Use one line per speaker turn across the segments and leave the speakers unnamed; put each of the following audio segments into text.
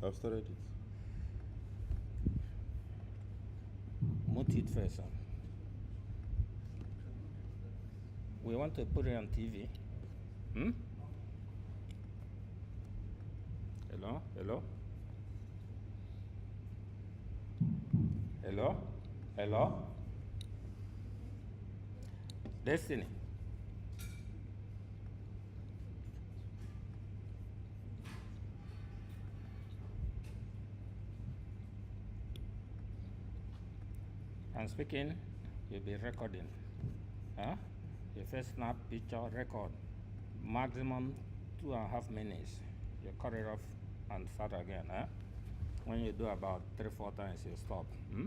I've started it.
Mute it first. Huh? We want to put it on TV. Hmm? Hello? Hello? Hello? Hello? Destiny. I'm speaking, you'll be recording. Huh? You first snap picture record. Maximum 2.5 minutes. You cut it off and start again. Huh? When you do about 3-4 times, you stop. Hmm?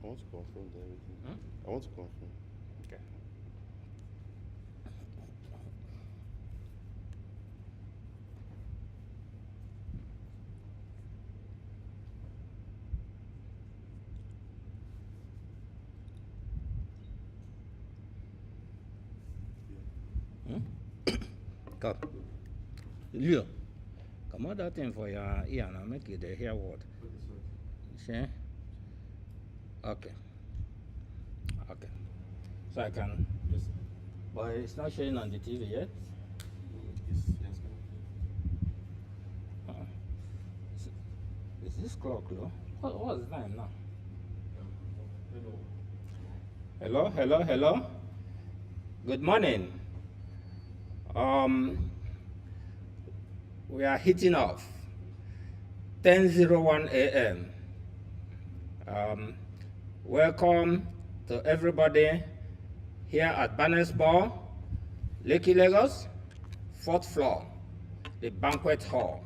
I want to confirm everything.
Hmm?
I want to confirm.
Okay. Come. Leo, come out that thing for your ear now, make you hear what. See? Okay. Okay. So I can.
Yes, sir.
But it's not showing on the TV yet.
Yes, yes, sir.
Is this clock low? What's the time now? Hello, hello, hello. Good morning. We are hitting off 10:01 a.m. Welcome to everybody here at Banex Ball, Lekki, Lagos, 4th floor, the Banquet Hall.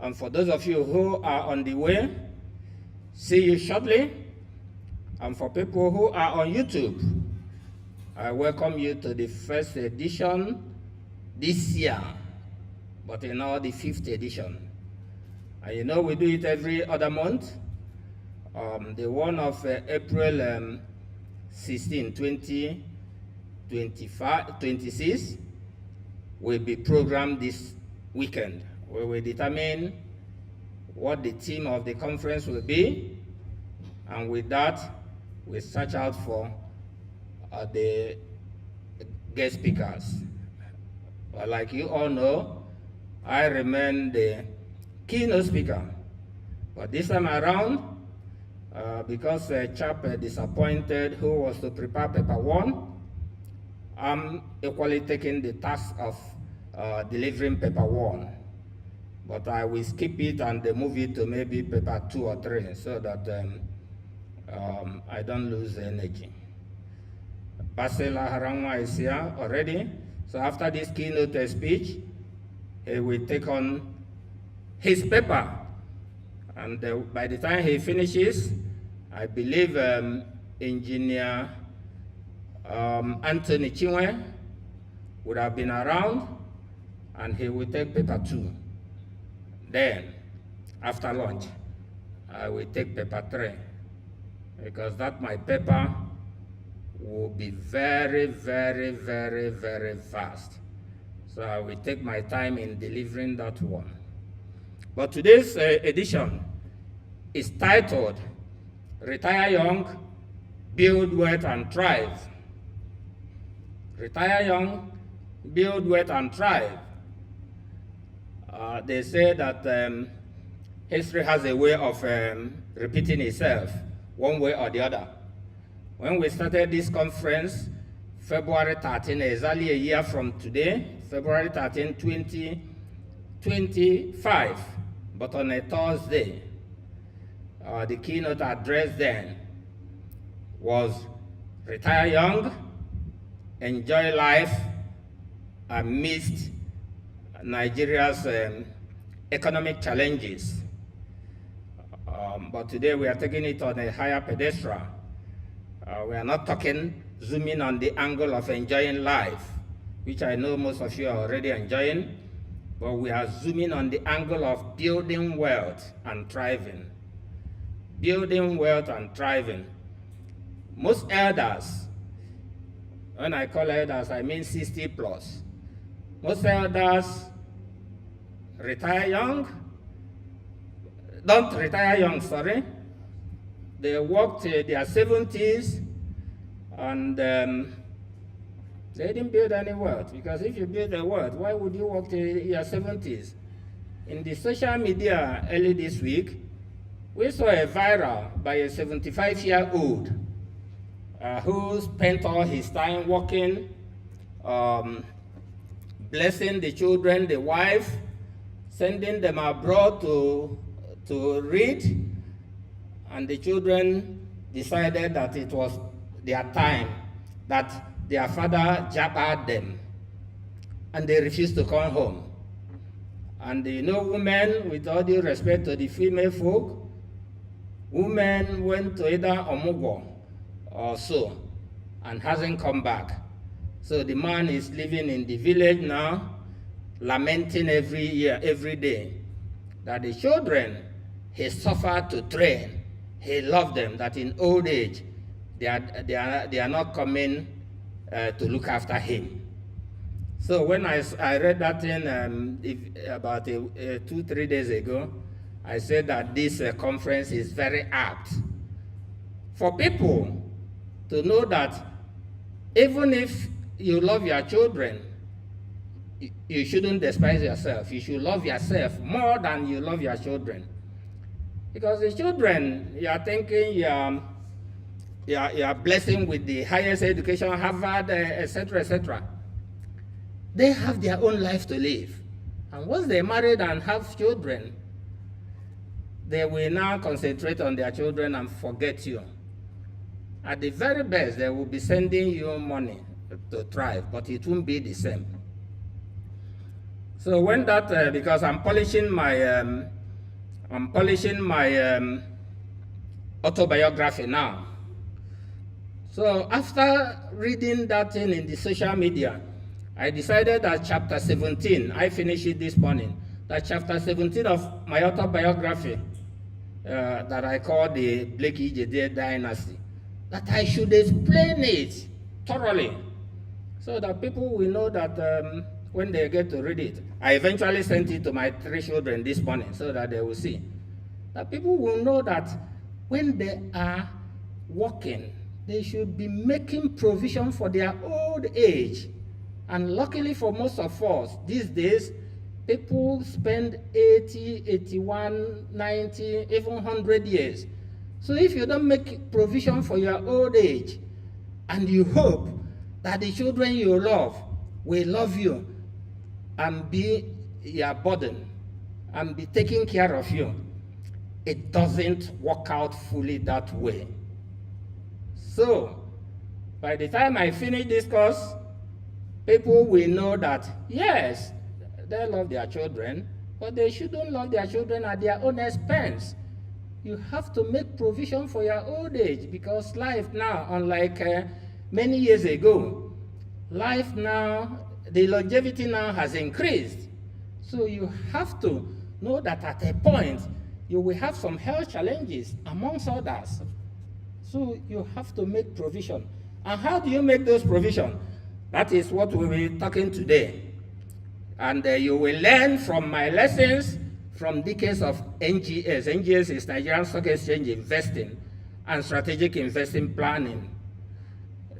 And for those of you who are on the way, see you shortly. And for people who are on YouTube, I welcome you to the first edition this year, but you know, the 5th edition. And you know, we do it every other month. The one of April 16, 2026 will be programmed this weekend. We will determine what the theme of the conference will be, and with that, we search out for the guest speakers. But like you all know, I remain the keynote speaker. But this time around, because a chap disappointed who was to prepare paper 1, I'm equally taking the task of delivering paper 1. But I will skip it and move it to maybe paper 2 or 3 so that I don't lose energy. Basela Harangwa is here already. So after this keynote speech, he will take on his paper. And by the time he finishes, I believe Engineer Anthony Chinwe would have been around, and he will take paper 2. Then, after lunch, I will take paper 3, because that my paper will be very, very, very, very fast. So I will take my time in delivering that one. But today's edition is titled, Retire Young, Build Wealth and Thrive. Retire young, build wealth and thrive. They say that history has a way of repeating itself, one way or the other. When we started this conference, February 13, exactly a year from today, February 13, 2025, but on a Thursday, the keynote address then was Retire Young, enjoy life amidst Nigeria's economic challenges. But today we are taking it on a higher pedestal. We are not zooming on the angle of enjoying life, which I know most of you are already enjoying, but we are zooming on the angle of building wealth and thriving. Building wealth and thriving. Most elders, when I call elders, I mean 60 plus. Most elders retire young, don't retire young, sorry. They work till their 70s, and they didn't build any wealth, because if you build a wealth, why would you work till your 70s? In the social media early this week, we saw a viral by a 75-year-old who spent all his time working, blessing the children, the wife, sending them abroad to read, and the children decided that it was their time, that their father jabbered them, and they refused to come home. And you know, women, with all due respect to the female folk, women went to either Omugo or so, and hasn't come back. So the man is living in the village now, lamenting every day, that the children he suffered to train, he loved them, that in old age, they are not coming to look after him. So when I read that thing about 2-3 days ago, I said that this conference is very apt for people to know that even if you love your children, you shouldn't despise yourself. You should love yourself more than you love your children. Because the children, you are thinking you are blessing with the highest education, Harvard, etc., etc. They have their own life to live. And once they married and have children, they will now concentrate on their children and forget you. At the very best, they will be sending you money to thrive, but it won't be the same. So when that, because I'm polishing my autobiography now. So after reading that thing in the social media, I decided that chapter 17, I finished it this morning, that chapter 17 of my autobiography that I call the Blakey Ijezie dynasty, that I should explain it thoroughly so that people will know that when they get to read it. I eventually sent it to my 3 children this morning so that they will see. That people will know that when they are working, they should be making provision for their old age. And luckily for most of us, these days, people spend 80, 81, 90, even 100 years. So if you don't make provision for your old age, and you hope that the children you love will love you and be your burden and be taking care of you, it doesn't work out fully that way. So, by the time I finish this course, people will know that, yes, they love their children, but they shouldn't love their children at their own expense. You have to make provision for your old age, because life now, unlike many years ago, life now, the longevity now has increased. So you have to know that at a point, you will have some health challenges, amongst others. So you have to make provision. And how do you make those provisions? That is what we will be talking today. And you will learn from my lessons from decades of NGX. NGX is Nigerian Stock Exchange Investing and Strategic Investing Planning.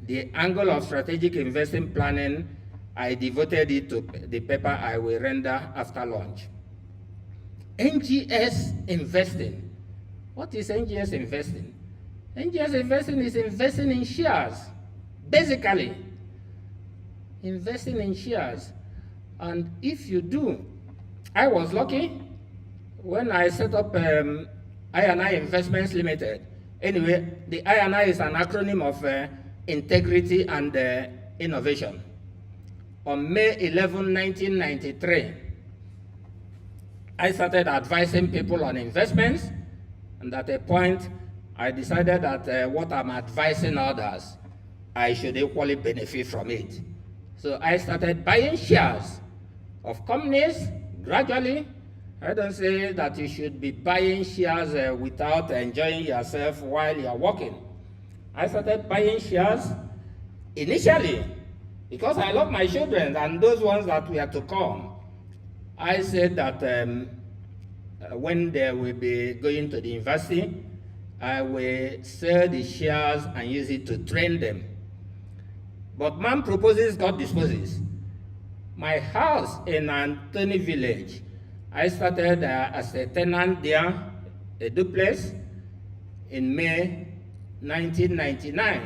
The angle of strategic investing planning, I devoted it to the paper I will render after lunch. NGX investing. What is NGX investing? NGX investing is investing in shares, basically. Investing in shares. And if you do, I was lucky when I set up I&I Investments Limited. Anyway, the I&I is an acronym of integrity and innovation. On May 11, 1993, I started advising people on investments, and at a point, I decided that what I'm advising others, I should equally benefit from it. So I started buying shares of companies gradually. I don't say that you should be buying shares without enjoying yourself while you're working. I started buying shares initially because I love my children and those ones that were to come. I said that when they will be going to the university, I will sell the shares and use it to train them. But man proposes, God disposes. My house in Anthony Village, I started as a tenant there, a duplex, in May 1999.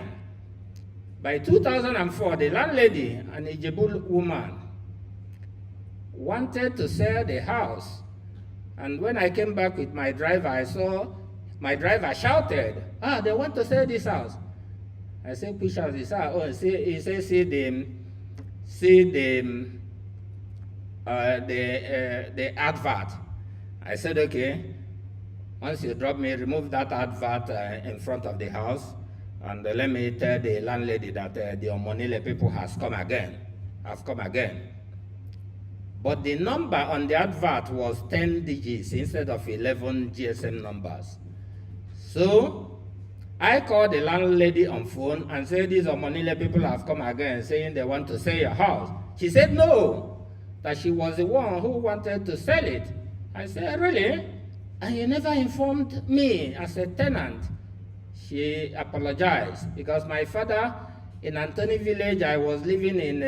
By 2004, the landlady, an Ijebu woman, wanted to sell the house. And when I came back with my driver, I saw my driver shouted, they want to sell this house. I said, which house is that? Oh, he said, see the advert. I said, okay. Once you drop me, remove that advert in front of the house, and let me tell the landlady that the Omonile people have come again. But the number on the advert was 10 digits instead of 11 GSM numbers. So I called the landlady on phone and said, these Omonile people have come again saying they want to sell your house. She said no, that she was the one who wanted to sell it. I said, really? And you never informed me as a tenant. She apologized because my father in Anthony Village, I was living in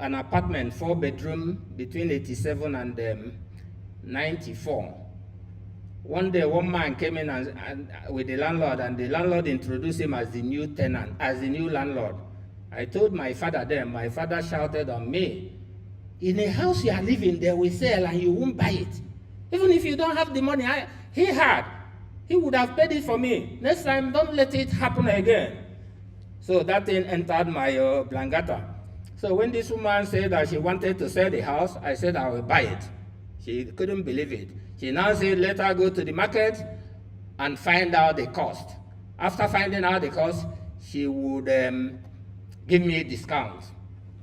an apartment, 4-bedroom, between 87 and 94. One day, one man came in and with the landlord, and the landlord introduced him as the new tenant, as the new landlord. I told my father then, my father shouted on me, in a house you are living, they will sell and you won't buy it. Even if you don't have the money, he would have paid it for me. Next time, don't let it happen again. So that thing entered my blangata. So when this woman said that she wanted to sell the house, I said I will buy it. She couldn't believe it. She now said, let her go to the market and find out the cost. After finding out the cost, she would give me a discount.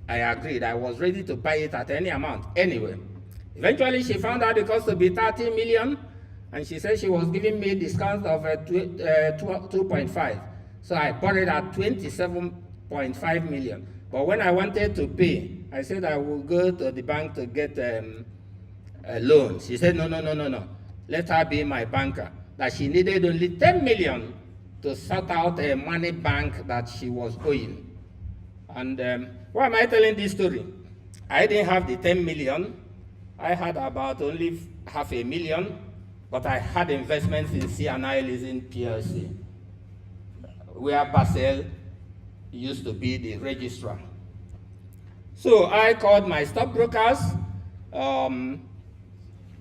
I agreed. I was ready to buy it at any amount. Anyway, eventually she found out the cost to be 30 million, and she said she was giving me a discount of 2.5. So I bought it at 27.5 million. But when I wanted to pay, I said I will go to the bank to get a loan. She said, no. Let her be my banker. That she needed only 10 million to sort out a money bank that she was owing. And why am I telling this story? I didn't have the 10 million. I had about only $500,000, but I had investments in C&I Leasing PLC, where Basel used to be the registrar. So I called my stockbrokers,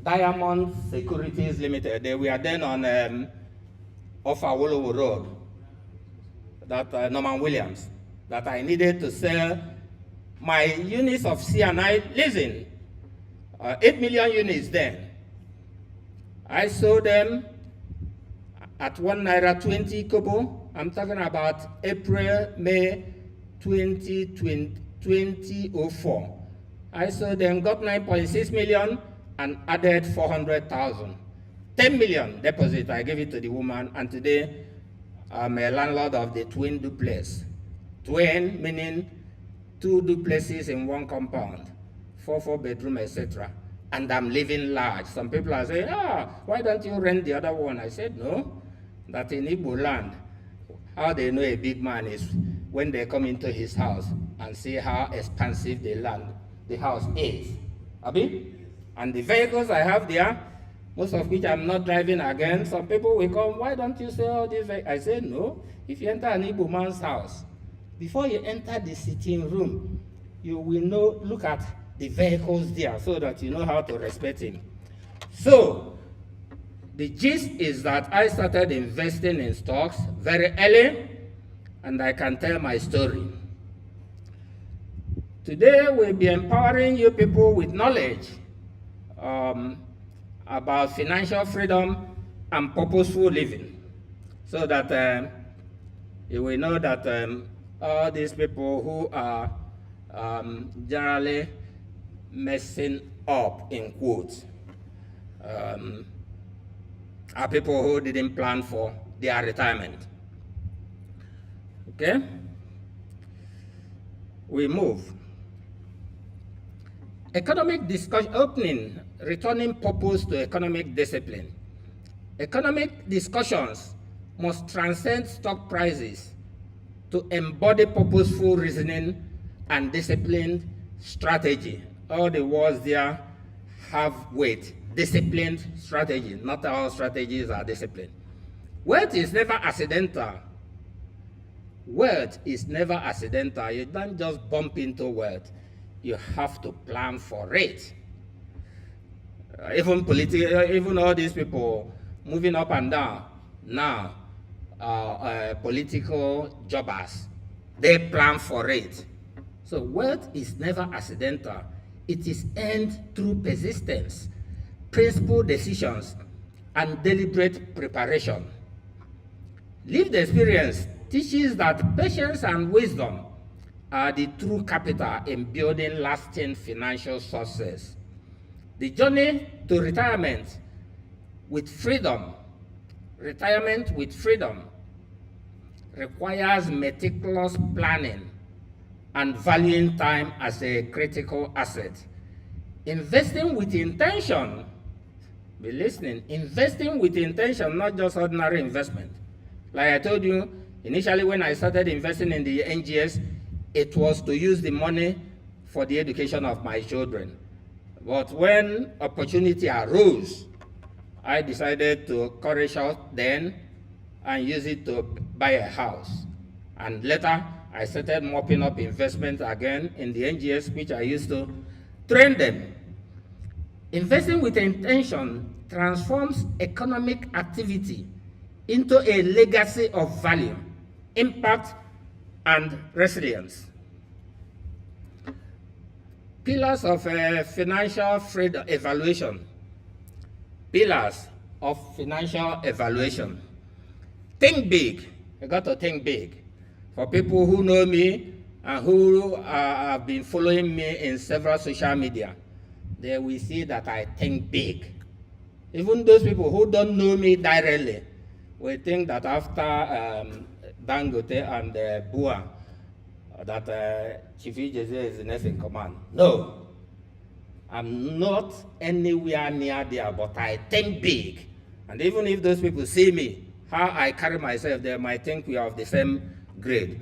Diamond Securities Limited. They were then on off Awolowo Road, that Norman Williams, that I needed to sell my units of C&I leasing, 8 million units then. I sold them at ₦1.20 kobo. I'm talking about April, May 2004. I sold them, got 9.6 million, and added 400,000. 10 million deposit, I gave it to the woman, and today I'm a landlord of the twin duplex. Twin meaning 2 duplexes in one compound, 4-bedroom, etc. And I'm living large. Some people are saying, why don't you rent the other one? I said, no, that in Igbo land, how they know a big man is when they come into his house and see how expansive the house is. Abi? And the vehicles I have there, most of which I'm not driving again, some people will come, why don't you sell all these vehicles? I said, no, if you enter an Igbo man's house, before you enter the sitting room, you will know, look at the vehicles there so that you know how to respect him. So, the gist is that I started investing in stocks very early, and I can tell my story. Today, we'll be empowering you people with knowledge about financial freedom and purposeful living, so that you will know that all these people who are generally messing up, in quotes, are people who didn't plan for their retirement. Okay? We move. Economic discussion, opening, returning purpose to economic discipline. Economic discussions must transcend stock prices to embody purposeful reasoning and disciplined strategy. All the words there have weight. Disciplined strategy. Not all strategies are disciplined. Wealth is never accidental. Wealth is never accidental. You don't just bump into wealth. You have to plan for it. Even all these people moving up and down now, political jobbers, they plan for it. So wealth is never accidental. It is earned through persistence, principled decisions, and deliberate preparation. Lived experience teaches that patience and wisdom are the true capital in building lasting financial success. The journey to retirement with freedom requires meticulous planning and valuing time as a critical asset. Investing with intention, be listening, investing with intention, not just ordinary investment. Like I told you, initially when I started investing in the NGX, it was to use the money for the education of my children. But when opportunity arose, I decided to courage out then and use it to buy a house. And later, I started mopping up investments again in the NGX, which I used to train them. Investing with intention transforms economic activity into a legacy of value, impact, and resilience. Pillars of financial freedom evaluation. Pillars of financial evaluation. Think big. You got to think big. For people who know me and who have been following me in several social media, they will see that I think big. Even those people who don't know me directly will think that after Banquet and Bua, that Chief Ijezie is the next in command. No, I'm not anywhere near there, but I think big. And even if those people see me, how I carry myself, they might think we are of the same grade.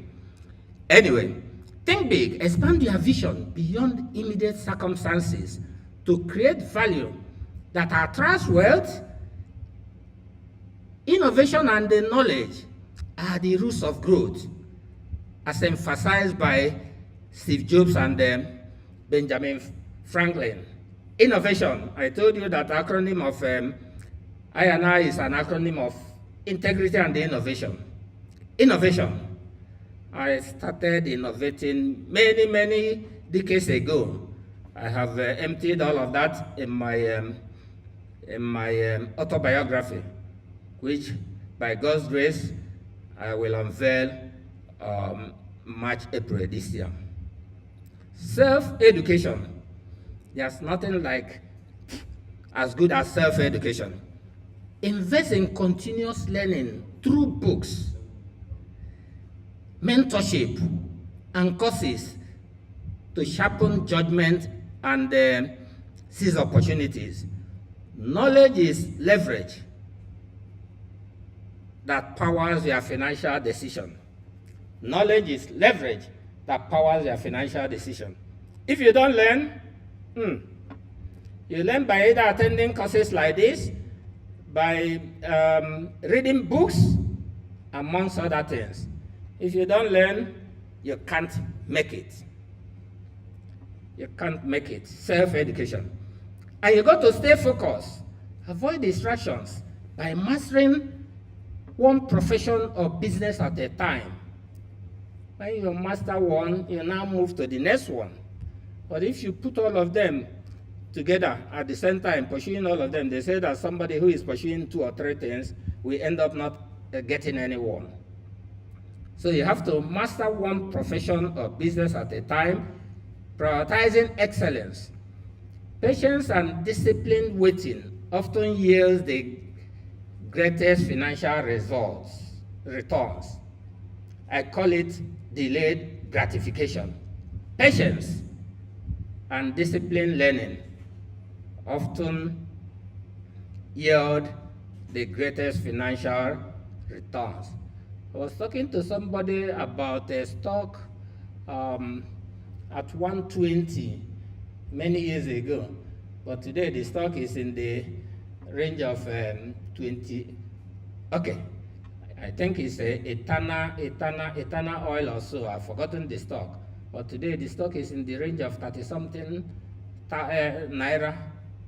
Anyway, think big, expand your vision beyond immediate circumstances to create value that attracts wealth. Innovation and the knowledge are the roots of growth, as emphasized by Steve Jobs and Benjamin Franklin. Innovation, I told you that acronym of I&I is an acronym of integrity and innovation. Innovation. I started innovating many decades ago. I have emptied all of that in my autobiography, which by God's grace I will unveil March, April this year. Self-education. There's nothing like as good as self-education. Invest in continuous learning through books, mentorship, and courses to sharpen judgment and seize opportunities. Knowledge is leverage that powers your financial decision. Knowledge is leverage that powers your financial decision. If you don't learn, you learn by either attending courses like this, by reading books, amongst other things. If you don't learn, you can't make it. You can't make it. Self-education. And you got to stay focused. Avoid distractions by mastering one profession or business at a time. When you master one, you now move to the next one. But if you put all of them together at the same time, pursuing all of them, they say that somebody who is pursuing 2 or 3 things will end up not getting any one. So you have to master one profession or business at a time, prioritizing excellence. Patience and disciplined waiting often yields the greatest financial returns. I call it delayed gratification. Patience and disciplined learning often yield the greatest financial returns. I was talking to somebody about a stock at 120 many years ago, but today the stock is in the range of 20. Okay, I think it's Etana oil or so. I've forgotten the stock, but today the stock is in the range of 30-something naira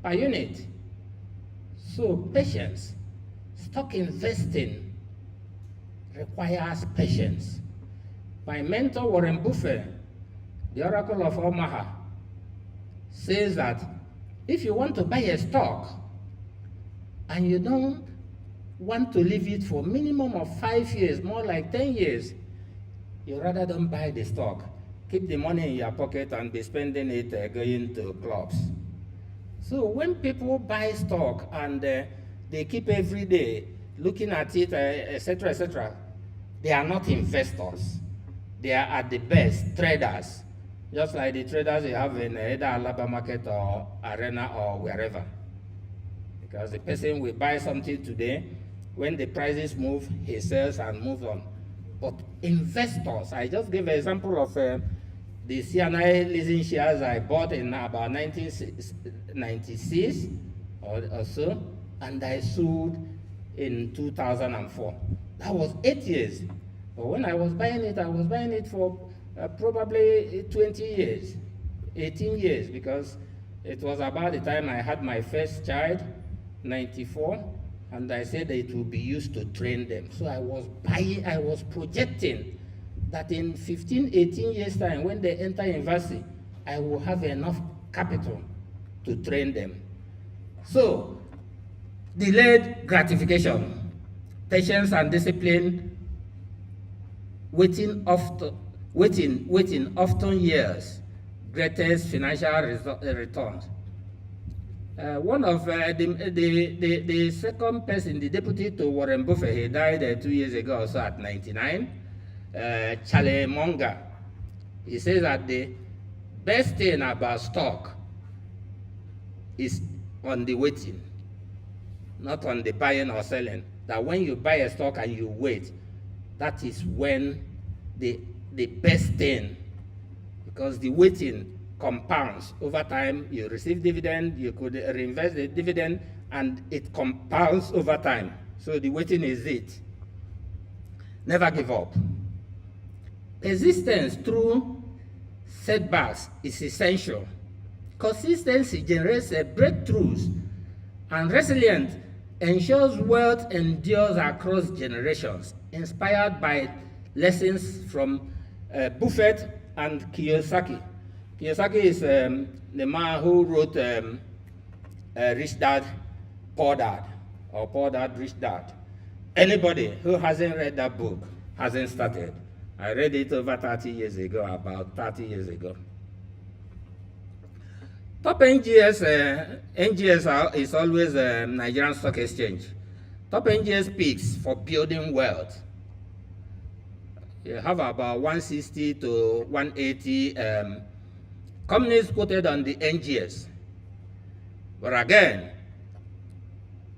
per unit. So patience, stock investing requires patience. My mentor Warren Buffett, the Oracle of Omaha, says that if you want to buy a stock and you don't want to leave it for minimum of 5 years, more like 10 years, you rather don't buy the stock. Keep the money in your pocket and be spending it going to clubs. So when people buy stock and they keep every day looking at it, etc., etc., they are not investors. They are at the best traders, just like the traders you have in either Alaba market or Arena or wherever. Because the person will buy something today, when the prices move, he sells and moves on. But investors, I just gave an example of the CNI leasing shares I bought in about 1996 or so, and I sold in 2004. That was 8 years. But when I was buying it for probably 20 years, 18 years, because it was about the time I had my first child, 94, and I said that it will be used to train them. So I was projecting that in 15, 18 years' time, when they enter university, I will have enough capital to train them. So, delayed gratification, patience and discipline, waiting often yields greatest financial returns. One of the second person, the deputy to Warren Buffett, he died 2 years ago, also at 99, Charlie Munger. He says that the best thing about stock is on the waiting, not on the buying or selling. That when you buy a stock and you wait, that is when the best thing, because the waiting compounds over time. You receive dividend, you could reinvest the dividend, and it compounds over time. So the waiting is it. Never give up. Persistence through setbacks is essential. Consistency generates breakthroughs, and resilience ensures wealth endures across generations, inspired by lessons from Buffett and Kiyosaki. Kiyosaki is the man who wrote Rich Dad, Poor Dad, or Poor Dad, Rich Dad. Anybody who hasn't read that book hasn't started. I read it over 30 years ago, about 30 years ago. Top NGX is always Nigerian Stock Exchange. Top NGX peaks for building wealth. You have about 160 to 180 companies quoted on the NGX. But again,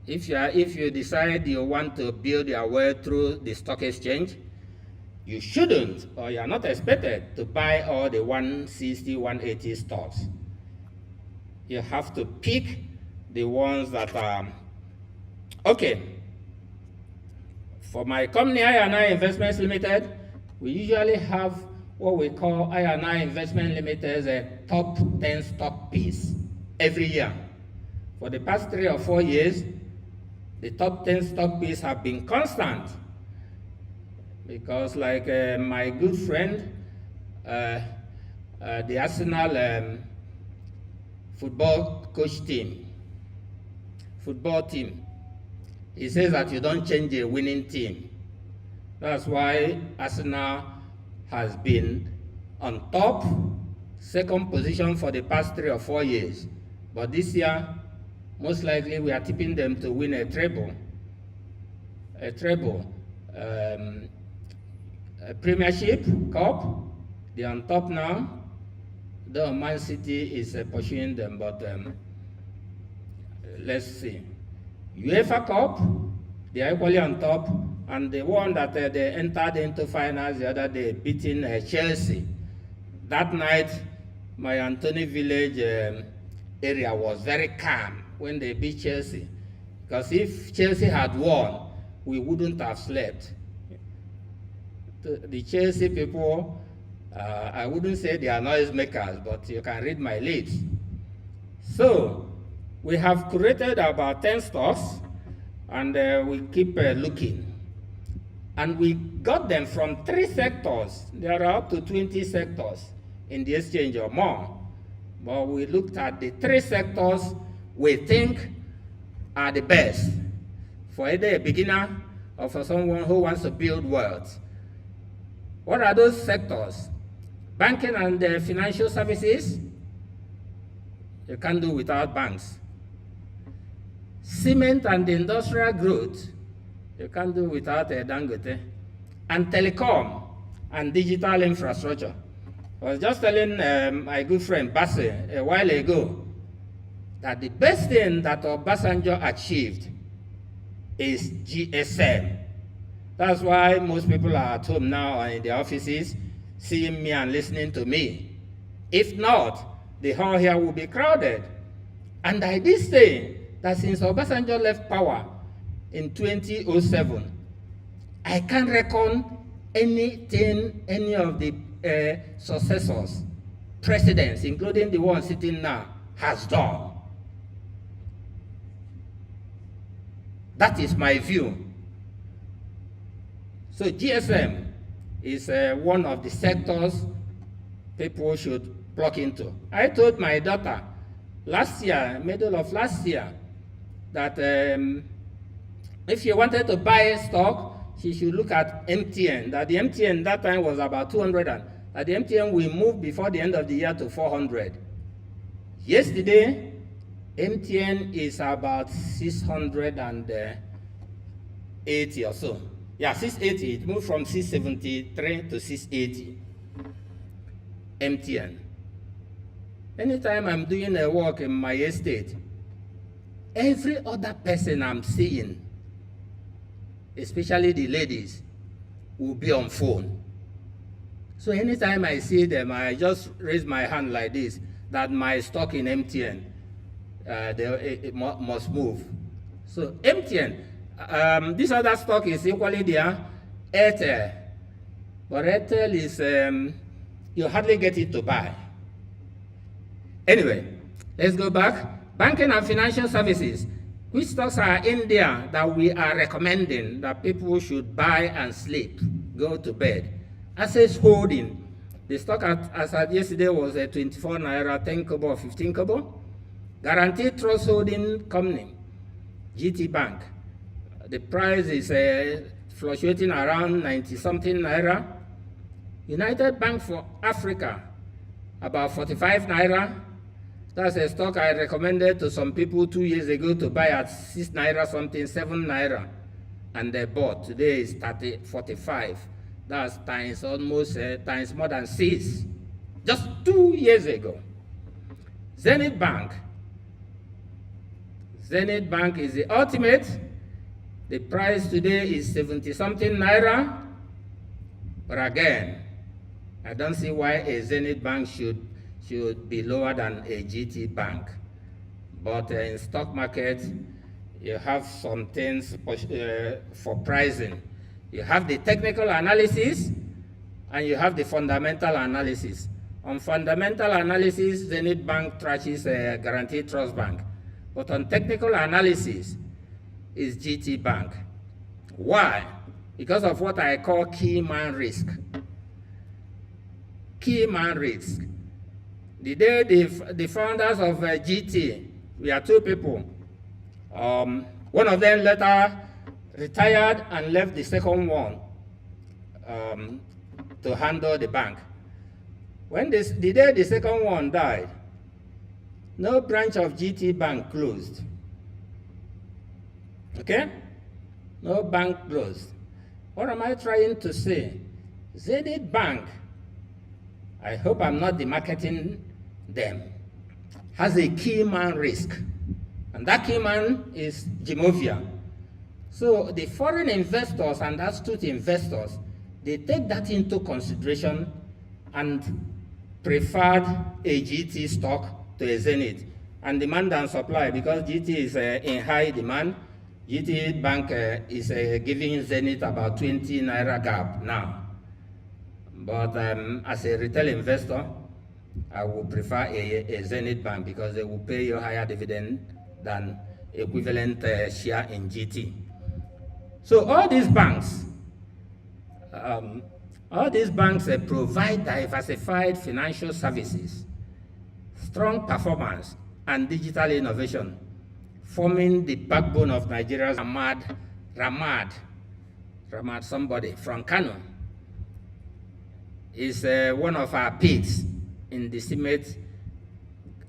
if you decide you want to build your wealth through the stock exchange, you shouldn't, or you are not expected to buy all the 160, 180 stocks. You have to pick the ones that are okay. For my company, I&I Investments Limited, we usually have what we call I&I Investment Limited's top 10 stock picks every year. For the past 3 or 4 years, the top 10 stock picks have been constant. Because like my good friend, the Arsenal football team. He says that you don't change a winning team. That's why Arsenal has been on top, second position for the past 3 or 4 years. But this year, most likely we are tipping them to win a treble. A Premiership Cup. They're on top now. Though Man City is pursuing them, but let's see. UEFA Cup, they are equally on top, and the one that they entered into finals the other day, beating Chelsea. That night, my Anthony Village area was very calm when they beat Chelsea, because if Chelsea had won, we wouldn't have slept. The Chelsea people, I wouldn't say they are noisemakers, but you can read my lips. So, we have curated about 10 stocks, and we keep looking. And we got them from 3 sectors. There are up to 20 sectors in the exchange or more. But we looked at the 3 sectors we think are the best for either a beginner or for someone who wants to build wealth. What are those sectors? Banking and financial services, you can't do without banks. Cement and industrial growth, you can't do without Dangote. And telecom and digital infrastructure. I was just telling my good friend Basse a while ago that the best thing that Obasanjo achieved is GSM. That's why most people are at home now and in their offices seeing me and listening to me. If not, the hall here will be crowded. And I did say that since Obasanjo left power in 2007, I can't reckon anything any of the successors, presidents, including the one sitting now, has done. That is my view. So GSM is one of the sectors people should plug into. I told my daughter last year, middle of last year, that if she wanted to buy a stock, she should look at MTN. That the MTN that time was about 200, and that the MTN will move before the end of the year to 400. Yesterday, MTN is about 680 or so. Yeah, 680. It moved from 673 to 680. MTN. Anytime I'm doing a work in my estate, every other person I'm seeing, especially the ladies, will be on phone. So anytime I see them, I just raise my hand like this, that my stock in MTN, it must move. So MTN, this other stock is equally there, Airtel. But Airtel is, you hardly get it to buy. Anyway, let's go back. Banking and financial services. Which stocks are in there that we are recommending that people should buy and sleep, go to bed? Assets holding. The stock as at yesterday was 24 naira, 10 kobo, 15 kobo. Guaranteed Trust Holding Company, GT Bank. The price is fluctuating around 90-something naira. United Bank for Africa, about 45 naira. That's a stock I recommended to some people 2 years ago to buy at 6 naira something, 7 naira. And they bought. Today is 45. That's times almost times more than 6. Just 2 years ago. Zenith Bank. Zenith Bank is the ultimate. The price today is 70-something naira. But again, I don't see why a Zenith Bank should be lower than a GT Bank. But in stock market, you have some things for pricing. You have the technical analysis and you have the fundamental analysis. On fundamental analysis, Zenith Bank trashes Guaranteed Trust Bank. But on technical analysis, is GT Bank. Why? Because of what I call key man risk. Key man risk. The day the founders of GT, we are two people. One of them later retired and left the second one to handle the bank. When the day the second one died, no branch of GT Bank closed. Okay? No bank closed. What am I trying to say? Zenith Bank, I hope I'm not demarketing them, has a key man risk. And that key man is Gemovia. So the foreign investors and astute investors, they take that into consideration and preferred a GT stock to a Zenith. And demand and supply, because GT is in high demand, GT Bank is giving Zenith about 20 naira gap now. But as a retail investor, I would prefer a Zenith Bank because they will pay you higher dividend than equivalent share in GT. So all these banks provide diversified financial services, strong performance, and digital innovation, forming the backbone of Nigeria's Ramad, somebody from Kano, is one of our pigs in the cement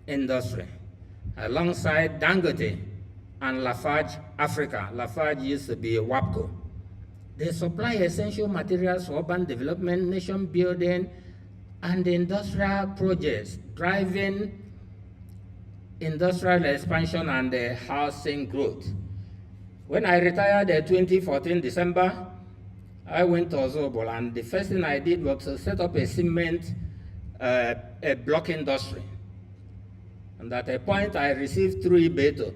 industry, alongside Dangote and Lafarge Africa. Lafarge used to be WAPCO. They supply essential materials for urban development, nation building, and industrial projects, driving industrial expansion and housing growth. When I retired in 2014 December, I went to Ozubulu, and the first thing I did was to set up a cement a block industry. And at a point, I received through eBay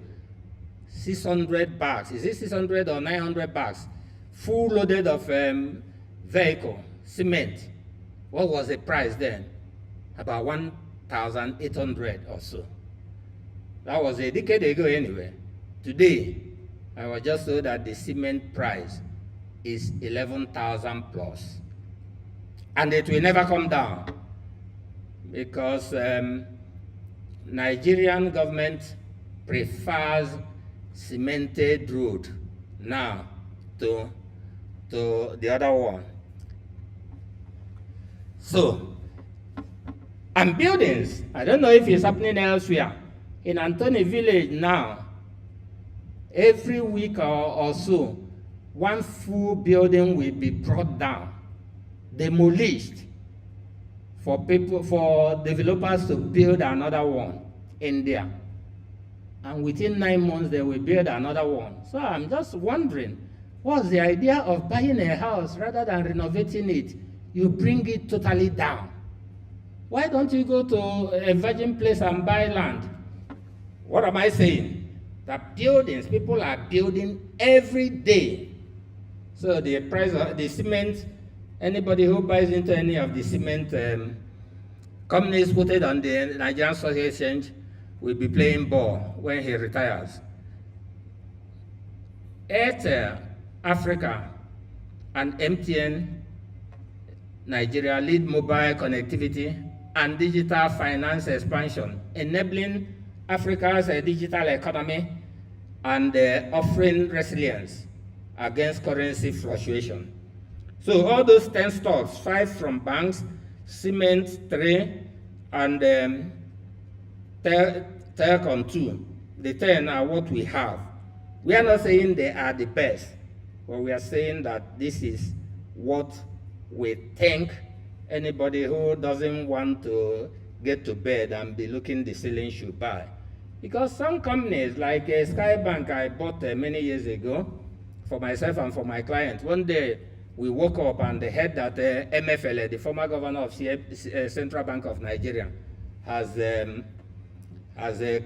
600 bags. Is it 600 or 900 bags? Full loaded of vehicle, cement. What was the price then? About 1,800 or so. That was a decade ago anyway. Today, I was just told that the cement price is 11,000 plus. And it will never come down because Nigerian government prefers cemented road now to the other one. So, and buildings, I don't know if it's happening elsewhere. In Antony Village now, every week or so, one full building will be brought down, demolished, for developers to build another one in there. And within 9 months, they will build another one. So I'm just wondering, what's the idea of buying a house rather than renovating it? You bring it totally down. Why don't you go to a virgin place and buy land? What am I saying? That buildings, people are building every day. So the price of the cement, anybody who buys into any of the cement companies quoted on the Nigerian Stock Exchange will be playing ball when he retires. Airtel Africa and MTN Nigeria lead mobile connectivity and digital finance expansion, enabling Africa's digital economy and offering resilience against currency fluctuation. So all those 10 stocks, 5 from banks, cement 3, and telecom 2. The 10 are what we have. We are not saying they are the best, but we are saying that this is what we think anybody who doesn't want to get to bed and be looking the ceiling should buy. Because some companies, like Skybank, I bought many years ago for myself and for my client. One day, we woke up and they heard that MFLA, the former governor of Central Bank of Nigeria, has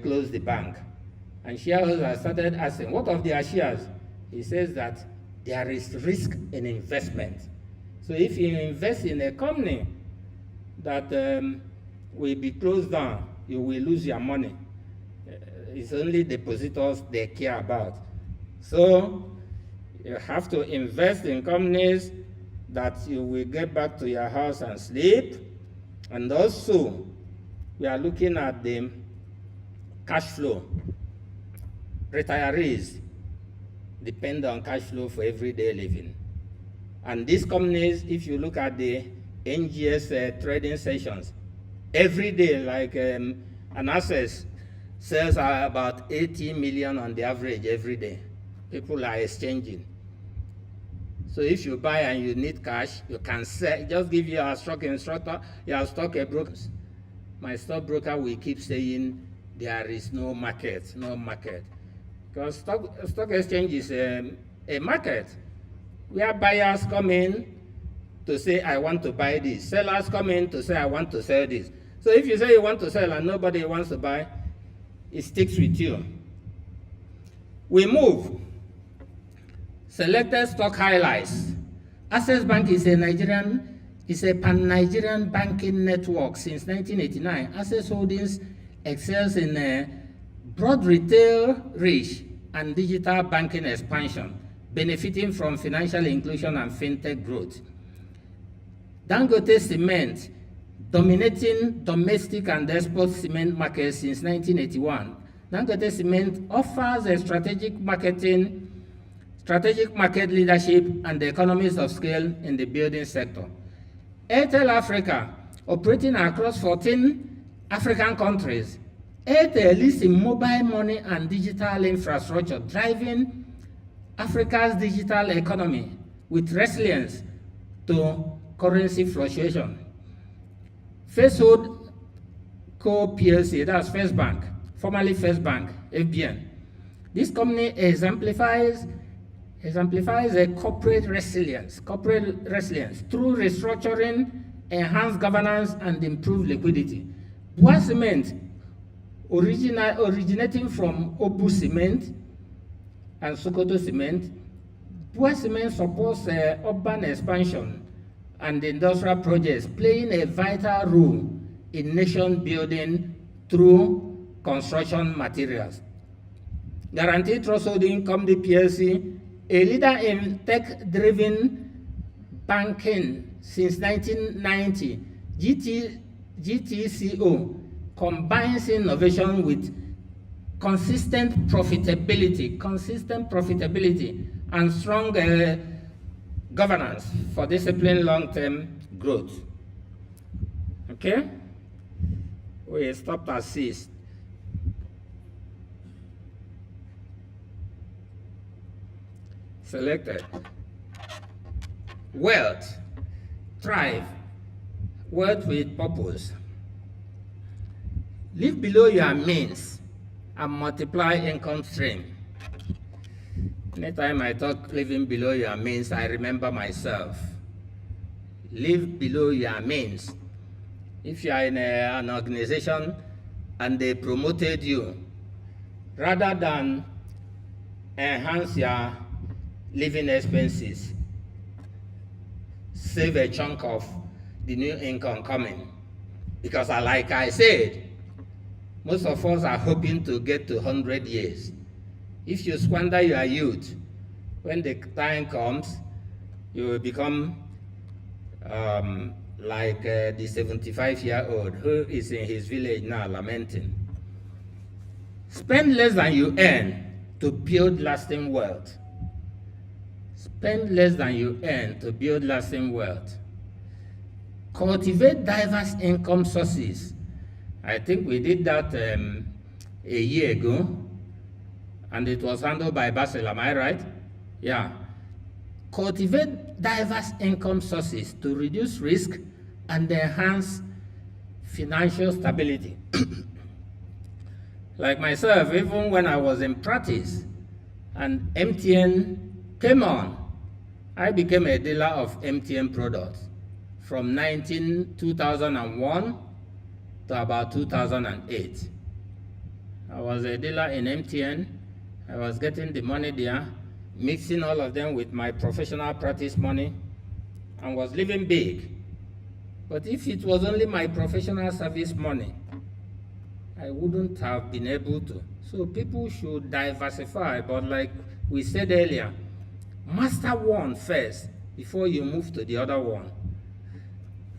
closed the bank. And shareholders started asking, what of their shares? He says that there is risk in investment. So if you invest in a company that will be closed down, you will lose your money. It's only depositors they care about. So you have to invest in companies that you will get back to your house and sleep. And also, we are looking at the cash flow. Retirees depend on cash flow for everyday living. And these companies, if you look at the NGX trading sessions, every day, like an Access sells about 80 million on the average every day. People are exchanging. So if you buy and you need cash, you can sell. Just give your stock instructor, your stock brokers. My stockbroker will keep saying there is no market, no market. Because stock exchange is a market where buyers come in to say, I want to buy this. Sellers come in to say, I want to sell this. So if you say you want to sell and nobody wants to buy, it sticks with you. We move. Selected stock highlights. Access Bank is a pan-Nigerian banking network since 1989. Access Holdings excels in broad retail reach and digital banking expansion, benefiting from financial inclusion and fintech growth. Dangote Cement, dominating domestic and export cement markets since 1981. Dangote Cement offers a strategic market leadership and the economies of scale in the building sector. Airtel Africa, operating across 14 African countries. Airtel leads in mobile money and digital infrastructure, driving Africa's digital economy with resilience to currency fluctuation. Facehold Co. PLC, that's First Bank, formerly First Bank, FBN. This company exemplifies a corporate resilience through restructuring, enhanced governance, and improved liquidity. Bua Cement, originating from Obu Cement and Sokoto Cement, Bua Cement supports urban expansion and industrial projects, playing a vital role in nation building through construction materials. Guaranteed Trust Holding Company PLC, a leader in tech-driven banking since 1990, GTCO combines innovation with consistent profitability and strong governance for disciplined long-term growth. Okay? We stopped at 6. Selected. Wealth. Thrive. Wealth with purpose. Live below your means and multiply income stream. Anytime I talk living below your means, I remember myself. Live below your means. If you are in an organization and they promoted you, rather than enhance your living expenses, save a chunk of the new income coming. Because like I said, most of us are hoping to get to 100 years. If you squander your youth, when the time comes, you will become like the 75-year-old who is in his village now lamenting. Spend less than you earn to build lasting wealth. Spend less than you earn to build lasting wealth. Cultivate diverse income sources. I think we did that a year ago, and it was handled by Basil, am I right? Yeah. Cultivate diverse income sources to reduce risk and enhance financial stability. Like myself, even when I was in practice and MTN came on, I became a dealer of MTN products from 2001 to about 2008. I was a dealer in MTN. I was getting the money there, mixing all of them with my professional practice money, and was living big. But if it was only my professional service money, I wouldn't have been able to. So people should diversify, but like we said earlier, master one first before you move to the other one.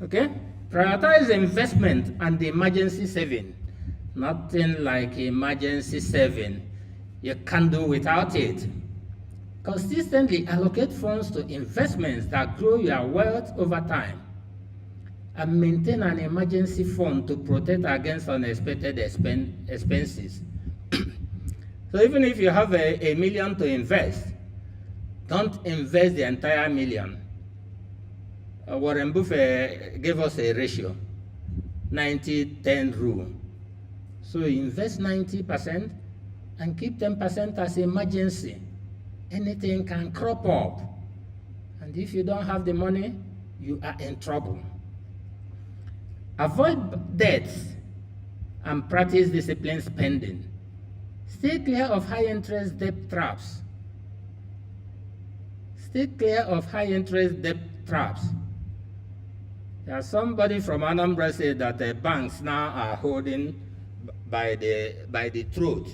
Okay? Prioritize investment and emergency saving. Nothing like emergency saving. You can't do without it. Consistently allocate funds to investments that grow your wealth over time. And maintain an emergency fund to protect against unexpected expenses. So even if you have a million to invest, don't invest the entire million. Warren Buffett gave us a ratio, 90-10 rule. So invest 90% and keep 10% as emergency. Anything can crop up. And if you don't have the money, you are in trouble. Avoid debts and practice disciplined spending. Stay clear of high-interest debt traps. Stay clear of high-interest debt traps. There's somebody from Anambra said that the banks now are holding by the throat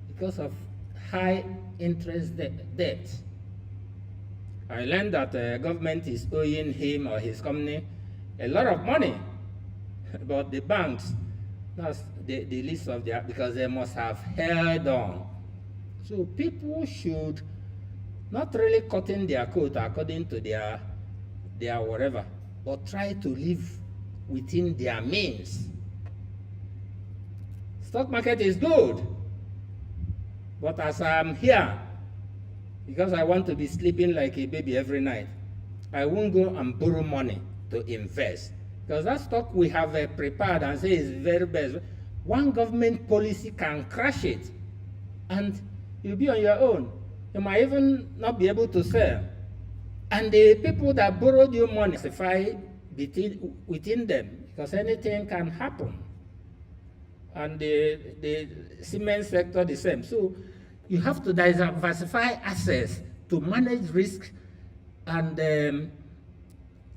because of high-interest debt. I learned that the government is owing him or his company a lot of money, but the banks, that's the least of their, because they must have held on. So people should not really cut in their coat according to their whatever, but try to live within their means. Stock market is good, but as I'm here, because I want to be sleeping like a baby every night, I won't go and borrow money to invest. Because that stock we have prepared and say is very best. One government policy can crash it, and you'll be on your own. You might even not be able to sell. And the people that borrowed you money, specify within them, because anything can happen. And the cement sector the same. So you have to diversify assets to manage risk and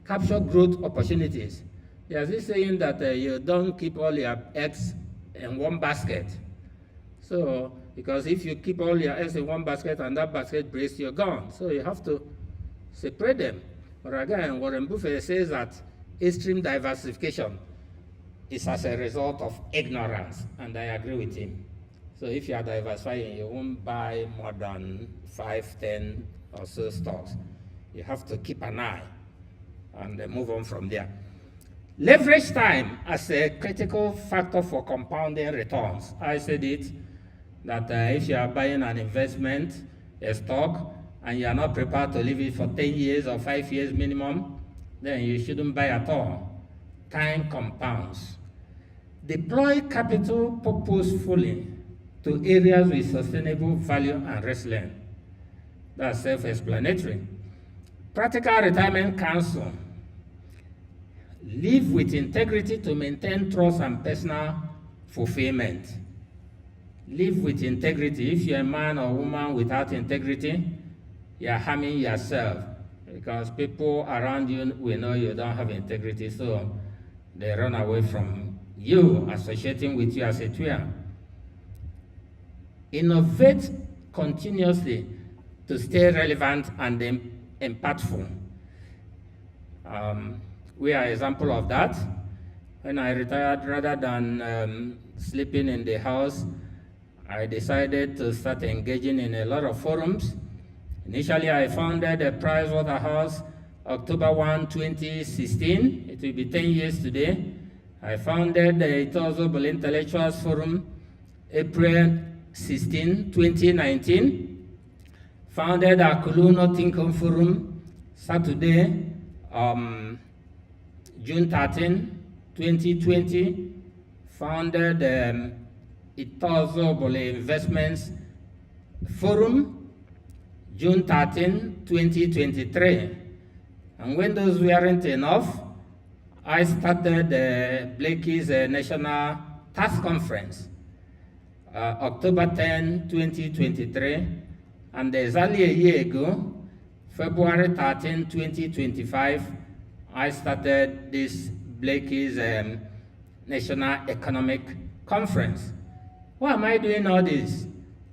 capture growth opportunities. There's this saying that you don't keep all your eggs in one basket. So, because if you keep all your eggs in one basket and that basket breaks, you're gone. So you have to separate them. But again, Warren Buffett says that extreme diversification is as a result of ignorance, and I agree with him. So if you are diversifying, you won't buy more than 5, 10 or so stocks. You have to keep an eye and move on from there. Leverage time as a critical factor for compounding returns. I said it, that if you are buying an investment, a stock, and you are not prepared to leave it for 10 years or 5 years minimum, then you shouldn't buy at all. Time compounds. Deploy capital purposefully to areas with sustainable value and resilience. That's self-explanatory. Practical retirement counsel. Live with integrity to maintain trust and personal fulfillment. Live with integrity. If you're a man or woman without integrity, you're harming yourself, because people around you will know you don't have integrity, so they run away from you, associating with you as a twin. Innovate continuously to stay relevant and impactful. We are an example of that. When I retired, rather than sleeping in the house, I decided to start engaging in a lot of forums. Initially, I founded a Pricewaterhouse October 1, 2016. It will be 10 years today. I founded the Ozubulu Intellectuals Forum April 16, 2019. Founded Akuluno Thinking Forum Saturday, June 13, 2020. Founded Ozubulu Investments Forum June 13, 2023. And when those weren't enough, I started the Blakey's National Task Conference, October 10, 2023. And exactly a year ago, February 13, 2025, I started this Blakey's National Economic Conference. Why am I doing all this?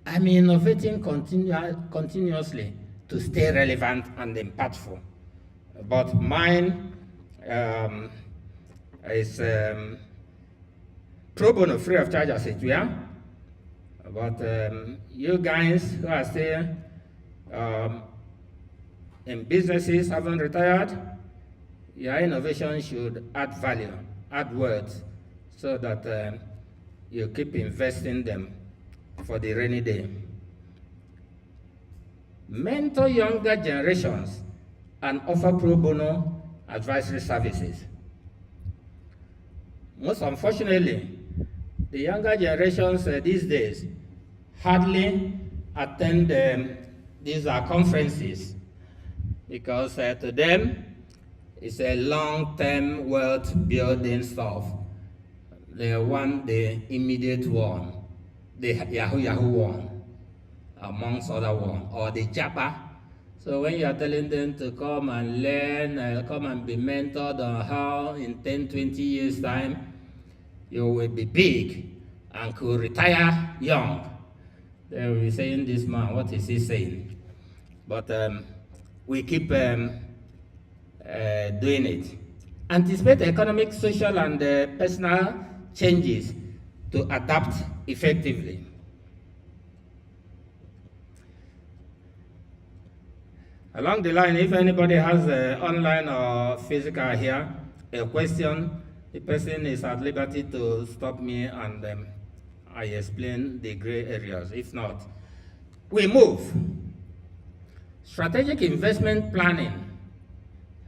I'm innovating continuously to stay relevant and impactful. But mine It's pro bono, free of charge as it were. But you guys who are still in businesses, haven't retired, your innovation should add value, add worth, so that you keep investing them for the rainy day. Mentor younger generations and offer pro bono advisory services. Most unfortunately, the younger generations these days hardly attend these conferences, because to them it's a long-term wealth building stuff. They want the immediate one, the Yahoo one, amongst other one, or the Japa. So when you are telling them to come and learn, come and be mentored on how in 10, 20 years time you will be big and could retire young, they will be saying, this man, what is he saying? But we keep doing it. Anticipate economic, social, and personal changes to adapt effectively. Along the line, if anybody has online or physical here, a question, the person is at liberty to stop me and I explain the gray areas. If not, we move. Strategic investment planning.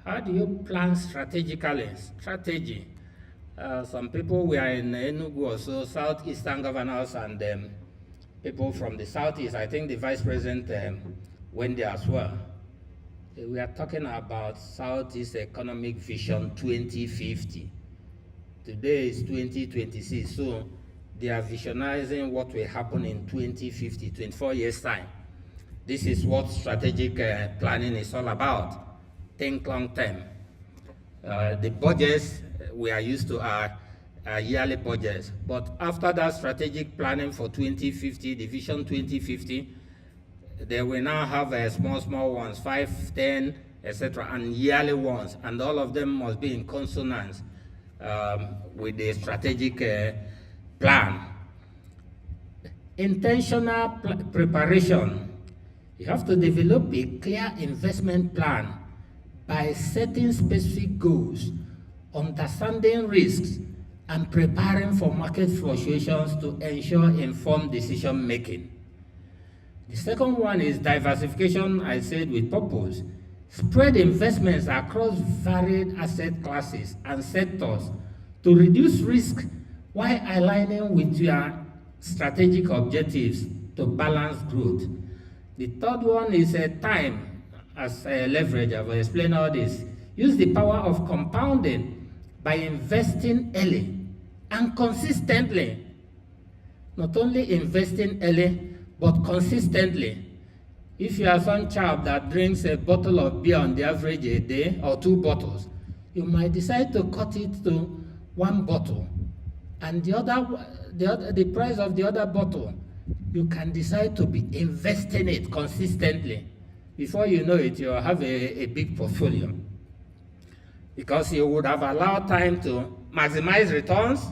How do you plan strategically? Strategy. Some people were in Enugu or so, Southeastern governors, and people from the Southeast. I think the Vice President went there as well. We are talking about Southeast Economic Vision 2050. Today is 2026, so they are visionizing what will happen in 2050, 24 years time. This is what strategic planning is all about. Think long term. The budgets we are used to are yearly budgets, but after that strategic planning for 2050, the Vision 2050, they will now have small ones, 5, 10, etc., and yearly ones, and all of them must be in consonance with the strategic plan. Intentional preparation. You have to develop a clear investment plan by setting specific goals, understanding risks, and preparing for market fluctuations to ensure informed decision making. The second one is diversification, I said, with purpose. Spread investments across varied asset classes and sectors to reduce risk while aligning with your strategic objectives to balance growth. The third one is time as leverage. I've explained all this. Use the power of compounding by investing early and consistently. Not only investing early, but consistently. If you are some child that drinks a bottle of beer on the average a day, or 2 bottles, you might decide to cut it to 1 bottle. And the price of the other bottle, you can decide to be investing it consistently. Before you know it, you'll have a big portfolio. Because you would have allowed time to maximize returns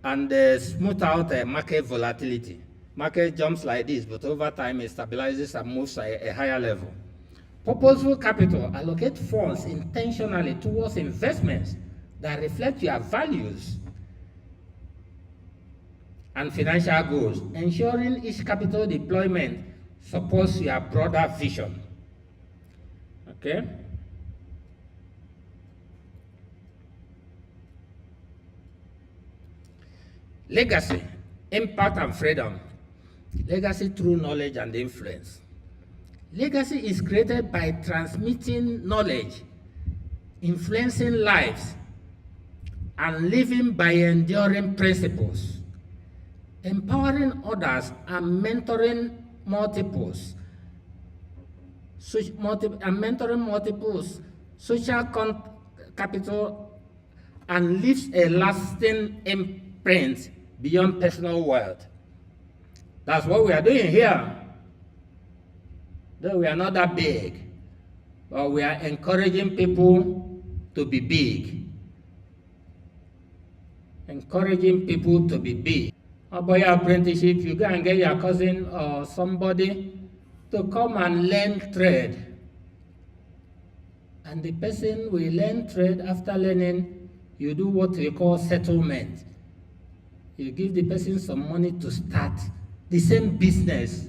and smooth out market volatility. Market jumps like this, but over time it stabilizes and moves at a higher level. Purposeful capital. Allocate funds intentionally towards investments that reflect your values and financial goals, ensuring each capital deployment supports your broader vision. Okay? Legacy, impact, and freedom. Legacy through knowledge and influence. Legacy is created by transmitting knowledge, influencing lives, and living by enduring principles, empowering others and mentoring multiples, social capital, and leaves a lasting imprint beyond personal wealth. That's what we are doing here. Though we are not that big, but we are encouraging people to be big. encouraging people to be big. About your apprenticeship, you go and get your cousin or somebody to come and learn trade. And the person will learn trade. After learning, you do what we call settlement. You give the person some money to start the same business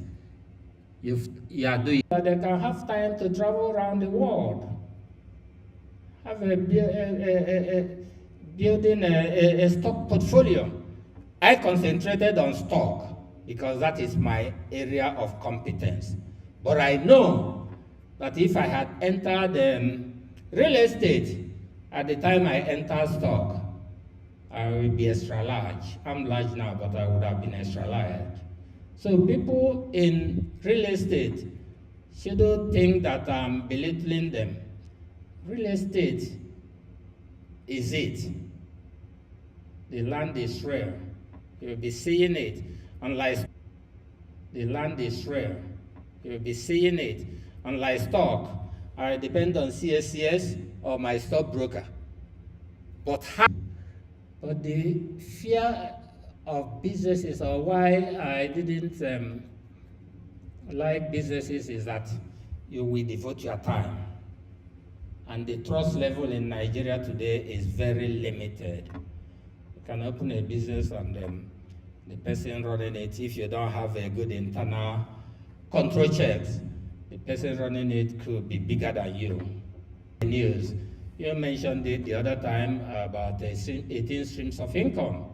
you are doing. So they can have time to travel around the world, have building a stock portfolio. I concentrated on stock because that is my area of competence. But I know that if I had entered real estate at the time I entered stock, I will be extra large. I'm large now, but I would have been extra large. So people in real estate shouldn't think that I'm belittling them. Real estate is it. The land is rare. You'll be seeing it. Unlike the land is rare. You'll be seeing it. Unlike stock, I depend on CSCS or my stockbroker. But the fear of businesses, or why I didn't like businesses, is that you will devote your time. And the trust level in Nigeria today is very limited. You can open a business and the person running it, if you don't have a good internal control checks, the person running it could be bigger than you. News. You mentioned it the other time about 18 streams of income.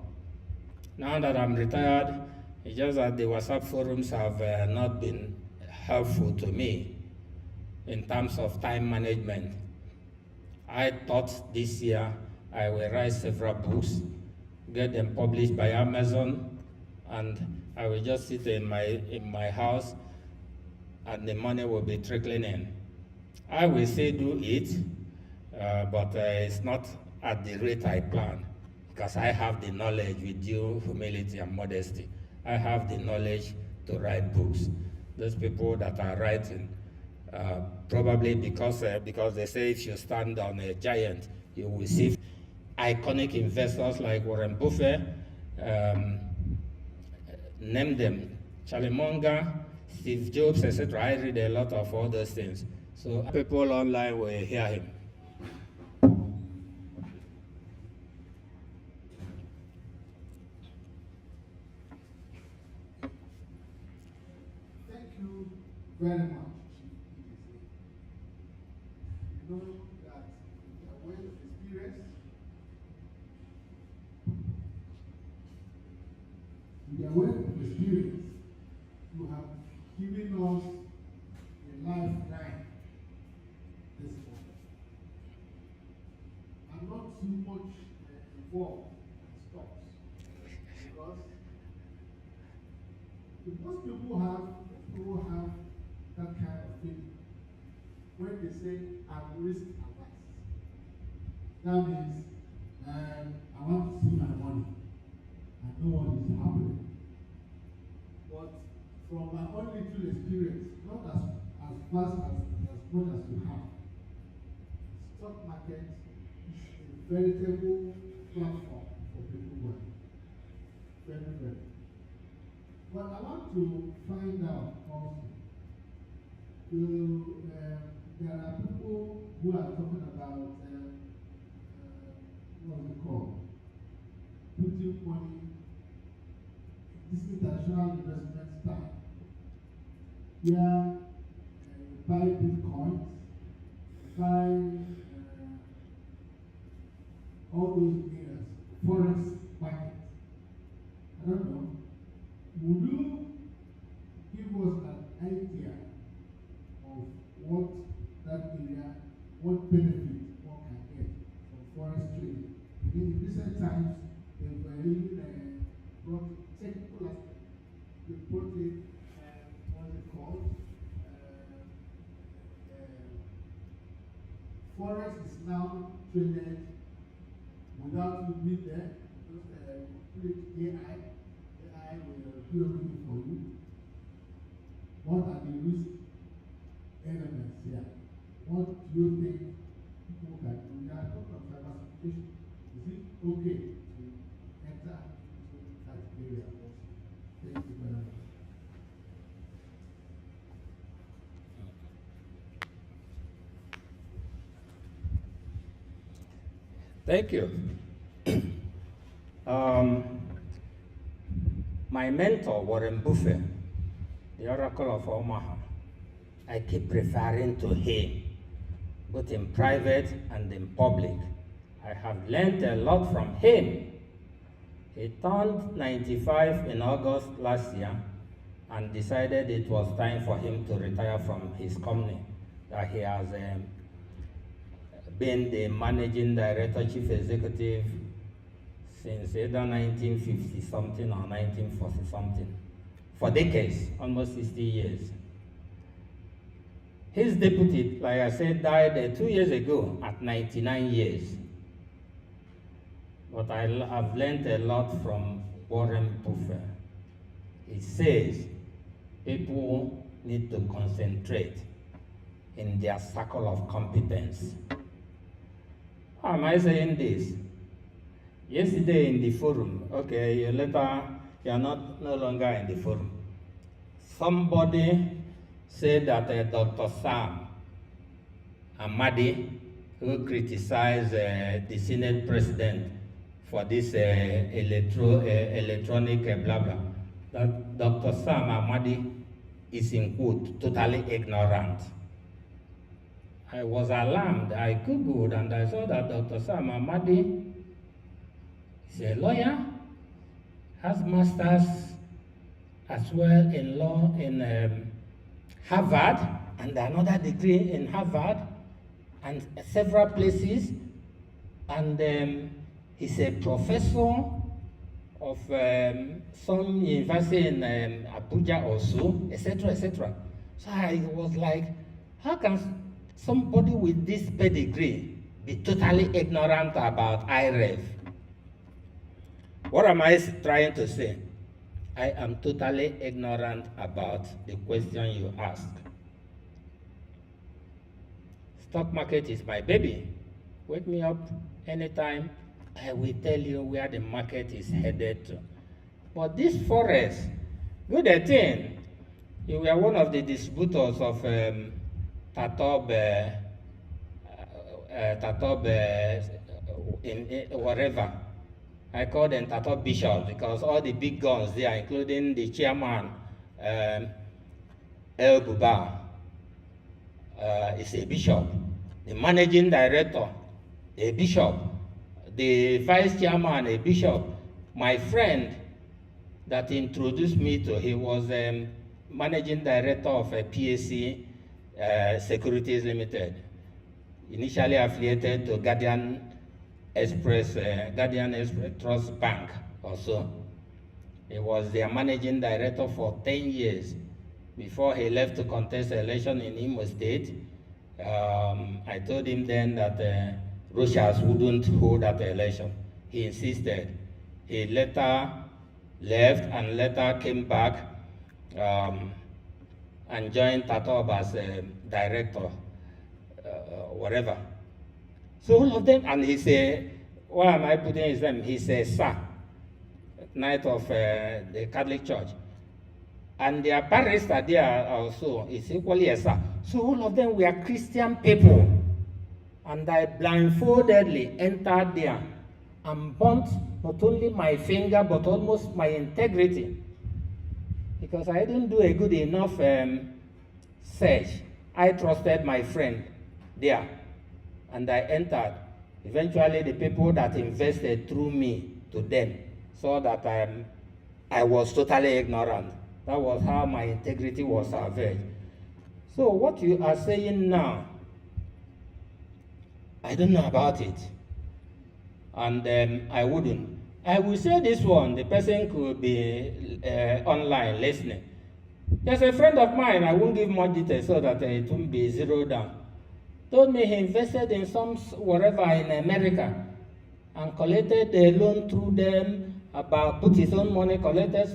Now that I'm retired, it's just that the WhatsApp forums have not been helpful to me in terms of time management. I thought this year I will write several books, get them published by Amazon, and I will just sit in my house and the money will be trickling in. I will say do it, but it's not at the rate I plan, because I have the knowledge with due humility and modesty. I have the knowledge to write books. Those people that are writing, probably because they say if you stand on a giant, you will see iconic investors like Warren Buffett, name them, Charlie Munger, Steve Jobs, etc. I read a lot of all those things. So people online will hear him.
Thank you very much. You know that your way of experience, with your way of experience, you have given us a lifeline this morning. I'm not too much involved in stocks because most people have that kind of feeling when they say I'm risk averse. That means I want to see my money. I know what is happening. But from my own little experience, not as fast as much as you have, stock market is a veritable platform for people who are very, very. But I want to find out also, there are people who are talking about, what's it called? Putting money, this international investment style. Here, you buy Bitcoins, you buy all those areas, forex market. I don't know. Would you give us an idea of what that area, what benefit one can get from forex trading? In recent times, they've even brought technical aspect. They brought it, what's it called? Forex is now traded without you being there. Just put it AI. AI will do everything for you. What are the risk elements here? What do you think people can do? They are talking of diversification. Is it okay to you very much.
Thank you. My mentor, Warren Buffett, the Oracle of Omaha, I keep referring to him, both in private and in public. I have learned a lot from him. He turned 95 in August last year and decided it was time for him to retire from his company that he has been the managing director, chief executive since either 1950 something or 1940 something, for decades, almost 60 years. His deputy, like I said, died 2 years ago at 99 years. But I have learned a lot from Warren Buffett. He says people need to concentrate in their circle of competence. Why am I saying this? Yesterday in the forum, okay, you're no longer in the forum. Somebody said that Dr. Sam Amadi, who criticized the Senate president for this electronic blah blah, that Dr. Sam Amadi is in quote totally ignorant. I was alarmed. I Googled and I saw that Dr. Sam Amadi is a lawyer, has masters as well in law in Harvard, and another degree in Harvard, and several places, and he's a professor of some university in Abuja also, etc., etc. So I was like, how can somebody with this pedigree be totally ignorant about IREF? What am I trying to say? I am totally ignorant about the question you asked. Stock market is my baby. Wake me up anytime, I will tell you where the market is headed to. But this forest, good thing, you were one of the distributors of Tatob in whatever. I call them Tato bishops because all the big guns there, including the chairman, El Buba, is a bishop. The managing director, a bishop. The vice chairman, a bishop. My friend that introduced me to, he was managing director of a B.Sc Securities Limited, initially affiliated to Guardian Express Trust Bank also. He was their managing director for 10 years before he left to contest the election in Imo State. I told him then that Rochas wouldn't hold that election. He insisted. He later left and later came back and joined Tatob as a director, whatever. So all of them, and he said, why am I putting his name? He said, sir, knight of the Catholic Church. And their barrister there also is equally a sir. So all of them were Christian people. And I blindfoldedly entered there and burnt not only my finger, but almost my integrity. Because I didn't do a good enough search. I trusted my friend there. And I entered. Eventually, the people that invested through me to them saw that I was totally ignorant. That was how my integrity was salvaged. So what you are saying now, I don't know about it. And I wouldn't. I will say this one, the person could be online listening. There's a friend of mine, I won't give more details so that it won't be zeroed down. Told me he invested in some whatever in America and collected a loan through them, put his own money, collected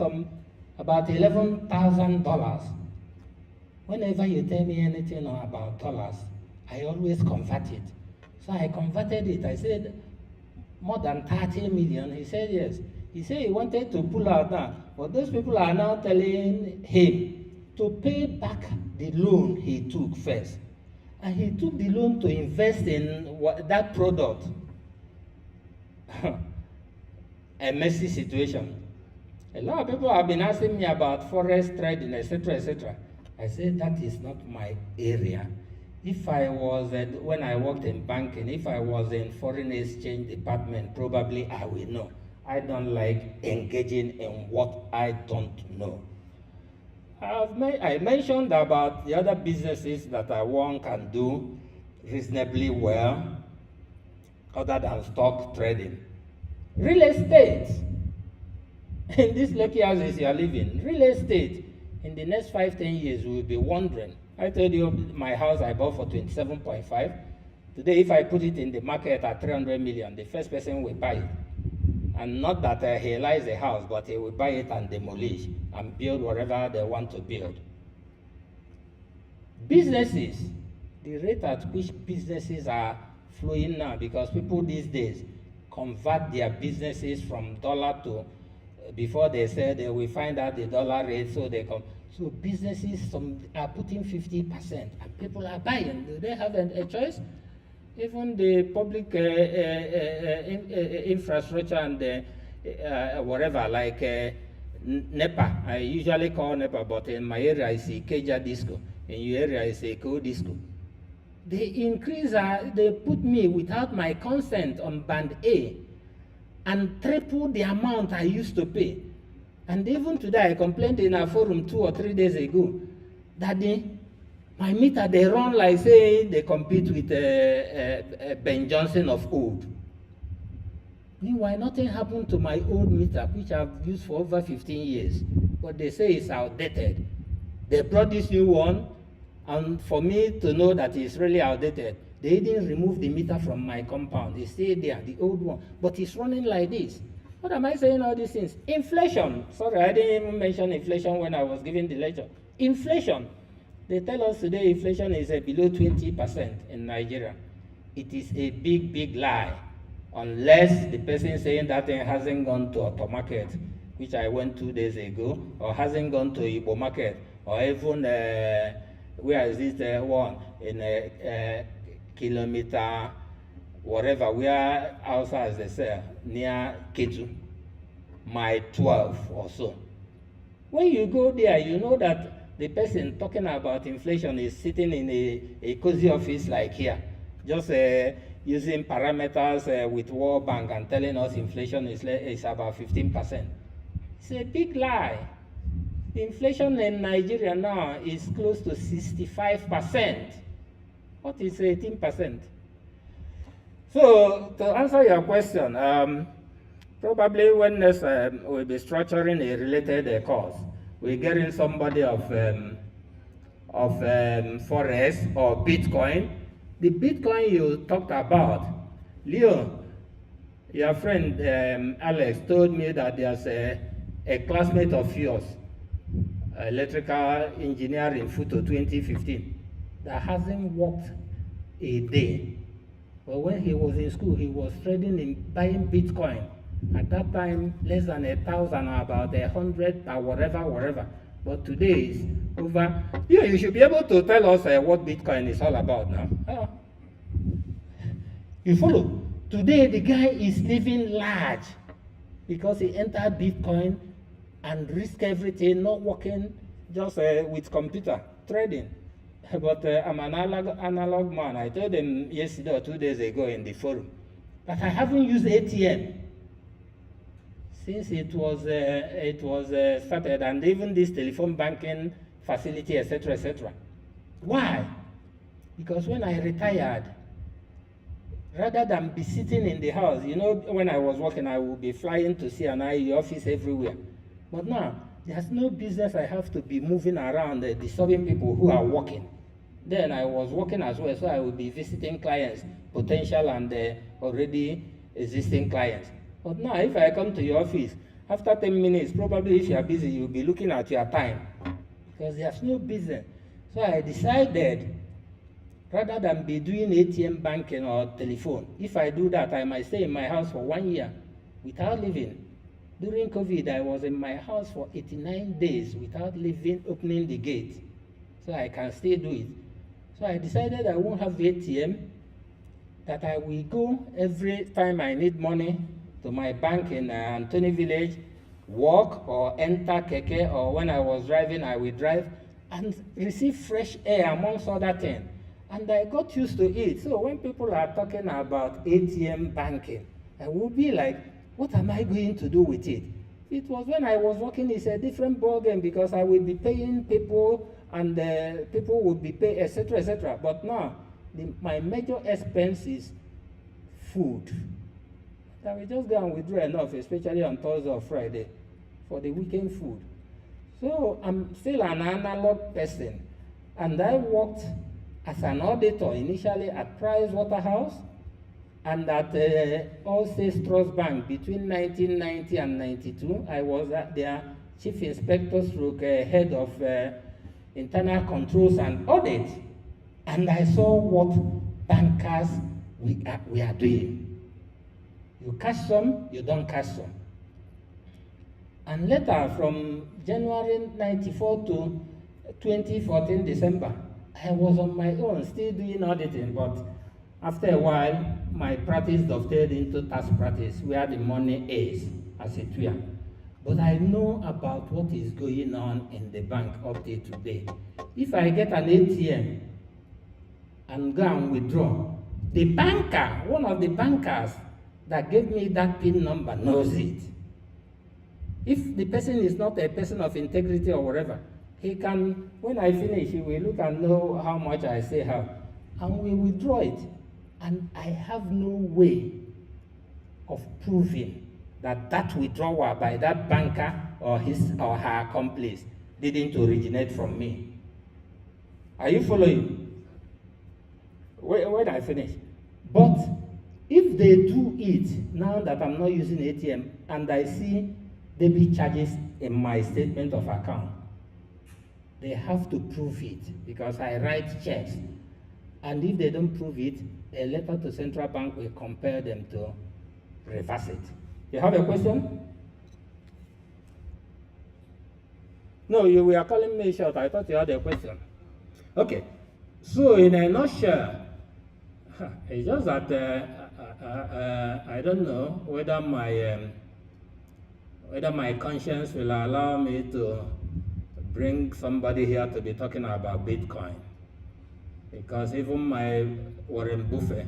about $11,000. Whenever you tell me anything about dollars, I always convert it. So I converted it. I said, more than 30 million. He said, yes. He said he wanted to pull out now, but those people are now telling him to pay back the loan he took first. And he took the loan to invest in that product. A messy situation. A lot of people have been asking me about forex trading, etc., etc. I said that is not my area. If I was, when I worked in banking, if I was in foreign exchange department, probably I will know. I don't like engaging in what I don't know. I mentioned about the other businesses that one can do reasonably well, other than stock trading. Real estate. In this lucky houses you are living, real estate, in the next 5-10 years, we will be wondering. I told you my house I bought for 27.5. Today, if I put it in the market at 300 million, the first person will buy it. And not that he lies a house, but he will buy it and demolish and build whatever they want to build. Businesses, the rate at which businesses are flowing now, because people these days convert their businesses from dollar to, before they said they will find out the dollar rate, so they come. So businesses, some are putting 50%, and people are buying. Do they have a choice? Even the public infrastructure and whatever, like NEPA, I usually call NEPA, but in my area I see Keja Disco, in your area I say Co Disco. They increase, they put me without my consent on band A and triple the amount I used to pay. And even today, I complained in a forum 2 or 3 days ago that my meter, they run like saying they compete with Ben Johnson of old. Meanwhile, nothing happened to my old meter, which I've used for over 15 years. But they say it's outdated. They brought this new one, and for me to know that it's really outdated, they didn't remove the meter from my compound. It stayed there, the old one. But it's running like this. What am I saying all these things? Inflation. Sorry, I didn't even mention inflation when I was giving the lecture. Inflation. They tell us today inflation is below 20% in Nigeria. It is a big, big lie. Unless the person saying that thing hasn't gone to Auto Market, which I went 2 days ago, or hasn't gone to Igbo Market, or even, where is this one? In a kilometer, whatever, where outside, as they say, near Ketu, mile 12 or so. When you go there, you know that the person talking about inflation is sitting in a cozy office like here, just using parameters with World Bank and telling us inflation is about 15%. It's a big lie. Inflation in Nigeria now is close to 65%. What is 18%? So, to answer your question, probably when next we'll be structuring a related course, we're getting somebody of Forex or Bitcoin. The Bitcoin you talked about, Leo, your friend Alex told me that there's a classmate of yours, electrical engineering photo 2015, that hasn't worked a day. But when he was in school, he was trading in buying Bitcoin. At that time, less than 1,000 or about 100 or whatever. But today is over. You should be able to tell us what Bitcoin is all about now. You follow? Today, the guy is living large because he entered Bitcoin and risked everything, not working, just with computer trading. But I'm an analog man. I told him yesterday or 2 days ago in the forum that I haven't used ATM since it was started, and even this telephone banking facility, etc., etc. Why? Because when I retired, rather than be sitting in the house, you know, when I was working, I would be flying to CNI office everywhere. But now, there's no business I have to be moving around disturbing people who are working. Then I was working as well, so I would be visiting clients, potential and already existing clients. But now, if I come to your office, after 10 minutes, probably if you are busy, you'll be looking at your time, because there's no business. So I decided, rather than be doing ATM banking or telephone, if I do that, I might stay in my house for 1 year without leaving. During COVID, I was in my house for 89 days without leaving, opening the gate. So I can still do it. So I decided I won't have ATM, that I will go every time I need money to my bank in Anthony Village, walk or enter keke, or when I was driving, I will drive and receive fresh air amongst other things. And I got used to it. So when people are talking about ATM banking, I will be like, what am I going to do with it? It was when I was working, it's a different ballgame because I will be paying people and people will be paying, etc., etc. But now, my major expense is food. I will just go and withdraw enough, especially on Thursday or Friday, for the weekend food. So I'm still an analog person, and I worked as an auditor initially at Price Waterhouse and at Allstates Trust Bank between 1990 and 92. I was their chief inspector stroke head of internal controls and audit, and I saw what bankers we are doing. You catch some, you don't catch some. And later, from January 94 to 2014 December, I was on my own, still doing auditing, but after a while, my practice dovetailed into tax practice, where the money is, as it were. But I know about what is going on in the bank up till today. If I get an ATM and go and withdraw, the banker, one of the bankers that gave me that PIN number knows it. If the person is not a person of integrity or whatever, he can, when I finish, he will look and know how much I say have, and we withdraw it. And I have no way of proving that that withdrawal by that banker or his or her accomplice didn't originate from me. Are you following? When I finish. But if they do it, now that I'm not using ATM, and I see debit charges in my statement of account, they have to prove it because I write checks. And if they don't prove it, a letter to central bank will compel them to reverse it. You have a question? No, you were calling me short. I thought you had a question. Okay. So in a nutshell, it's just that I don't know whether my conscience will allow me to bring somebody here to be talking about Bitcoin. Because even my Warren Buffett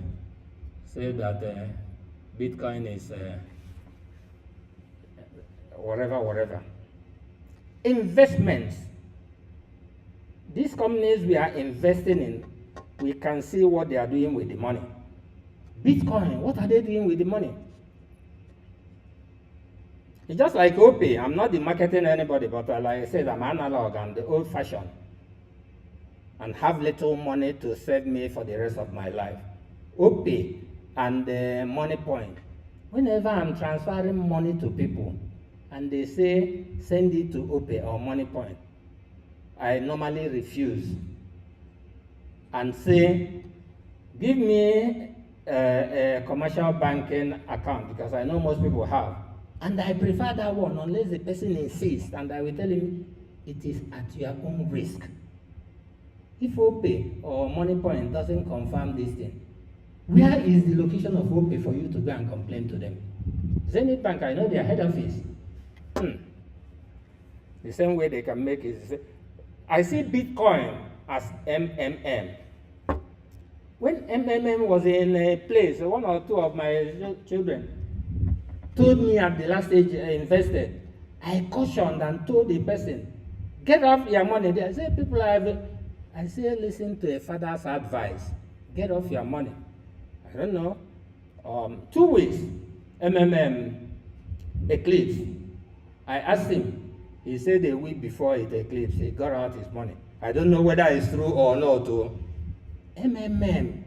said that Bitcoin is whatever. Investments. These companies we are investing in, we can see what they are doing with the money. Bitcoin, what are they doing with the money? It's just like OP. I'm not marketing anybody, but like I said, I'm analog and the old-fashioned, and have little money to save me for the rest of my life. OP and Money Point. Whenever I'm transferring money to people and they say send it to OP or Money Point, I normally refuse and say give me a commercial banking account, because I know most people have. And I prefer that one unless the person insists, and I will tell him it is at your own risk. If OP or Money Point doesn't confirm this thing, where is the location of OP for you to go and complain to them? Zenith Bank, I know their head office. The same way they can make it. I see Bitcoin as MMM. When MMM was in a place, one or two of my children told me at the last stage invested, I cautioned and told the person, get off your money there. I say, I say, listen to a father's advice. Get off your money. I don't know. 2 weeks, MMM eclipse. I asked him. He said a week before it eclipsed, he got out his money. I don't know whether it's true or not. MMM.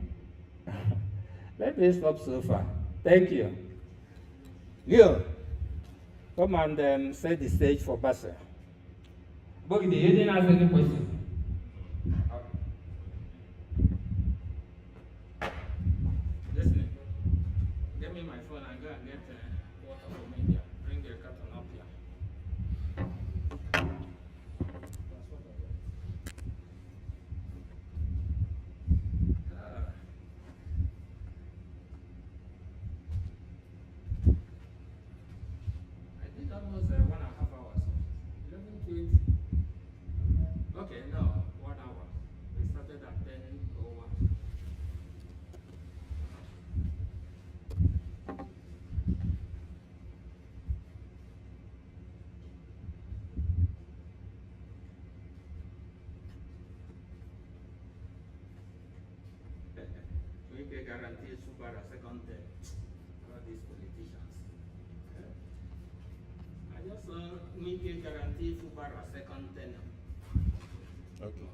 Let me stop so far. Thank you. Leo, come and set the stage for Basel. Bogey, you didn't ask any question. Listen, get me my phone and go and get water for me here. Bring the carton up. guarantee super a second term. All these politicians. I just Wike guarantee super a second term.
Okay.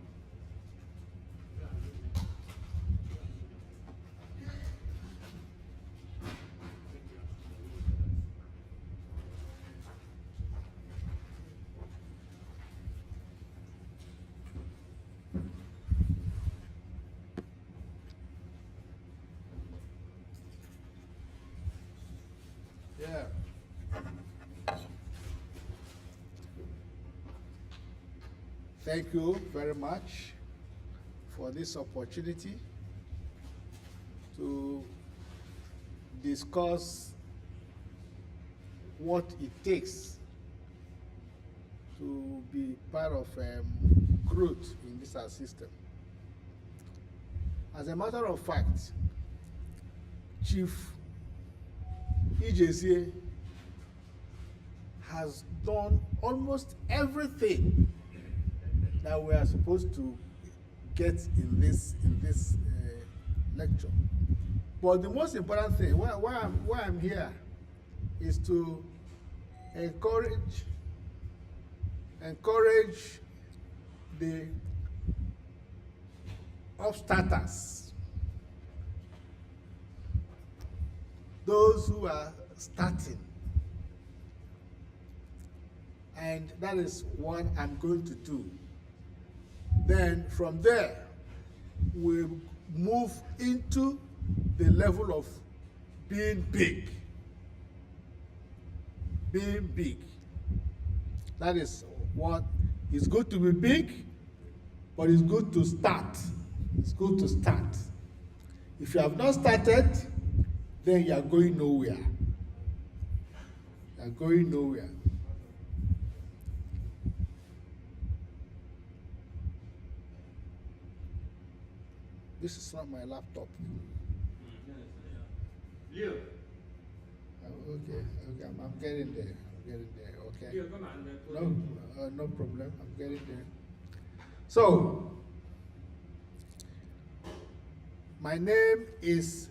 Yeah. Thank you very much for this opportunity to discuss what it takes to be part of growth in this our system. As a matter of fact, Chief Ijezie has done almost everything that we are supposed to get in this lecture. But the most important thing, why I'm here, is to encourage the upstarters, those who are starting. And that is what I'm going to do. Then from there, we'll move into the level of being big. Being big. That is what it's good to be big, but it's good to start. It's good to start. If you have not started, then you are going nowhere. You are going nowhere. This is not my laptop.
Leo.
Okay, I'm getting there. Okay.
Leo, come on.
No problem. I'm getting there. So, my name is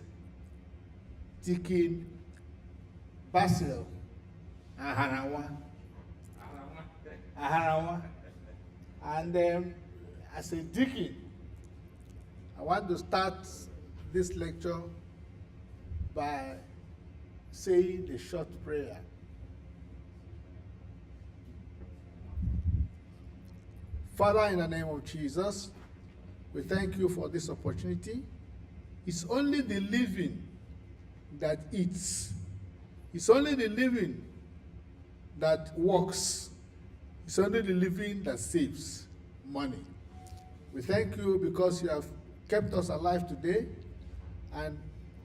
Deacon Basil Aharawa. And as a deacon, I want to start this lecture by saying a short prayer. Father, in the name of Jesus, we thank you for this opportunity. It's only the living that eats. It's only the living that works. It's only the living that saves money. We thank you because you have kept us alive today, and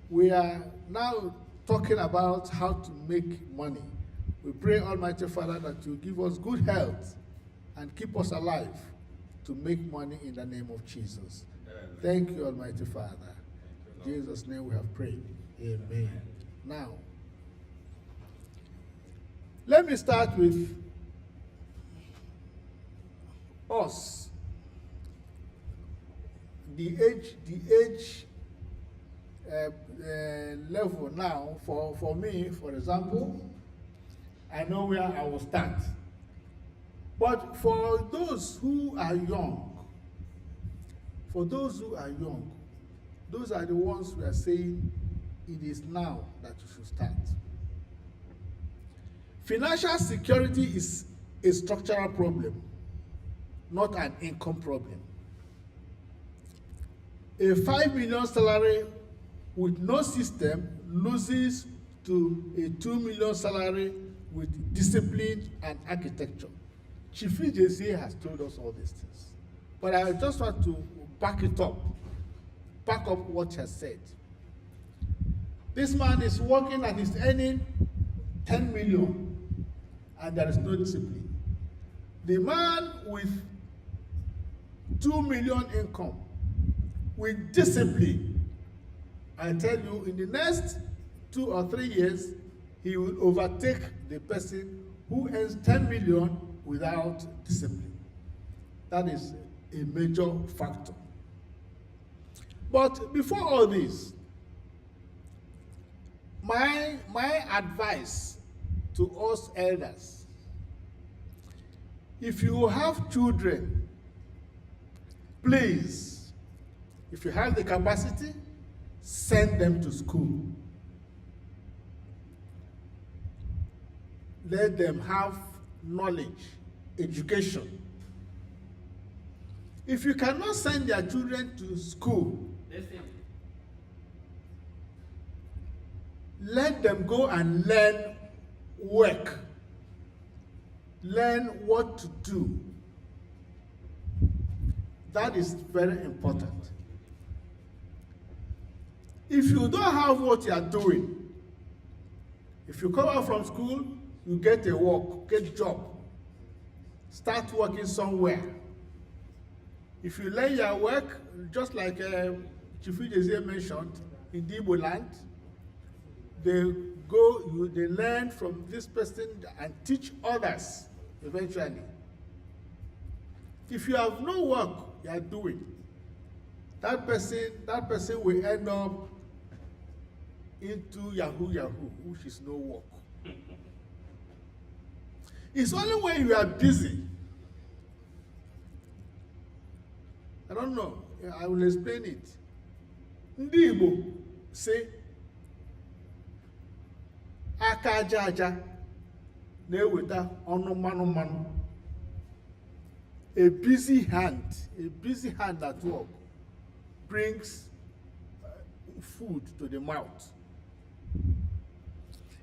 we are now talking about how to make money. We pray, Almighty Father, that you give us good health and keep us alive to make money in the name of Jesus. Thank you, Almighty Father. In Jesus' name we have prayed. Amen. Now, let me start with us. The age level now, for me, for example, I know where I will start. But for those who are young, those are the ones who are saying it is now that you should start. Financial security is a structural problem, not an income problem. A 5 million salary with no system loses to a 2 million salary with discipline and architecture. Chief Ijezie has told us all these things. But I just want to back up what he has said. This man is working and is earning 10 million, and there is no discipline. The man with 2 million income, with discipline, I tell you, in the next 2 or 3 years, he will overtake the person who earns 10 million without discipline. That is a major factor. But before all this, my advice to us elders, if you have children, please, if you have the capacity, send them to school. Let them have knowledge, education. If you cannot send their children to school, let them go and learn work, learn what to do. That is very important. If you don't have what you are doing, if you come out from school, you get a work, get a job, start working somewhere. If you learn your work, just like Chief Ijezie mentioned, in the Igbo land, they learn from this person and teach others eventually. If you have no work you are doing, that person will end up into Yahoo, which is no work. It's only when you are busy. I don't know. I will explain it. Ndị Igbo say, aka aja aja na-eweta ọnụ mmanụ mmanụ. A busy hand at work brings food to the mouth.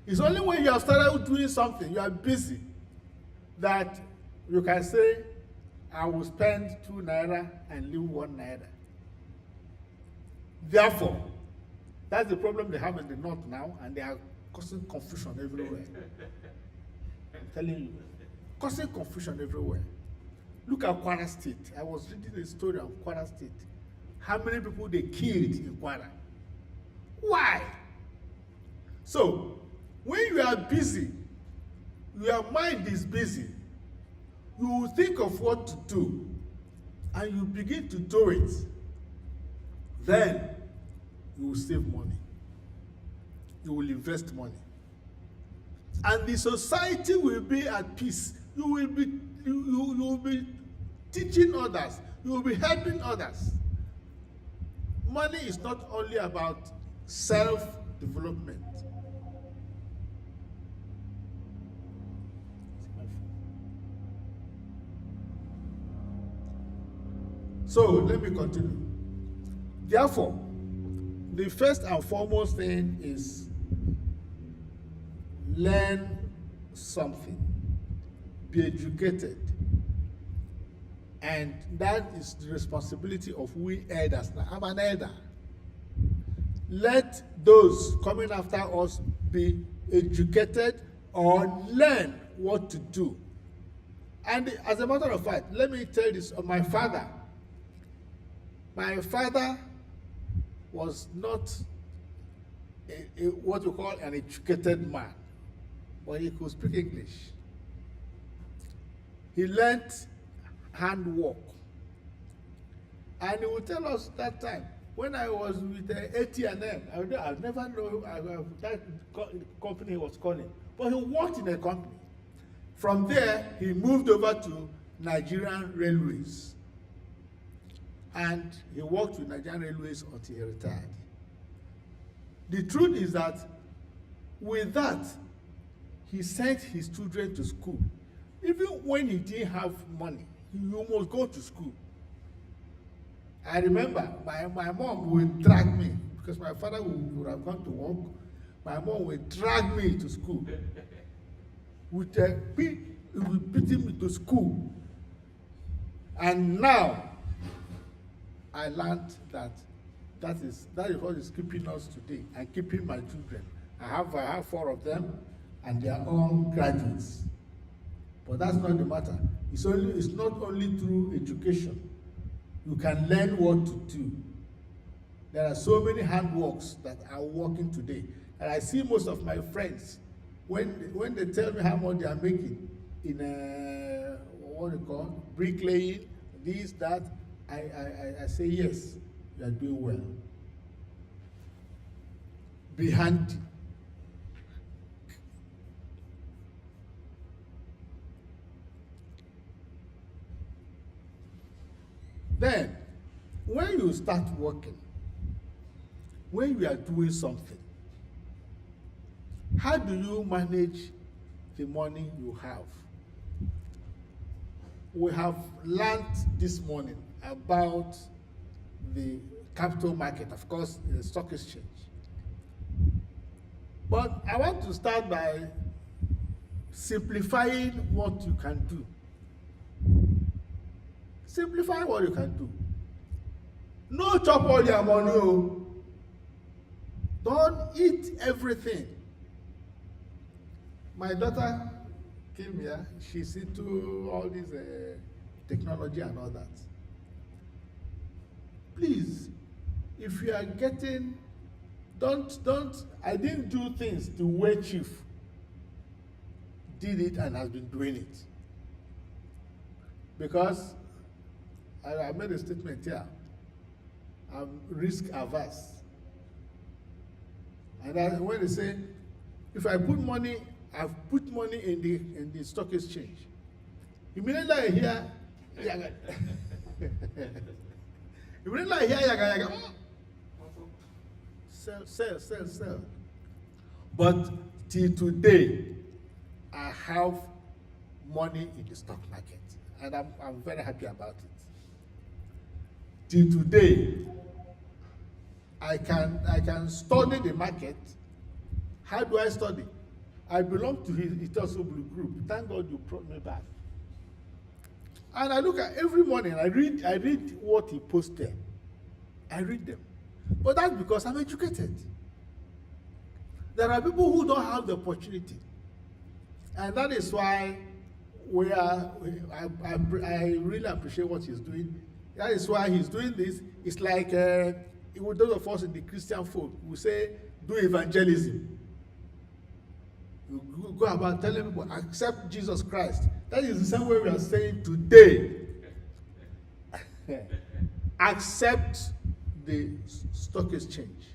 It's only when you have started doing something, you are busy, that you can say, I will spend 2 naira and leave 1 naira. Therefore, that's the problem they have in the north now, and they are causing confusion everywhere. I'm telling you, causing confusion everywhere. Look at Kwara State. I was reading a story of Kwara State. How many people they killed in Kwara? Why? So, when you are busy, your mind is busy, you will think of what to do, and you begin to do it. Then, you will save money. You will invest money. And the society will be at peace. You will be teaching others. You will be helping others. Money is not only about self-development. So let me continue. Therefore, the first and foremost thing is learn something, be educated, and that is the responsibility of we elders. Now, I'm an elder. Let those coming after us be educated or learn what to do. And as a matter of fact, let me tell you this of my father. My father was not what you call an educated man, but he could speak English. He learned handwork. And he would tell us that time, when I was with AT&M, I never know that company he was calling, but he worked in a company. From there, he moved over to Nigerian Railways. And he worked with Nigerian Railways until he retired. The truth is that with that, he sent his children to school. Even when he didn't have money, he must go to school. I remember my mom would drag me, because my father would have gone to work. My mom would drag me to school. Would beat me to school. And now, I learned that is what is keeping us today and keeping my children. I have 4 of them, and they are all graduates. But that's not the matter. It's not only through education. You can learn what to do. There are so many handworks that are working today. And I see most of my friends, when they tell me how much they are making in what do you call bricklaying, this, that, I say, yes, you are doing well. Be handy. Then, when you start working, when you are doing something, how do you manage the money you have? We have learned this morning about the capital market, of course, the stock exchange. But I want to start by simplifying what you can do. Simplify what you can do. No chop all your money. Oh. Don't eat everything. My daughter came here. She's into all this technology and all that. Please, if you are getting, I didn't do things the way Chief did it and has been doing it. Because I made a statement here. I'm risk averse. And when they say, if I put money, I've put money in the stock exchange. Immediately I hear, sell. But till today, I have money in the stock market, and I'm very happy about it. Till today, I can study the market. How do I study? I belong to his Egbema-Ozubulu group. Thank God you brought me back. And I look at every morning. I read what he posts there. I read them, but that's because I'm educated. There are people who don't have the opportunity, and that is why I really appreciate what he's doing. That is why he's doing this. It's like those of us in the Christian folk, we say, do evangelism. You go about telling people, accept Jesus Christ. That is the same way we are saying today. Accept the stock exchange.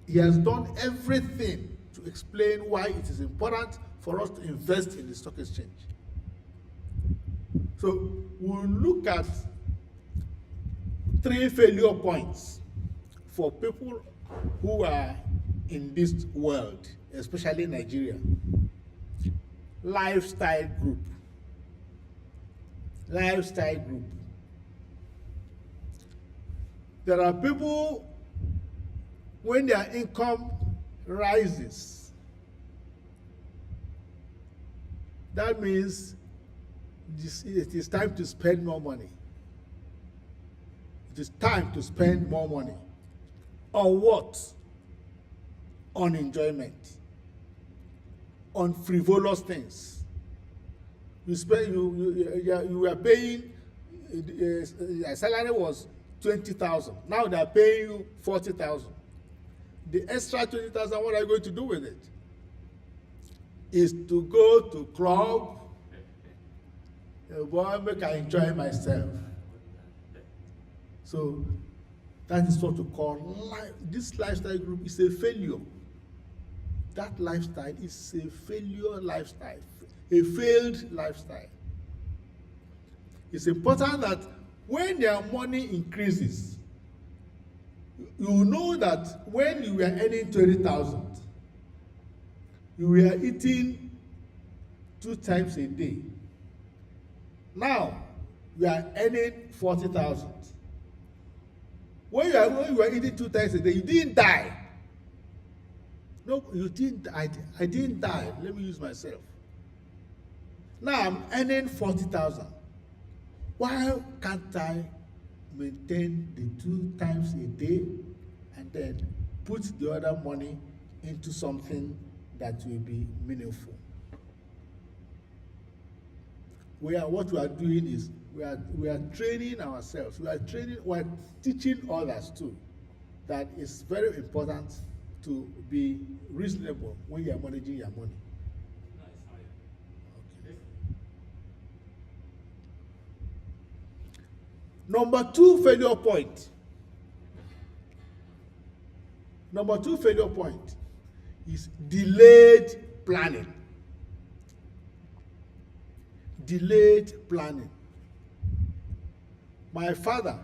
He has done everything to explain why it is important for us to invest in the stock exchange. So we'll look at 3 failure points for people who are in this world, especially Nigeria. Lifestyle group. There are people, when their income rises, that means it is time to spend more money. It is time to spend more money. On what? On enjoyment. On frivolous things. You were paying, your salary was 20,000. Now they are paying you 40,000. The extra 20,000, what are you going to do with it? Is to go to club. Boy, make I enjoy myself. So that is what we call life. This lifestyle group is a failure. That lifestyle is a failure lifestyle, a failed lifestyle. It's important that when their money increases, you know that when you were earning 20,000, you were eating 2 times a day. Now you are earning 40,000. When you were eating 2 times a day, you didn't die. No, you didn't. I didn't die. Let me use myself. Now I'm earning 40,000. Why can't I maintain the 2 times a day and then put the other money into something that will be meaningful? What we are doing is we are training ourselves. We are teaching others too that it's very important to be reasonable when you are managing your money. Okay. Number 2 failure point. Number 2 failure point is delayed planning. Delayed planning. My father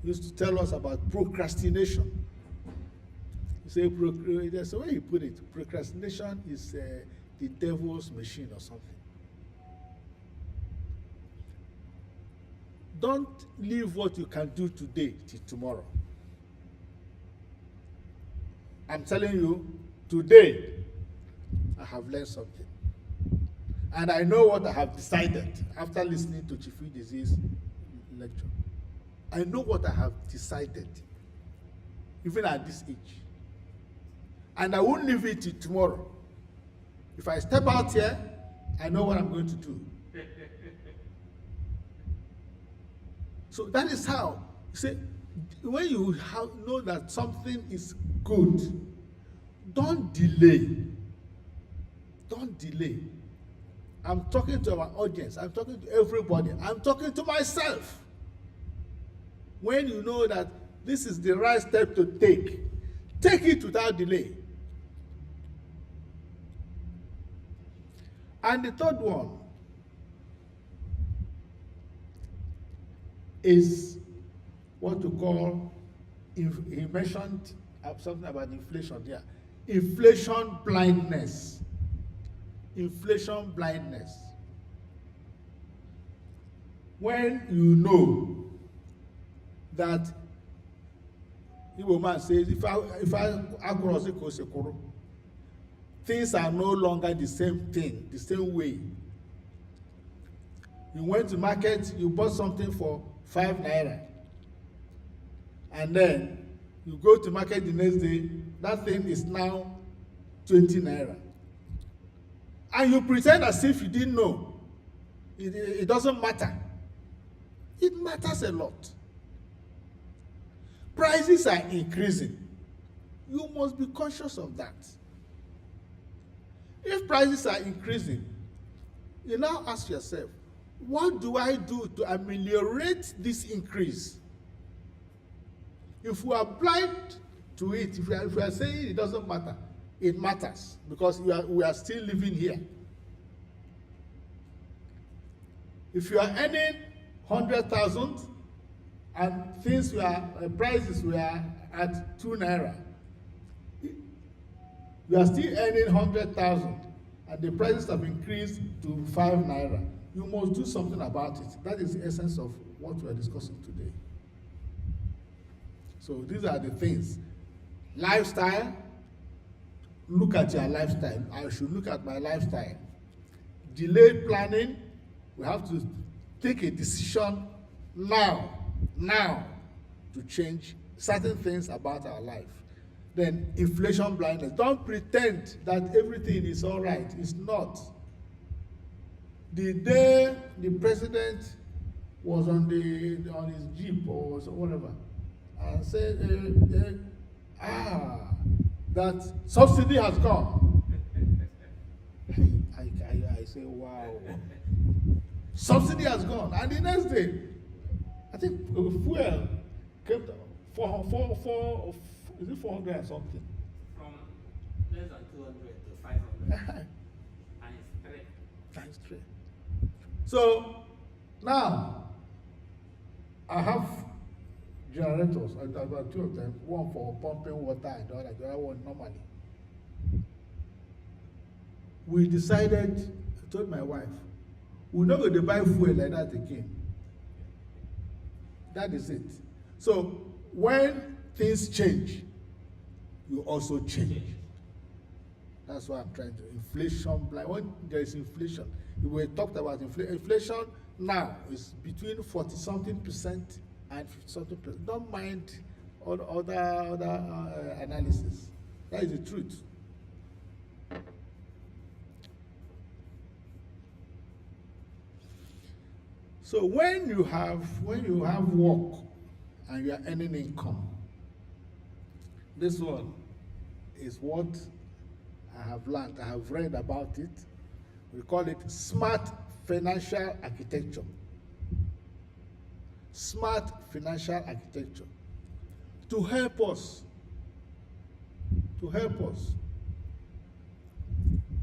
used to tell us about procrastination. He said, that's the way he put it, procrastination is the devil's machine or something. Don't leave what you can do today till tomorrow. I'm telling you, today, I have learned something. And I know what I have decided after listening to Chief Ijezie's lecture. I know what I have decided, even at this age. And I won't leave it till tomorrow. If I step out here, I know what I'm going to do. So that is how, you see, when you know that something is good, don't delay. Don't delay. I'm talking to our audience. I'm talking to everybody. I'm talking to myself. When you know that this is the right step to take it without delay. And the third one is what you call, he mentioned something about inflation there. Inflation blindness. Inflation blindness. When you know that Igbo man says, if I cross it, things are no longer the same thing, the same way. You went to market, you bought something for 5 naira, and then you go to market the next day, that thing is now 20 naira. And you pretend as if you didn't know. It doesn't matter. It matters a lot. Prices are increasing. You must be conscious of that. If prices are increasing, you now ask yourself, what do I do to ameliorate this increase? If we are blind to it, if we are saying it doesn't matter, it matters, because we are still living here. If you are earning 100,000 and prices were at 2 naira, you are still earning 100,000 and the prices have increased to 5 naira. You must do something about it. That is the essence of what we are discussing today. So these are the things. Lifestyle, look at your lifestyle. I should look at my lifestyle. Delayed planning, we have to take a decision now to change certain things about our life. Then inflation blindness. Don't pretend that everything is all right. It's not. The day the president was on his jeep or whatever, and said, that subsidy has gone. I say, wow. Subsidy has gone. And the next day, I think fuel came to 400 or something?
From less than 200 to 500.
Times three. So now I have generators. I've got 2 of them. One for pumping water and the other one normally. We decided, I told my wife, we're not going to buy fuel like that again. That is it. So when things change, you also change. That's why I'm trying to. Inflation, when there is inflation, we talked about inflation now is between 40-something% and 50-something%. Don't mind all other analysis. That is the truth. So when you have work and you are earning income, this one is what I have learned. I have read about it. We call it smart financial architecture. Smart financial architecture. To help us.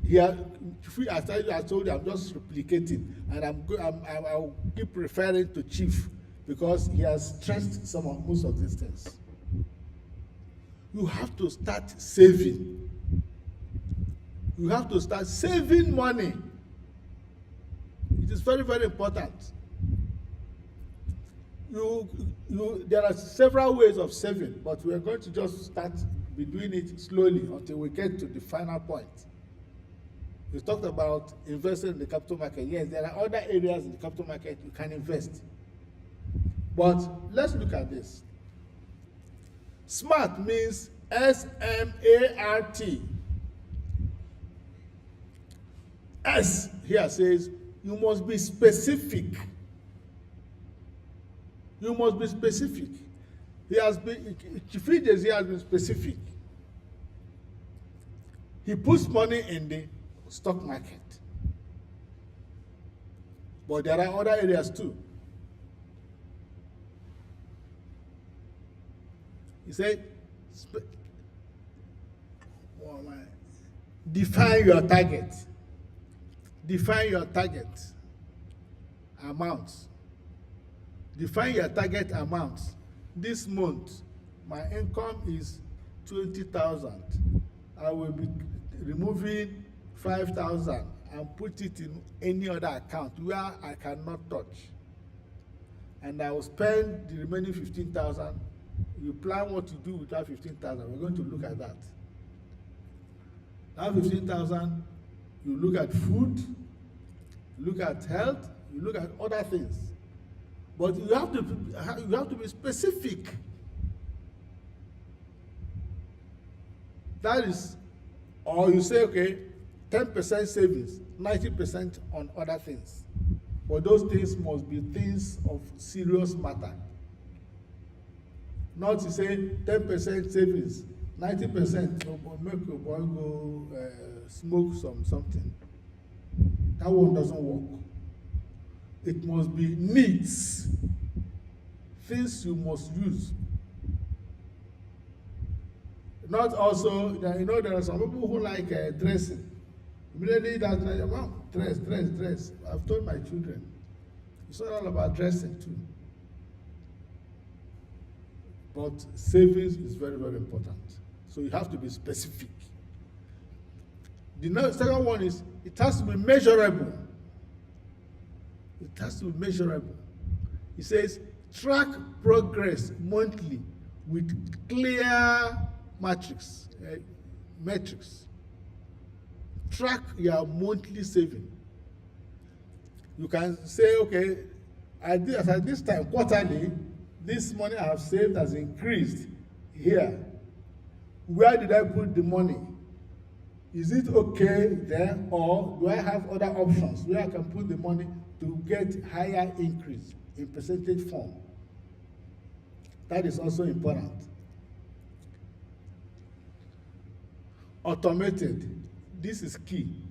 here, I told you, I'm just replicating, and I'll keep referring to Chief because he has stressed most of these things. You have to start saving. You have to start saving money. It is very, very important. There are several ways of saving, but we are going to just start be doing it slowly until we get to the final point. We talked about investing in the capital market. Yes, there are other areas in the capital market you can invest. But let's look at this. SMART means S-M-A-R-T. S here says you must be specific. You must be specific. Chief Ijezie has been specific. He puts money in the stock market. But there are other areas too. He said, define your target. Define your target amounts. Define your target amounts. This month, my income is 20,000. I will be removing 5,000 and put it in any other account where I cannot touch. And I will spend the remaining 15,000. You plan what to do with that 15,000. We're going to look at that. That 15,000, you look at food, you look at health, you look at other things. But you have to be specific. That is, or you say, okay, 10% savings, 90% on other things. But those things must be things of serious matter. Not to say 10% savings, 90% make your boy go smoke something. That one doesn't work. It must be needs, things you must use. Not also, there are some people who like dressing. Immediately that's like, wow, dress. I've told my children, it's not all about dressing too. But savings is very, very important. So you have to be specific. The second one is, it has to be measurable. It has to be measurable. It says, track progress monthly with clear metrics. Track your monthly saving. You can say, okay, at this time, quarterly, this money I have saved has increased here. Where did I put the money? Is it okay there, or do I have other options where I can put the money to get higher increase in percentage form? That is also important. Automated. This is key.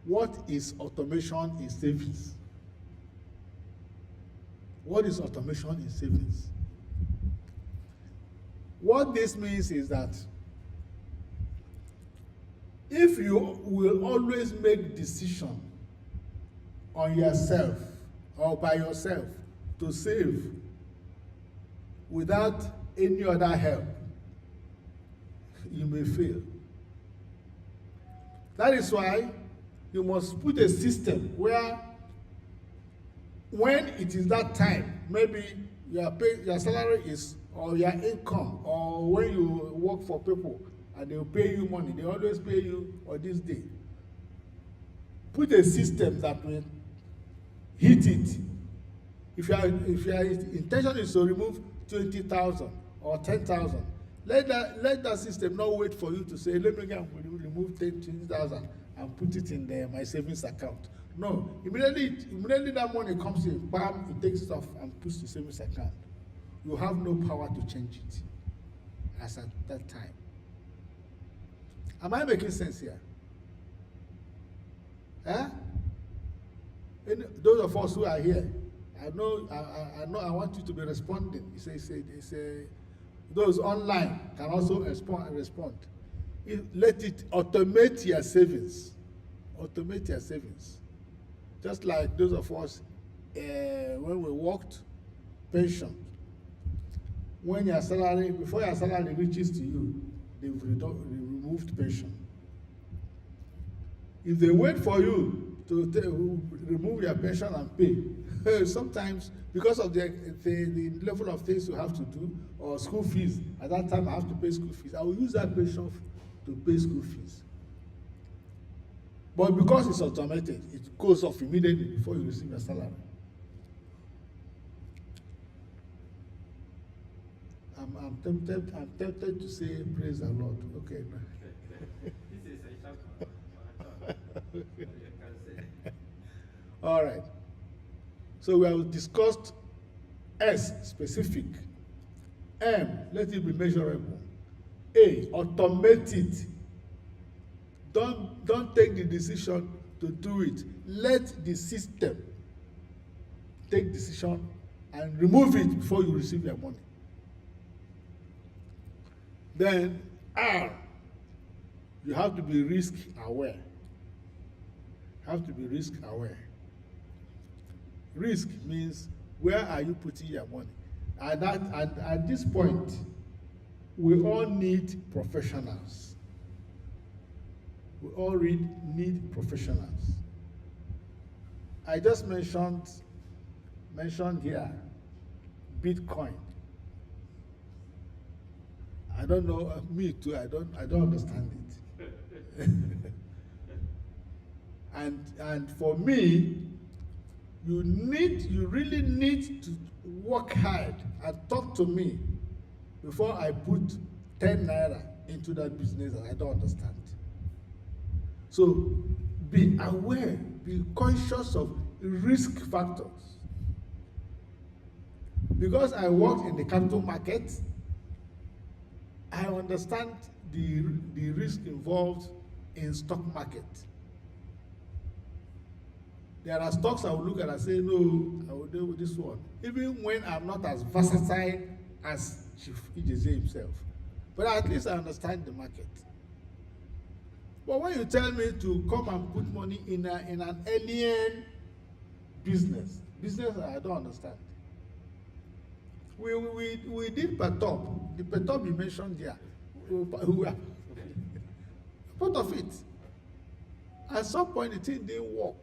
What is automation in savings? What is automation in savings? What this means is that if you will always make decision on yourself or by yourself to save without any other help, you may fail. That is why you must put a system where when it is that time, maybe your salary is, or your income, or when you work for people and they will pay you money, they always pay you on this day. Put a system that will hit it. If your intention is to remove 20,000 or 10,000, let that system not wait for you to say, let me go and remove 20,000 and put it in my savings account. No, immediately that money comes in, bam, it takes it off and puts the savings account. You have no power to change it as at that time. Am I making sense here? Eh? Those of us who are here, I know I want you to be responding. Those online can also respond. let it automate your savings. Automate your savings. Just like those of us, when we worked, pension. When your salary, before your salary reaches to you, they've removed pension. If they wait for you to remove your pension and pay, sometimes because of the level of things you have to do, or school fees, at that time I have to pay school fees, I will use that pension to pay school fees. But because it's automated, it goes off immediately before you receive your salary. I'm tempted to say praise the Lord. Okay. All right. So we have discussed S, specific. M, let it be measurable. A, automate it. Don't take the decision to do it. Let the system take decision and remove it before you receive your money. Then R, you have to be risk aware. Have to be risk aware. Risk means where are you putting your money? And at this point, we all need professionals. We all need professionals. I just mentioned here Bitcoin. I don't know, me too, I don't understand it. And for me, you really need to work hard and talk to me before I put 10 naira into that business that I don't understand. So be aware, be conscious of risk factors. Because I work in the capital market, I understand the risk involved in stock market. There are stocks I will look at and say, no, I will deal with this one. Even when I'm not as versatile as Chief Ijezie himself. But at least I understand the market. But when you tell me to come and put money in an alien business I don't understand. We did PETOP, the PETOP you mentioned here. Part of it. At some point, the thing didn't work.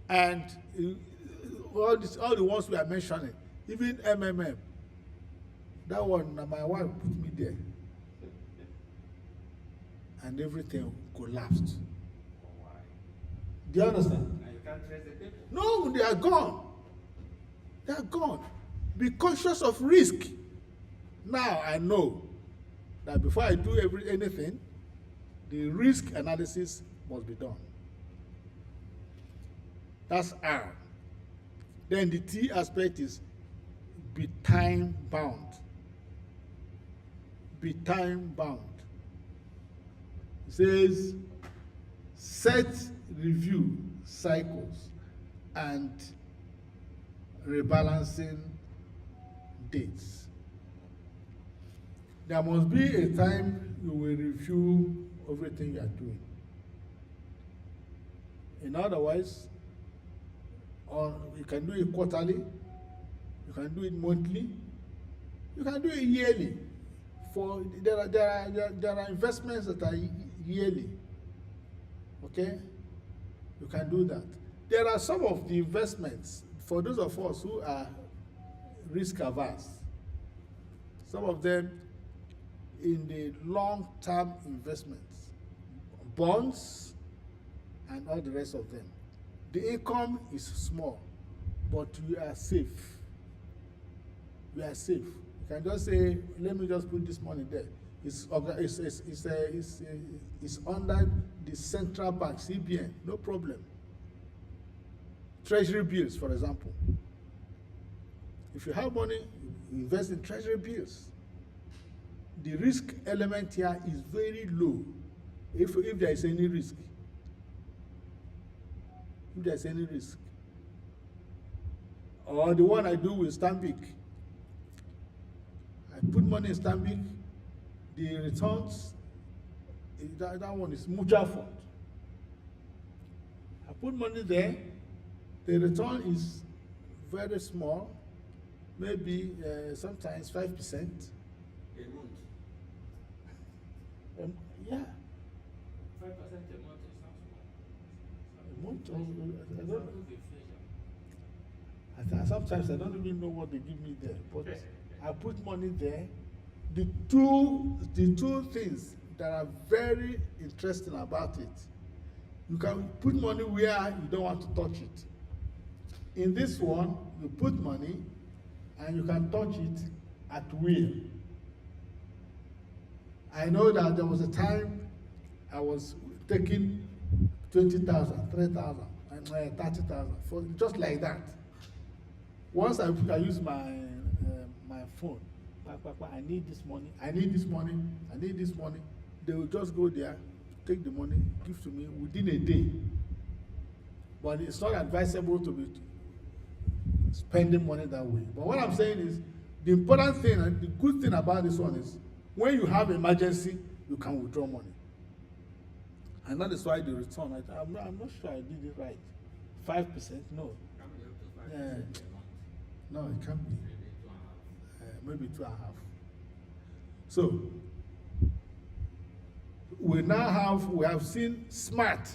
And all the ones we are mentioning, even MMM, that one, my wife put me there. And everything collapsed. Do you understand?
And you can't trace the people.
No, they are gone. They are gone. Be conscious of risk. Now I know that before I do anything, the risk analysis must be done. That's R. Then the T aspect is be time bound. Be time bound. It says set review cycles and rebalancing dates. There must be a time you will review everything you are doing. In other words, you can do it quarterly, you can do it monthly, you can do it yearly. There are investments that are yearly. Okay? You can do that. There are some of the investments for those of us who are risk averse. Some of them in the long-term investments, bonds, and all the rest of them. The income is small, but we are safe. We are safe. You can just say, let me just put this money there. It's under the central bank, CBN, no problem. Treasury bills, for example. If you have money, you invest in treasury bills. The risk element here is very low, if there is any risk. If there's any risk. Or the one I do with Stanbic. I put money in Stanbic, the returns, that one is mutual fund. I put money there, the return is very small, maybe sometimes 5%.
A month.
Yeah.
5% a month is not small.
A month, sometimes I don't even know what they give me there, but I put money there. The two things that are very interesting about it, you can put money where you don't want to touch it. In this one, you put money and you can touch it at will. I know that there was a time I was taking 20,000, 3,000, and 30,000 for just like that. Once I use my my phone, I need this money, I need this money, I need this money. They will just go there, take the money, give to me within a day. But it's not advisable to be spending money that way. But what I'm saying is, the important thing and the good thing about this one is, when you have emergency, you can withdraw money. And that is why the return, I'm not sure I did it right. 5%, no. No, it can't be. Maybe 2.5. So, we have seen smart,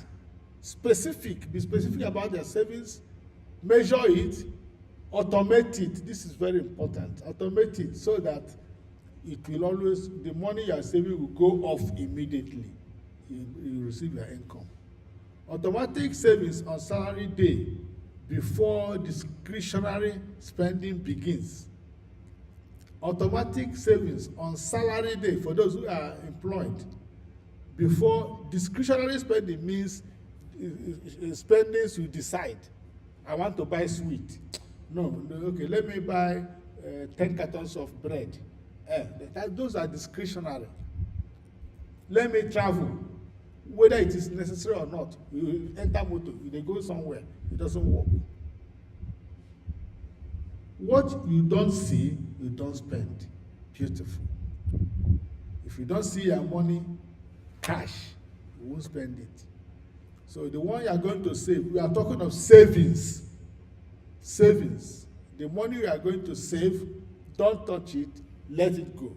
be specific about their savings, measure it, automate it. This is very important. Automate it so that it will always, the money you are saving will go off immediately. You receive your income. Automatic savings on salary day before discretionary spending begins. Automatic savings on salary day for those who are employed before discretionary spending means spendings you decide. I want to buy sweet. No, okay, let me buy 10 cartons of bread. Those are discretionary. Let me travel. Whether it is necessary or not, you enter motor, they go somewhere, it doesn't work. What you don't see, you don't spend. Beautiful. If you don't see your money, cash, you won't spend it. So the one you are going to save, we are talking of savings. Savings. The money you are going to save, don't touch it, let it go.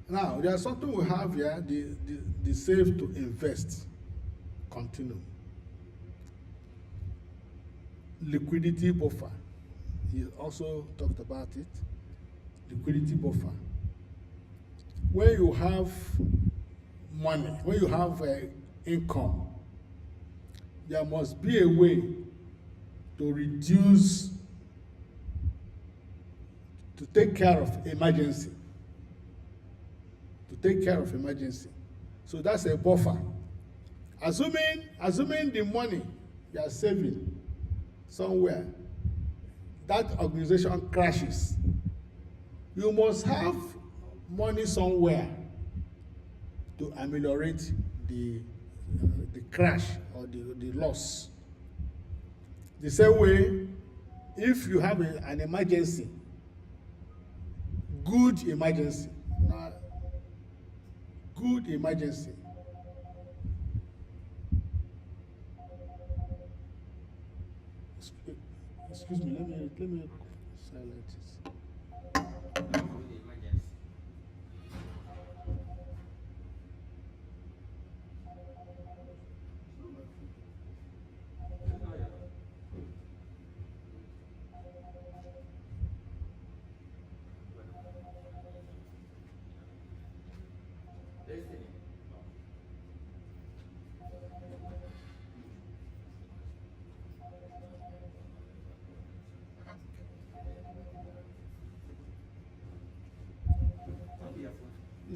Now, there's something we have here, the save to invest continuum. Liquidity buffer. He also talked about it. Liquidity buffer. When you have money, when you have income, there must be a way to reduce, to take care of emergency. Take care of emergency. So that's a buffer. Assuming the money you are saving somewhere, that organization crashes, you must have money somewhere to ameliorate the crash or the loss. The same way, if you have an emergency, good emergency, good emergency. Excuse me, let me silence this.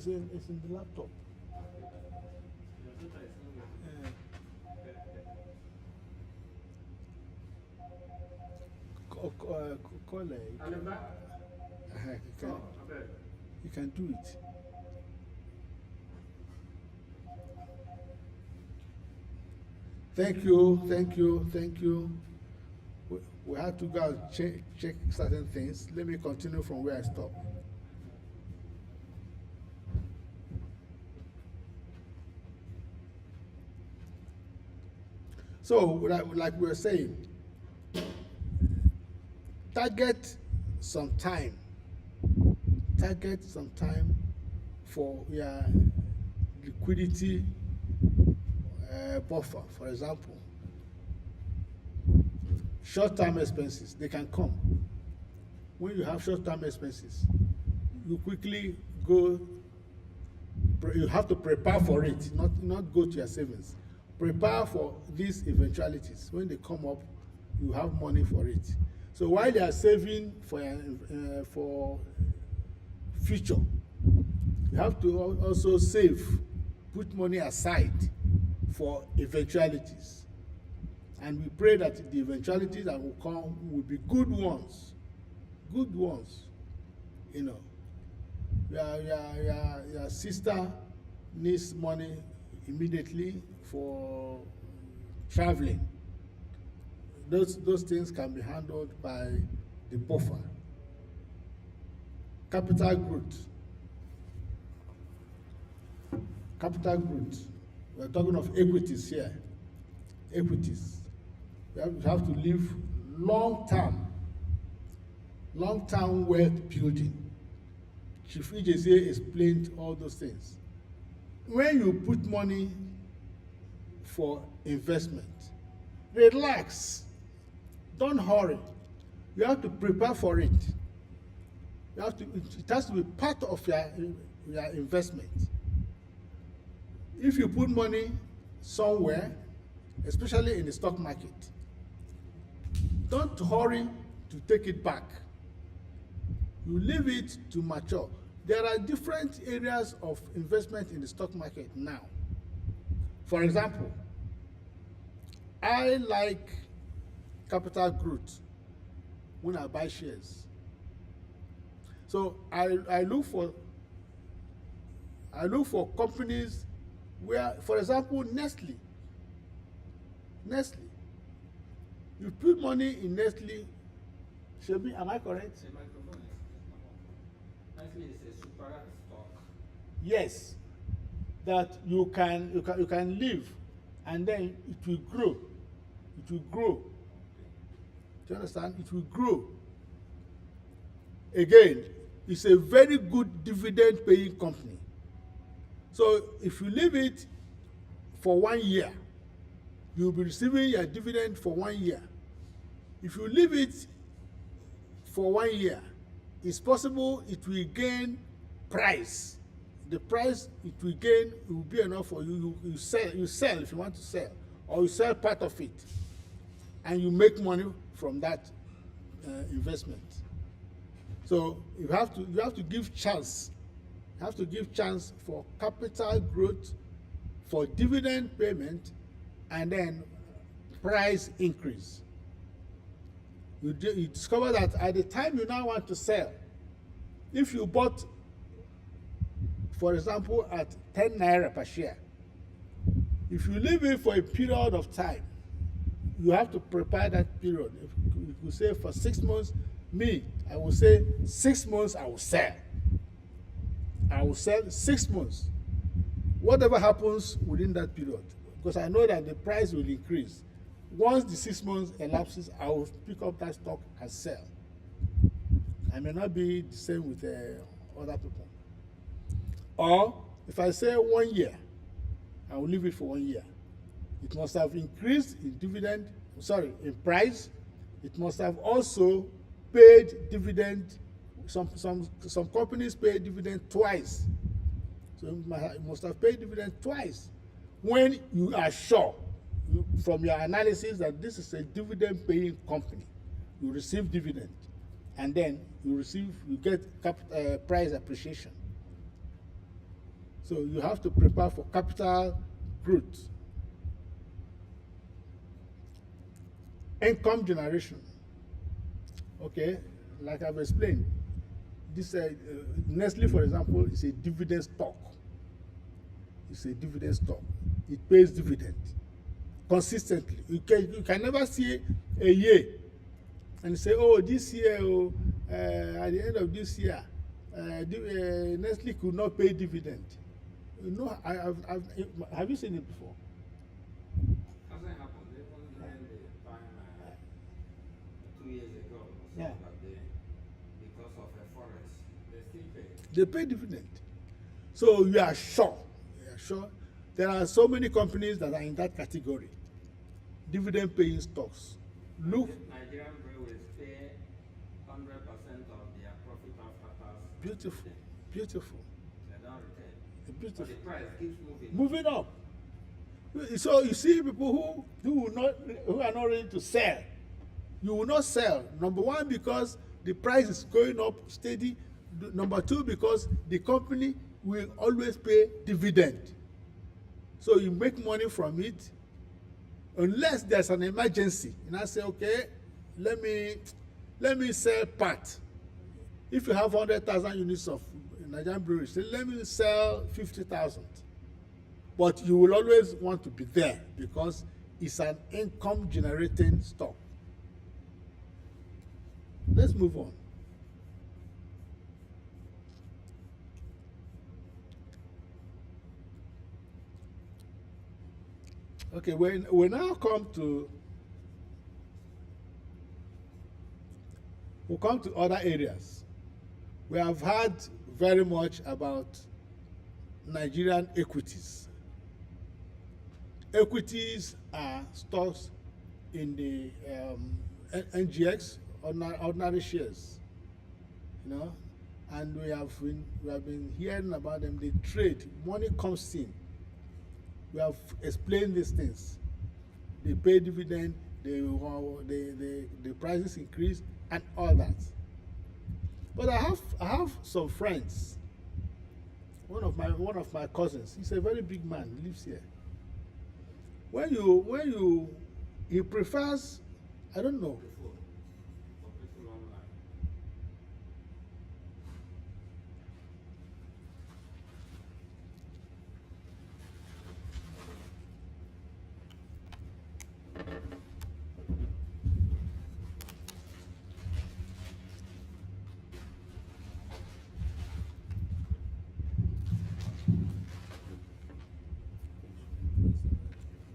It's in the laptop. colleague. You can do it. Thank you, thank you, thank you. We have to go and check certain things. Let me continue from where I stopped. So, like we were saying, target some time for your liquidity buffer. For example, short-term expenses, they can come. When you have short-term expenses, you quickly go, you have to prepare for it, not go to your savings. Prepare for these eventualities. When they come up, you have money for it. So while you are saving for future, you have to also save, put money aside for eventualities. And we pray that the eventualities that will come will be good ones. Good ones. You know, your sister needs money immediately for traveling. Those things can be handled by the buffer. Capital growth. Capital growth. We're talking of equities here. Equities. You have to live long-term wealth building. Chief Ijezie explained all those things. When you put money for investment, relax. Don't hurry. You have to prepare for it. It has to be part of your investment. If you put money somewhere, especially in the stock market, don't hurry to take it back. You leave it to mature. There are different areas of investment in the stock market now. For example, I like capital growth when I buy shares. So I look for companies where, for example, Nestle. You put money in Nestle. Shebi, am I correct?
Nestle is a super stock.
Yes, that you can live, and then it will grow. It will grow. Do you understand? It will grow. Again, it's a very good dividend-paying company. So if you leave it for 1 year, you'll be receiving your dividend for 1 year. If you leave it for 1 year, it's possible it will gain price. The price it will gain will be enough for you. You sell if you want to sell, or you sell part of it, and you make money from that investment. So you have to give chance. You have to give chance for capital growth, for dividend payment, and then price increase. You discover that at the time you now want to sell, if you bought, for example, at 10 naira per share, if you leave it for a period of time, you have to prepare that period. If you say for 6 months, I will say 6 months I will sell. I will sell 6 months. Whatever happens within that period, because I know that the price will increase. Once the 6 months elapses, I will pick up that stock and sell. I may not be the same with other people. Or if I say 1 year, I will leave it for 1 year. It must have increased in price. It must have also paid dividend. Some companies pay dividend twice. So it must have paid dividend twice. When you are sure from your analysis that this is a dividend paying company, you receive dividend, and then you get price appreciation. So you have to prepare for capital growth. Income generation. Okay, like I've explained, this Nestle, for example, is a dividend stock. It's a dividend stock. It pays dividend consistently. You can never see a year and say, oh, this year, at the end of this year, Nestle could not pay dividend. No, have you seen it before?
Hasn't happened. Even during the time 2 years ago,
Yeah.
that because of a forex, they still pay.
They pay dividend. So you are sure. You are sure. There are so many companies that are in that category. Dividend paying stocks. Look.
Nigerian railways pay 100% of their profit after tax.
Beautiful. Beautiful.
They don't retain.
Beautiful.
But the price keeps moving.
Moving up. So you see people who are not ready to sell. You will not sell. Number one, because the price is going up steady. Number two, because the company will always pay dividend. So you make money from it, unless there's an emergency. And I say, okay, let me sell part. If you have 100,000 units of Nigerian breweries, say, let me sell 50,000. But you will always want to be there because it's an income generating stock. Let's move on. Okay, we now come to other areas. We have heard very much about Nigerian equities. Equities are stocks in the NGX, ordinary shares, you know, and we have been hearing about them. They trade, money comes in. We have explained these things. They pay dividend, the prices increase, and all that. But I have some friends. One of my cousins. He's a very big man. He lives here. He prefers, I don't know.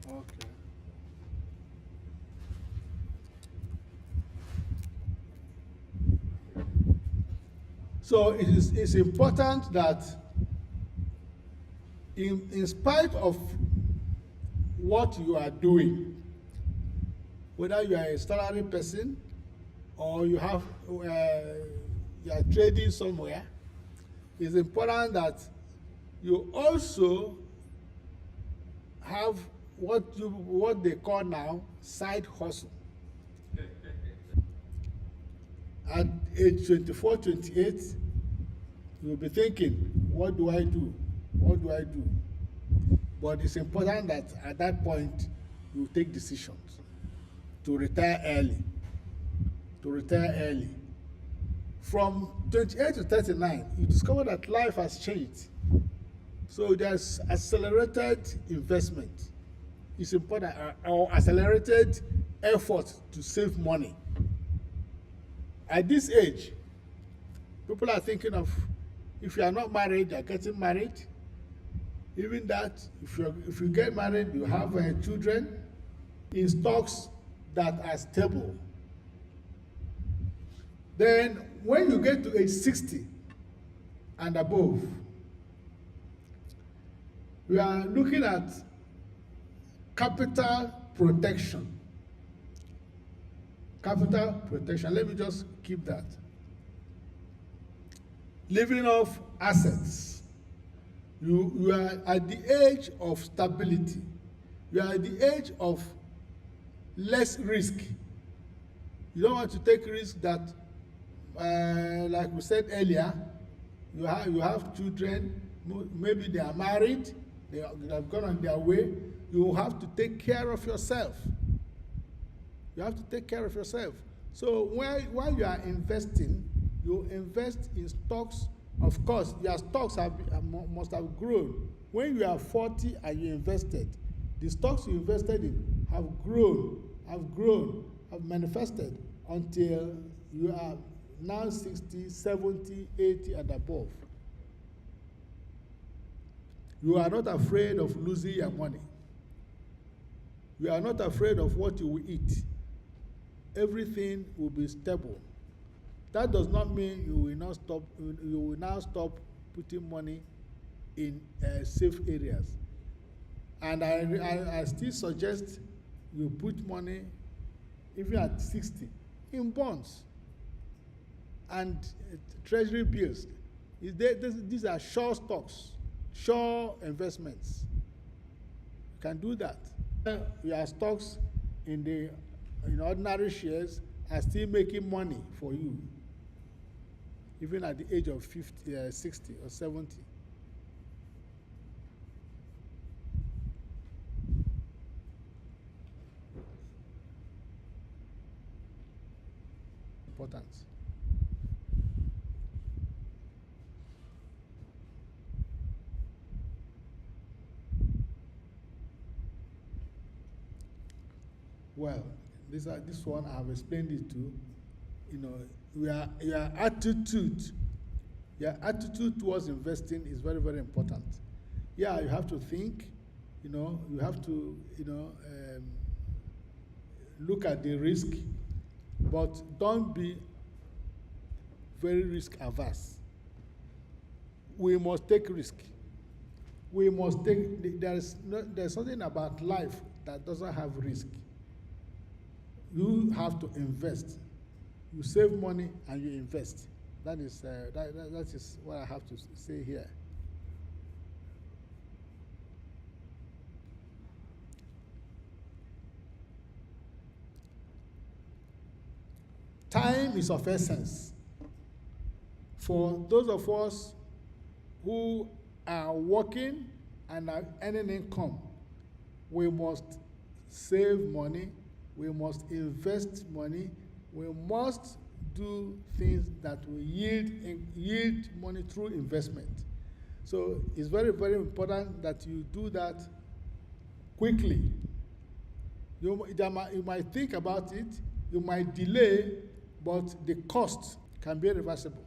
Okay. So it's important that in spite of what you are doing, whether you are a salary person or you are trading somewhere, it's important that you also have what they call now side hustle. At age 24, 28, you'll be thinking, what do I do? What do I do? But it's important that at that point, you take decisions to retire early. To retire early. From 28 to 39, you discover that life has changed. So there's accelerated investment. It's important, or accelerated effort to save money. At this age, people are thinking of, if you are not married, you are getting married. Even that, if you get married, you have children in stocks that are stable. Then when you get to age 60 and above, we are looking at capital protection. Capital protection. Let me just keep that. Living off assets. You are at the age of stability. You are at the age of less risk. You don't want to take risk that, like we said earlier, you have children, maybe they are married, they have gone on their way. You have to take care of yourself. You have to take care of yourself.
So while you are investing, you invest in stocks. Of course, your stocks must have grown. When you are 40 and you invested, the stocks you invested in have grown, have manifested until you are now 60, 70, 80 and above. You are not afraid of losing your money. You are not afraid of what you will eat. Everything will be stable. That does not mean you will not stop. You will now stop putting money in safe areas. And I still suggest you put money, even at 60, in bonds and treasury bills. These are sure stocks, sure investments. You can do that. Your stocks in ordinary shares are still making money for you, even at the age of 50, 60 or 70. Important. Well, this one I have explained it to. Your attitude towards investing is very, very important. Yeah, you have to think. You have to look at the risk, but don't be very risk averse. We must take risk. We must take. There's something about life that doesn't have risk. You have to invest. You save money and you invest. That is what I have to say here. Time is of essence. For those of us who are working and are earning income, we must save money, we must invest money, we must do things that will yield money through investment. So it's very, very important that you do that quickly. You might think about it, you might delay, but the cost can be reversible.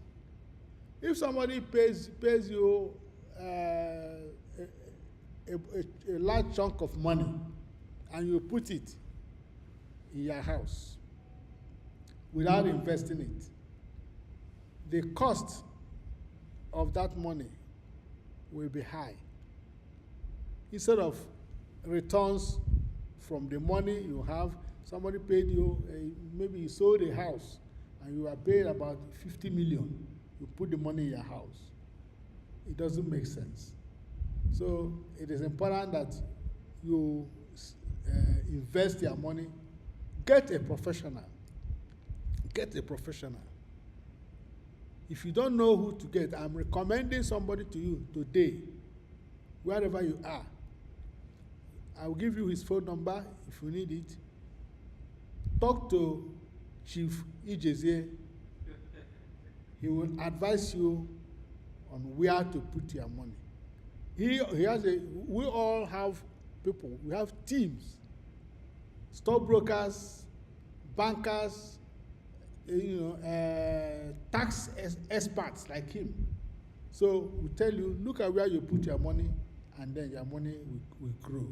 If somebody pays you a large chunk of money and you put it in your house without investing it, the cost of that money will be high. Instead of returns from the money you have, somebody paid you, maybe you sold a house and you are paid about 50 million. You put the money in your house. It doesn't make sense. So it is important that you invest your money. Get a professional. Get a professional. If you don't know who to get, I'm recommending somebody to you today, wherever you are. I'll give you his phone number if you need it. Talk to Chief Ijezie. He will advise you on where to put your money. We all have people, we have teams, stockbrokers, bankers, tax experts like him. So we tell you, look at where you put your money, and then your money will grow.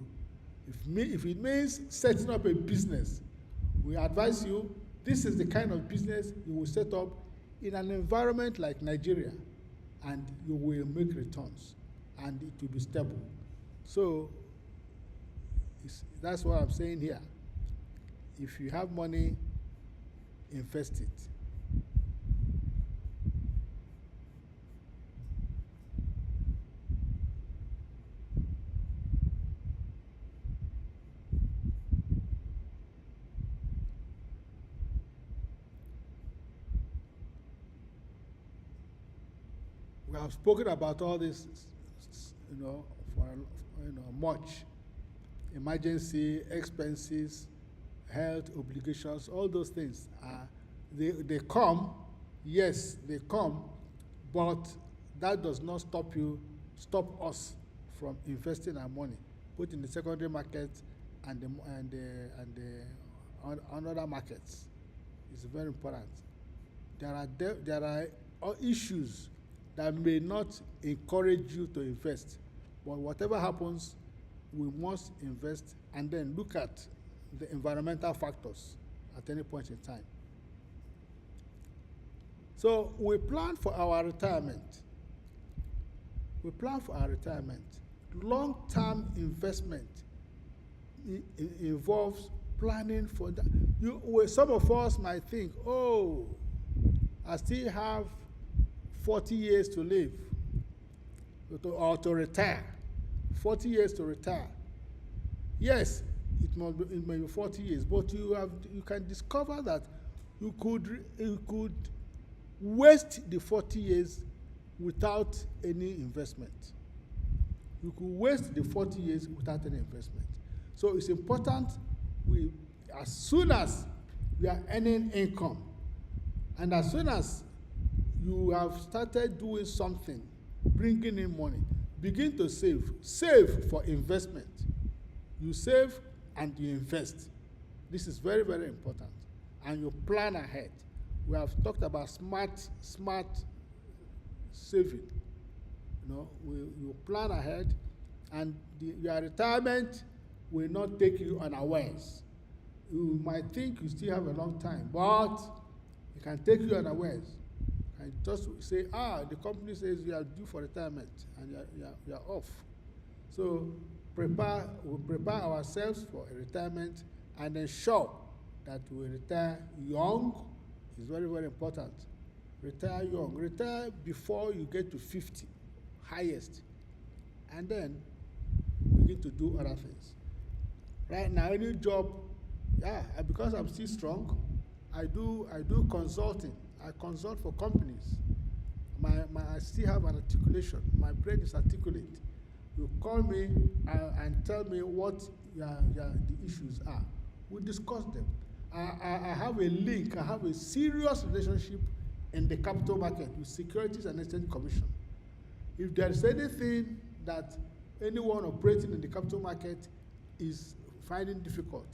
If it means setting up a business, we advise you, this is the kind of business you will set up in an environment like Nigeria, and you will make returns, and it will be stable. So that's what I'm saying here. If you have money, invest it. We have spoken about all this, for much. Emergency, expenses, health obligations, all those things they come, yes, they come, but that does not stop us from investing our money, both in the secondary market and on other markets. It's very important. There are issues that may not encourage you to invest, but whatever happens, we must invest and then look at the environmental factors at any point in time. So we plan for our retirement. Long-term investment involves planning for that. Some of us might think, oh, I still have 40 years to live or to retire. 40 years to retire. Yes, it may be 40 years, but you can discover that you could waste the 40 years without any investment. You could waste the 40 years without any investment. So it's important as soon as you are earning income, and as soon as you have started doing something, bringing in money, begin to save. Save for investment. You save and you invest. This is very, very important. And you plan ahead. We have talked about smart saving. You plan ahead, and your retirement will not take you unawares. You might think you still have a long time, but it can take you unawares. And just say, the company says you are due for retirement, and you are off. So we prepare ourselves for a retirement and ensure that we retire young. Is very, very important. Retire young. Retire before you get to 50, highest, and then begin to do other things. Right now, any job, because I'm still strong, I do consulting. I consult for companies. I still have an articulation. My brain is articulate. You call me and tell me what the issues are. We discuss them. I have a link. I have a serious relationship in the capital market with Securities and Exchange Commission. If there is anything that anyone operating in the capital market is finding difficult,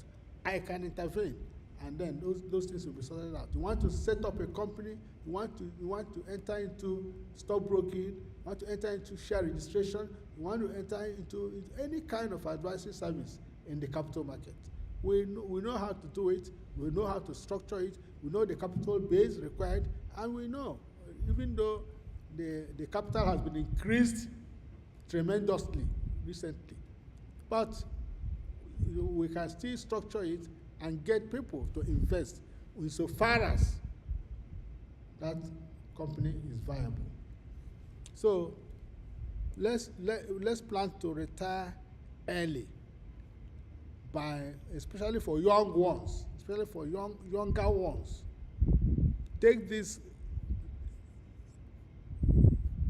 I can intervene, and then those things will be sorted out. You want to set up a company, you want to enter into stockbroking, you want to enter into share registration, you want to enter into any kind of advisory service in the capital market. We know how to do it, we know how to structure it, we know the capital base required, and we know, even though the capital has been increased tremendously recently, but we can still structure it and get people to invest insofar as that company is viable. So let's plan to retire early, especially for young ones, especially for younger ones. Take this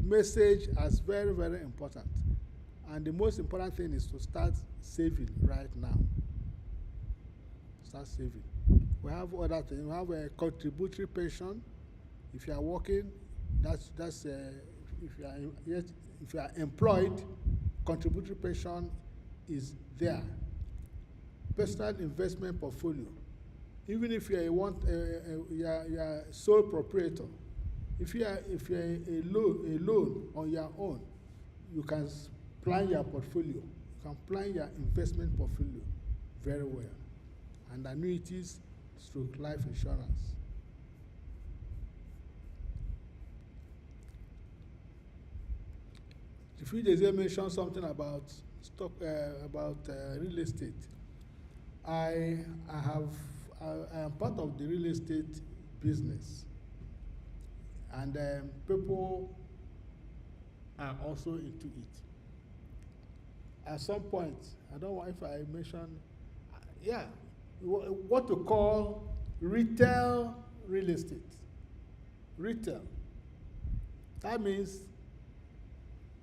message as very, very important. And the most important thing is to start saving right now. Start saving. We have other things. We have a contributory pension. If you are working, that's if you are employed, contributory pension is there. Personal investment portfolio. Even if you are sole proprietor, if you are alone on your own, you can plan your portfolio. You can plan your investment portfolio very well. And annuities / life insurance. If you just mention something about real estate, I am part of the real estate business, and people are also into it. At some point, I don't know if I mentioned, what to call retail real estate. Retail. That means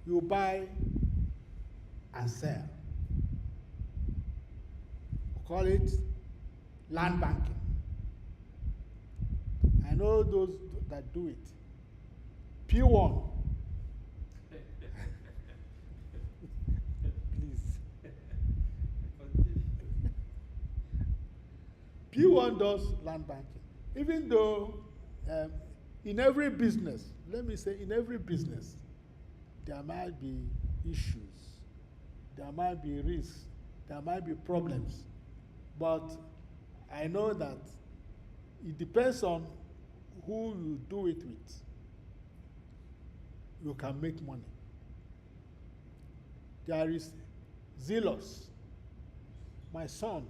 you buy and sell. We call it land banking. I know those that do it. P1. Please. P1 does land banking. Even though in every business, let me say in every business, there might be issues, there might be risks, there might be problems. But I know that it depends on who you do it with. You can make money. There is Zealous. My son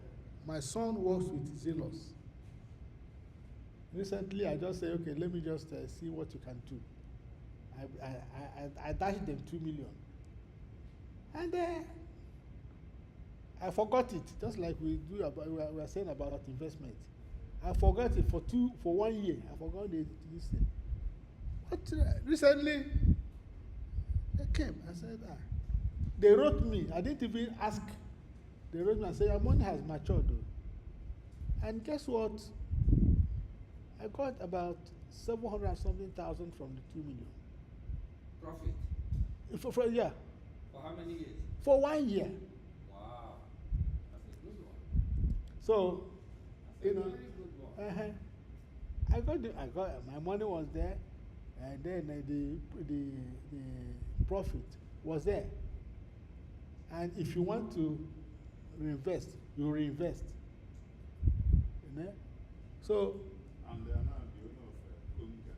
works with Zealous. Recently, I just say, okay, let me just see what you can do. I dashed them 2 million. And I forgot it, just like we were saying about investment. I forgot it for 1 year. I forgot this thing. But recently, they came. I said, they wrote me. I didn't even ask. They wrote me and said, your money has matured. Though. And guess what? I got about 700 something thousand from the 2 million.
Profit?
For yeah.
For how many years?
For 1 year.
Wow. That's a good one.
So,
That's
you know,
a very good one.
I got my money was there, and then the profit was there. And if you want to reinvest, you reinvest. You know? So.
And they are now the owner of Konga.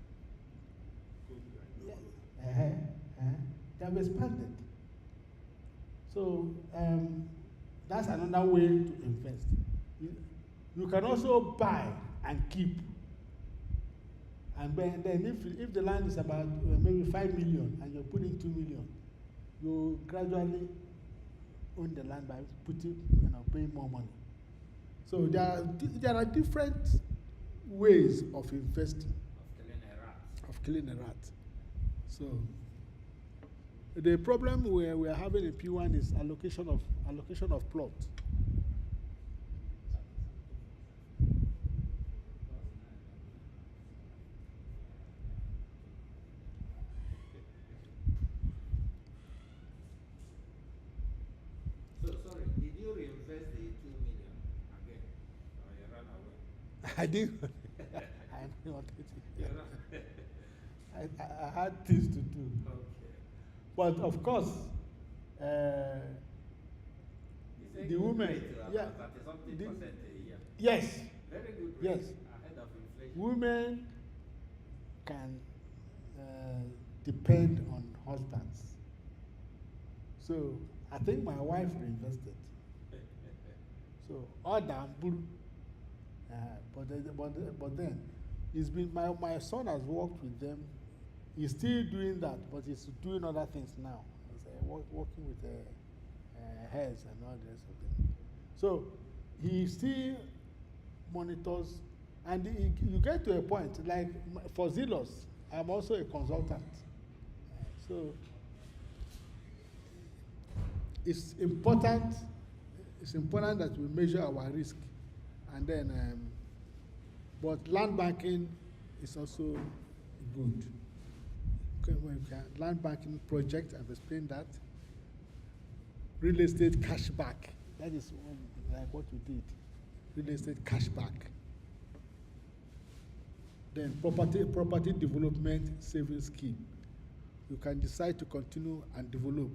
They have expanded. So that's another way to invest. You can also buy and keep. And then if the land is about maybe 5 million and you're putting 2 million, you gradually own the land by paying more money. So there are different ways of investing. Of killing a rat. So the problem we are having in P1 is allocation of plot.
So sorry, did you reinvest the 2 million again, or you ran away?
I didn't. I didn't want
You
it.
ran.
I had things to do.
Okay.
But of course,
You say
the
good
women,
rate,
yeah,
about 30-something
the-
percent a year.
yes,
Very good rate.
yes.
Ahead of inflation.
Women can depend on husbands. So I think my wife reinvested. So all damn bull. But then it's been my son has worked with them. He's still doing that, but he's doing other things now. He's working with heads and all the rest of them. So he still monitors, and you get to a point like for Zealous, I'm also a consultant. So it's important. It's important that we measure our risk, and then, but land banking is also good. Land banking project, I've explained that. Real estate cashback, that is like what we did. Real estate cashback. Then property development savings scheme. You can decide to continue and develop.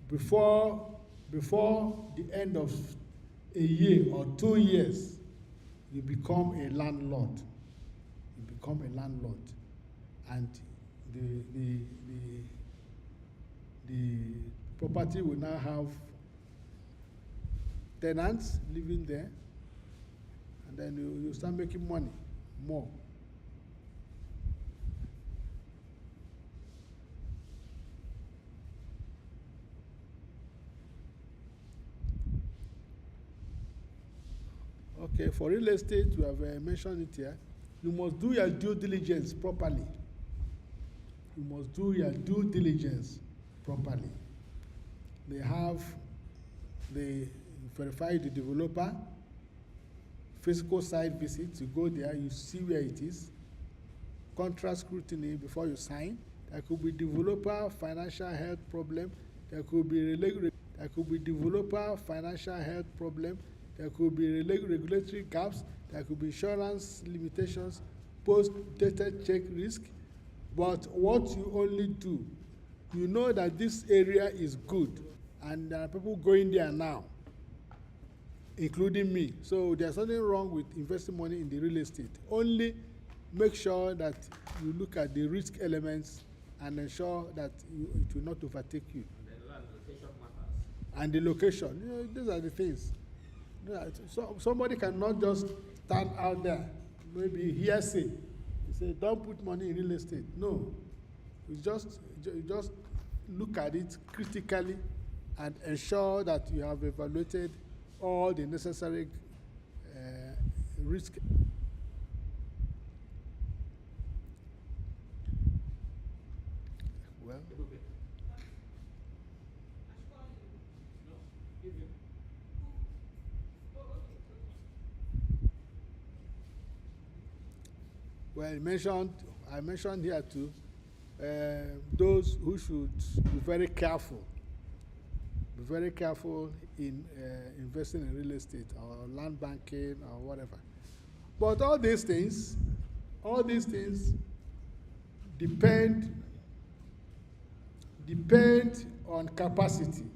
Before the end of a year or 2 years, you become a landlord. You become a landlord, and the property will now have tenants living there, and then you start making money more. Okay, for real estate, we have mentioned it here. You must do your due diligence properly. You must do your due diligence properly. They verify the developer, physical site visit, you go there, you see where it is, contract scrutiny before you sign. There could be developer financial health problem. There could be developer financial health problem. There could be regulatory gaps. There could be insurance limitations, post-dated check risk. But what you only do, you know that this area is good, and there are people going there now, including me. So there's nothing wrong with investing money in the real estate. Only make sure that you look at the risk elements and ensure that it will not overtake you.
And the land location matters.
And the location, you know, these are the things. So somebody cannot just stand out there, maybe hearsay, say, don't put money in real estate. No, you just look at it critically and ensure that you have evaluated all the necessary risk. Well, well, I mentioned here too, those who should be very careful in investing in real estate or land banking or whatever. But all these things depend on capacity.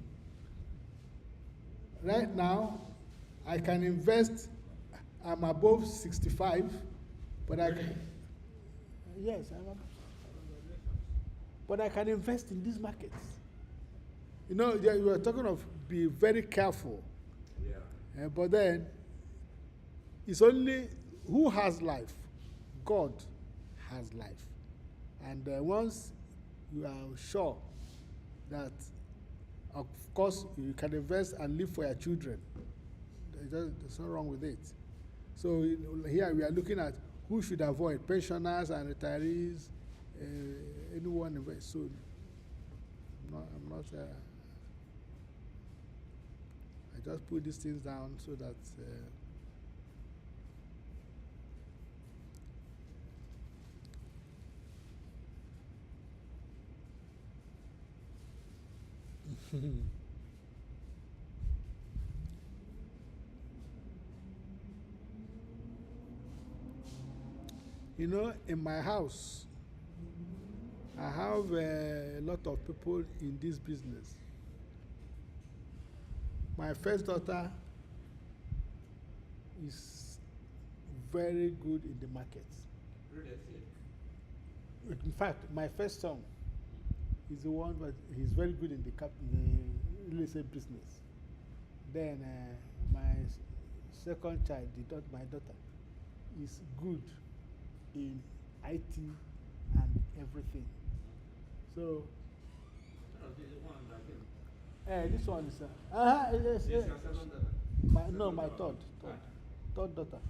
Right now, I can invest, I'm above 65, but I can, yes, but I can invest in these markets. You know, you are talking of be very careful. Yeah. But then, it's only who has life? God has life. And once you are sure that, of course, you can invest and live for your children, there's nothing wrong with it. So here we are looking at who should avoid, pensioners and retirees, anyone invest. So I'm not I just put these things down so that you know, in my house, I have a lot of people in this business. My first daughter is very good in the market. In fact, my first son is the one that he's very good in the real estate business. Then my second child, my daughter, is good in IT and everything. So, this one is yes. My third daughter.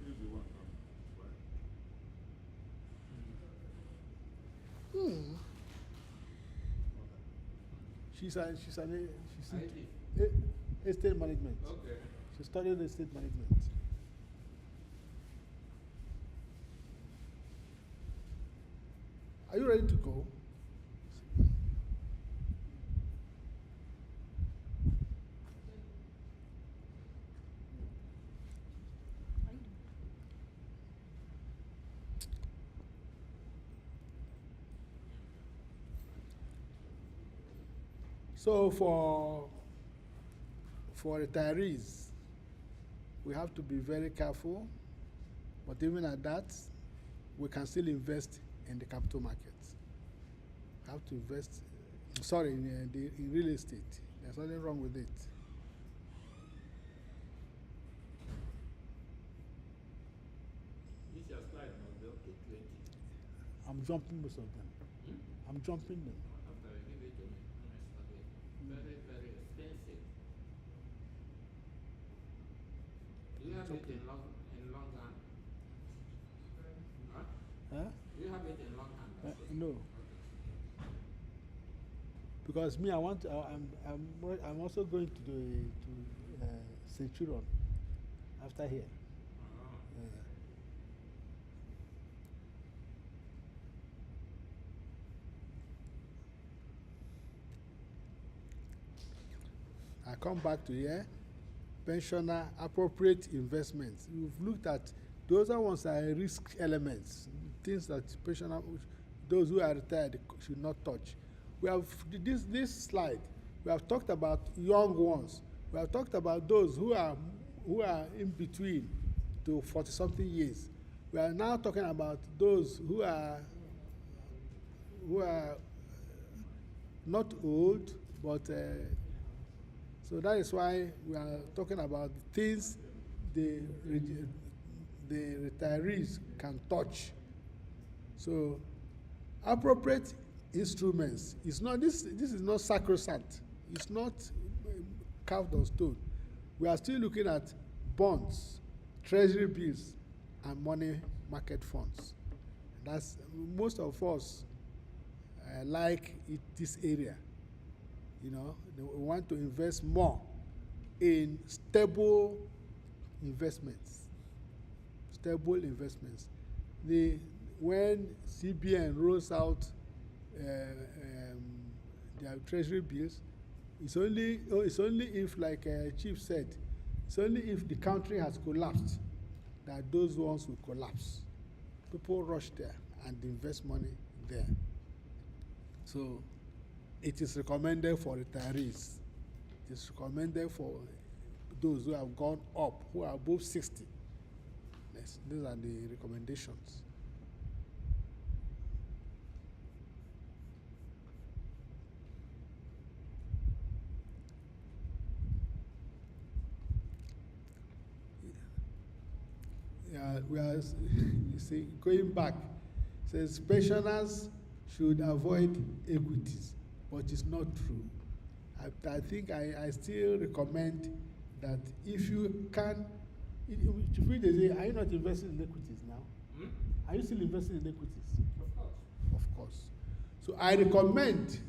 She's estate management. Okay. She studied estate management. Are you ready to go? So for retirees, we have to be very careful, but even at that, we can still invest in the capital markets. We have to invest, in real estate. There's nothing wrong with it.
This your slide must be up to 20.
I'm jumping most of them. I'm jumping them.
After I give it to me, very, very expensive. Do you have it in long hand? Huh?
Huh?
Do you have it in long hand?
No. Because me, I'm also going to Centurion after here. I come back to here. Pensioner appropriate investments. We've looked at those are ones are risk elements, things that pensioner, those who are retired should not touch. We have this slide. We have talked about young ones. We have talked about those who are in between to 40-something years. We are now talking about those who are not old, but so that is why we are talking about things the retirees can touch. So appropriate instruments is not this is not sacrosanct. It's not carved on stone. We are still looking at bonds, treasury bills, and money market funds. That's most of us like this area. You know, we want to invest more in stable investments. Stable investments. When CBN rolls out their treasury bills, it's only if, like Chief said, it's only if the country has collapsed that those ones will collapse. People rush there and invest money there. So it is recommended for retirees. It is recommended for those who have gone up, who are above 60. Yes, these are the recommendations. We are, you see, going back, it says pensioners should avoid equities, but it's not true. I think I still recommend that if you can, are you not investing in equities now? Hmm? Are you still investing in equities? Of course. Of course. So I recommend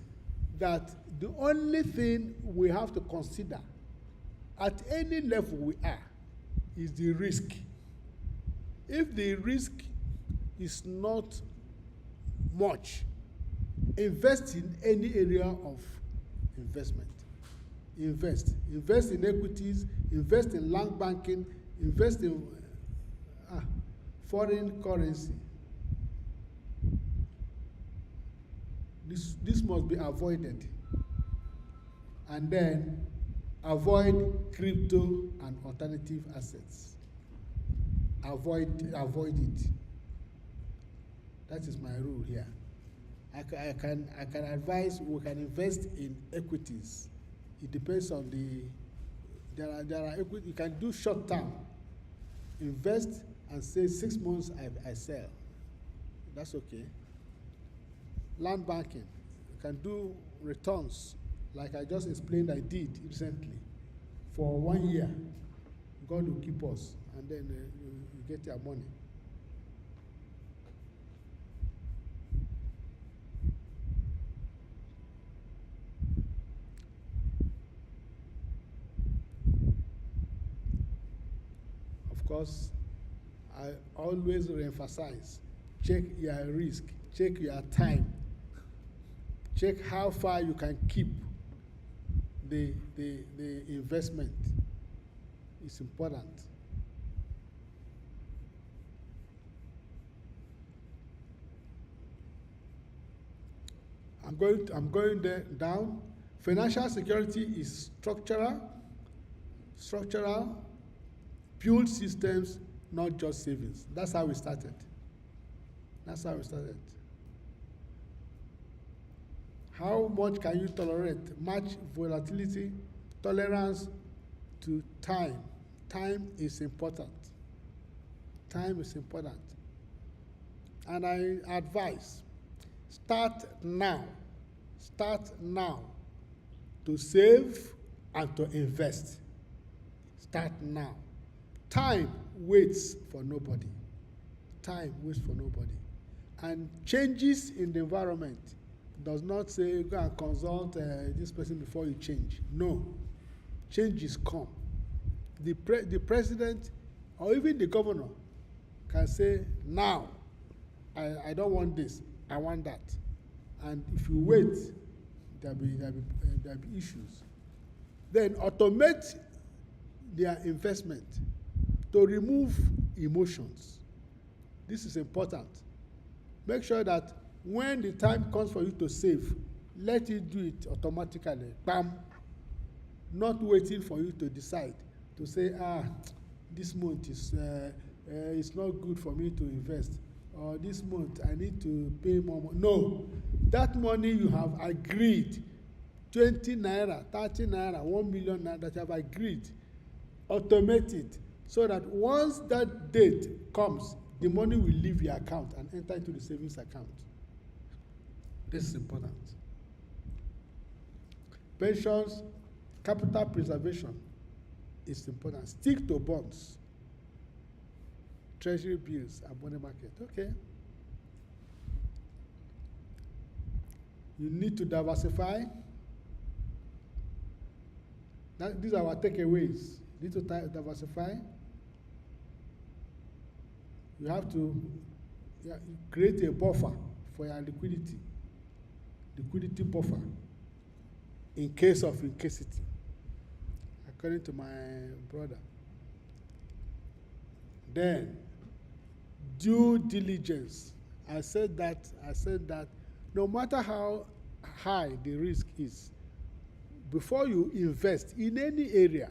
that the only thing we have to consider at any level we are is the risk. If the risk is not much, invest in any area of investment. Invest in equities, invest in land banking, invest in foreign currency. This must be avoided. And then avoid crypto and alternative assets. Avoid it. That is my rule here. I can advise we can invest in equities. It depends on there are equity. You can do short term. Invest and say 6 months I sell. That's okay. Land banking. You can do returns like I just explained I did recently for 1 year. God will keep us, and then you get your money. Of course, I always reemphasize, check your risk, check your time, check how far you can keep the investment. It's important. I'm going down. Financial security is structural, build systems, not just savings. That's how we started. How much can you tolerate? Match volatility, tolerance to time. Time is important. And I advise, start now to save and to invest. Start now. Time waits for nobody. And changes in the environment does not say go and consult this person before you change. No. Changes come. The president or even the governor can say, now, I don't want this, I want that. And if you wait, there'll be issues. Then automate their investment to remove emotions. This is important. Make sure that when the time comes for you to save, let it do it automatically. Bam. Not waiting for you to decide to say, this month is it's not good for me to invest, or this month I need to pay more money. No, that money you have agreed, 20 naira, 30 naira, 1 million naira that you have agreed, automate it so that once that date comes, the money will leave your account and enter into the savings account. This is important. Pensions, capital preservation is important. Stick to bonds, treasury bills, and money market. Okay. You need to diversify. These are our takeaways. You need to diversify. You have to create a buffer for your liquidity buffer in case of incasity, according to my brother. Then, due diligence. I said that no matter how high the risk is, before you invest in any area,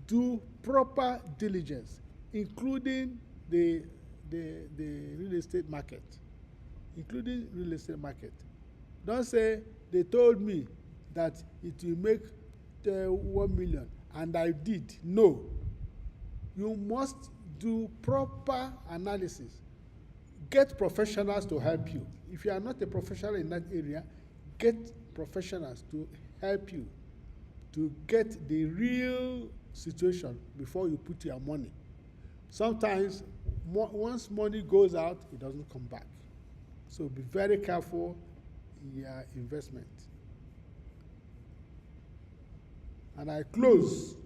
do proper diligence, including the real estate market. Don't say, they told me that it will make 1 million and I did. No. You must do proper analysis. Get professionals to help you. If you are not a professional in that area, get professionals to help you to get the real situation before you put your money. Sometimes, once money goes out, it doesn't come back. So be very careful in your investment. And I close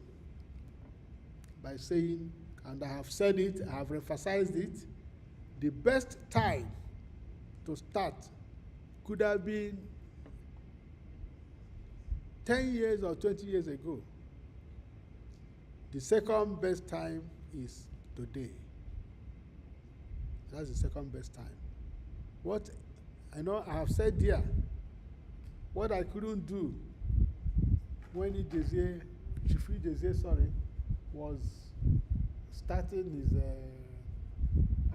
by saying, and I have said it, I have emphasized it, the best time to start could have been 10 years or 20 years ago. The second best time is today. That's the second best time. What I know I have said here, what I couldn't do when Chief Ijezie, was starting his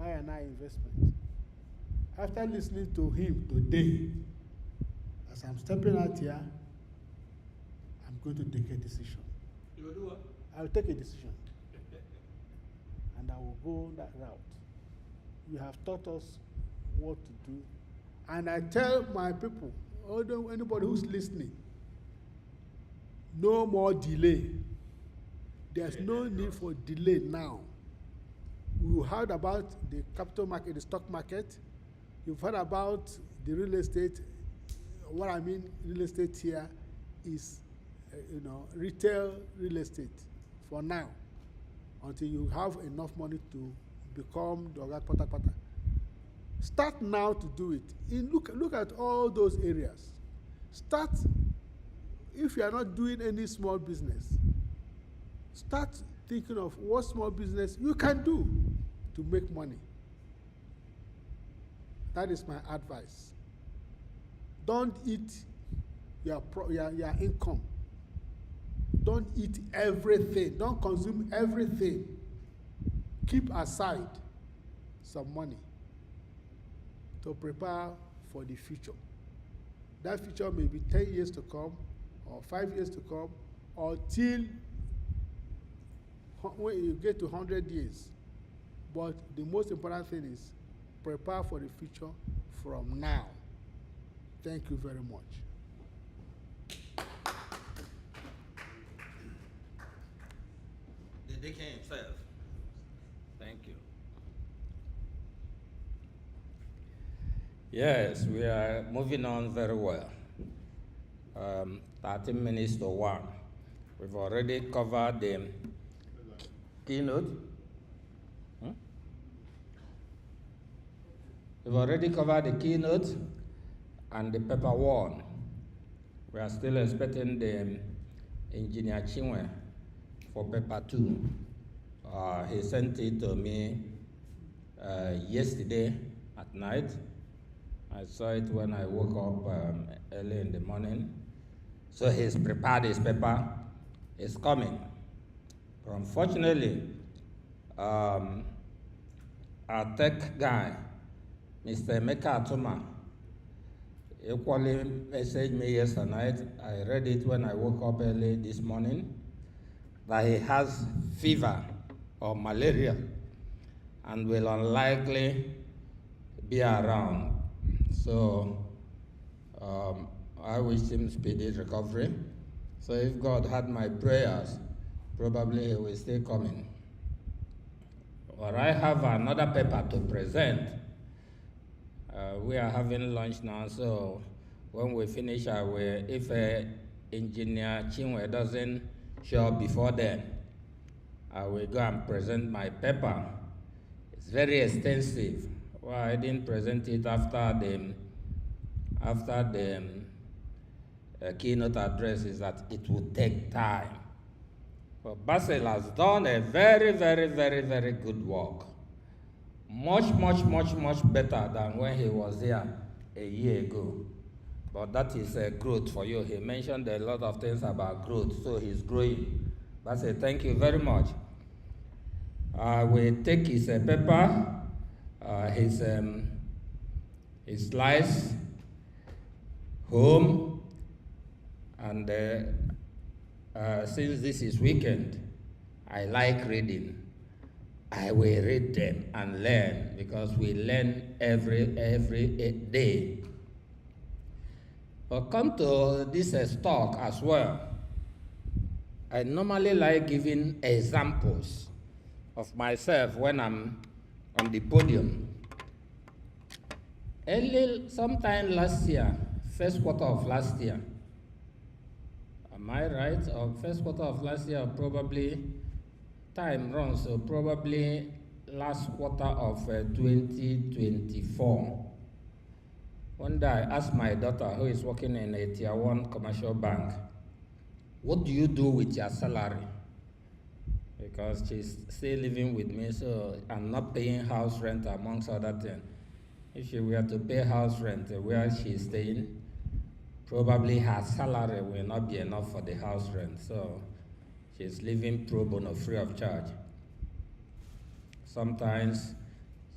I&I investment. After listening to him today, as I'm stepping out here, I'm going to take a decision.
You will do what?
I will take a decision. And I will go that route. You have taught us what to do. And I tell my people, anybody who's listening, no more delay. There's no need for delay now. We heard about the capital market, the stock market. You've heard about the real estate. What I mean, real estate here is, retail real estate for now, until you have enough money to become the Oga Pata Pata. Start now to do it. Look at all those areas. Start. If you are not doing any small business, start thinking of what small business you can do to make money. That is my advice. Don't eat your income. Don't eat everything. Don't consume everything. Keep aside some money to prepare for the future. That future may be 10 years to come, or 5 years to come, or till when you get to 100 years. But the most important thing is prepare for the future from now. Thank you very much.
The deacon himself. Thank you. Yes, we are moving on very well. 13 minutes to 1. We've already covered the keynote. We've already covered the keynote and the paper one. We are still expecting the Engineer Chinwe for paper 2. He sent it to me yesterday at night. I saw it when I woke up early in the morning. So he's prepared his paper. It's coming. But unfortunately, our tech guy, Mr. Emeka Atuma, equally messaged me yesterday night. I read it when I woke up early this morning, that he has fever or malaria and will unlikely be around. So I wish him speedy recovery. So if God had my prayers, probably he will stay coming. But I have another paper to present. We are having lunch now, so when we finish, if Engineer Chinwe doesn't show up before then, I will go and present my paper. It's very extensive. Well, I didn't present it after the keynote address, is that it would take time. But Basil has done a very, very, very, very good work. Much, much, much, much better than when he was here a year ago. But that is a growth for you. He mentioned a lot of things about growth, so he's growing. Basil, thank you very much. We take his paper, his slides home, and since this is weekend, I like reading. I will read them and learn, because we learn every day. But come to this talk as well. I normally like giving examples of myself when I'm on the podium. Sometime last year, first quarter of last year, am I right? Or first quarter of last year, probably, time runs, so probably last quarter of 2024. One day I asked my daughter, who is working in a tier 1 commercial bank, what do you do with your salary? Because she's still living with me, so I'm not paying house rent amongst other things. If she were to pay house rent where she's staying, probably her salary will not be enough for the house rent. So she's living pro bono, free of charge. Sometimes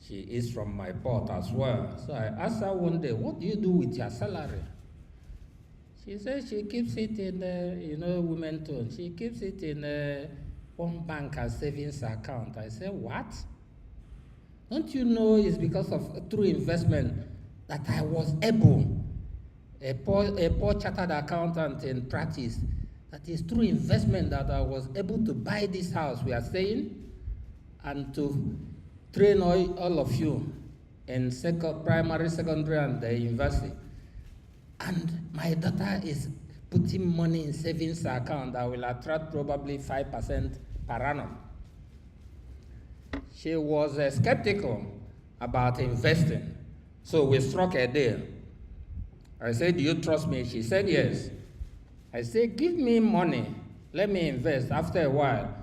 she eats from my pot as well. So I asked her one day, what do you do with your salary? She said she keeps it in, women tone. She keeps it in one bank as savings account. I said, what? Don't you know it's because of through investment that I was able, a poor chartered accountant in practice, that is through investment that I was able to buy this house we are staying, and to train all of you in primary, secondary, and the university. And my daughter is putting money in savings account that will attract probably 5% per annum. She was skeptical about investing, so we struck a deal. I said, do you trust me? She said, yes. I said, give me money, let me invest. After a while,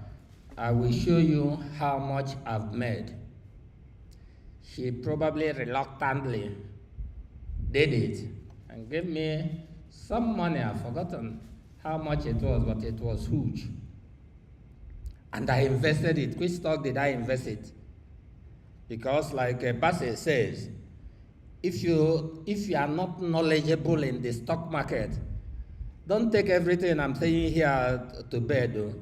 I will show you how much I've made. She probably reluctantly did it and gave me some money. I've forgotten how much it was, but it was huge. And I invested it. Which stock did I invest it? Because like Bassett says, if you are not knowledgeable in the stock market, don't take everything I'm saying here to bed.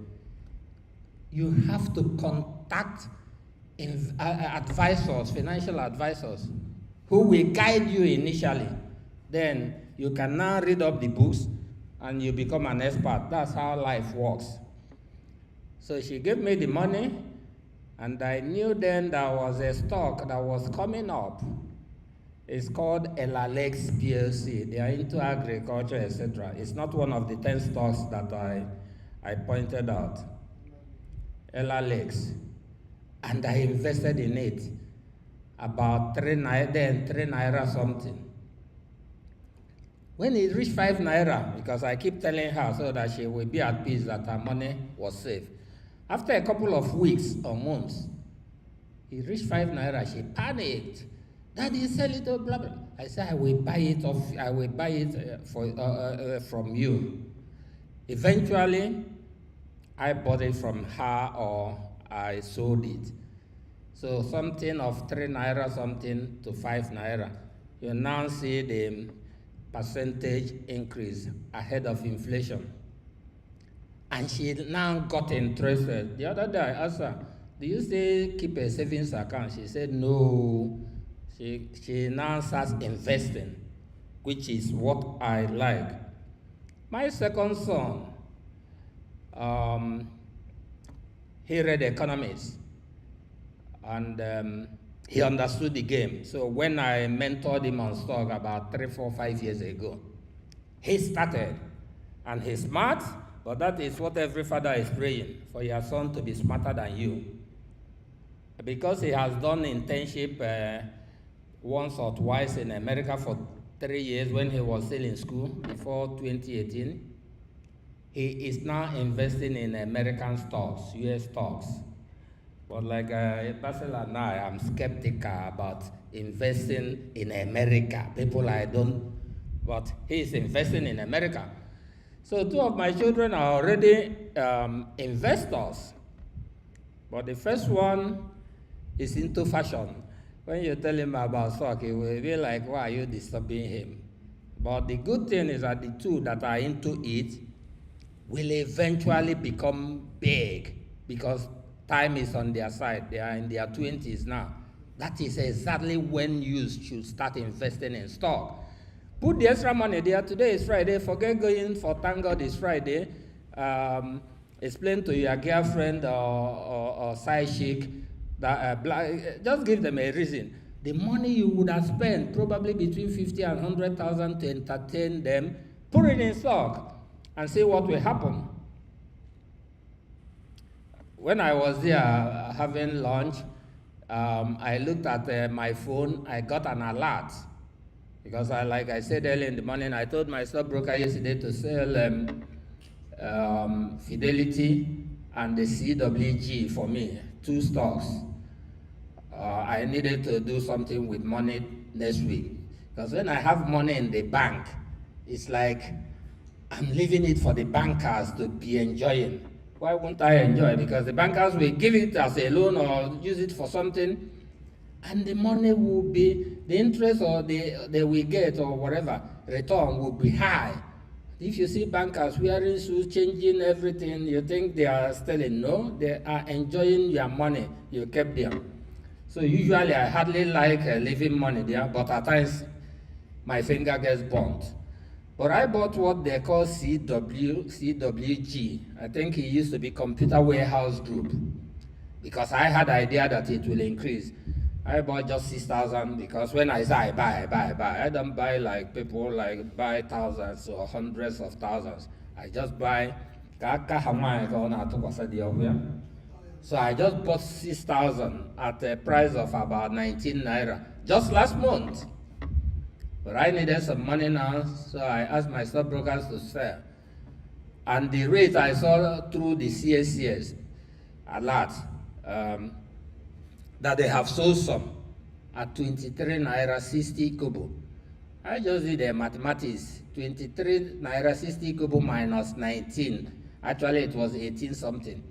You have to contact advisors, financial advisors, who will guide you initially. Then you can now read up the books and you become an expert. That's how life works. So she gave me the money, and I knew then there was a stock that was coming up. It's called Allstates B.Sc. They are into agriculture, etc. It's not one of the 10 stocks that I pointed out. Allstates. And I invested in it about 3 naira something. When it reached 5 naira, because I keep telling her so that she will be at peace that her money was safe. After a couple of weeks or months, it reached 5 naira. She panicked. Daddy, sell it, blah, blah. I said, I will buy it off. I will buy it from you. Eventually, I bought it from her or I sold it. So something of 3 naira something to 5 naira. You now see the percentage increase ahead of inflation. And she now got interested. The other day I asked her, do you still keep a savings account? She said no. She now starts investing, which is what I like. My second son, he read economics and he understood the game. So when I mentored him on stock about 3, 4, 5 years ago, he started. And he's smart, but that is what every father is praying, for your son to be smarter than you. Because he has done internship once or twice in America for 3 years when he was still in school, before 2018, he is now investing in American stocks, US stocks. But like Basil and I, I'm skeptical about investing in America. People I don't, but he is investing in America. So 2 of my children are already investors. But the first one is into fashion. When you tell him about stock, he will be like, why are you disturbing him? But the good thing is that the 2 that are into it will eventually become big because time is on their side. They are in their 20s now. That is exactly when you should start investing in stock. Put the extra money there. Today is Friday. Forget going for thank God it's Friday. Explain to your girlfriend or side chick that just give them a reason. The money you would have spent probably between 50 and 100,000 to entertain them, put it in stock and see what will happen. When I was there having lunch, I looked at my phone. I got an alert because like I said earlier in the morning, I told my stockbroker yesterday to sell Fidelity and the CWG for me, 2 stocks. I needed to do something with money next week because when I have money in the bank, it's like I'm leaving it for the bankers to be enjoying. Why won't I enjoy? Because the bankers will give it as a loan or use it for something, and the money will be, the interest or they will get or whatever, return will be high. If you see bankers wearing shoes, changing everything, you think they are stealing. No, they are enjoying your money you kept there. So usually I hardly like leaving money there, but at times my finger gets burnt. But I bought what they call CWG. I think it used to be Computer Warehouse Group, because I had the idea that it will increase. I bought just 6,000 because when I say I buy. I don't buy like people like buy thousands or hundreds of thousands. I just buy. So I just bought 6,000 at a price of about 19 naira just last month. But I needed some money now, so I asked my stockbrokers to sell. And the rate I saw through the CSCS alert, that they have sold some at 23 naira 60 kobo. I just did the mathematics. 23 naira 60 kobo minus 19. Actually, it was 18 something.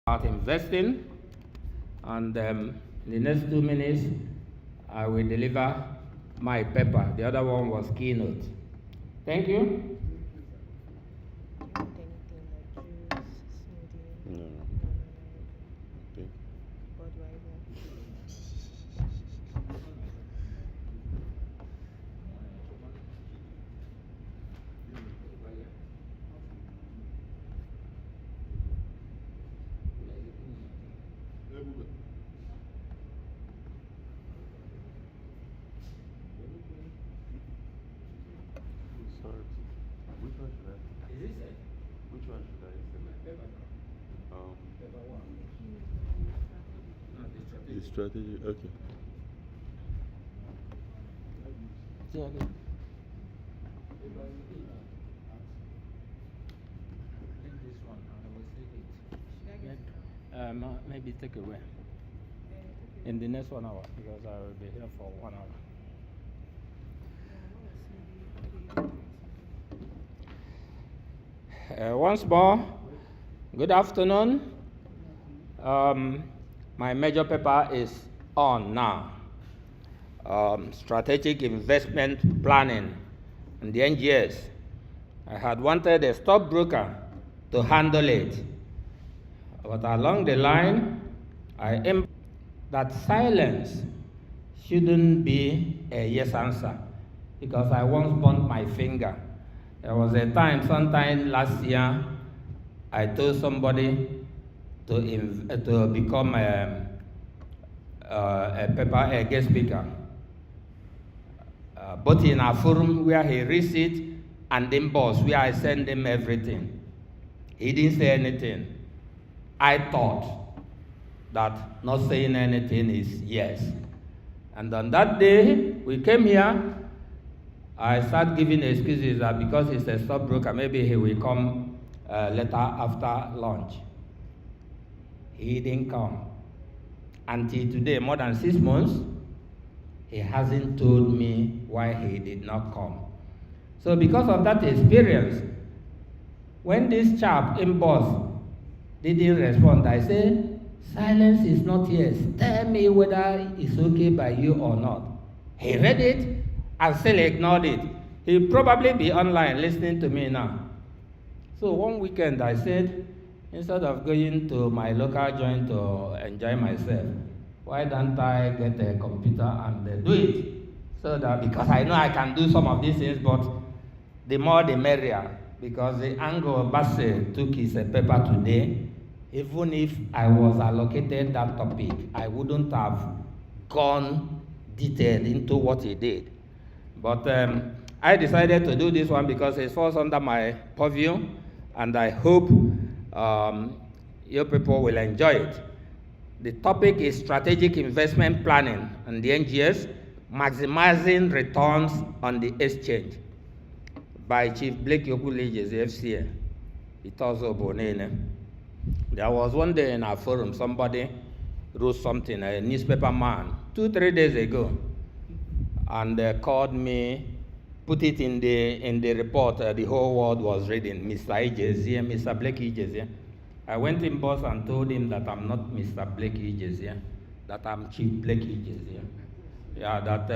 About investing, and in the next 2 minutes I will deliver my paper. The other one was Keynote. Thank you.
No. Okay. strategy. Okay.
Maybe take away in the next 1 hour because I will be here for 1 hour. Once more, good afternoon. My major paper is on now. Strategic investment planning and the NGX. I had wanted a stockbroker to handle it, but along the line, I am that silence shouldn't be a yes answer because I once burnt my finger. There was a time, sometime last year, I told somebody to become a guest speaker, both in a forum where he reads it and in boss where I send him everything. He didn't say anything. I thought that not saying anything is yes. And on that day, we came here, I started giving excuses that because he's a stockbroker, maybe he will come later after lunch. He didn't come. Until today, more than 6 months, he hasn't told me why he did not come. So because of that experience, when this chap in boss didn't respond, I said, silence is not yes. Tell me whether it's okay by you or not. He read it and still ignored it. He'll probably be online listening to me now. So one weekend I said, instead of going to my local joint to enjoy myself, why don't I get a computer and do it? So that, because I know I can do some of these things, but the more the merrier. Because the angle Basse took his paper today, even if I was allocated that topic, I wouldn't have gone detailed into what he did. But I decided to do this one because it falls under my purview, and I hope you people will enjoy it. The topic is strategic investment planning and the NGX, maximizing returns on the exchange, by Chief Blakey Okwudili Ijezie Co. There was one day in our forum, somebody wrote something, a newspaper man, 2-3 days ago, and called me, put it in the report. The whole world was reading, Mr. Ijezie, Mr. Blakey Ijezie. I went in boss and told him that I'm not Mr. Blakey Ijezie, that I'm Chief Blakey Ijezie. Yeah, that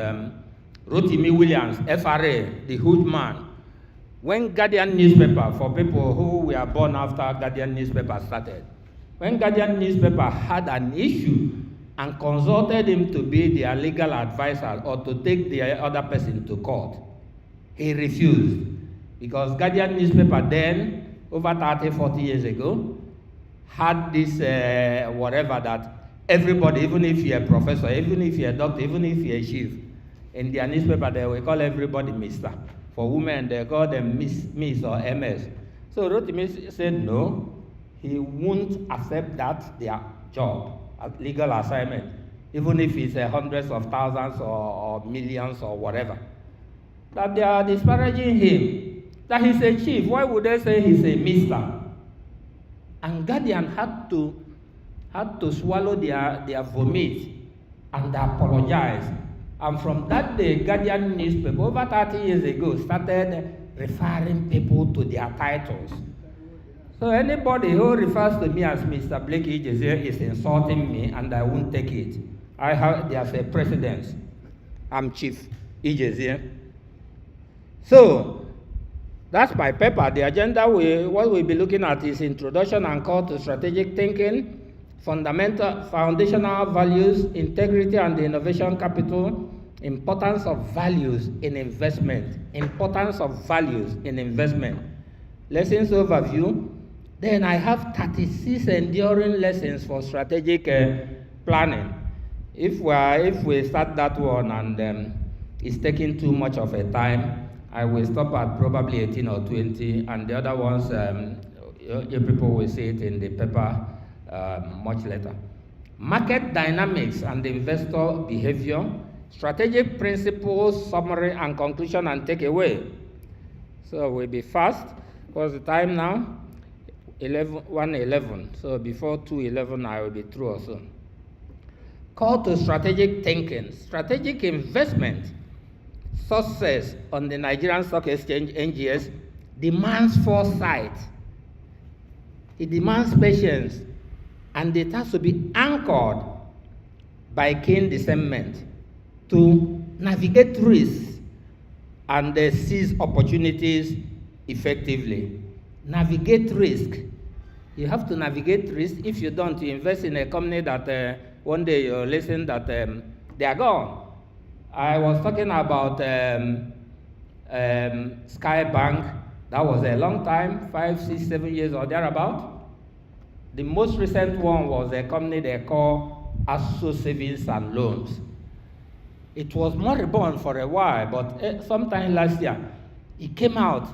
Rotimi Williams, FRA, the huge man. When Guardian newspaper, for people who were born after Guardian newspaper started, when Guardian newspaper had an issue and consulted him to be their legal advisor or to take the other person to court, he refused. Because Guardian newspaper then, over 30-40 years ago, had this whatever that everybody, even if you're a professor, even if you're a doctor, even if you're a chief, in their newspaper they will call everybody Mr. For women, they call them Miss or MS. So Rotimi said no, he won't accept that their job, a legal assignment, even if it's hundreds of thousands or millions or whatever. That they are disparaging him, that he's a chief. Why would they say he's a mister? And Guardian had to swallow their vomit and apologize. And from that day, Guardian newspaper, over 30 years ago, started referring people to their titles. So anybody who refers to me as Mr. Blakey Ijezie is insulting me, and I won't take it. There's a precedence. I'm Chief Ijezie. So that's my paper. The agenda, what we'll be looking at is introduction and call to strategic thinking, fundamental, foundational values, integrity and the innovation capital, importance of values in investment, lessons overview. Then I have 36 enduring lessons for strategic planning. If we start that one and it's taking too much of a time, I will stop at probably 18 or 20, and the other ones, you people will see it in the paper much later. market dynamics and investor behavior, strategic principles, summary and conclusion and takeaway. So we'll be fast. What's the time now? 1:11. So before 2:11, I will be through also. Call to strategic thinking. Strategic investment success on the Nigerian Stock Exchange, NGX, demands foresight. It demands patience, and it has to be anchored by keen discernment to navigate risks and seize opportunities effectively. Navigate risk. You have to navigate risk. If you don't, you invest in a company that one day you listen that they are gone. I was talking about Sky Bank. That was a long time, 5, 6, 7 years or thereabout. The most recent one was a company they call ASO Savings and Loans. It was moribund for a while, but sometime last year, it came out,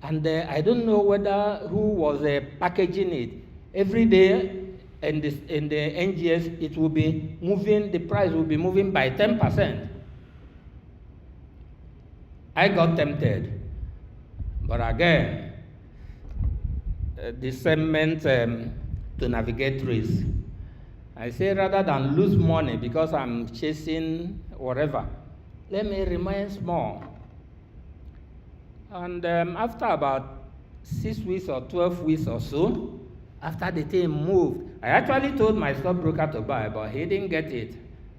and I don't know who was packaging it. Every day in the NGX, it will be moving, the price will be moving by 10%. I got tempted, but again, discernment to navigate risk. I say rather than lose money because I'm chasing whatever, let me remain small. And after about 6 weeks or 12 weeks or so, after the thing moved, I actually told my stockbroker to buy, but he didn't get it.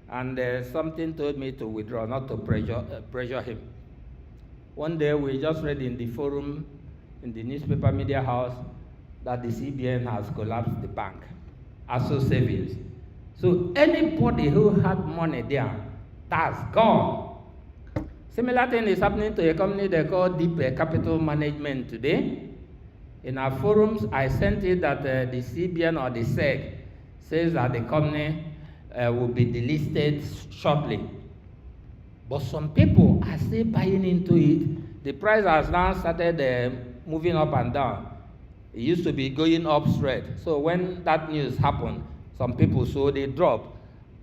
And something told me to withdraw, not to pressure him. One day we just read in the forum, in the newspaper media house, that the CBN has collapsed the bank, ASO Savings. So anybody who had money there, that's gone. Similar thing is happening to a company they call Deep Capital Management today. In our forums, I sent it that the CBN or the SEC says that the company will be delisted shortly. But some people are still buying into it. The price has now started moving up and down. It used to be going up straight. So when that news happened, some people saw they drop.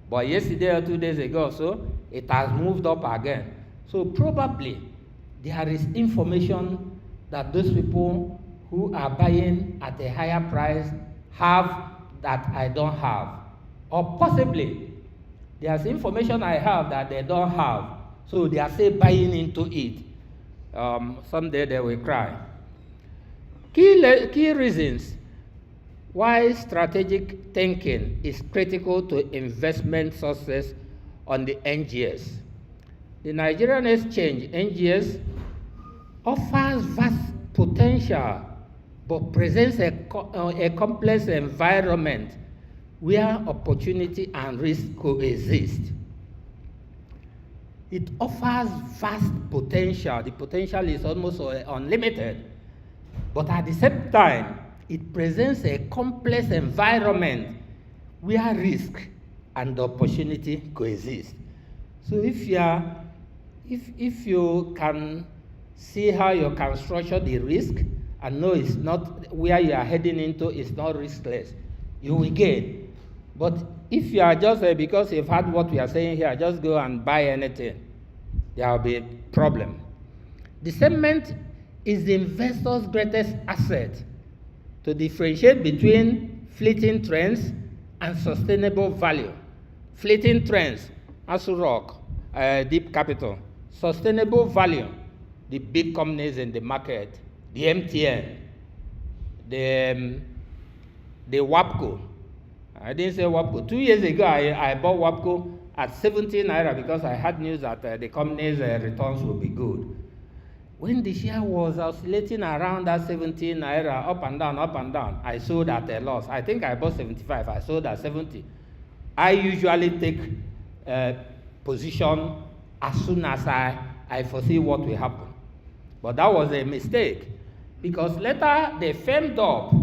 But yesterday or 2 days ago, so it has moved up again. So probably there is information that those people who are buying at a higher price have that I don't have. Or possibly there's information I have that they don't have. So they are still buying into it. Someday they will cry. Key reasons why strategic thinking is critical to investment success on the NGX. The Nigerian Exchange, NGX, offers vast potential but presents a complex environment where opportunity and risk coexist. It offers vast potential. The potential is almost unlimited. But at the same time, it presents a complex environment where risk and opportunity coexist. So if you can see how you can structure the risk and know it's not where you are heading into, it's not riskless, you will gain. But if you are just because you've heard what we are saying here, just go and buy anything, there will be a problem. Discernment is the investor's greatest asset to differentiate between fleeting trends and sustainable value. Fleeting trends, ASO Rock, Deep Capital. Sustainable value, the big companies in the market, the MTN, the WAPCO. I didn't say WAPCO. 2 years ago, I bought WAPCO at 17 naira because I had news that the company's returns would be good. When the share was oscillating around that 17 naira, up and down, I sold at a loss. I think I bought 75, I sold at 70. I usually take position as soon as I foresee what will happen. But that was a mistake, because later they firmed up,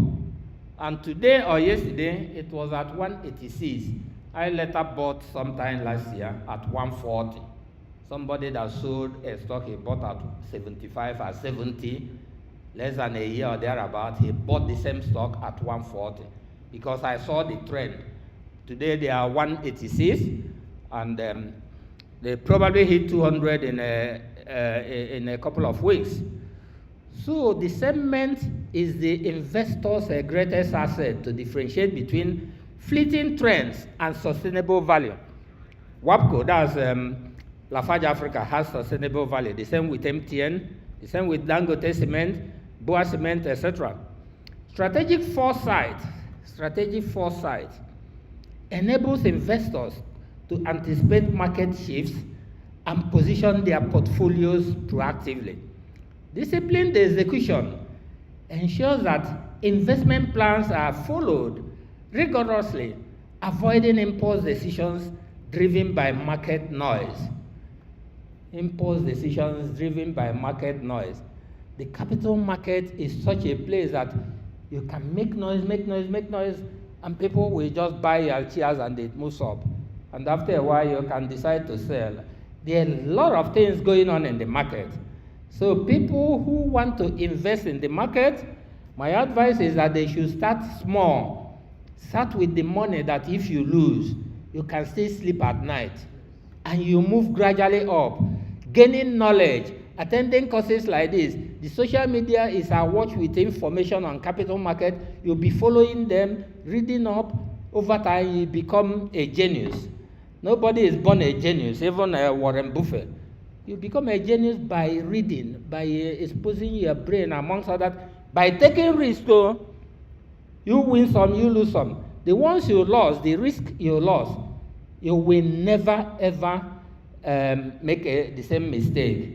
and today or yesterday it was at 186. I later bought sometime last year at 140. Somebody that sold a stock he bought at 75 or 70, less than a year or thereabout, he bought the same stock at 140 because I saw the trend. Today they are 186, and they probably hit 200 in a couple of weeks. So the segment is the investor's greatest asset to differentiate between fleeting trends and sustainable value. WAPCO, that's Lafarge Africa, has sustainable value. The same with MTN, the same with Dangote Cement, Boa Cement, etc. Strategic foresight enables investors to anticipate market shifts and position their portfolios proactively. Disciplined execution ensures that investment plans are followed rigorously, avoiding impulse decisions driven by market noise. Impulse decisions driven by market noise. The capital market is such a place that you can make noise, and people will just buy your shares and it moves up. And after a while, you can decide to sell. There are a lot of things going on in the market. So people who want to invest in the market, my advice is that they should start small. Start with the money that if you lose, you can still sleep at night. And you move gradually up, gaining knowledge, attending courses like this. The social media is our watch with information on capital market. You'll be following them, reading up. Over time, you become a genius. Nobody is born a genius, even Warren Buffett. You become a genius by reading, by exposing your brain, amongst others, by taking risks. So you win some, you lose some. The ones you lost, the risk you lost, you will never ever make the same mistake.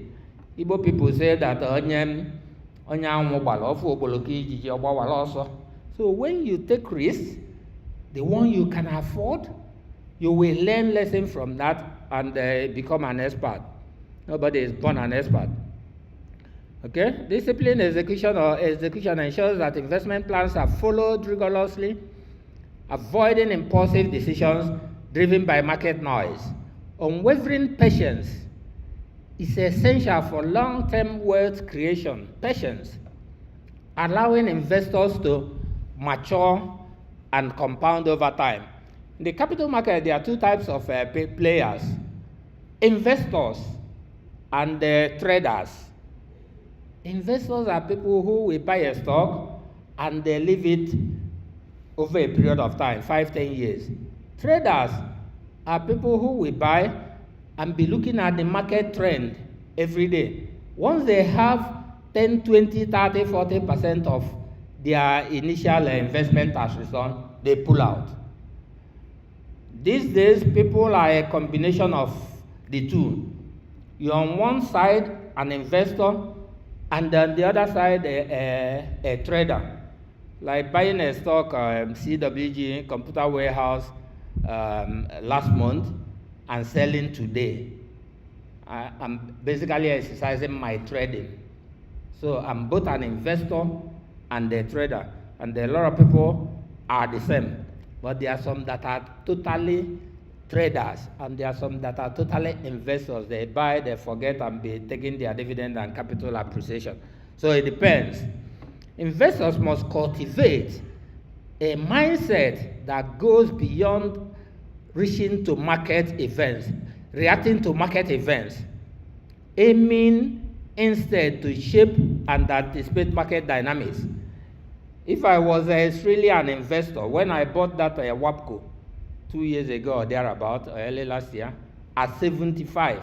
Igbo people say that so when you take risks, the one you can afford, you will learn lessons from that and become an expert. Nobody is born an expert. Okay? Disciplined execution ensures that investment plans are followed rigorously, avoiding impulsive decisions driven by market noise. Unwavering patience is essential for long-term wealth creation. Patience, allowing investors to mature and compound over time. In the capital market, there are two types of players: investors and traders. Investors are people who will buy a stock and they leave it over a period of time, 5-10 years. Traders are people who will buy and be looking at the market trend every day. Once they have 10, 20, 30, 40% of their initial investment as return, they pull out. These days, people are a combination of the two. You're on one side, an investor, and on the other side, a trader. Like buying a stock, CWG, Computer Warehouse, last month, and selling today. I'm basically exercising my trading. So I'm both an investor and a trader. And a lot of people are the same. But there are some that are totally traders, and there are some that are totally investors. They buy, they forget, and be taking their dividend and capital appreciation. So it depends. Investors must cultivate a mindset that goes beyond reaching to market events, reacting to market events, aiming instead to shape and anticipate market dynamics. If I was really an investor, when I bought that WAPCO 2 years ago or thereabout, early last year, at 75,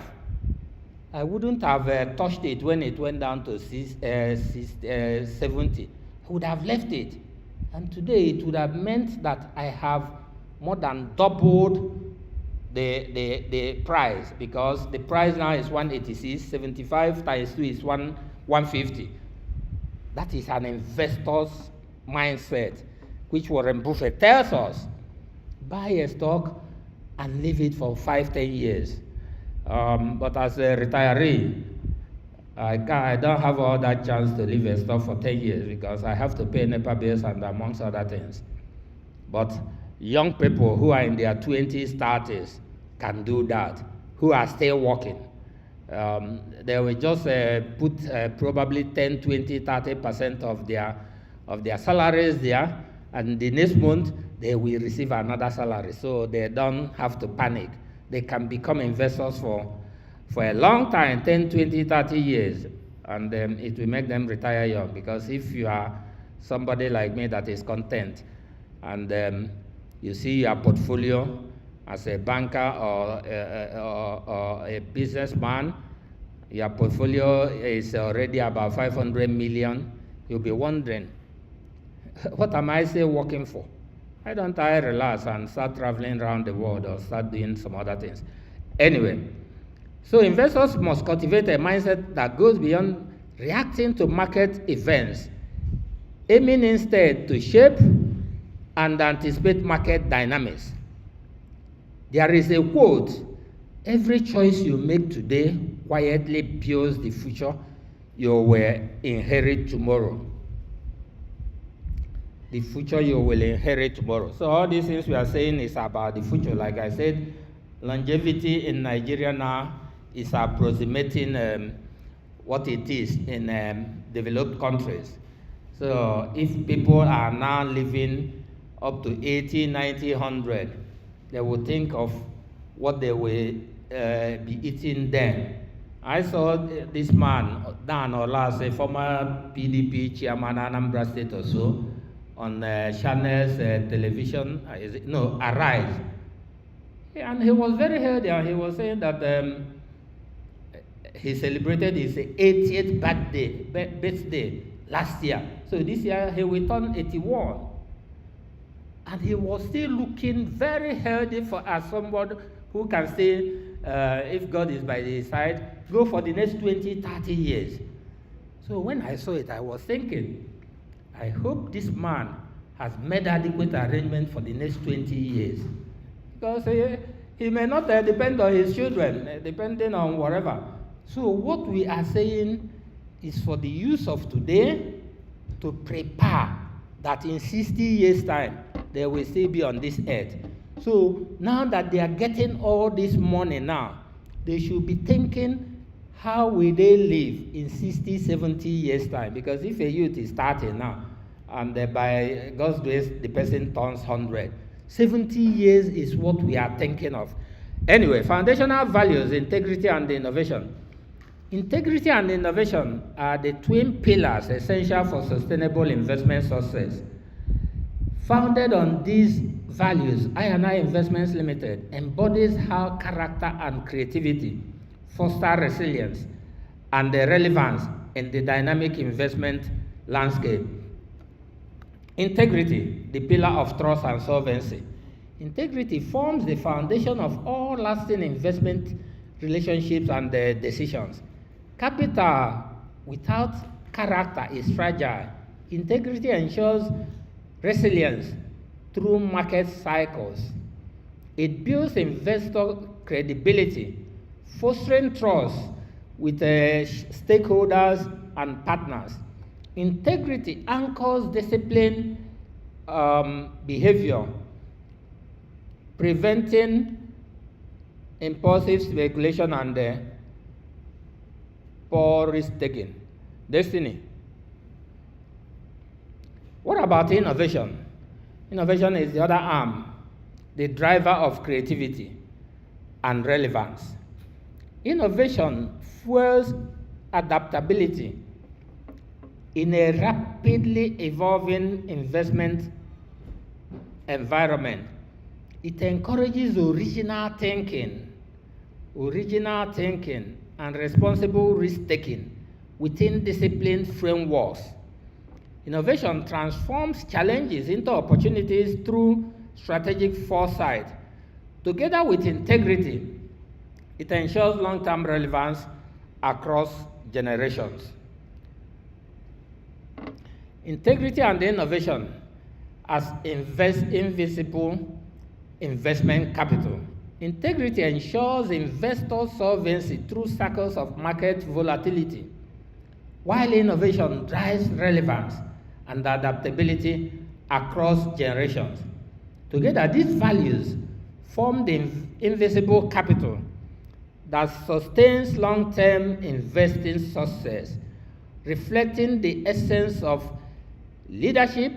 I wouldn't have touched it when it went down to 70. I would have left it. And today it would have meant that I have more than doubled the price, because the price now is 186, 75 times 2 is 150. That is an investor's mindset, which Warren Buffett tells us: buy a stock and leave it for 5-10 years. But as a retiree, I don't have all that chance to leave a stock for 10 years because I have to pay NEPA bills and amongst other things. But young people who are in their 20s, 30s can do that, who are still working. They will just put probably 10, 20, 30% of their salaries there, and the next month they will receive another salary, so they don't have to panic. They can become investors for a long time, 10, 20, 30 years, and it will make them retire young. Because if you are somebody like me that is content, and you see your portfolio as a banker or a businessman, your portfolio is already about 500 million, you'll be wondering, what am I still working for? Why don't I relax and start traveling around the world or start doing some other things? Anyway, so investors must cultivate a mindset that goes beyond reacting to market events, aiming instead to shape and anticipate market dynamics. There is a quote, every choice you make today quietly builds the future you will inherit tomorrow. The future you will inherit tomorrow. So all these things we are saying is about the future. Like I said, longevity in Nigeria now is approximating what it is in developed countries. So if people are now living up to 80, 90, 100, they will think of what they will be eating then. I saw this man, Dan Olas, a former PDP chairman, Anambra State or so, on channels, television, Arise. And he was very healthy, and he was saying that he celebrated his 80th birthday last year. So this year he will turn 81. And he was still looking very healthy as somebody who can say, if God is by his side, go for the next 20, 30 years. So when I saw it, I was thinking, I hope this man has made adequate arrangement for the next 20 years. Because he may not depend on his children, depending on whatever. So what we are saying is for the use of today to prepare that in 60 years' time, they will still be on this earth. So now that they are getting all this money now, they should be thinking, how will they live in 60, 70 years' time? Because if a youth is starting now, and by God's grace, the person turns 100, 70 years is what we are thinking of. Anyway, foundational values, integrity and innovation. Integrity and innovation are the twin pillars essential for sustainable investment success. Founded on these values, I&I Investments Limited embodies how character and creativity foster resilience and the relevance in the dynamic investment landscape. Integrity, the pillar of trust and solvency. Integrity forms the foundation of all lasting investment relationships and decisions. Capital without character is fragile. Integrity ensures resilience through market cycles. It builds investor credibility, fostering trust with stakeholders and partners. Integrity anchors disciplined behavior, preventing impulsive speculation and poor risk-taking. Destiny. What about innovation? Innovation is the other arm, the driver of creativity and relevance. Innovation fuels adaptability in a rapidly evolving investment environment. It encourages original thinking and responsible risk-taking within disciplined frameworks. Innovation transforms challenges into opportunities through strategic foresight. Together with integrity, it ensures long-term relevance across generations. Integrity and innovation as invisible investment capital. Integrity ensures investor solvency through cycles of market volatility, while innovation drives relevance and adaptability across generations. Together, these values form the invisible capital that sustains long-term investing success, reflecting the essence of leadership,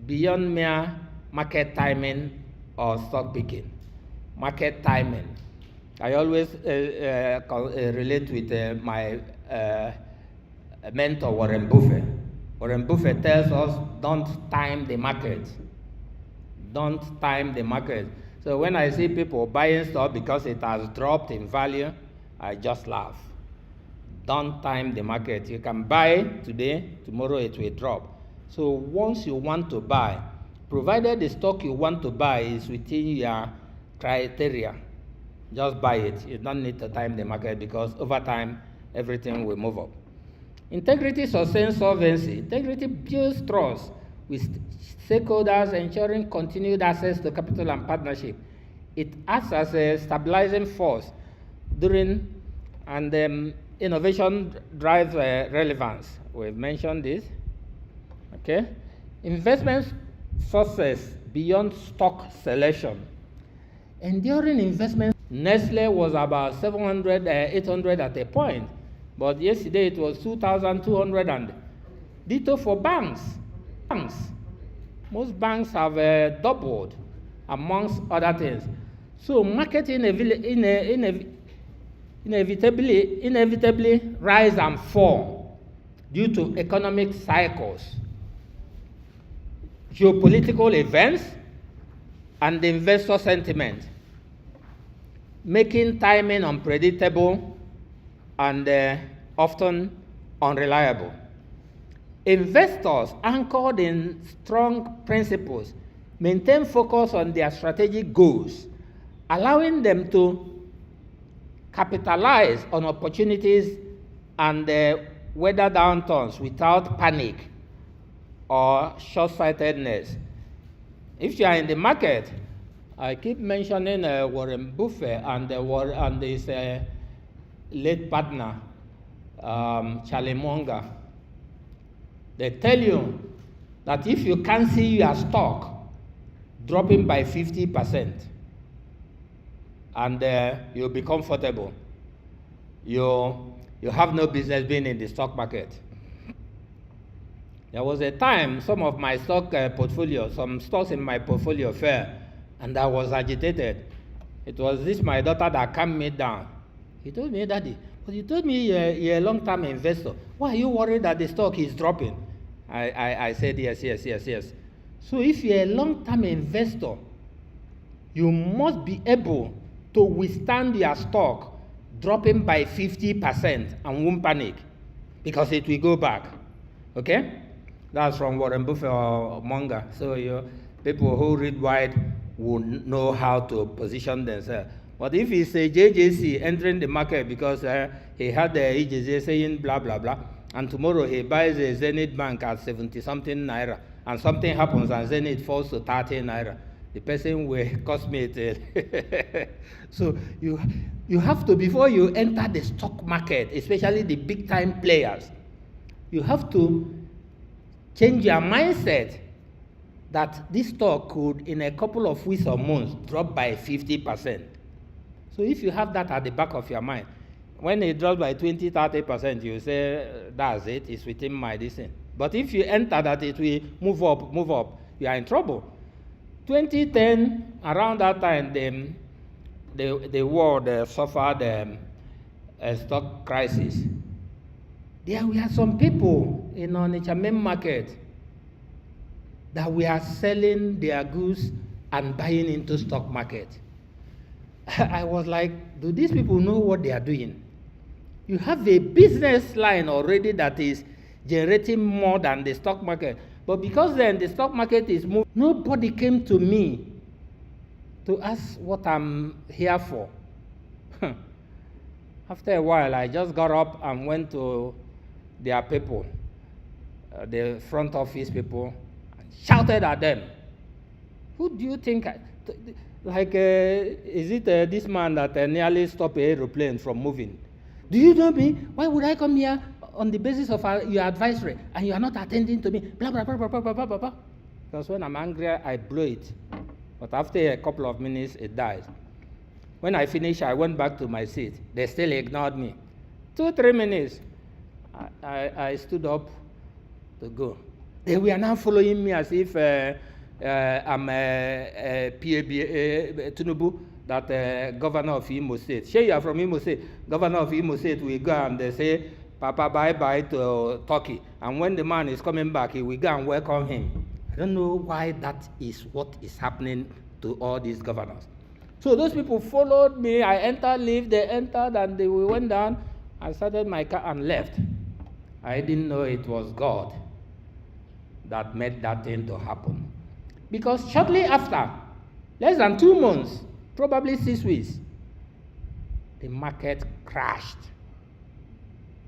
beyond mere market timing or stock picking. Market timing. I always relate with my mentor, Warren Buffett. Warren Buffett tells us, don't time the market. Don't time the market. So when I see people buying stuff because it has dropped in value, I just laugh. Don't time the market. You can buy today, tomorrow it will drop. So once you want to buy, provided the stock you want to buy is within your criteria, just buy it. You don't need to time the market because over time, everything will move up. Integrity sustains solvency. Integrity builds trust with stakeholders, ensuring continued access to capital and partnership. It acts as a stabilizing force during, and innovation drives relevance. We've mentioned this. Okay. Investment success beyond stock selection. Enduring investment. Nestle was about 700, 800 at a point, but yesterday it was 2,200, and ditto for banks. Most banks have doubled, amongst other things. So marketing inevitably rise and fall due to economic cycles, geopolitical events, and investor sentiment, making timing unpredictable and often unreliable. Investors anchored in strong principles maintain focus on their strategic goals, allowing them to capitalize on opportunities and weather downturns without panic or short-sightedness. If you are in the market, I keep mentioning Warren Buffett and his late partner, Charlie Munger. They tell you that if you can't see your stock dropping by 50% and you'll be comfortable, you have no business being in the stock market. There was a time some of my stock portfolio, some stocks in my portfolio fell, and I was agitated. It was this my daughter that calmed me down. He told me, Daddy, but you told me you're a long-term investor. Why are you worried that the stock is dropping? I said, yes. So if you're a long-term investor, you must be able to withstand your stock dropping by 50% and won't panic because it will go back. Okay? That's from Warren Buffett or Munger. So people who read wide will know how to position themselves. But if it's a JJC entering the market because he had the Ijezie saying blah, blah, blah, and tomorrow he buys a Zenith Bank at 70-something naira, and something happens and Zenith falls to 30 naira, the person will cost me it. So you have to, before you enter the stock market, especially the big-time players, you have to change your mindset that this stock could, in a couple of weeks or months, drop by 50%. So if you have that at the back of your mind, when it drops by 20-30%, you say, that's it, it's within my distance. But if you enter that it will move up, you are in trouble. 2010, around that time, the world suffered a stock crisis. There were some people in Onitsha main market that were selling their goods and buying into stock market. I was like, do these people know what they are doing? You have a business line already that is generating more than the stock market. But because then the stock market is moving, nobody came to me to ask what I'm here for. After a while, I just got up and went to their people, the front office people, and shouted at them. Who do you think, is it this man that nearly stopped an aeroplane from moving? Do you know me? Why would I come here on the basis of your advisory and you are not attending to me? Blah, blah, blah, blah, blah, blah, blah, blah. Because when I'm angry, I blow it. But after a couple of minutes, it dies. When I finished, I went back to my seat. They still ignored me. 2-3 minutes, I stood up to go. They were now following me as if I'm Tinubu, that governor of Imo State. Sure, you are from Imo State. Governor of Imo State will go and they say, Papa, bye-bye to Turkey. And when the man is coming back, he will go and welcome him. I don't know why that is what is happening to all these governors. So those people followed me. I entered, leave, they entered, and we went down. I started my car and left. I didn't know it was God that made that thing to happen. Because shortly after, less than 2 months, probably 6 weeks, the market crashed.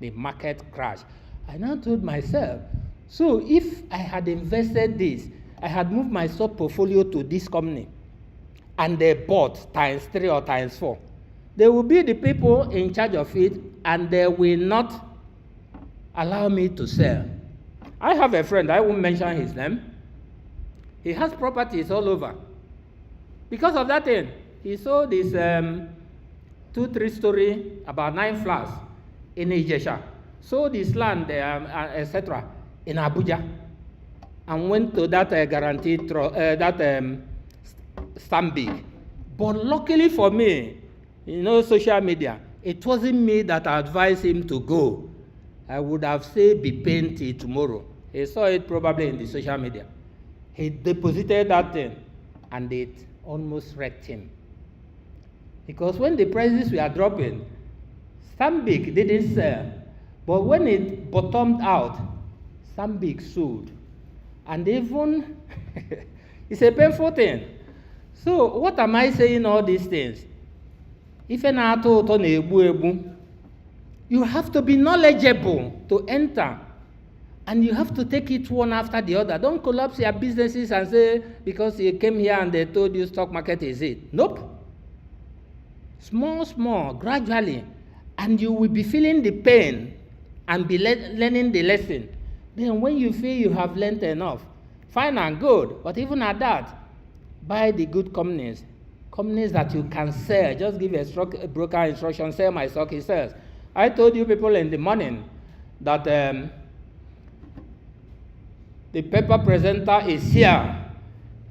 The market crashed. I now told myself, so if I had invested this, I had moved my stock portfolio to this company, and they bought ×3 or ×4, they will be the people in charge of it, and they will not allow me to sell. I have a friend, I won't mention his name. He has properties all over. Because of that thing, he sold this 2-3-story, about 9 flats in Ijesha, sold his land, etc., in Abuja, and went to that guaranteed Stanbic. But luckily for me, social media, it wasn't me that advised him to go. I would have said be paying till tomorrow. He saw it probably in the social media. He deposited that thing, and it almost wrecked him. Because when the prices were dropping, Stanbic didn't sell. But when it bottomed out, Stanbic sold. And even, it's a painful thing. So what am I saying all these things? You have to be knowledgeable to enter. And you have to take it one after the other. Don't collapse your businesses and say, because you came here and they told you stock market is it. Nope. Small, gradually. And you will be feeling the pain and be learning the lesson. Then when you feel you have learned enough, fine and good. But even at that, buy the good companies that you can sell. Just give a broker instruction, sell my stock, he sells. I told you people in the morning that the paper presenter is here.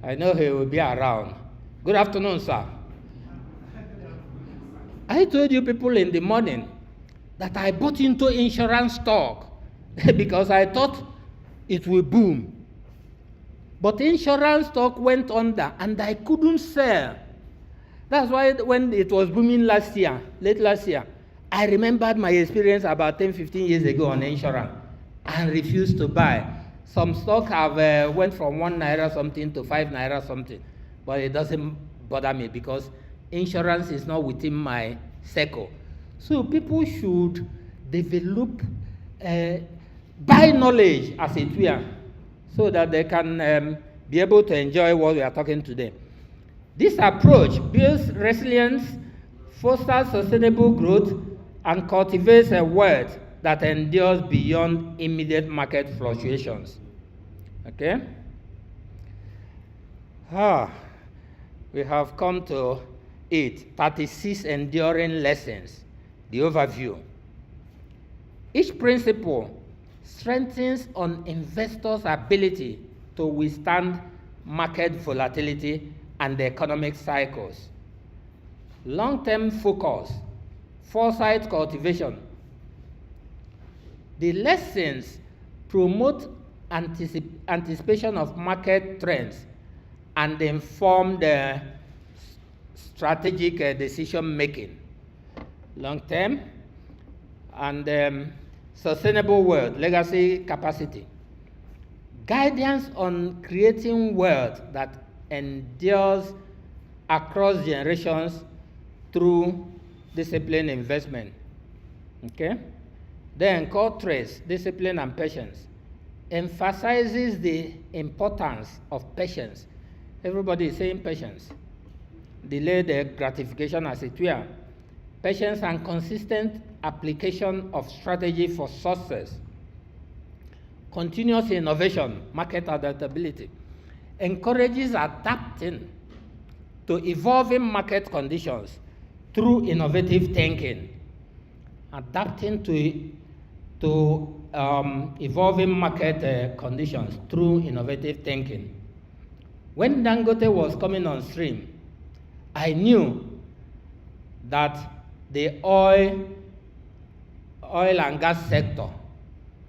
I know he will be around. Good afternoon, sir. I told you people in the morning that I bought into insurance stock because I thought it will boom. But insurance stock went under and I couldn't sell. That's why when it was booming late last year, I remembered my experience about 10-15 years ago on insurance and refused to buy. Some stock have went from 1 naira something to 5 naira something, but it doesn't bother me because insurance is not within my circle. So people should develop, buy knowledge as it were, so that they can be able to enjoy what we are talking today. This approach builds resilience, fosters sustainable growth, and cultivates a wealth that endures beyond immediate market fluctuations. Okay? We have come to 36 enduring lessons, the overview. Each principle strengthens on investors' ability to withstand market volatility and the economic cycles. Long-term focus, foresight cultivation. The lessons promote anticipation of market trends and inform the strategic decision-making. Long-term and sustainable wealth, legacy capacity. Guidance on creating wealth that endures across generations through disciplined investment. Okay? Then core traits, discipline and patience, emphasizes the importance of patience. Everybody is saying patience. Delayed gratification as it were. Patience and consistent application of strategy for success. Continuous innovation, market adaptability, encourages adapting to evolving market conditions through innovative thinking, adapting to to evolving market conditions through innovative thinking. When Dangote was coming on stream, I knew that the oil and gas sector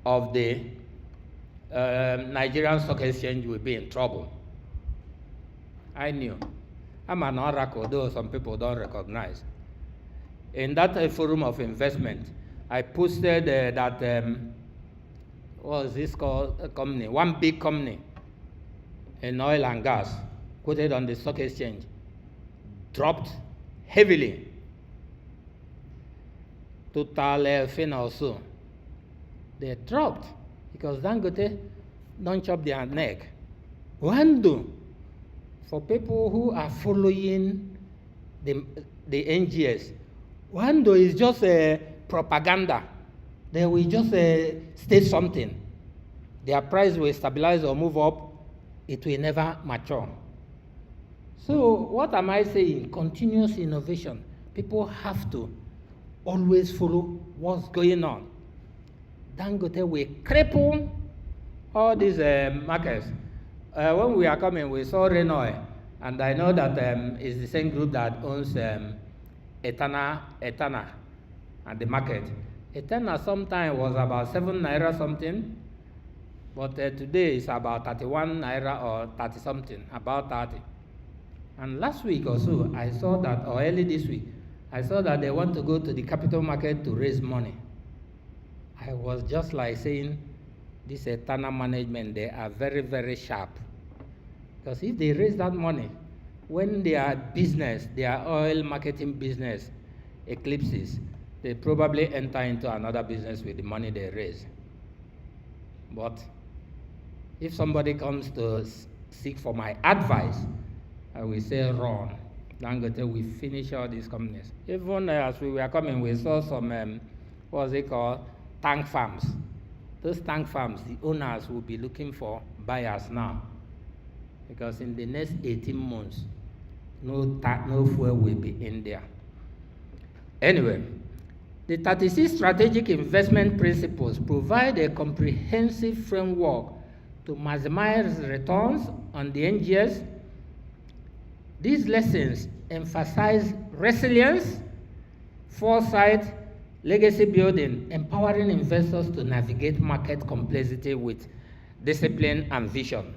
of the Nigerian Stock Exchange would be in trouble. I knew. I'm an oracle, though some people don't recognize. In that forum of investment, I posted that, what was this called, a company, one big company in oil and gas, quoted on the stock exchange, dropped heavily. Total fin also. They dropped because Dangote don't chop their neck. Wando, for people who are following the NGX, Wando is just a propaganda. They will just state something. Their price will stabilize or move up. It will never mature. So what am I saying? Continuous innovation. People have to always follow what's going on. Dangote will cripple all these markets. When we are coming, we saw Rain Oil, and I know that it's the same group that owns Etana and the market. Etana sometime was about 7 naira something, but today it's about 31 naira or 30 something, about 30. And last week or so, I saw that, or early this week, I saw that they want to go to the capital market to raise money. I was just like saying, this Etana management, they are very, very sharp. Because if they raise that money, when their business, their oil marketing business eclipses, they probably enter into another business with the money they raise. But if somebody comes to seek for my advice, I will say run. Dangote, we finish all these companies. Even as we were coming, we saw some, what was it called, tank farms. Those tank farms, the owners will be looking for buyers now. Because in the next 18 months, no fuel will be in there. Anyway, the 36 strategic investment principles provide a comprehensive framework to maximize returns on the NGX. These lessons emphasize resilience, foresight, legacy building, empowering investors to navigate market complexity with discipline and vision.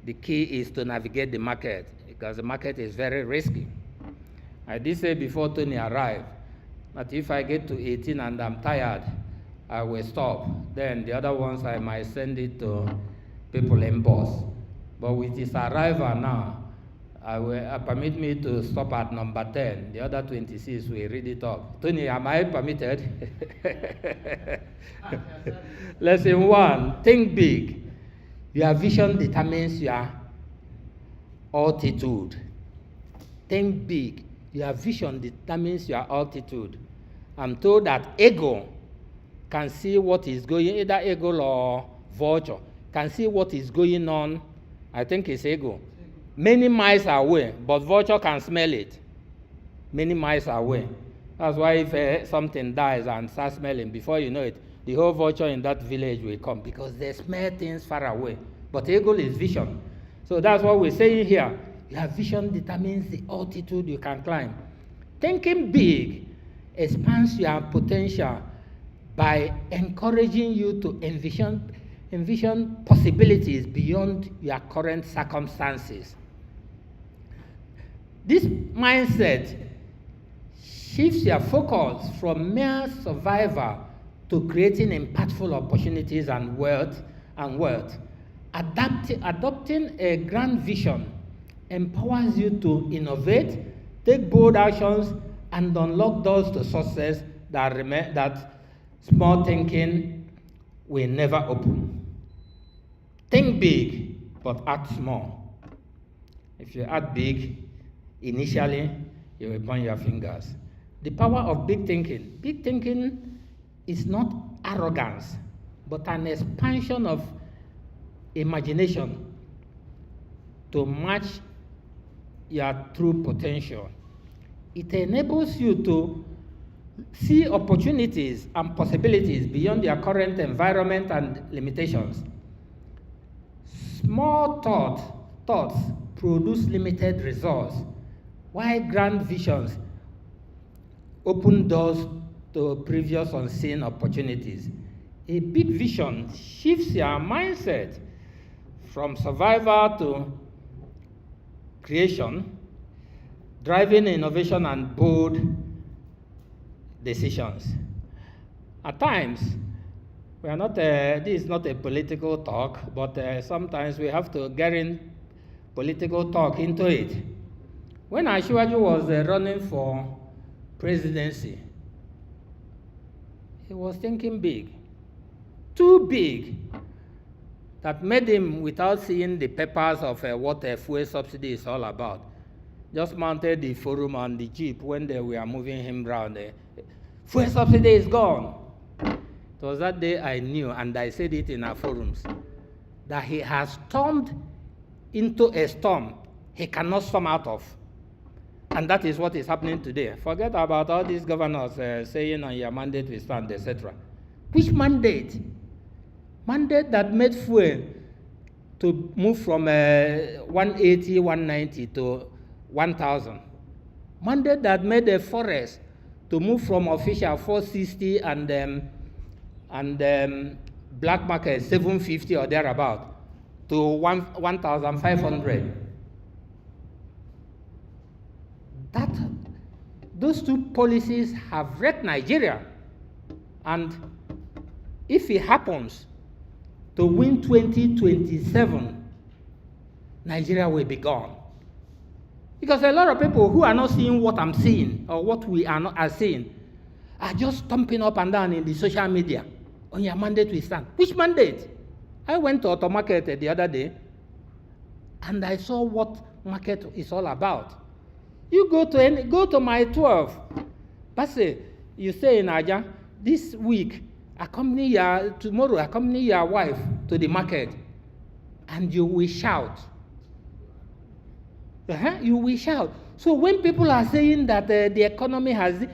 The key is to navigate the market because the market is very risky. I did say before Tony arrived that if I get to 18 and I'm tired, I will stop. Then the other ones I might send it to people in boss. But with his arrival now, I will permit me to stop at number 10. The other 26 will read it up. Tony, am I permitted? Lesson 1, think big. Your vision determines your altitude. Think big. Your vision determines your altitude. I'm told that eagle can see what is going, either eagle or vulture, can see what is going on. I think it's eagle. Many miles away, but vulture can smell it. Many miles away. That's why if something dies and starts smelling, before you know it, the whole vulture in that village will come because they smell things far away. But eagle is vision. So that's what we're saying here. Your vision determines the altitude you can climb. Thinking big expands your potential by encouraging you to envision possibilities beyond your current circumstances. This mindset shifts your focus from mere survival to creating impactful opportunities and wealth. Adopting a grand vision empowers you to innovate, take bold actions, and unlock doors to success that small thinking will never open. Think big, but act small. If you act big, initially, you will burn your fingers. The power of big thinking is not arrogance, but an expansion of imagination to match your true potential. It enables you to see opportunities and possibilities beyond their current environment and limitations. Small thoughts produce limited results, while grand visions open doors to previous unseen opportunities. A big vision shifts your mindset from survival to creation, driving innovation and bold decisions. At times, we are not, this is not a political talk, but sometimes we have to get in political talk into it. When Ashwaju was running for presidency, he was thinking big, too big, that made him, without seeing the papers of what a fuel subsidy is all about, just mounted the forum on the jeep when they were moving him around. Fuel subsidy is gone. It was that day I knew, and I said it in our forums, that he has stormed into a storm he cannot storm out of. And that is what is happening today. Forget about all these governors saying on your mandate we stand, etc. Which mandate? Mandate that made fuel to move from 180, 190 to 1,000. Mandate that made the forest to move from official 460 and black market 750 or thereabout to 1,500. Those two policies have wrecked Nigeria. And if it happens to win 2027, Nigeria will be gone. Because a lot of people who are not seeing what I'm seeing or what we are seeing are just stomping up and down in the social media. On your mandate we stand. Which mandate? I went to Auto Market the other day and I saw what market is all about. You go to my 12. But you say in Aja, this week, tomorrow accompany your wife to the market, and you will shout. You will shout. So when people are saying that the economy has,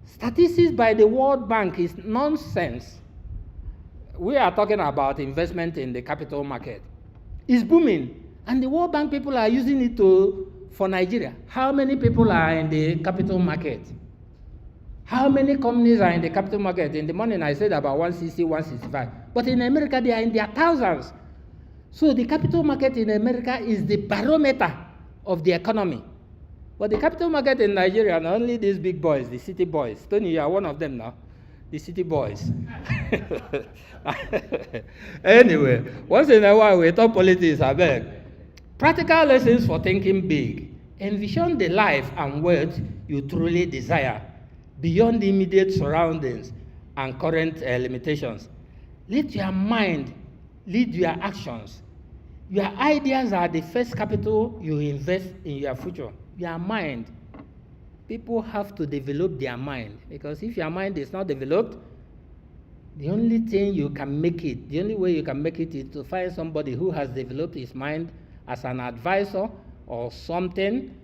statistics by the World Bank is nonsense. We are talking about investment in the capital market. It's booming, and the World Bank people are using it for Nigeria. How many people are in the capital market? How many companies are in the capital market? In the morning I said about 160, 165. But in America, they are in their thousands. So the capital market in America is the barometer of the economy. But the capital market in Nigeria, not only these big boys, the city boys. Tony, you are one of them now. The city boys. Anyway, once in a while we talk politics, I beg. Practical lessons for thinking big. Envision the life and wealth you truly desire beyond the immediate surroundings and current limitations. Let your mind lead your actions. Your ideas are the first capital you invest in your future. Your mind. People have to develop their mind, because if your mind is not developed, the only thing you can make it, the only way you can make it is to find somebody who has developed his mind as an advisor or something,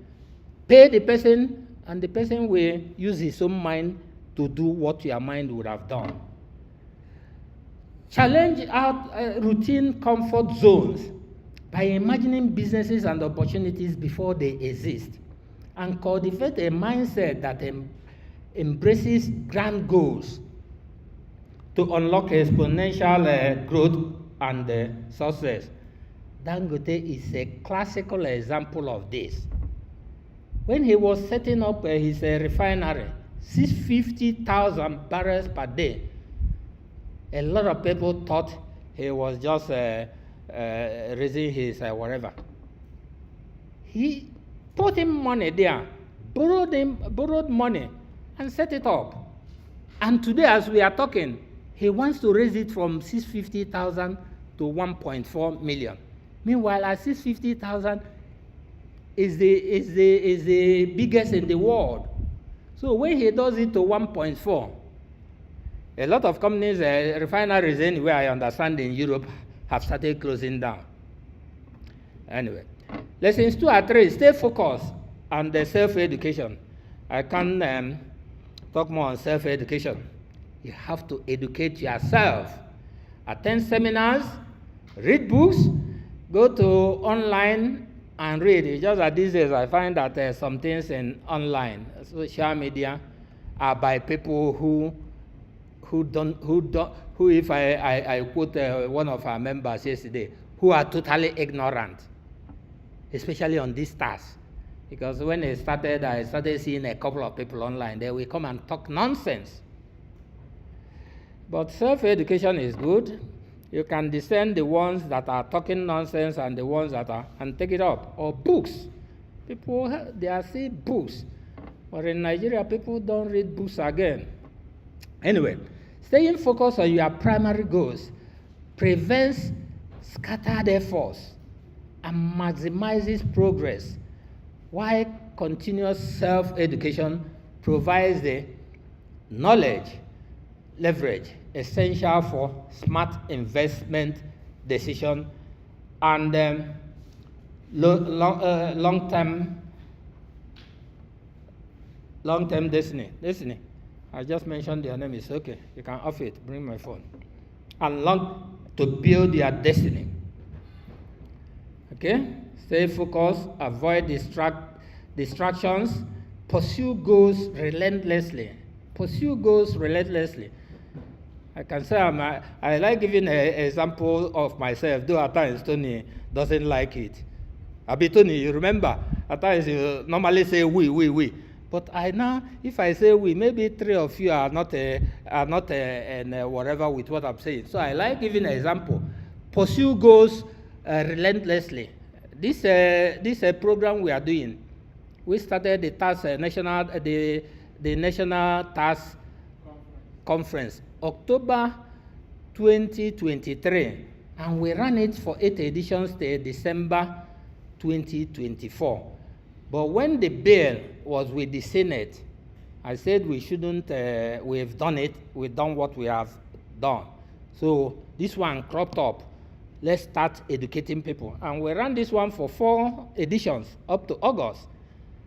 pay the person, and the person will use his own mind to do what your mind would have done. Challenge out routine comfort zones by imagining businesses and opportunities before they exist, and cultivate a mindset that embraces grand goals to unlock exponential growth and success. Dangote is a classical example of this. When he was setting up his refinery, 650,000 barrels per day, a lot of people thought he was just raising his whatever. He put in money there, borrowed money, and set it up. And today, as we are talking, he wants to raise it from 650,000 to 1.4 million. Meanwhile, at 650,000 is the biggest in the world. So when he does it to 1.4, a lot of companies, refineries anywhere I understand in Europe, have started closing down. Anyway, lessons 2 and 3, stay focused on the self-education. I can talk more on self-education. You have to educate yourself. Attend seminars, read books, go to online and read. It's just that these days I find that some things in online, social media, are by people who if I quote one of our members yesterday, who are totally ignorant, especially on these tasks. Because when I started seeing a couple of people online, they will come and talk nonsense. But self-education is good. You can discern the ones that are talking nonsense and the ones that are, and take it up. Or books. People, they are saying books. But in Nigeria, people don't read books again. Anyway, staying focused on your primary goals prevents scattered efforts and maximizes progress, while continuous self-education provides the knowledge, leverage essential for smart investment decision and long-term destiny. I just mentioned your name. It's okay. You can off it. Bring my phone. And to build your destiny. Okay? Stay focused. Avoid distractions. Pursue goals relentlessly. Pursue goals relentlessly. I can say I like giving an example of myself, though at times Tony doesn't like it. Tony, you remember, at times you normally say we. But I now, if I say we, maybe three of you are not whatever with what I'm saying. So I like giving an example. Pursue goals relentlessly. This program we are doing, we started the National Task Conference, October 2023, and we ran it for 8 editions till December 2024. But when the bill was with the Senate, I said we shouldn't, we've done it, we've done what we have done. So this one cropped up. Let's start educating people. And we ran this one for 4 editions up to August.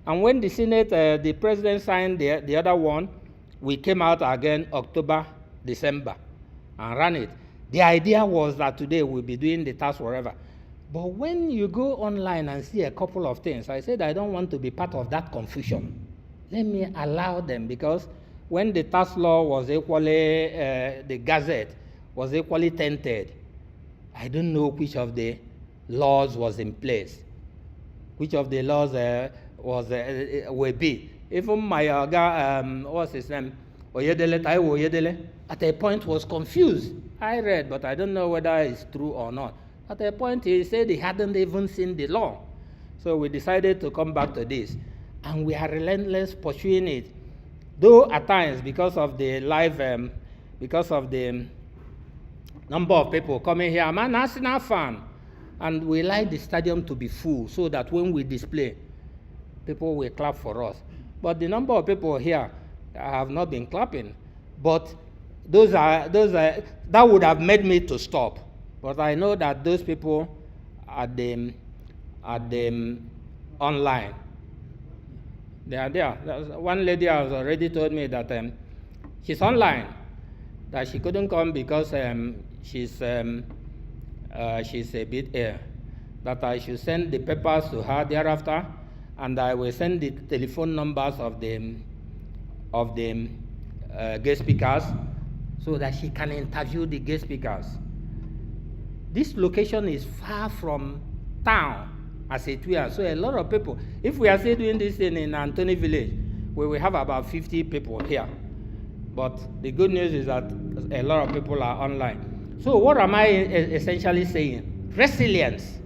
And when the Senate, the president signed the other one, we came out again October, December, and ran it. The idea was that today we'll be doing the task wherever. But when you go online and see a couple of things, I said I don't want to be part of that confusion. Let me allow them, because when the tax law was equally, the Gazette was equally tainted, I don't know which of the laws was in place, which of the laws will be. Even my what's his name? Oyedele, at a point was confused. I read, but I don't know whether it's true or not. At a point, he said he hadn't even seen the law. So we decided to come back to this. And we are relentless pursuing it. Though at times, because of the because of the number of people coming here, I'm an Arsenal fan. And we like the stadium to be full so that when we display, people will clap for us. But the number of people here have not been clapping. But that would have made me to stop. But I know that those people are online. They are there. One lady has already told me that she's online, that she couldn't come because she's a bit ill. That I should send the papers to her thereafter, and I will send the telephone numbers of the guest speakers so that she can interview the guest speakers. This location is far from town, as it were. So a lot of people, if we are still doing this thing in Antony Village, we will have about 50 people here. But the good news is that a lot of people are online. So what am I essentially saying? Resilience.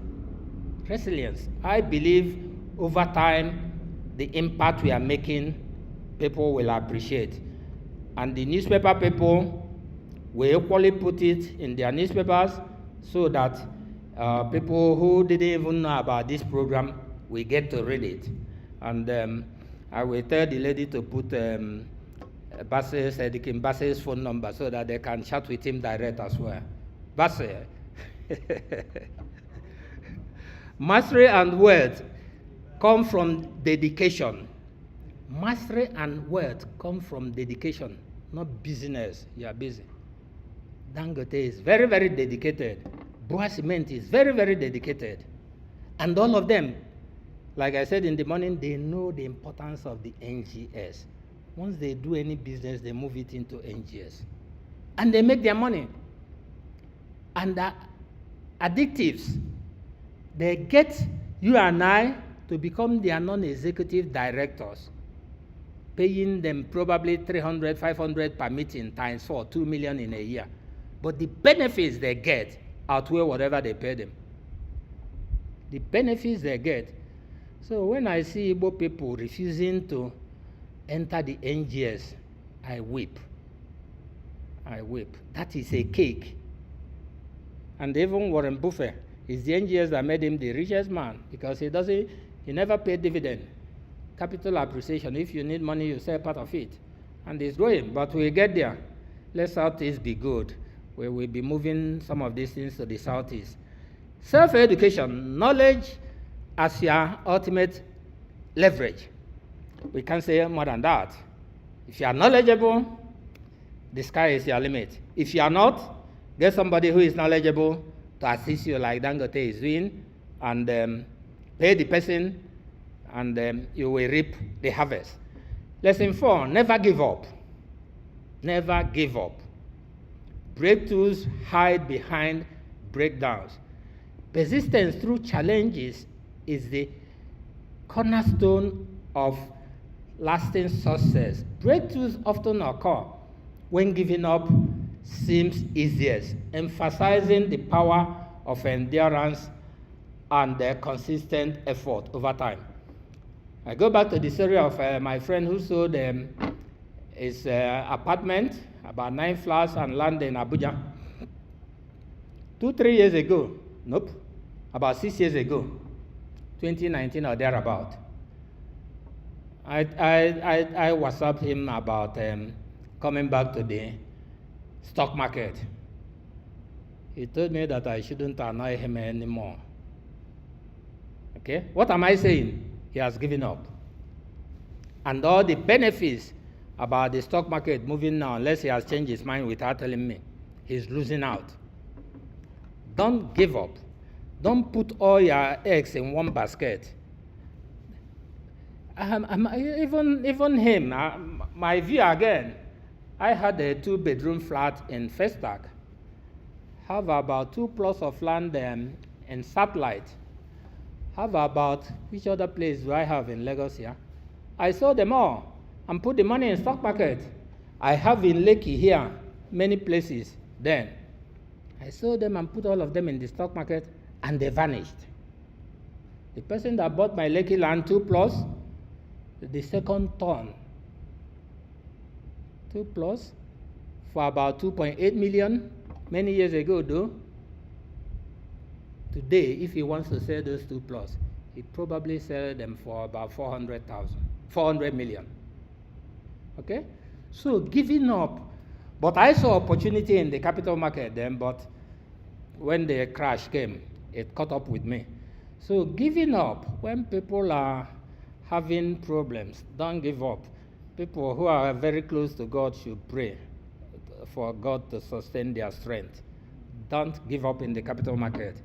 Resilience. I believe over time, the impact we are making, people will appreciate. And the newspaper people will equally put it in their newspapers so that people who didn't even know about this program will get to read it. And I will tell the lady to put Bass's phone number so that they can chat with him direct as well. Bass. Mastery and wealth come from dedication, Mastery and wealth come from dedication, not business. You are busy. Dangote is very, very dedicated. Bua Cement is very, very dedicated. And all of them, like I said in the morning, they know the importance of the NGX. Once they do any business, they move it into NGX. And they make their money. And the addictives, they get you and I to become their non-executive directors, paying them probably 300, 500 per meeting times 4, 2 million in a year. But the benefits they get outweigh whatever they pay them. The benefits they get. So when I see Igbo people refusing to enter the NGX, I weep. I weep. That is a cake. And even Warren Buffett, it's the NGX that made him the richest man, because he never paid dividend. Capital appreciation. If you need money, you sell part of it. And it's growing, but we'll get there. Let Southeast be good. We will be moving some of these things to the Southeast. Self-education, knowledge as your ultimate leverage. We can't say more than that. If you are knowledgeable, the sky is your limit. If you are not, get somebody who is knowledgeable to assist you like Dangote is doing, and pay the person, and you will reap the harvest. Lesson 4, never give up. Never give up. Breakthroughs hide behind breakdowns. Persistence through challenges is the cornerstone of lasting success. Breakthroughs often occur when giving up seems easiest, emphasizing the power of endurance and consistent effort over time. I go back to the story of my friend who sold his apartment, about 9 flats and land in Abuja. 2-3 years ago, nope, about 6 years ago, 2019 or thereabout, I WhatsApped him about coming back to the stock market. He told me that I shouldn't annoy him anymore. Okay, what am I saying? He has given up. And all the benefits about the stock market moving now, unless he has changed his mind without telling me, he's losing out. Don't give up. Don't put all your eggs in one basket. Even him, my view again, I had a 2-bedroom flat in Festac, have about 2+ of land in Satellite, have about, which other place do I have in Lagos here? I sold them all and put the money in stock market. I have in Lekki here, many places then. I sold them and put all of them in the stock market, and they vanished. The person that bought my Lekki land 2+, the second turn, 2+ for about 2.8 million many years ago though. Today, if he wants to sell those 2+, he'd probably sell them for about 400 million. Okay? So giving up. But I saw opportunity in the capital market then, but when the crash came, it caught up with me. So giving up, when people are having problems, don't give up. People who are very close to God should pray for God to sustain their strength. Don't give up in the capital market.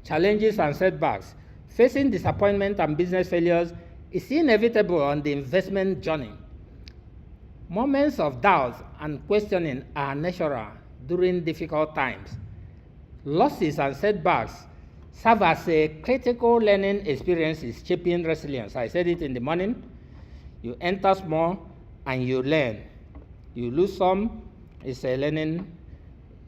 Challenges and setbacks. Facing disappointment and business failures is inevitable on the investment journey. Moments of doubt and questioning are natural during difficult times. Losses and setbacks serve as a critical learning experiences shaping resilience. I said it in the morning. You enter small and you learn. You lose some, it's a learning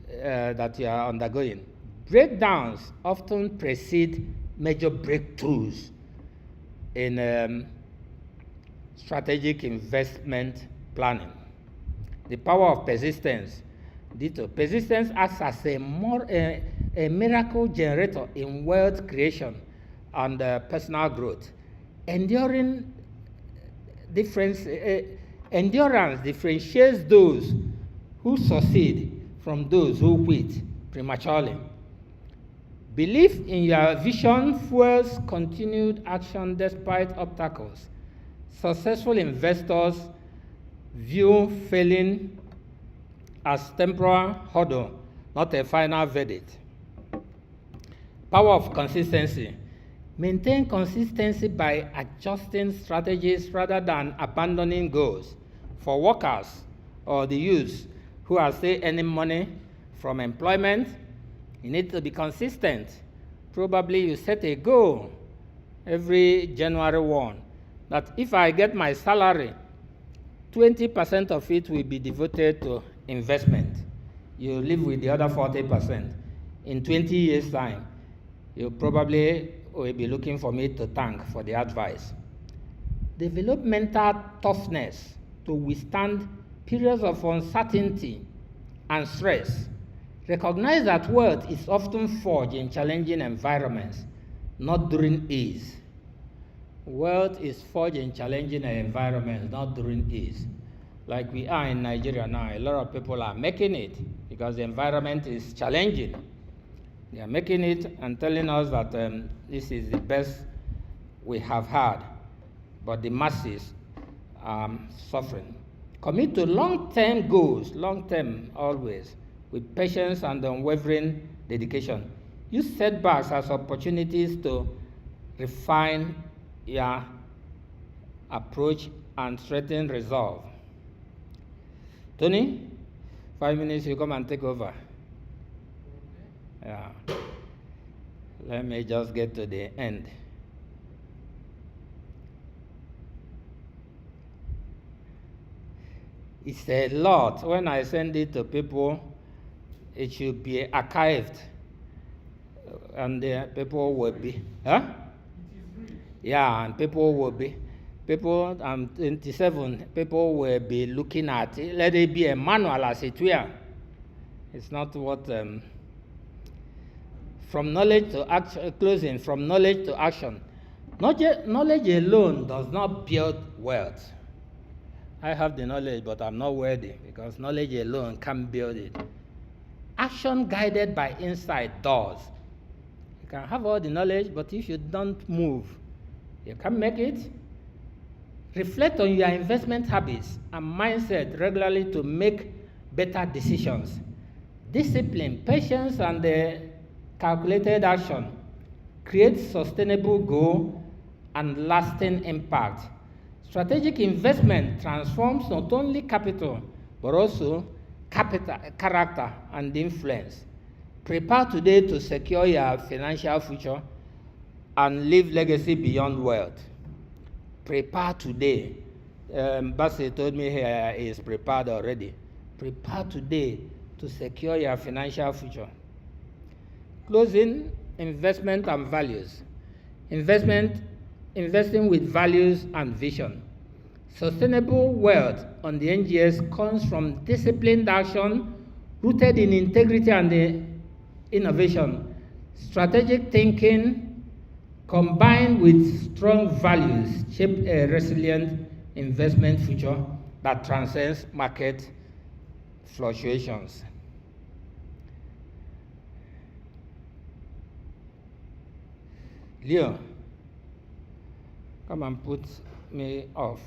that you are undergoing. Breakdowns often precede major breakthroughs in strategic investment planning. The power of persistence. Ditto. Persistence acts as a miracle generator in wealth creation and personal growth. Endurance differentiates those who succeed from those who quit prematurely. Belief in your vision fuels continued action despite obstacles. Successful investors view failing as temporal hurdle, not a final verdict. Power of consistency. Maintain consistency by adjusting strategies rather than abandoning goals. For workers or the youths who are still earning money from employment, you need to be consistent. Probably you set a goal every January 1 that if I get my salary, 20% of it will be devoted to investment. You live with the other 40%. In 20 years' time, you probably will be looking for me to thank for the advice. Develop mental toughness to withstand periods of uncertainty and stress. Recognize that wealth is often forged in challenging environments, not during ease. Wealth is forged in challenging environments, not during ease. Like we are in Nigeria now, a lot of people are making it because the environment is challenging. They are making it and telling us that this is the best we have had, but the masses are suffering. Commit to long-term goals, long-term always, with patience and unwavering dedication. Use setbacks as opportunities to refine your approach and strengthen resolve. Tony, 5 minutes, you come and take over. Yeah. Let me just get to the end. It's a lot. When I send it to people, it should be archived. And people will be, huh? Yeah, and people will be, people, 27, people will be looking at it. Let it be a manual as it were. It's not what, from knowledge to action, closing, from knowledge to action. Knowledge alone does not build wealth. I have the knowledge, but I'm not worthy because knowledge alone can't build it. Action guided by insight does. You can have all the knowledge, but if you don't move, you can't make it. Reflect on your investment habits and mindset regularly to make better decisions. Discipline, patience, and calculated action create sustainable goal and lasting impact. Strategic investment transforms not only capital, but also character and influence. Prepare today to secure your financial future and leave legacy beyond wealth. Prepare today. B.Sc told me here he is prepared already. Prepare today to secure your financial future. Closing, investment and values. Investing with values and vision. Sustainable wealth on the NGX comes from disciplined action rooted in integrity and innovation. Strategic thinking combined with strong values shape a resilient investment future that transcends market fluctuations. Leo, come and put me off.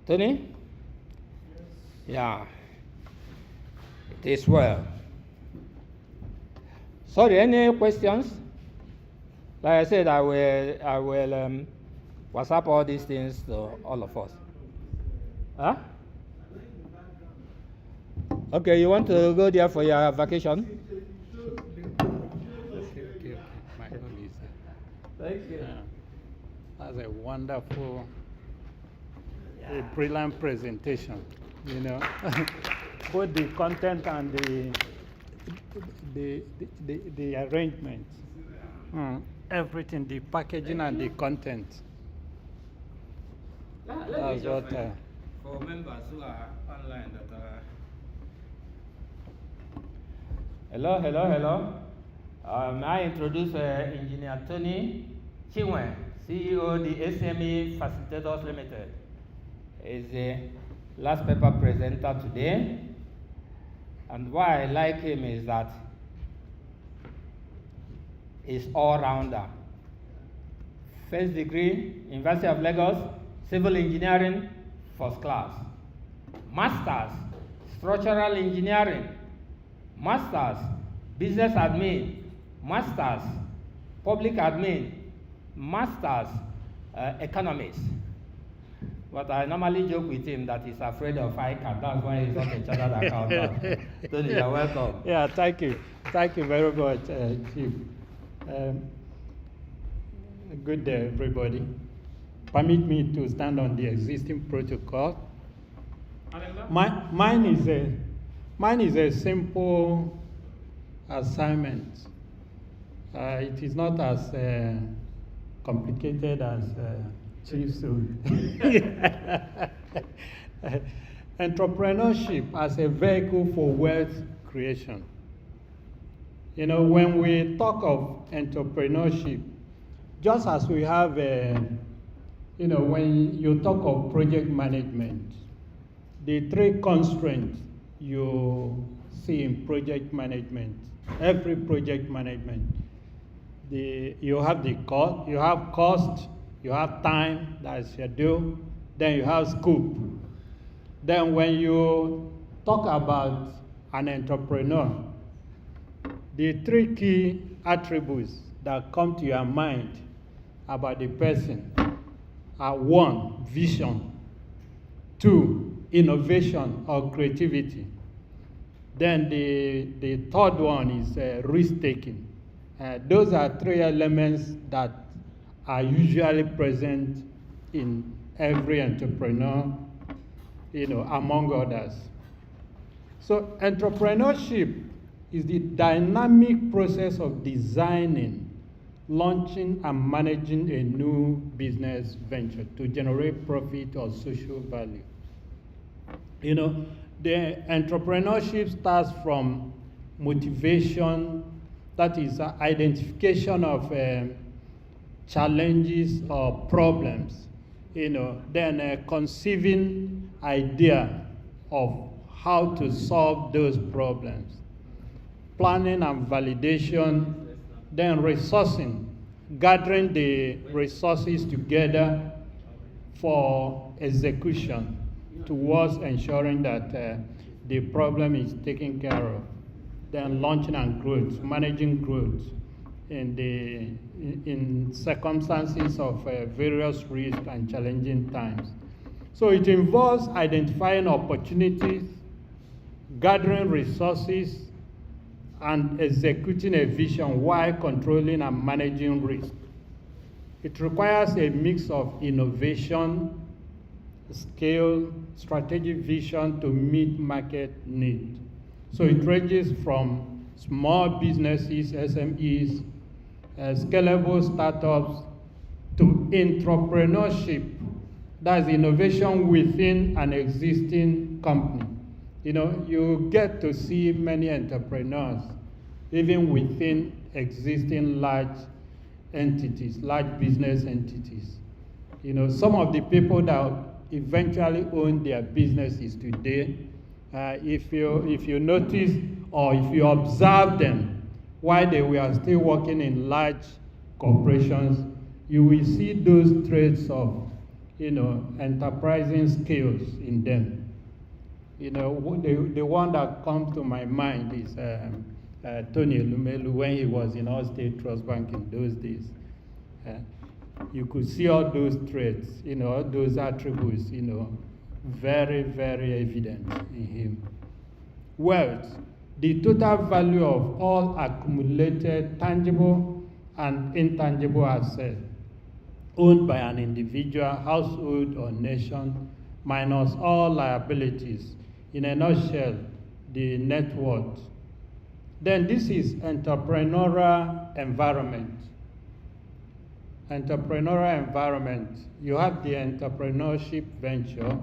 Tony? Yes. Yeah. It is well. Sorry, any questions? Like I said, I will WhatsApp all these things to all of us. Huh? Okay, you want to go there for your vacation? Thank you.
That's a wonderful, a brilliant presentation. You know, both the content and the arrangement, everything, the packaging and the content.
That's what for members who are online that are. Hello. I introduce Engineer Tony Chinwe, CEO of the SME Facilitators Limited. Is the last paper presenter today. And why I like him is that he's all-rounder, first degree, University of Lagos, civil engineering, first class. Masters, structural engineering. Masters, business admin. Masters, public admin. Masters, economics. But I normally joke with him that he's afraid of ICANN. That's why he's not a chartered accountant. Tony, you're welcome.
Yeah, thank you. Thank you very much, Chief. Good day, everybody. Permit me to stand on the existing protocol. Mine is a simple assignment. It is not as complicated as Chief said. Entrepreneurship as a vehicle for wealth creation. You know, when we talk of entrepreneurship, just as we have, you know, when you talk of project management, the three constraints you see in project management, every project management, you have cost, you have time, that's schedule, then you have scope. Then when you talk about an entrepreneur, the three key attributes that come to your mind about the person are: 1, vision; 2, innovation or creativity. Then the third one is risk-taking. Those are three elements that are usually present in every entrepreneur, you know, among others. So entrepreneurship is the dynamic process of designing, launching, and managing a new business venture to generate profit or social value. You know, the entrepreneurship starts from motivation, that is identification of challenges or problems, you know, then conceiving idea of how to solve those problems, planning and validation, then resourcing, gathering the resources together for execution towards ensuring that the problem is taken care of, then launching and growth, managing growth in circumstances of various risks and challenging times. So it involves identifying opportunities, gathering resources, and executing a vision while controlling and managing risk. It requires a mix of innovation, scale, strategic vision to meet market need. So it ranges from small businesses, SMEs, scalable startups, to entrepreneurship, that's innovation within an existing company. You know, you get to see many entrepreneurs, even within existing large entities, large business entities. You know, some of the people that eventually own their businesses today, if you notice or if you observe them while they were still working in large corporations, you will see those traits of, you know, enterprising skills in them. You know, the one that comes to my mind is Tony Lumelu when he was in Allstates Trust Bank in those days. You could see all those traits, you know, all those attributes, you know, very, very evident in him. Wealth, the total value of all accumulated tangible and intangible assets owned by an individual, household, or nation, minus all liabilities. In a nutshell, the net worth. Then this is entrepreneurial environment. Entrepreneurial environment, you have the entrepreneurship venture.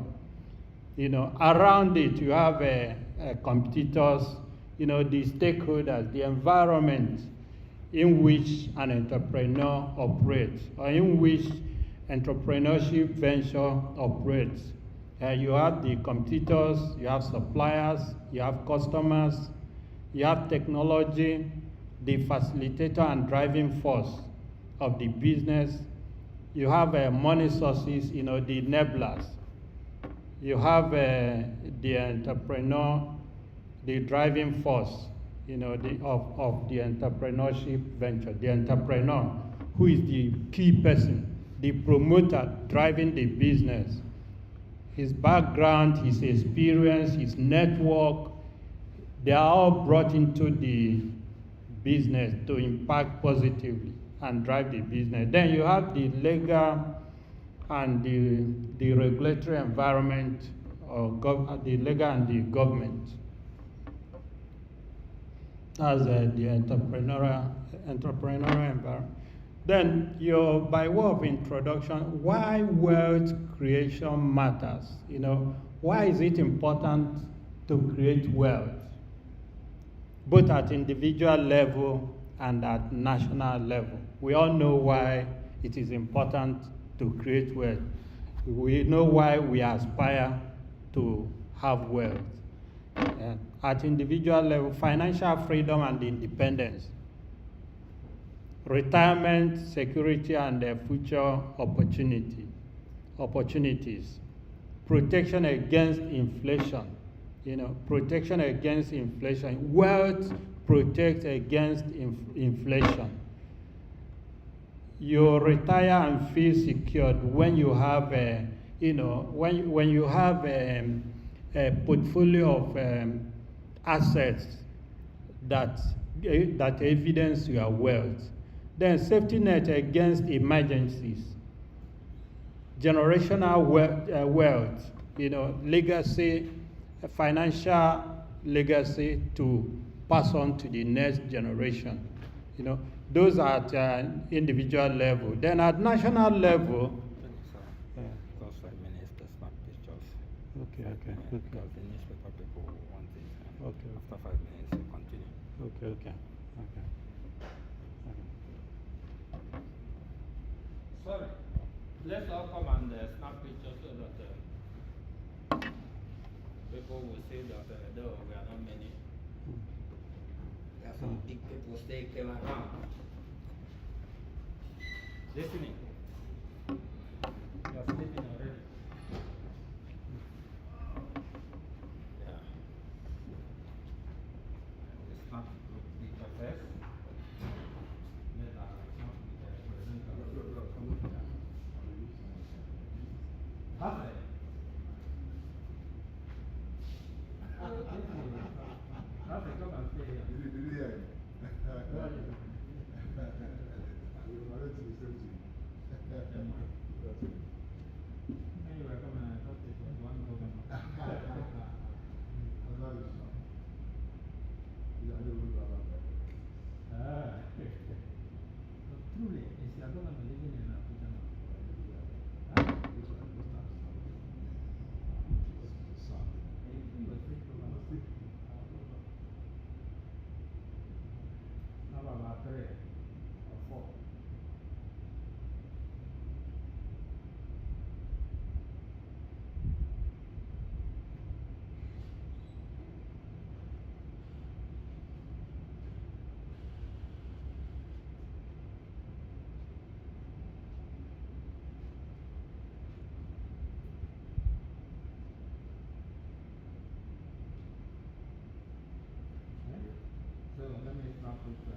You know, around it you have competitors, you know, the stakeholders, the environment in which an entrepreneur operates, or in which entrepreneurship venture operates. You have the competitors, you have suppliers, you have customers, you have technology, the facilitator and driving force of the business, You have money sources, the enablers. You have the entrepreneur, the driving force, of the entrepreneurship venture, the entrepreneur, who is the key person, the promoter driving the business. His background, his experience, his network, they are all brought into the business to impact positively and drive the business. Then you have the legal and the regulatory environment, or the legal and the government. That's the entrepreneurial environment. Then, by way of introduction, why wealth creation matters. Why is it important to create wealth, both at individual level and at national level? We all know why it is important to create wealth. We know why we aspire to have wealth. At individual level, financial freedom and independence, retirement, security, and future opportunities, protection against inflation, protection against inflation. Wealth protects against inflation. You retire and feel secured when you have when you have a portfolio of assets that evidence your wealth. Then safety net against emergencies, generational wealth, legacy, financial legacy to pass on to the next generation. Those are at individual level. Then at national level,
Just 5 minutes, the snap pictures.
okay.
Because the newspaper people want it.
Okay.
After 5 minutes, you continue.
Okay.
Sorry. Let's all come and snap pictures so that people will see that though we are not many. There are some big people still came around. Listening. You are sleeping already. Yeah. The snap picture first. Then I snap the presenter. Perfect. Perfect, come and stay here. Anyway, come and talk to one government. Truly, is your government living in Abuja now? How about 3 or 4? So let me start with the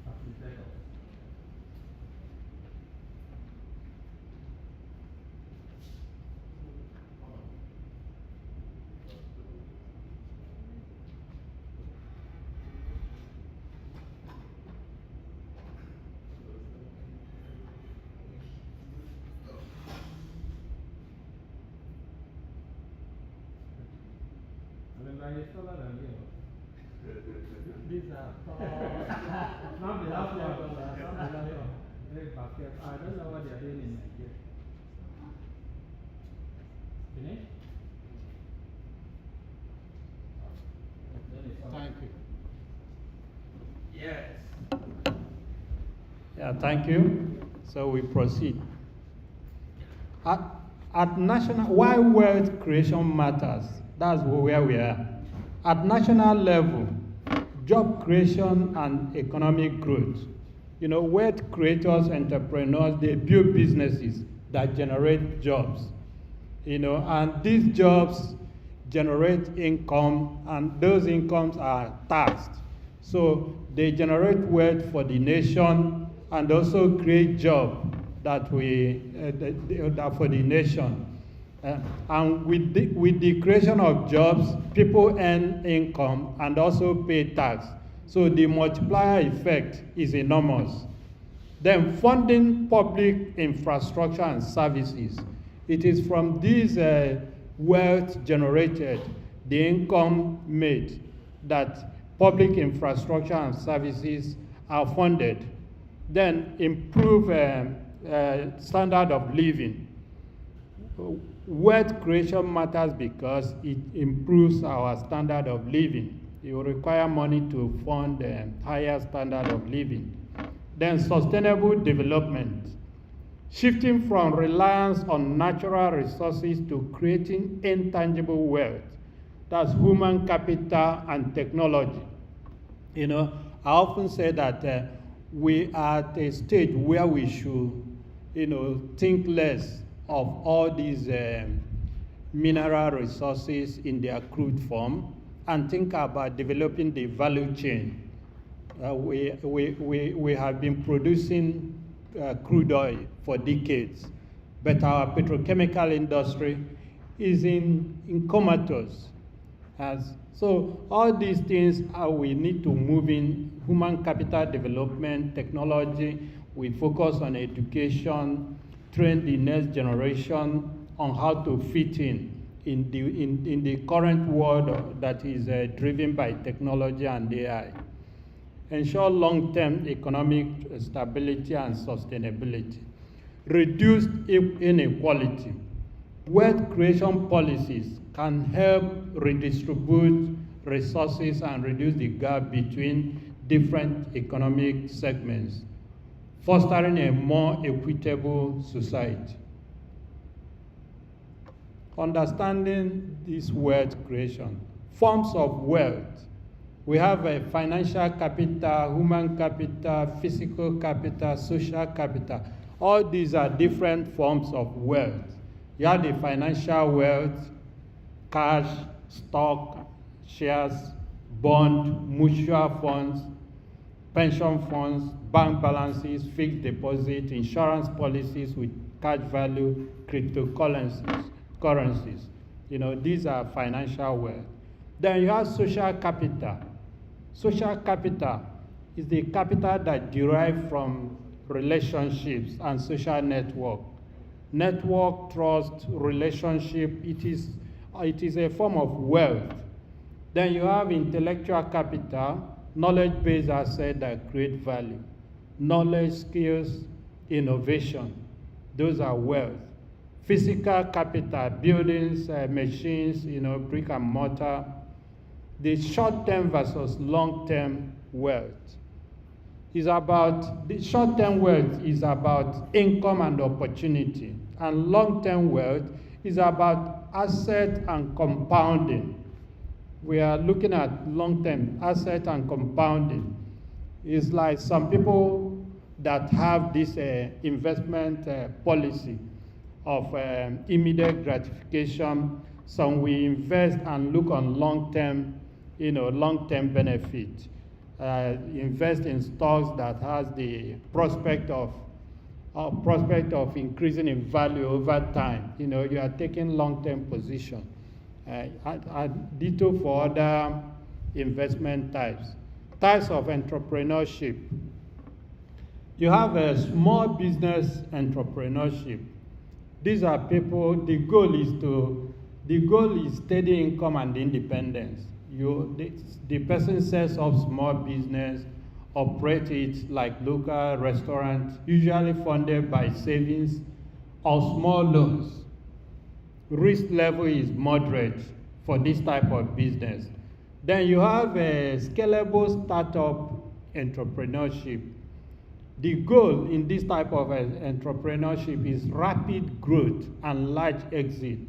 facilitator. Remember, he's taller than you. These are tall. Not the last one, not the last one. Very basket. I don't know what they are doing in Nigeria. Finish?
Thank you.
Yes.
Yeah, thank you. So we proceed. At national, why wealth creation matters, that's where we are. At national level, job creation and economic growth You know, wealth creators, entrepreneurs, they build businesses that generate jobs. You know, and these jobs generate income, and those incomes are taxed. So they generate wealth for the nation and also create jobs that for the nation. And with the creation of jobs, people earn income and also pay tax. So the multiplier effect is enormous. Then funding public infrastructure and services. It is from these wealth generated, the income made, that public infrastructure and services are funded. Then improve standard of living. Wealth creation matters because it improves our standard of living. It will require money to fund a higher standard of living. Then sustainable development. Shifting from reliance on natural resources to creating intangible wealth. That's human capital and technology. You know, I often say that we are at a stage where we should, you know, think less of all these mineral resources in their crude form and think about developing the value chain. We have been producing crude oil for decades, but our petrochemical industry is in comatose. So all these things we need to move in: human capital development, technology. We focus on education, train the next generation on how to fit in the current world that is driven by technology and AI. Ensure long-term economic stability and sustainability. Reduce inequality. Wealth creation policies can help redistribute resources and reduce the gap between different economic segments, fostering a more equitable society. Understanding this wealth creation. Forms of wealth. We have a financial capital, human capital, physical capital, social capital. All these are different forms of wealth. You have the financial wealth, cash, stock, shares, bond, mutual funds, pension funds, bank balances, fixed deposit, insurance policies with cash value, currencies. You know, these are financial wealth. Then you have social capital. Social capital is the capital that derives from relationships and social network. Network, trust, relationship, it is a form of wealth. Then you have intellectual capital, knowledge-based assets that create value. Knowledge, skills, innovation, those are wealth. Physical capital, buildings, machines, you know, brick and mortar. The short-term versus long-term wealth. The short-term wealth is about income and opportunity, and long-term wealth is about asset and compounding. We are looking at long-term asset and compounding. It's like some people that have this investment policy of immediate gratification. Some we invest and look on long-term, you know, long-term benefit. Invest in stocks that has the prospect of increasing in value over time. You know, you are taking long-term position. Ditto for other investment types. Types of entrepreneurship. You have a small business entrepreneurship. These are people, the goal is steady income and independence. The person sets up small business, operate it like local restaurants, usually funded by savings or small loans. Risk level is moderate for this type of business. Then you have a scalable startup entrepreneurship. The goal in this type of entrepreneurship is rapid growth and large exit.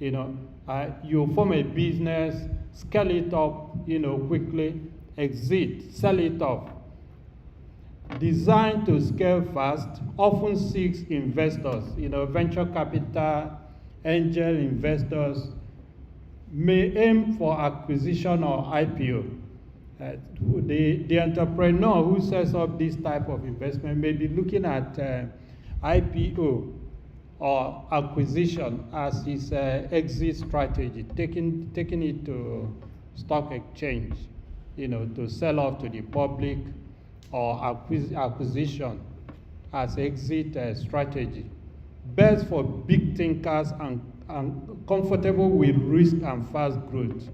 You know, you form a business, scale it up, you know, quickly, exit, sell it off. designed to scale fast, often seeks investors, venture capital, angel investors, may aim for acquisition or IPO. The entrepreneur who sets up this type of investment may be looking at IPO or acquisition as his exit strategy, taking it to stock exchange, to sell off to the public, or acquisition as exit strategy. Best for big thinkers and comfortable with risk and fast growth.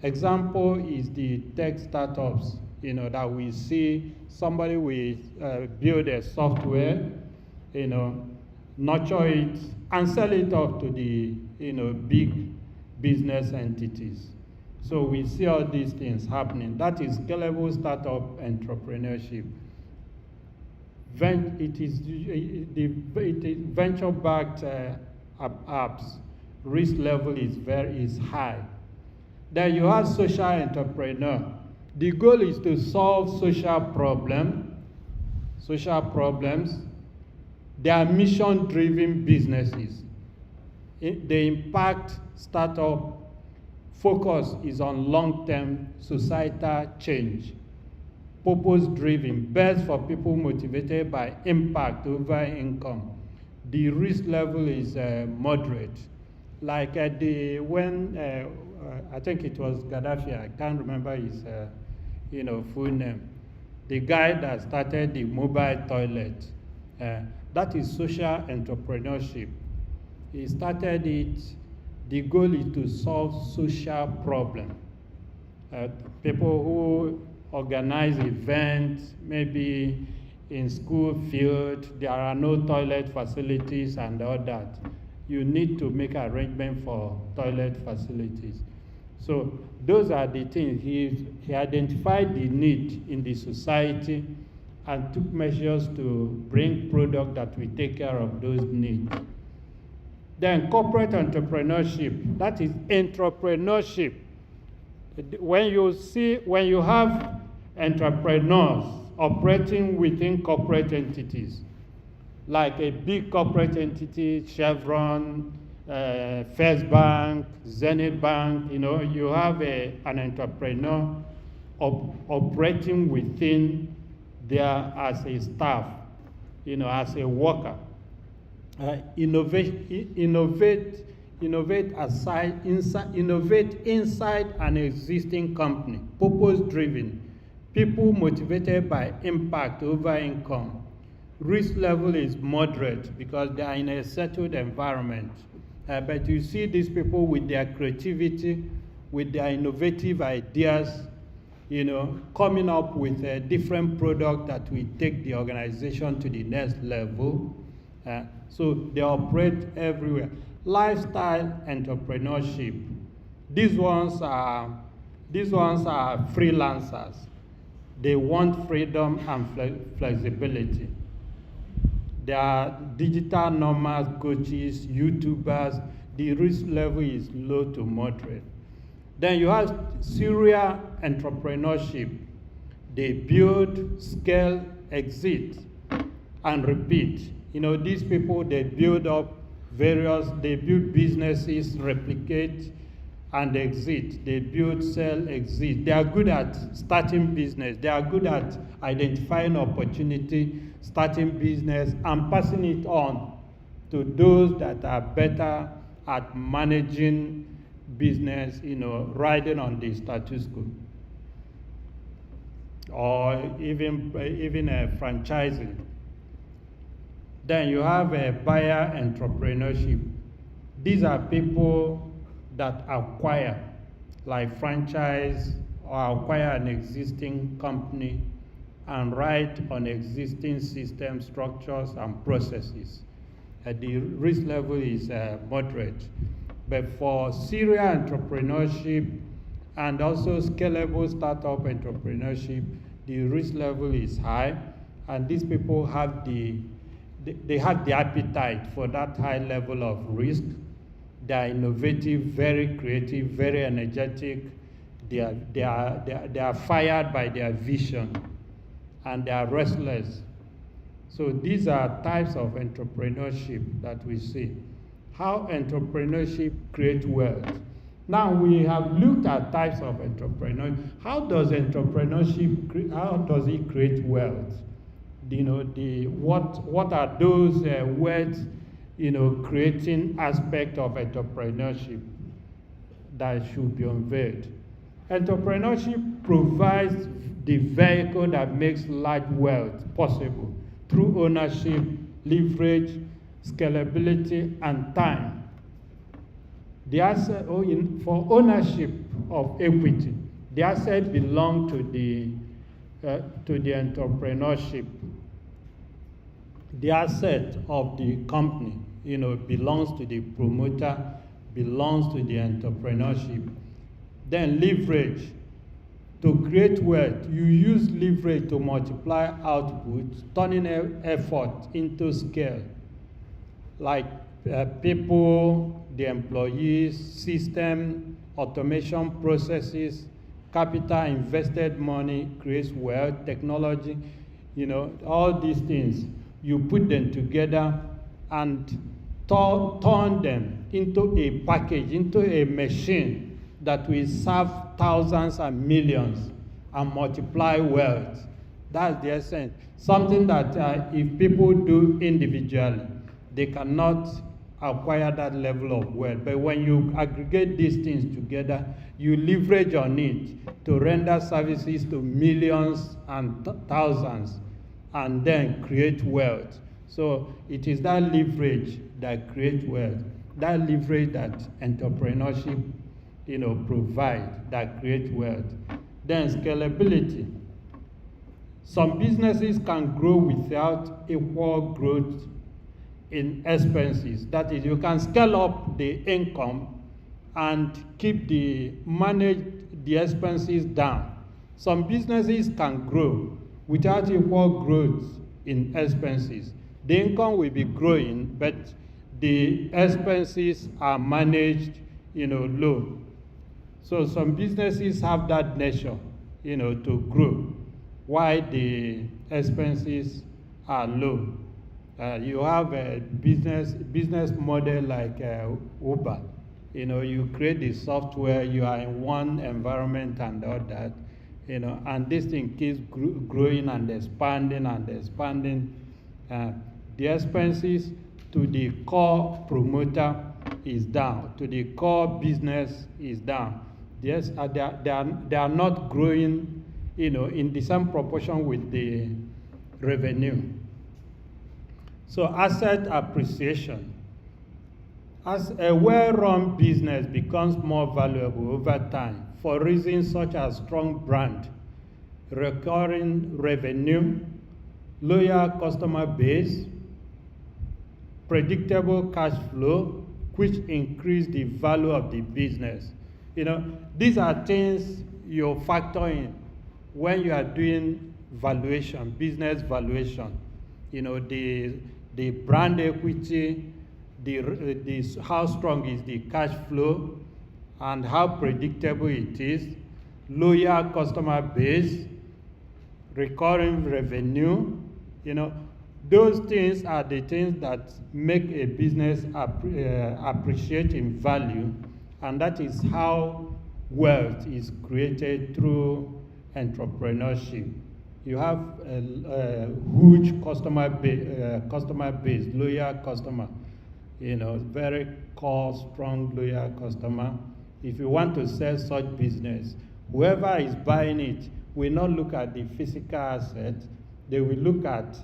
Example is the tech startups, that we see somebody will build a software, nurture it, and sell it off to the, big business entities. So we see all these things happening. That is scalable startup entrepreneurship. It is venture-backed apps. Risk level is high. Then you have social entrepreneur. The goal is to solve social problems. They are mission-driven businesses. The impact startup focus is on long-term societal change. Purpose-driven, best for people motivated by impact over income. The risk level is moderate. Like I think it was Gaddafi, I can't remember his full name. The guy that started the mobile toilet. That is social entrepreneurship. He started it. The goal is to solve social problems. People who organize events, maybe in school field, there are no toilet facilities and all that. You need to make arrangement for toilet facilities. So those are the things. He identified the need in the society and took measures to bring product that will take care of those needs. Then corporate entrepreneurship, that is entrepreneurship. When you have entrepreneurs operating within corporate entities, like a big corporate entity, Chevron, First Bank, Zenith Bank, you have an entrepreneur operating within there as a staff, as a worker. Innovate inside an existing company, purpose-driven, people motivated by impact over income. Risk level is moderate because they are in a settled environment. But you see these people with their creativity, with their innovative ideas, coming up with a different product that will take the organization to the next level. So they operate everywhere. Lifestyle entrepreneurship. These ones are freelancers. They want freedom and flexibility. They are digital nomads, coaches, YouTubers. The risk level is low to moderate. Then you have serial entrepreneurship. They build, scale, exit, and repeat. These people, they build businesses, replicate, and exit. They build, sell, exit. They are good at starting business. They are good at identifying opportunity, starting business, and passing it on to those that are better at managing business, riding on the status quo. Or even franchising. Then you have a buyer entrepreneurship. These are people that acquire, like franchise, or acquire an existing company and ride on existing system structures and processes. The risk level is moderate. But for serial entrepreneurship and also scalable startup entrepreneurship, the risk level is high, and these people have the appetite for that high level of risk. They are innovative, very creative, very energetic. They are fired by their vision. and they are restless. So these are types of entrepreneurship that we see. How entrepreneurship creates wealth. Now we have looked at types of entrepreneurship. How does it create wealth? You know, what are those wealth, you know, creating aspect of entrepreneurship that should be unveiled? Entrepreneurship provides the vehicle that makes large wealth possible through ownership, leverage, scalability, and time. The asset, for ownership of equity, the asset belongs to the entrepreneurship. The asset of the company, you know, belongs to the promoter, belongs to the entrepreneurship. Then leverage. To create wealth, you use leverage to multiply output, turning effort into scale, like people, the employees, system, automation processes, capital invested money creates wealth, technology, you know, all these things. You put them together and turn them into a package, into a machine that will serve thousands and millions and multiply wealth. That's the essence. Something that if people do individually, they cannot acquire that level of wealth. But when you aggregate these things together, you leverage on it to render services to millions and thousands and then create wealth. So it is that leverage that creates wealth, that leverage that entrepreneurship, you know, provide that create wealth. Then scalability. Some businesses can grow without equal growth in expenses. That is, you can scale up the income and manage the expenses down. Some businesses can grow without equal growth in expenses. The income will be growing, but the expenses are managed, you know, low. So some businesses have that nature, you know, to grow, while the expenses are low. You have a business model like Uber. You know, you create the software, you are in one environment and all that, you know, and this thing keeps growing and expanding and expanding. The expenses to the core promoter is down, to the core business is down. Yes, they are not growing, you know, in the same proportion with the revenue. So asset appreciation. As a well-run business becomes more valuable over time for reasons such as strong brand, recurring revenue, loyal customer base, predictable cash flow, which increase the value of the business. You know, these are things you factor in when you are doing valuation, business valuation. You know, the brand equity, how strong is the cash flow, and how predictable it is, loyal customer base, recurring revenue. You know, those things are the things that make a business appreciate in value, and that is how wealth is created through entrepreneurship. You have a huge customer base, loyal customer, you know, very core, strong, loyal customer. If you want to sell such business, whoever is buying it will not look at the physical asset, they will look at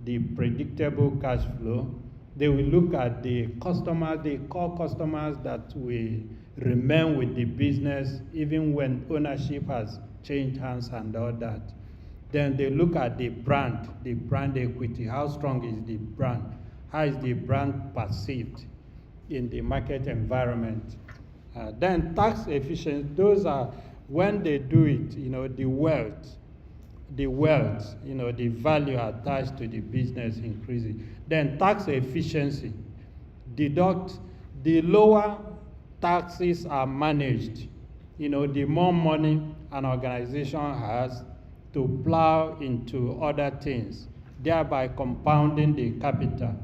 the predictable cash flow, they will look at the customers, the core customers that will remain with the business even when ownership has changed hands and all that. Then they look at the brand equity, how strong is the brand, how is the brand perceived in the market environment. Then tax efficiency, those are, when they do it, you know, the wealth, you know, the value attached to the business increases. Then tax efficiency, the lower taxes are managed, you know, the more money an organization has, to plow into other things, thereby compounding the capital.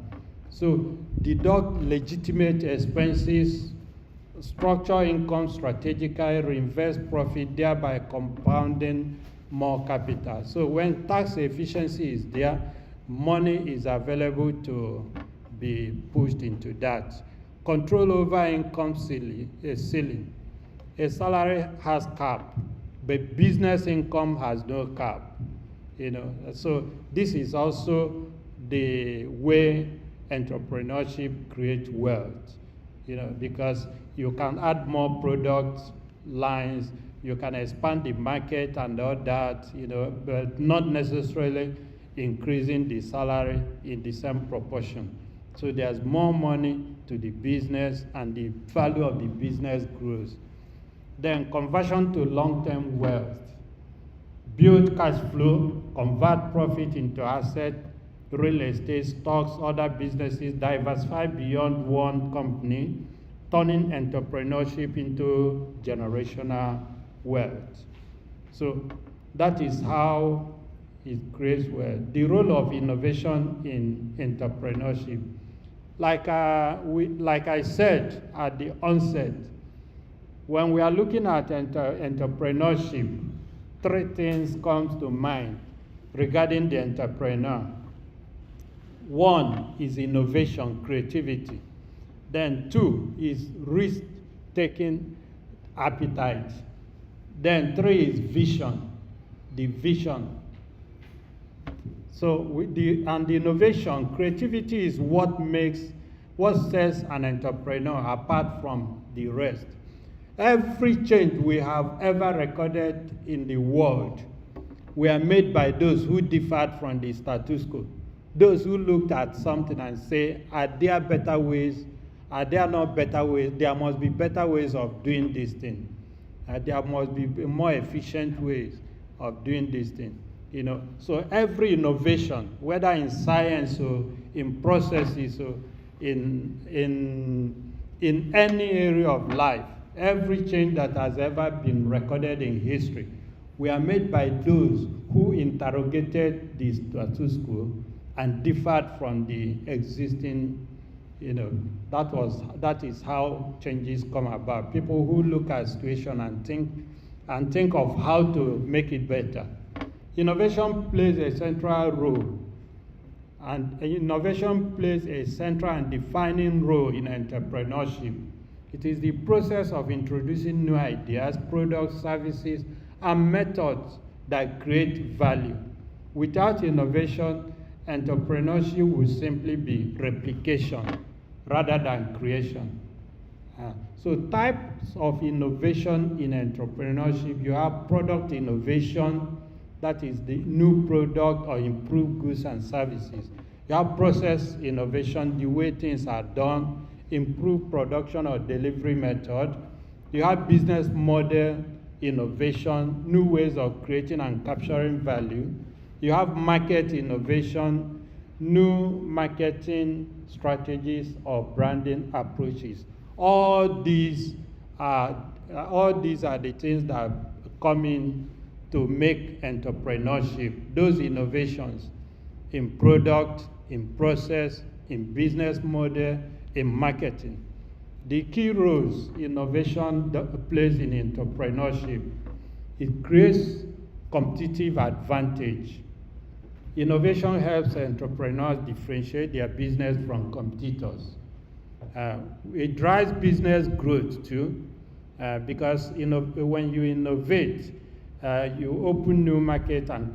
So deduct legitimate expenses, structure income strategically, reinvest profit, thereby compounding more capital. So when tax efficiency is there, money is available to be pushed into that. Control over income ceiling. A salary has cap, but business income has no cap. So this is also the way entrepreneurship creates wealth. Because you can add more product lines, you can expand the market and all that, but not necessarily increasing the salary in the same proportion. So there's more money to the business and the value of the business grows. Then conversion to long-term wealth. Build cash flow, convert profit into asset, real estate, stocks, other businesses, diversify beyond one company, turning entrepreneurship into generational wealth. So that is how it creates wealth. The role of innovation in entrepreneurship. Like I said at the onset, when we are looking at entrepreneurship, three things come to mind regarding the entrepreneur. One is innovation, creativity. Then two is risk-taking appetite. Then three is vision, the vision. So the innovation, creativity is what sets an entrepreneur apart from the rest. Every change we have ever recorded in the world were made by those who differed from the status quo. Those who looked at something and say, are there better ways? Are there not better ways? There must be better ways of doing this thing. There must be more efficient ways of doing this thing. So every innovation, whether in science or in processes or in any area of life, every change that has ever been recorded in history, were made by those who interrogated the status quo and differed from the existing. That is how changes come about. People who look at situation and think of how to make it better. Innovation plays a central role, and innovation plays a central and defining role in entrepreneurship. It is the process of introducing new ideas, products, services, and methods that create value. Without innovation, entrepreneurship will simply be replication rather than creation. So types of innovation in entrepreneurship, you have product innovation, that is the new product or improved goods and services. You have process innovation, the way things are done, improved production or delivery method. You have business model innovation, new ways of creating and capturing value. You have market innovation, new marketing strategies or branding approaches. All these are the things that come in to make entrepreneurship, those innovations in product, in process, in business model, in marketing. The key roles innovation plays in entrepreneurship, it creates competitive advantage. Innovation helps entrepreneurs differentiate their business from competitors. It drives business growth too, because when you innovate, you open new market and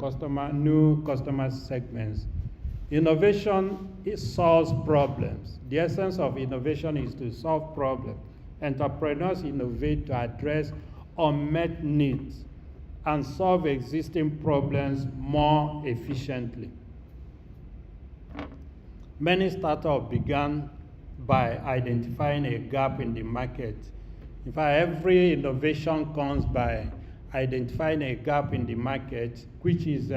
new customer segments. Innovation solves problems. The essence of innovation is to solve problems. Entrepreneurs innovate to address unmet needs and solve existing problems more efficiently. Many startups began by identifying a gap in the market. In fact, every innovation comes by identifying a gap in the market, which is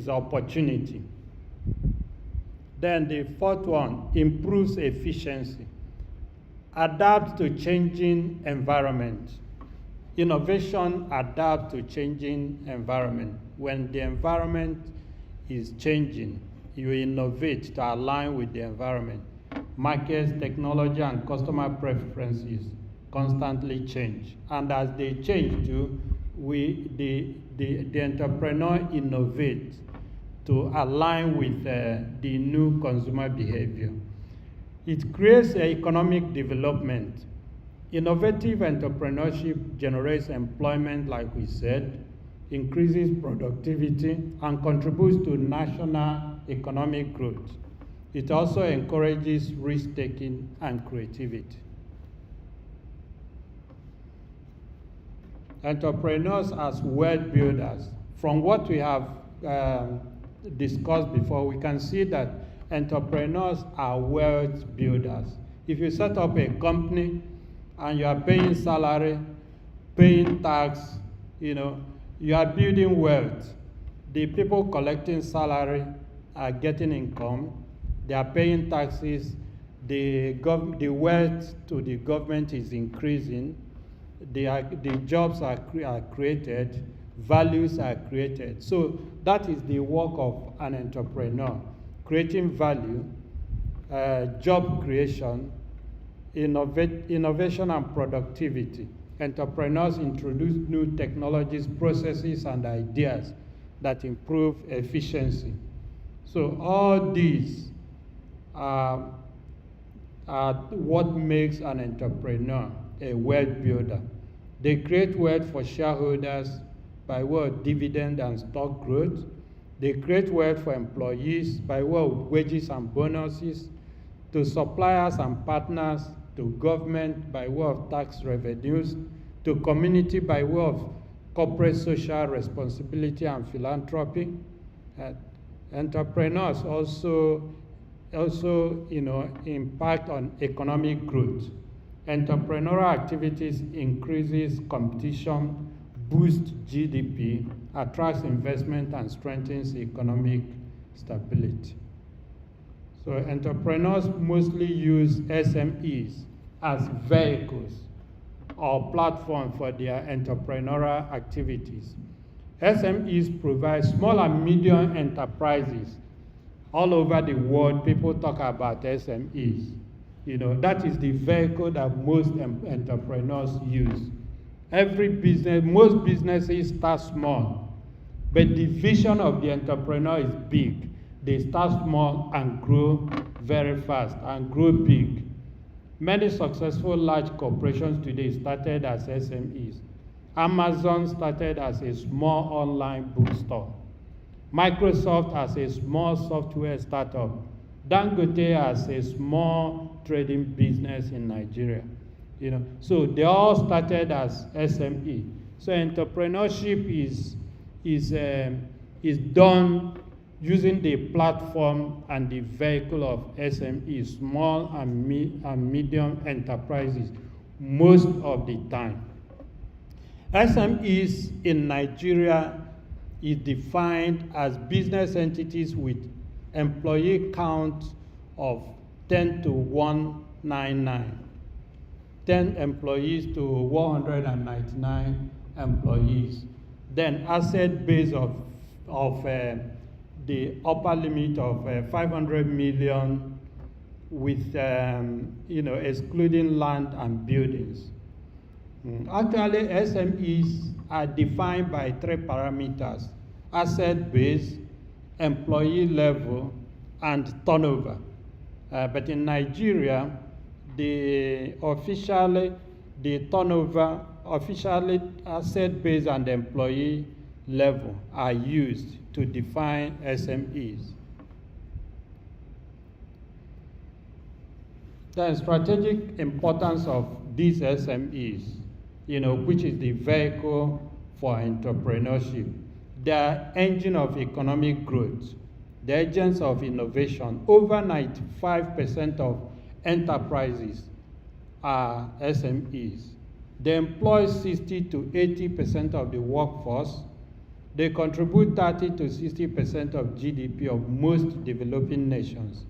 opportunity. Then the fourth one, improves efficiency. Adapt to changing environment. Innovation adapts to changing environment. When the environment is changing, you innovate to align with the environment. Markets, technology, and customer preferences constantly change. And as they change too, the entrepreneur innovates to align with the new consumer behavior. It creates economic development. Innovative entrepreneurship generates employment, like we said, increases productivity, and contributes to national economic growth. It also encourages risk-taking and creativity. Entrepreneurs as wealth builders. From what we have discussed before, we can see that entrepreneurs are wealth builders. If you set up a company and you are paying salary, paying tax, you are building wealth. The people collecting salary are getting income. They are paying taxes. The wealth to the government is increasing. The jobs are created. Values are created. So that is the work of an entrepreneur: creating value, job creation, innovation and productivity. Entrepreneurs introduce new technologies, processes, and ideas that improve efficiency. So all these are what makes an entrepreneur a wealth builder. They create wealth for shareholders by way of dividend and stock growth. They create wealth for employees by way of wages and bonuses, to suppliers and partners, to government by way of tax revenues, to community by way of corporate social responsibility and philanthropy. Entrepreneurs also impact on economic growth. Entrepreneurial activities increases competition, boosts GDP, attracts investment, and strengthens economic stability. So entrepreneurs mostly use SMEs as vehicles or platforms for their entrepreneurial activities. SMEs provide small and medium enterprises. All over the world, people talk about SMEs. That is the vehicle that most entrepreneurs use. Most businesses start small, but the vision of the entrepreneur is big. They start small and grow very fast and grow big. Many successful large corporations today started as SMEs. Amazon started as a small online bookstore. Microsoft as a small software startup. Dangote as a small trading business in Nigeria. So they all started as SME. So entrepreneurship is done using the platform and the vehicle of SMEs, small and medium enterprises, most of the time. SMEs in Nigeria is defined as business entities with employee count of 10 to 199. 10 employees to 199 employees. Then asset base of the upper limit of 500 million with, excluding land and buildings. Actually, SMEs are defined by 3 parameters: asset base, employee level, and turnover. But in Nigeria, officially asset base and employee level are used to define SMEs. The strategic importance of these SMEs, which is the vehicle for entrepreneurship. They are engine of economic growth. The agents of innovation. Over 95% of enterprises are SMEs. They employ 60 to 80% of the workforce. They contribute 30 to 60% of GDP of most developing nations.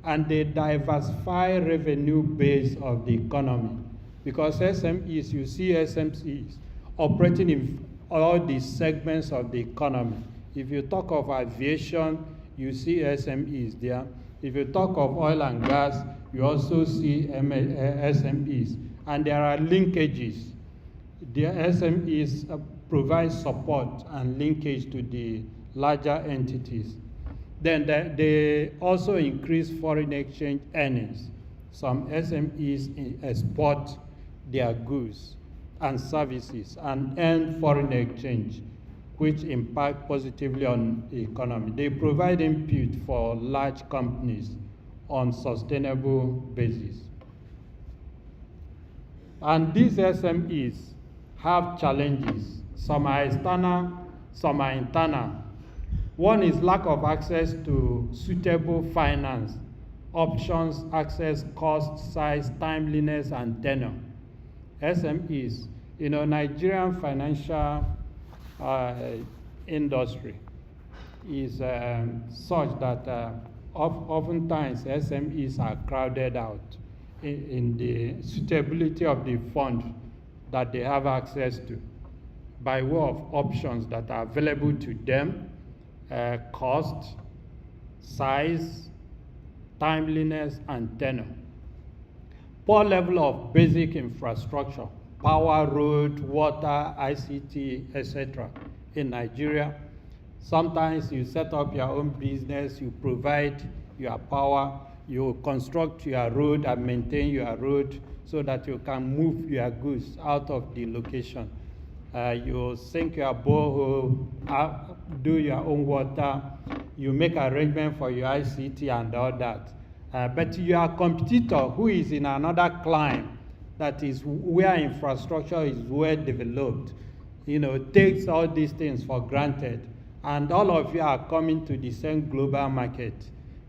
And they diversify revenue base of the economy. Because SMEs, you see SMEs operating in all the segments of the economy. If you talk of aviation, you see SMEs there. If you talk of oil and gas, you also see SMEs. And there are linkages. The SMEs provide support and linkage to the larger entities. Then they also increase foreign exchange earnings. Some SMEs export their goods and services and earn foreign exchange, which impact positively on the economy. They provide input for large companies on sustainable basis. And these SMEs have challenges. Some are external, some are internal. One is lack of access to suitable finance, options, access, cost, size, timeliness, and tenure. SMEs, Nigerian financial industry is such that oftentimes SMEs are crowded out in the suitability of the fund that they have access to by way of options that are available to them, cost, size, timeliness, and tenure. Poor level of basic infrastructure, power, road, water, ICT, etc. in Nigeria. Sometimes you set up your own business, you provide your power, you construct your road and maintain your road so that you can move your goods out of the location. You sink your borehole, do your own water, you make arrangement for your ICT and all that. But your competitor who is in another clime, that is where infrastructure is well developed, takes all these things for granted. And all of you are coming to the same global market,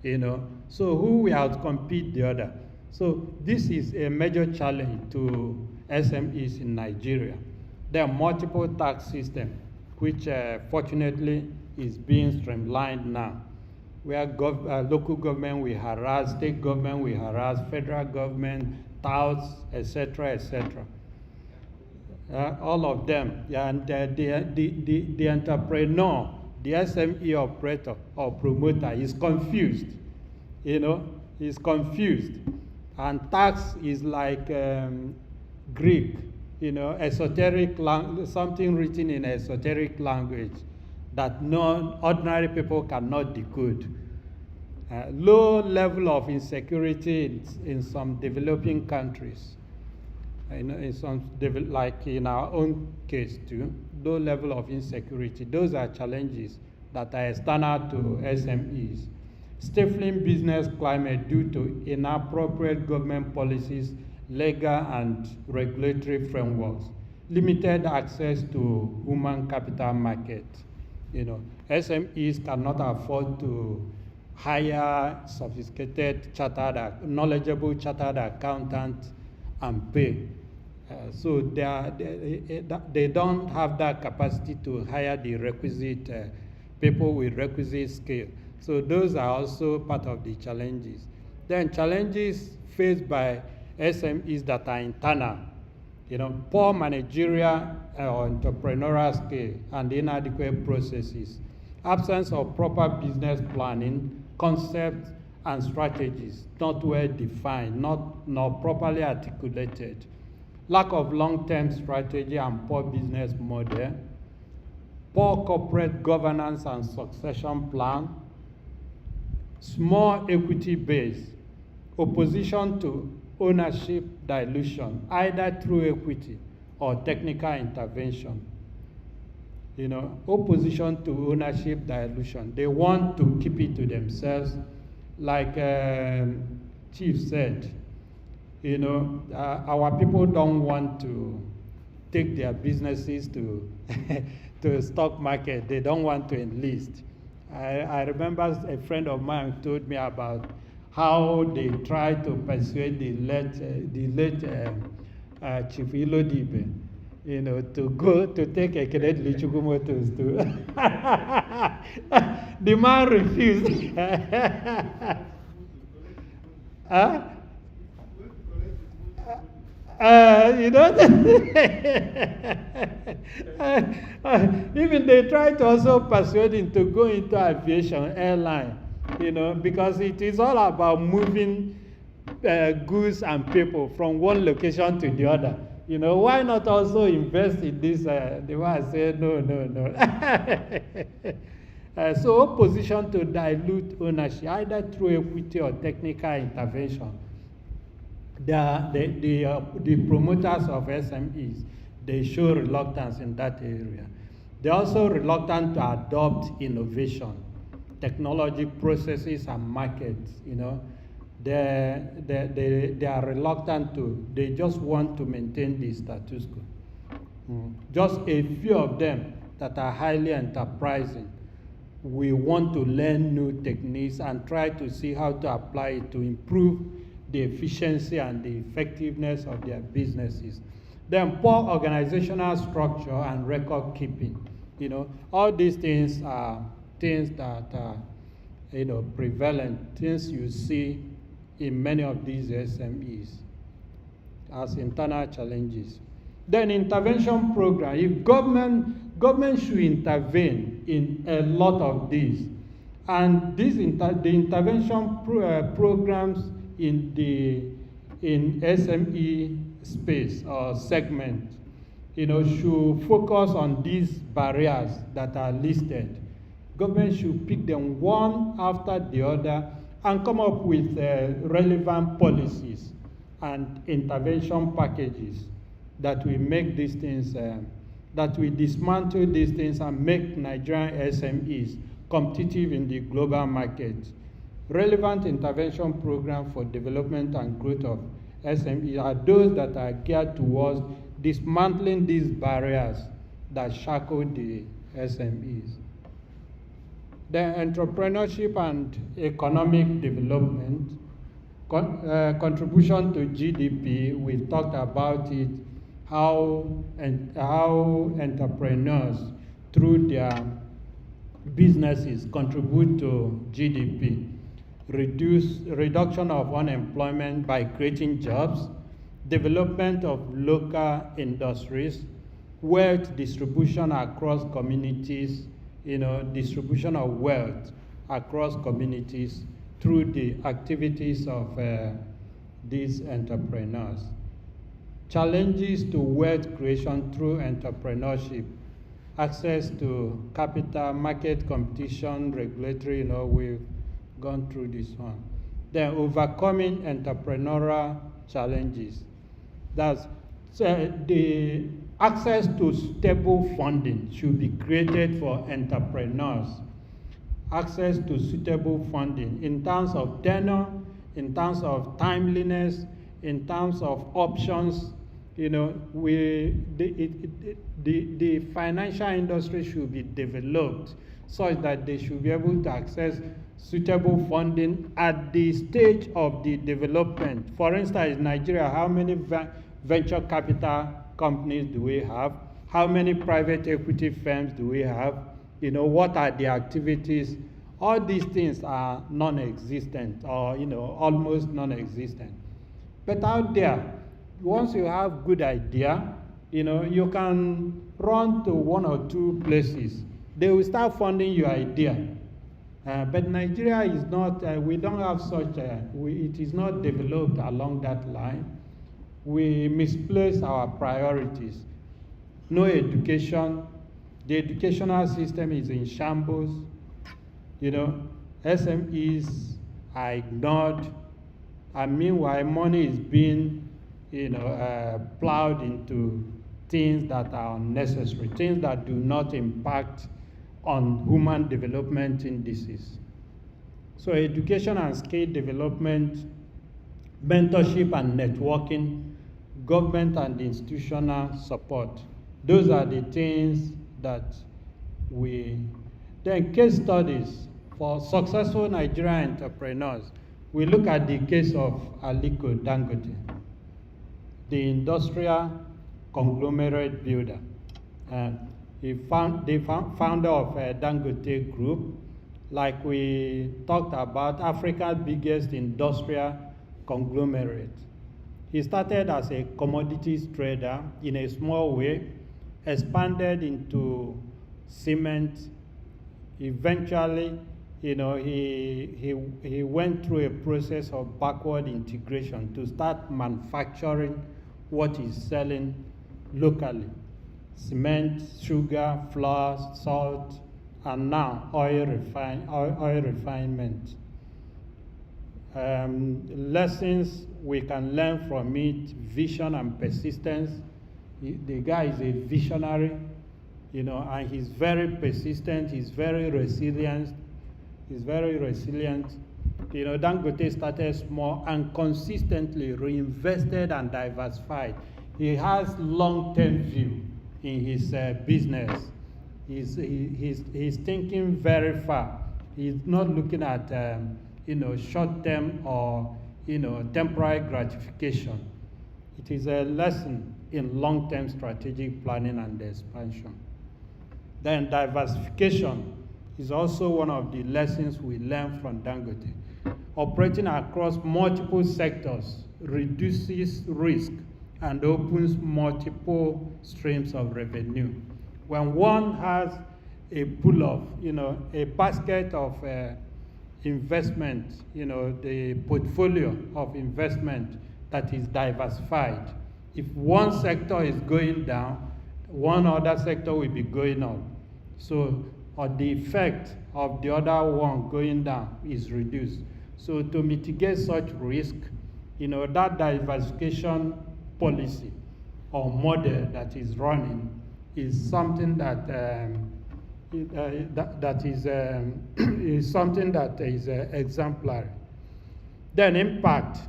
So who will outcompete the other? So this is a major challenge to SMEs in Nigeria. There are multiple tax systems, which fortunately is being streamlined now, where local government will harass, state government will harass, federal government, touts, etc., etc. All of them, and the entrepreneur, the SME operator or promoter is confused, is confused. And tax is like Greek, esoteric, something written in esoteric language that ordinary people cannot decode. Low level of insecurity in some developing countries, in some like in our own case too, low level of insecurity. Those are challenges that are external to SMEs. Stifling business climate due to inappropriate government policies, legal and regulatory frameworks, limited access to human capital market. SMEs cannot afford to hire sophisticated knowledgeable chartered accountants and pay. So they don't have that capacity to hire the requisite people with requisite skill. So those are also part of the challenges. Then challenges faced by SMEs that are internal, poor managerial or entrepreneurial skill and inadequate processes, absence of proper business planning, concepts and strategies, not well defined, not properly articulated, lack of long-term strategy and poor business model, poor corporate governance and succession plan, small equity base, opposition to ownership dilution, either through equity or technical intervention. Opposition to ownership dilution. They want to keep it to themselves. Like Chief said, our people don't want to take their businesses to to stock market. They don't want to enlist. I remember a friend of mine told me about how they tried to persuade the late Chief Ilodibe, to go to take a credit Lichukumotos to. The man refused. Even they try to also persuade him to go into aviation, airline, because it is all about moving goods and people from one location to the other. Why not also invest in this? The one said, no. So opposition to dilute ownership, either through equity or technical intervention. The promoters of SMEs, they show reluctance in that area. They're also reluctant to adopt innovation, technology, processes, and markets. They are reluctant to. They just want to maintain the status quo. Just a few of them that are highly enterprising. We want to learn new techniques and try to see how to apply it to improve the efficiency and the effectiveness of their businesses. Then poor organizational structure and record keeping. All these things are things that are, prevalent, things you see in many of these SMEs as internal challenges. Then intervention program. If government should intervene in a lot of these, and the intervention programs in SME space or segment, should focus on these barriers that are listed. Government should pick them one after the other and come up with relevant policies and intervention packages that will make these things, that will dismantle these things and make Nigerian SMEs competitive in the global market. Relevant intervention programs for development and growth of SMEs are those that are geared towards dismantling these barriers that shackle the SMEs. Then entrepreneurship and economic development, contribution to GDP, we've talked about it, how entrepreneurs through their businesses contribute to GDP, reduction of unemployment by creating jobs, development of local industries, wealth distribution across communities, distribution of wealth across communities through the activities of these entrepreneurs. Challenges to wealth creation through entrepreneurship, access to capital, market competition, regulatory, we've gone through this one. Then overcoming entrepreneurial challenges. That's the access to stable funding should be created for entrepreneurs. Access to suitable funding in terms of tenure, in terms of timeliness, in terms of options. The financial industry should be developed such that they should be able to access suitable funding at the stage of the development. For instance, in Nigeria, how many venture capital companies do we have? How many private equity firms do we have? What are the activities? All these things are non-existent or, almost non-existent. But out there, once you have good idea, you can run to one or two places. They will start funding your idea. But Nigeria is not, we don't have such, it is not developed along that line. We misplace our priorities. No education. The educational system is in shambles. SMEs are ignored. And meanwhile, money is being, plowed into things that are unnecessary, things that do not impact on human development indices. So education and skill development, mentorship and networking, government and institutional support. Those are the things that then case studies for successful Nigerian entrepreneurs. We look at the case of Aliko Dangote, the industrial conglomerate builder. The founder of Dangote Group, like we talked about, Africa's biggest industrial conglomerate. He started as a commodities trader in a small way, expanded into cement. Eventually, he went through a process of backward integration to start manufacturing what he's selling locally: cement, sugar, flour, salt, and now oil refinement. Lessons we can learn from it: vision and persistence. The guy is a visionary, and he's very persistent. He's very resilient. Dangote started small and consistently reinvested and diversified. He has long-term view in his business. He's thinking very far. He's not looking at short-term or temporary gratification. It is a lesson in long-term strategic planning and expansion. Then diversification is also one of the lessons we learn from Dangote. Operating across multiple sectors reduces risk and opens multiple streams of revenue. When one has a pool of, a basket of investment, the portfolio of investment that is diversified, if one sector is going down, one other sector will be going up. So, or the effect of the other one going down is reduced. So to mitigate such risk, that diversification policy or model that is running is something that is something that is exemplary. Then impact,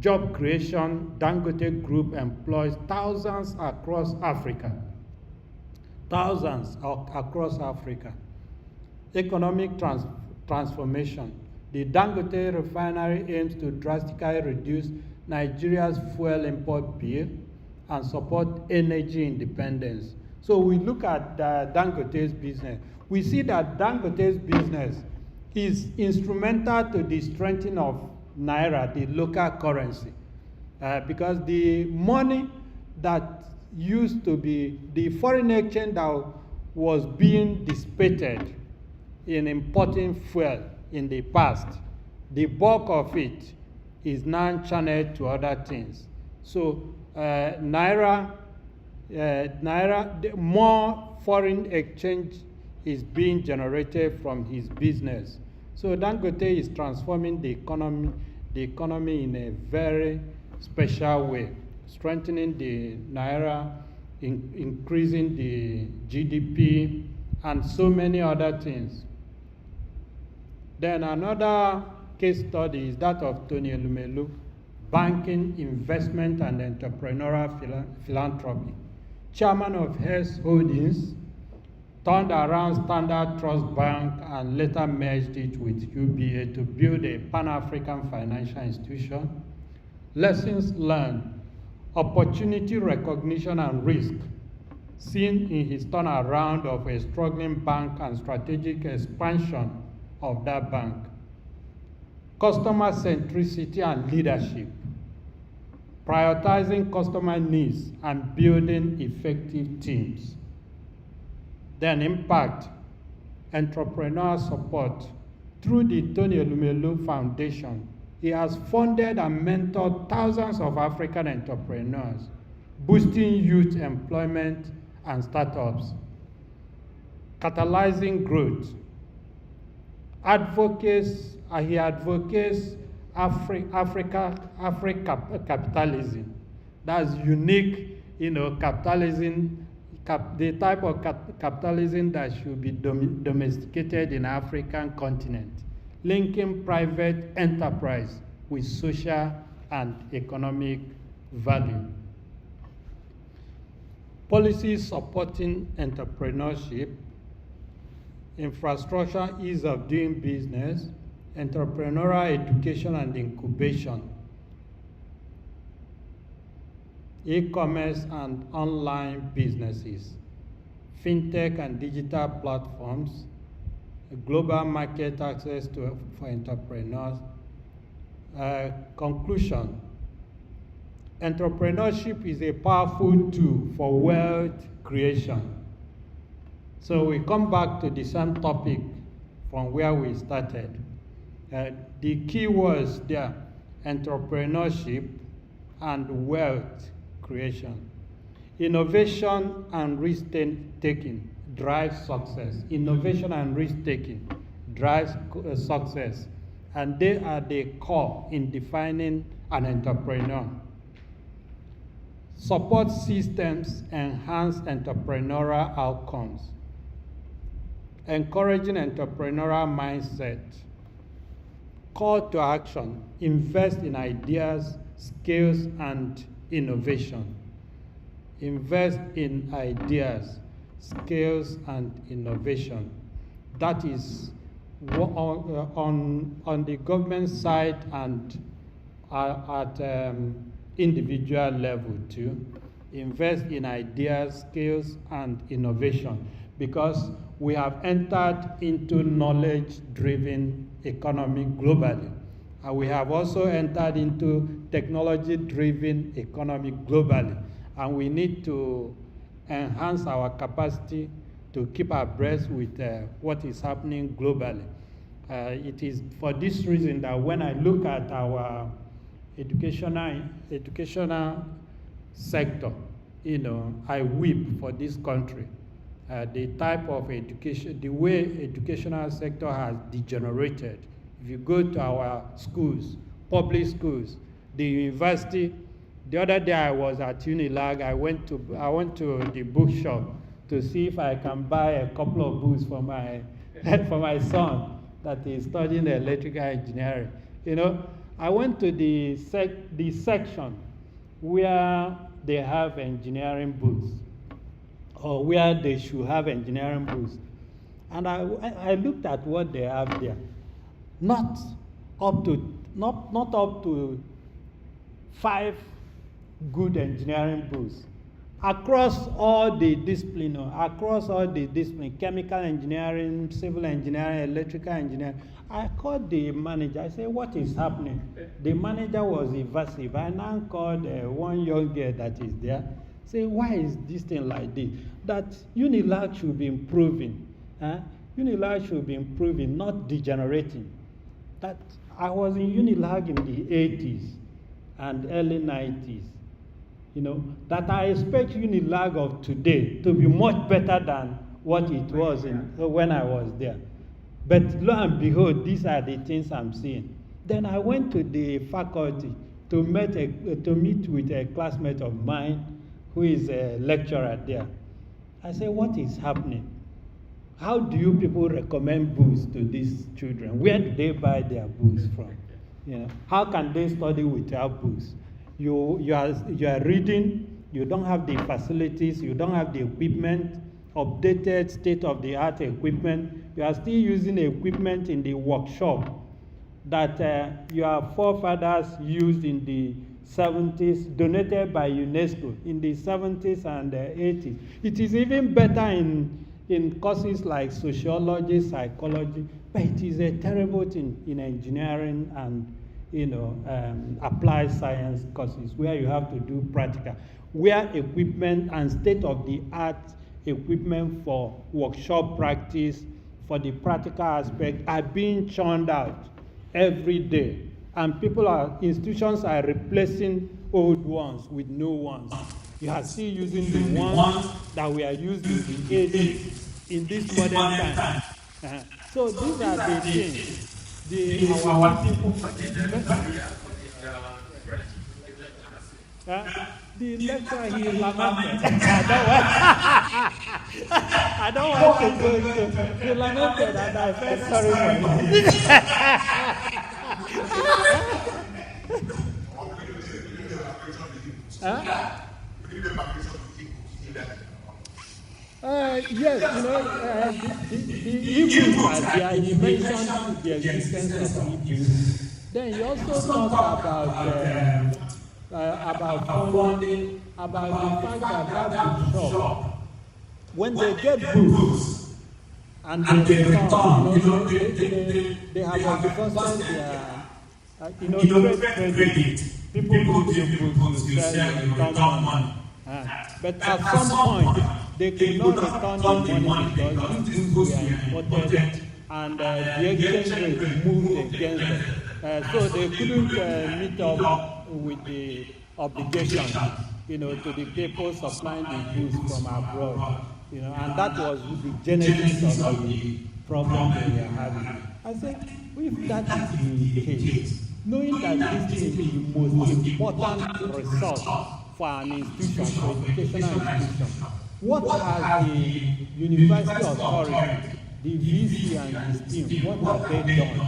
job creation. Dangote Group employs thousands across Africa. Economic transformation. The Dangote refinery aims to drastically reduce Nigeria's fuel import bill and support energy independence. So we look at Dangote's business. We see that Dangote's business is instrumental to the strengthening of Naira, the local currency, because the money that used to be the foreign exchange that was being dissipated in importing fuel in the past, the bulk of it is now channeled to other things. So more foreign exchange is being generated from his business. So Dangote is transforming the economy in a very special way, strengthening the Naira, increasing the GDP, and so many other things. Then another case study is that of Tony Elumelu, banking, investment, and entrepreneurial philanthropy. Chairman of Hess Holdings, turned around Standard Trust Bank and later merged it with UBA to build a Pan-African financial institution. Lessons learned: opportunity recognition and risk, seen in his turnaround of a struggling bank and strategic expansion of that bank. Customer centricity and leadership, prioritizing customer needs and building effective teams. Then impact, entrepreneurial support. Through the Tony Elumelu Foundation, he has funded and mentored thousands of African entrepreneurs, boosting youth employment and startups, catalyzing growth. He advocates Africa capitalism. That's unique, capitalism, the type of capitalism that should be domesticated in the African continent, linking private enterprise with social and economic value. Policies supporting entrepreneurship, infrastructure, ease of doing business, entrepreneurial education and incubation, e-commerce and online businesses, fintech and digital platforms, global market access for entrepreneurs. Conclusion: entrepreneurship is a powerful tool for wealth creation. So we come back to the same topic from where we started. The key words there, entrepreneurship and wealth creation. Innovation and risk-taking drives success. Innovation and risk-taking drives success. And they are the core in defining an entrepreneur. Support systems enhance entrepreneurial outcomes. Encouraging entrepreneurial mindset. Call to action, invest in ideas, skills, and innovation. Invest in ideas, skills, and innovation. That is on the government side and at individual level too. Invest in ideas, skills, and innovation, because we have entered into knowledge-driven economy globally. And we have also entered into technology-driven economy globally. And we need to enhance our capacity to keep abreast with what is happening globally. It is for this reason that when I look at our educational sector, I weep for this country. The type of education, the way educational sector has degenerated. If you go to our schools, public schools, the university, the other day I was at Unilag, I went to the bookshop to see if I can buy a couple of books for my for my son that is studying electrical engineering. I went to the section where they have engineering books, or where they should have engineering books. And I looked at what they have there. Not up to 5 good engineering books. Across all the discipline, chemical engineering, civil engineering, electrical engineering. I called the manager. I said, what is happening? The manager was evasive. I now called one young girl that is there. Say, why is this thing like this? That Unilag should be improving. Unilag should be improving, not degenerating. That I was in Unilag in the 80s and early 90s. That I expect Unilag of today to be much better than what it was when I was there. But lo and behold, these are the things I'm seeing. Then I went to the faculty to meet with a classmate of mine who is a lecturer there. I said, what is happening? How do you people recommend books to these children? Where do they buy their books from? How can they study without books? You are reading, you don't have the facilities, you don't have the equipment, updated state-of-the-art equipment. You are still using equipment in the workshop that your forefathers used in the 70s, donated by UNESCO in the 70s and 80s. It is even better in courses like sociology, psychology, but it is a terrible thing in engineering and applied science courses where you have to do practical, where equipment and state-of-the-art equipment for workshop practice, for the practical aspect, are being churned out every day. And institutions are replacing old ones with new ones. You are still using the ones that we are using in the 80s in this modern time. So these are the things. Our people, the lecturer, he lamented. I don't want to go into. He lamented, and I felt sorry for him. Yes, the Hebrews are there. He mentioned the existence of Hebrews. Then he also talked about funding, about the fact that that shop, when they get books and they return, they have exhausted their, trade credit. people give you books, you sell, you return money. But at some point, they could not return the money because these books were imported and the exchange rate moved against them. So they couldn't meet up with the obligations, to the people supplying the goods from abroad, and that was the genesis of the problem they were having. I said, if that is the case, knowing that this is the most important resource for an institution, for educational institution, what has the university authority, the VC and his team, what have they done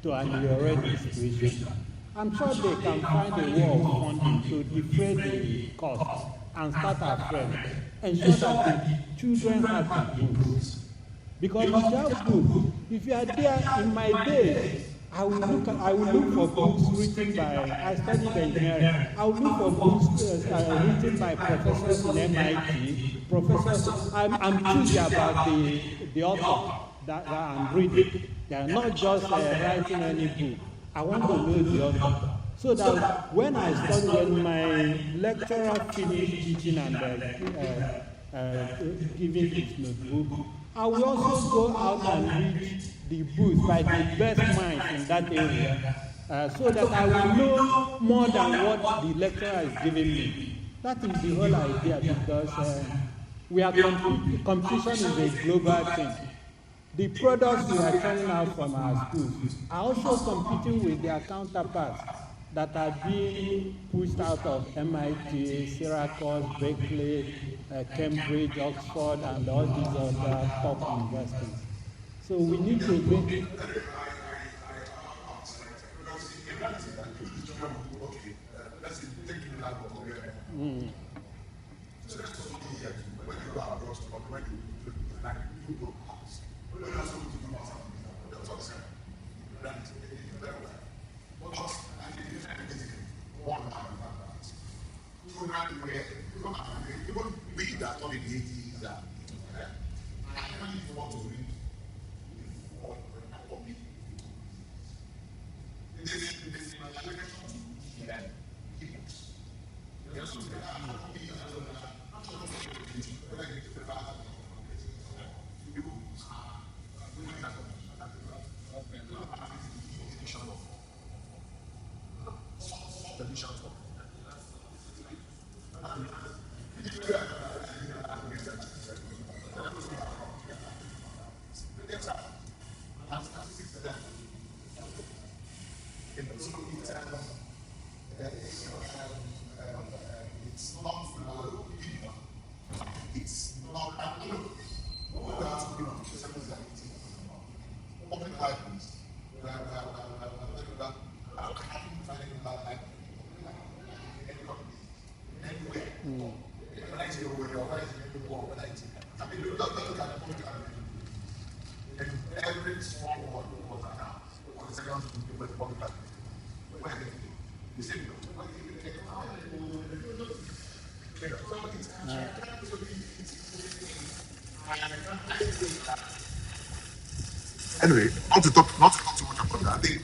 to ameliorate the situation? I'm sure they can find a way of funding to defray the cost and start afresh, ensure that the children have the books. Because without books, if you are there in my days, I will look for books written by, I studied engineering, I will look for books written by professors in MIT, professors, I'm choosy about the author that I'm reading. They are not just writing any book. I want to know the author. So that when my lecturer finished teaching and giving his notebook, I will also go out and read the books by the best minds in that area, so that I will know more than what the lecturer is giving me. That is the whole idea, because competition is a global thing. The products we are turning out from our schools are also competing with their counterparts that are being pushed out of MIT, Syracuse, Berkeley, Cambridge, Oxford, and all these other top universities. So we need to make
Anyway, not to talk too much about that. I think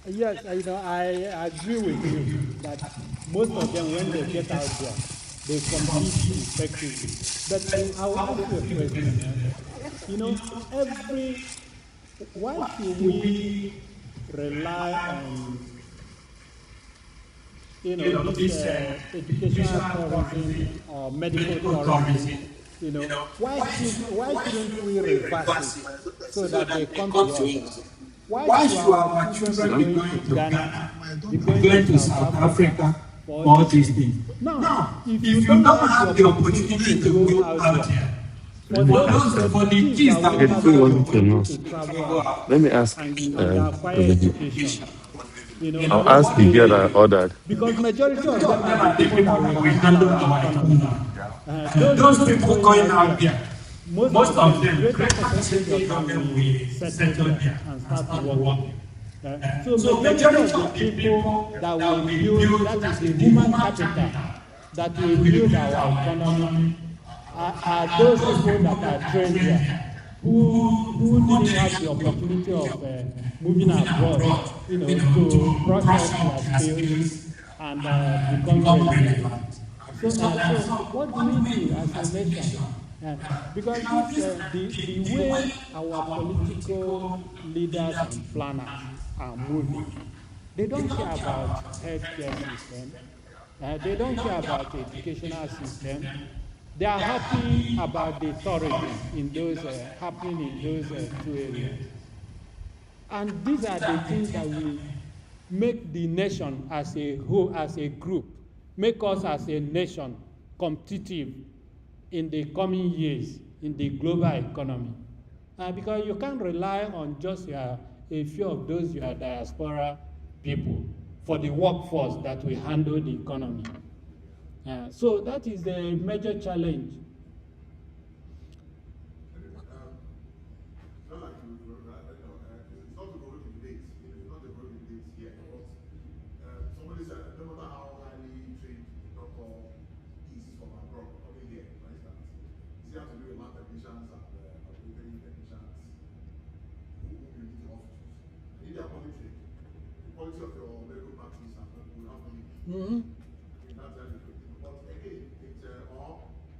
yes, I agree with you that most of them, when they get out there, they compete effectively. But I will ask you a question. Why should we rely on this educational tourism or medical tourism? Why shouldn't we reverse it so that they come to us? Why should our children be going to Ghana, be going to South Africa for all these things? Now, if you don't have the opportunity to go out there, for the kids that
we want to know, let me ask I'll ask the girl that ordered.
Because majority of them are the people that will handle our economy. Those people going out there, most of them, greater percentage of them will settle there and start working. So majority of the people that will build, that is the human capital, that will build our economy, are those people that are trained here, who didn't have the opportunity of moving abroad, to brush up their skills and become relevant. So what do we do as a nation? Because the way our political leaders and planners are moving, they don't care about healthcare system. They don't care about the educational system. They are happy about the tourism in those happening in those two areas. And these are the things that will make the nation as a whole, as a group, make us as a nation competitive in the coming years in the global economy. Because you can't rely on just a few of those your diaspora people for the workforce that will handle the economy. So that is the major challenge. Mm-hmm.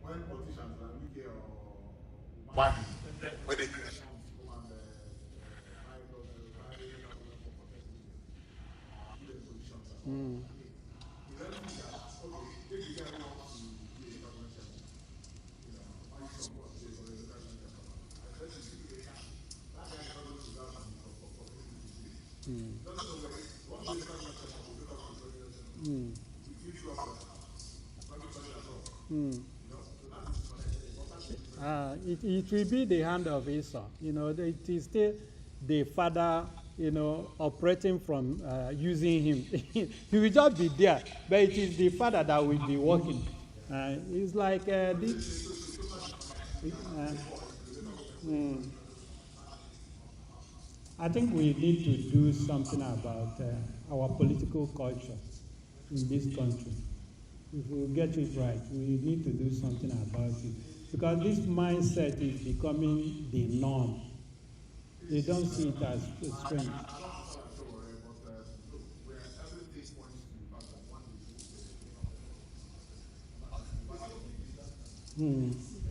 When politicians like we get money, when they
It will be the hand of Esau. It is still the father, operating from using him. He will just be there, but it is the father that will be working. It's like this. I think we need to do something about our political culture in this country. If we get it right, we need to do something about it. Because this mindset is becoming the norm. They don't see it as strange.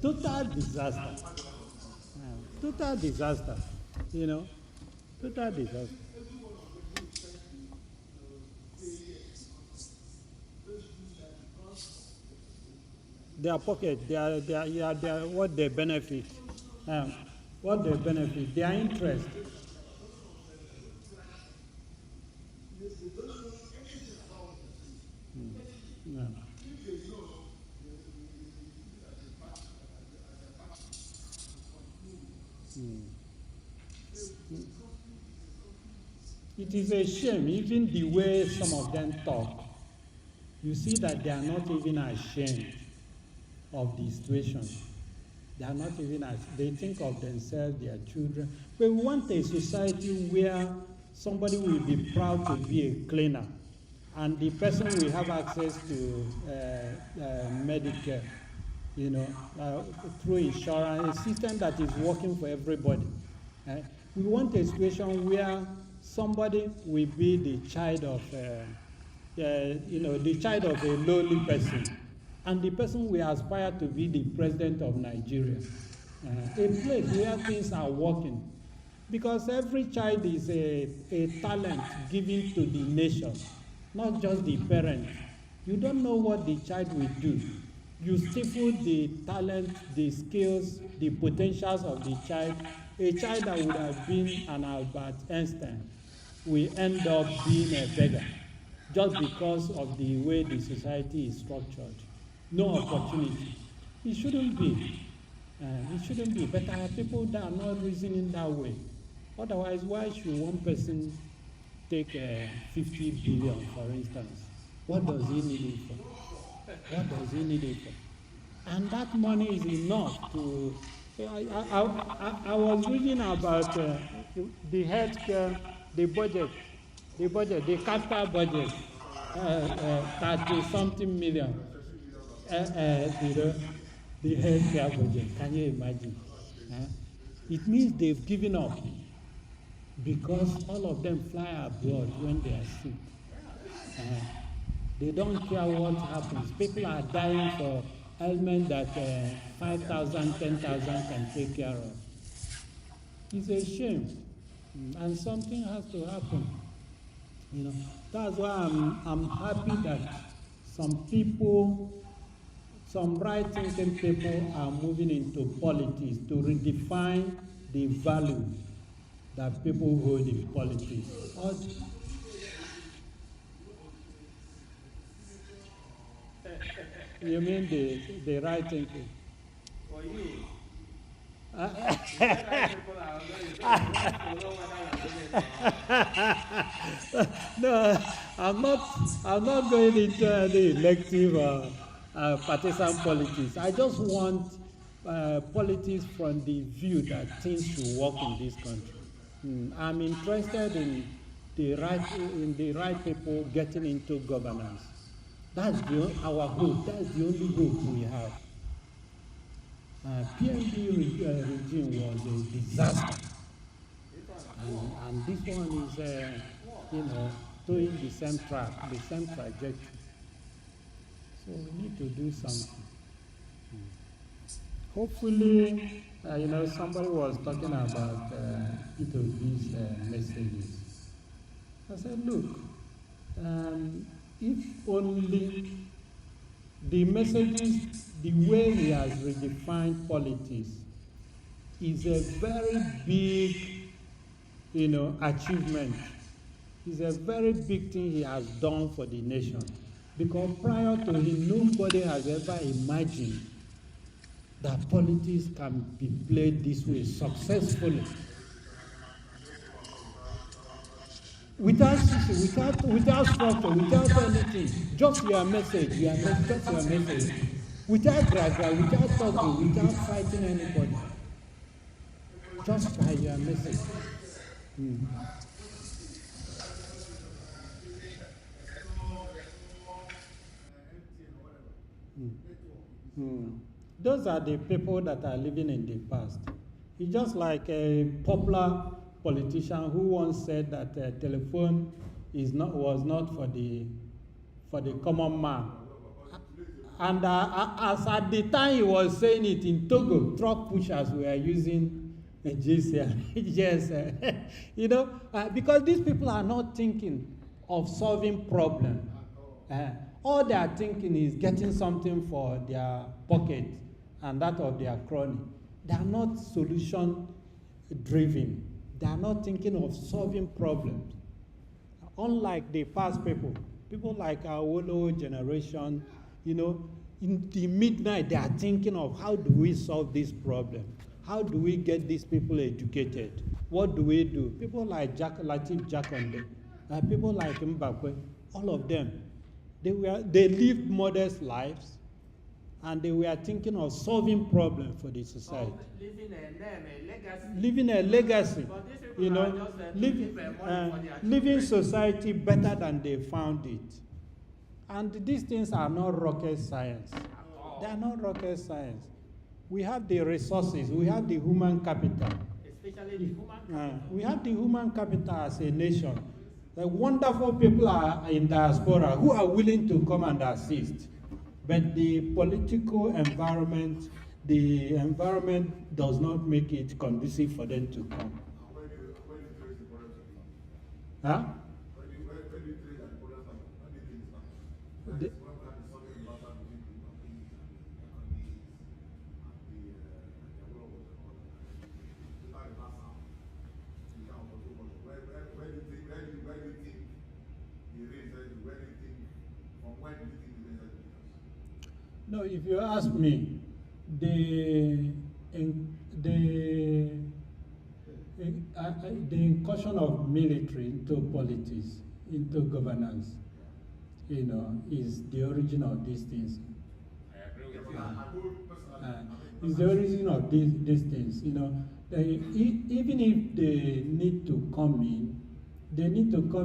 Total disaster. Total disaster. Total disaster. Their pocket, their what they benefit, their interest. It is a shame, even the way some of them talk. You see that they are not even ashamed of the situation. They are not even they think of themselves, their children. But we want a society where somebody will be proud to be a cleaner, and the person will have access to Medicare, through insurance, a system that is working for everybody. We want a situation where somebody will be the child of, the child of a lowly person, and the person will aspire to be the president of Nigeria. A place where things are working. Because every child is a talent given to the nation, not just the parent. You don't know what the child will do. You stifle the talent, the skills, the potentials of the child. A child that would have been an Albert Einstein will end up being a beggar just because of the way the society is structured. No opportunity. It shouldn't be. It shouldn't be. But there are people that are not reasoning that way. Otherwise, why should one person take 50 billion, for instance? What does he need it for? What does he need it for? And that money is enough to... I was reading about the healthcare, the budget, the capital budget, 30-something million. the healthcare budget. Can you imagine? It means they've given up because all of them fly abroad when they are sick. They don't care what happens. People are dying for ailments that 5,000, 10,000 can take care of. It's a shame, and something has to happen. You know, that's why I'm happy that some people, some right-thinking people are moving into politics to redefine the value that people hold in politics. You mean the right thinking?
For you.
No, I'm not going into any elective partisan politics. I just want politics from the view that things should work in this country. I'm interested in the right people getting into governance. That's our hope. That's the only hope we have. PNB regime was a disaster, and this one is, doing the same track, the same trajectory. So we need to do something. Hopefully, somebody was talking about each of these messages. I said, look, if only the messages, the way he has redefined politics is a very big, achievement. It's a very big thing he has done for the nation. Because prior to him, nobody has ever imagined that politics can be played this way successfully. Without structure, without anything, just your message, just your message. Without gragra, without talking, without fighting anybody. Just by your message. Those are the people that are living in the past. It's just like a popular politician who once said that telephone was not for the common man. And as at the time he was saying it in Togo, truck pushers were using a GSM. Because these people are not thinking of solving problems. All they are thinking is getting something for their pocket and that of their crony. They are not solution driven. They are not thinking of solving problems. Unlike the past people like our Wolo generation, in the midnight they are thinking of how do we solve this problem? How do we get these people educated? What do we do? People like Latif Jakonde, people like Mbakwe, all of them, they lived modest lives, and they were thinking of solving problems for the society. Living a legacy. Living society better than they found it. And these things are not rocket science. They are not rocket science. We have the resources, we have the human capital. Especially the human capital. We have the human capital as a nation. The wonderful people are in diaspora who are willing to come and assist. But the political environment, does not make it conducive for them to come. Huh? No, if you ask me, the incursion of military into politics, into governance, is the origin of these things.
I agree with you.
Is the origin of these things. Even if they need to come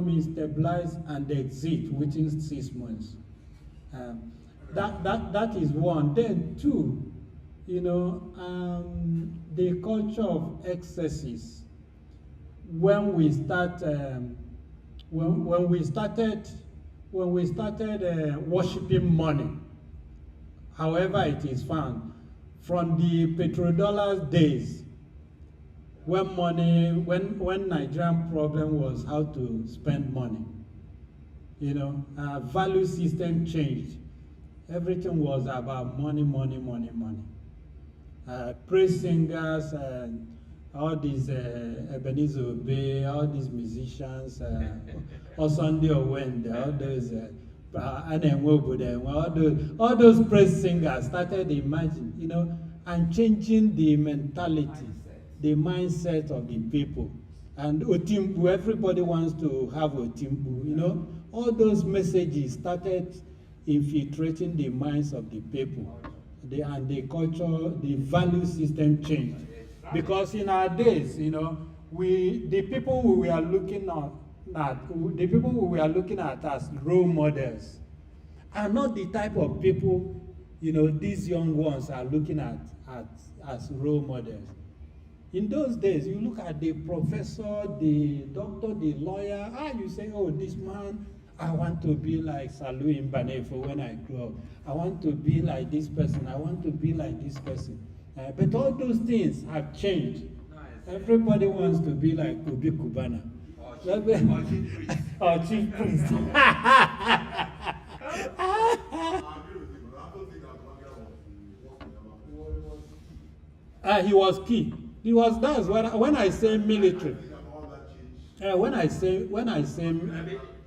in, stabilize, and exit within 6 months. That is one. Then two, you know, the culture of excesses. When we started worshiping money, however it is found, from the petrodollar days, when Nigerian problem was how to spend money, you know, our value system changed. Everything was about money, money, money, money. Praise singers and all these Ebenezer Obey, all these musicians, Sunday Owende, all those praise singers started imagining, you know, and changing the mentality, the mindset of the people. And Otimbu, everybody wants to have Otimbu, you know. All those messages started infiltrating the minds of the people. And the culture, the value system changed. Because in our days, you know, the people we were looking at as role models are not the type of people, you know, these young ones are looking at as role models. In those days, you look at the professor, the doctor, the lawyer, you say, oh, this man, I want to be like Salu Mbanefo when I grow up. I want to be like this person. I want to be like this person. But all those things have changed. Everybody wants to be like Obi Kubana. Or Chief Priest. He was key. That's when I say military. When I say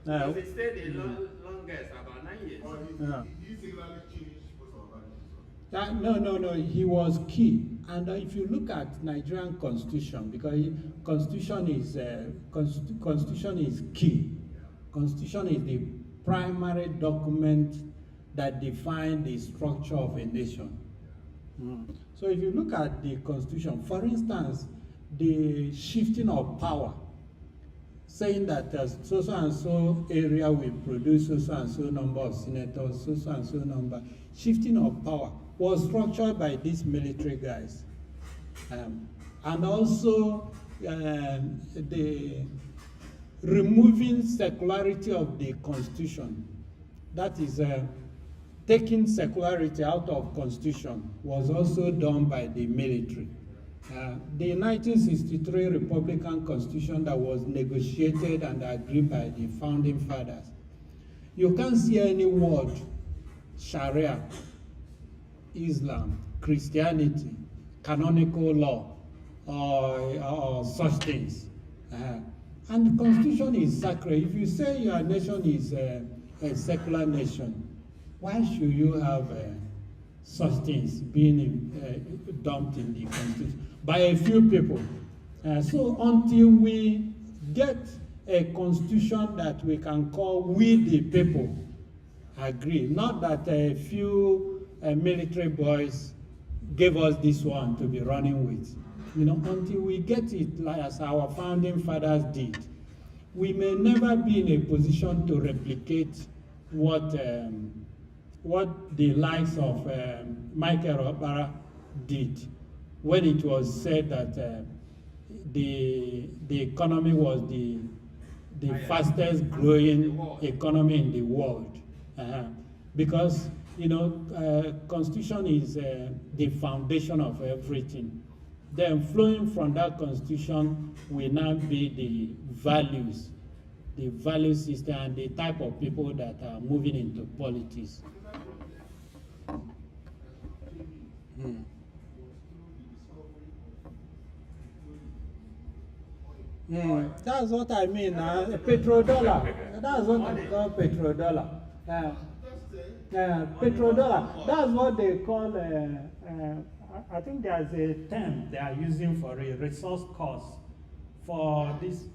it stayed the longest, about 9 years.
No. He was key. And if you look at Nigerian constitution, because constitution is key. Constitution is the primary document that defines the structure of a nation. So if you look at the constitution, for instance, the shifting of power, saying that so and so area will produce so and so number of senators, so and so number, shifting of power was structured by these military guys. And also the removing secularity of the constitution, that is taking secularity out of constitution, was also done by the military. The 1963 Republican Constitution that was negotiated and agreed by the founding fathers, you can't see any word Sharia, Islam, Christianity, canonical law, or such things. And the Constitution is sacred. If you say your nation is a secular nation, why should you have such things being dumped in the Constitution by a few people? So until we get a Constitution that we can call we the people agree, not that a few military boys gave us this one to be running with. You know, until we get it like as our founding fathers did, we may never be in a position to replicate what the likes of Michael Obara did when it was said that the economy was the fastest growing economy in the world. Because, you know, Constitution is the foundation of everything. Then flowing from that Constitution will now be the values, the value system, and the type of people that are moving into politics. That's what I mean. Petrodollar. That's what I call petrodollar. Petrodollar. That's what they call. I think there's a term they are using for a resource cost for this.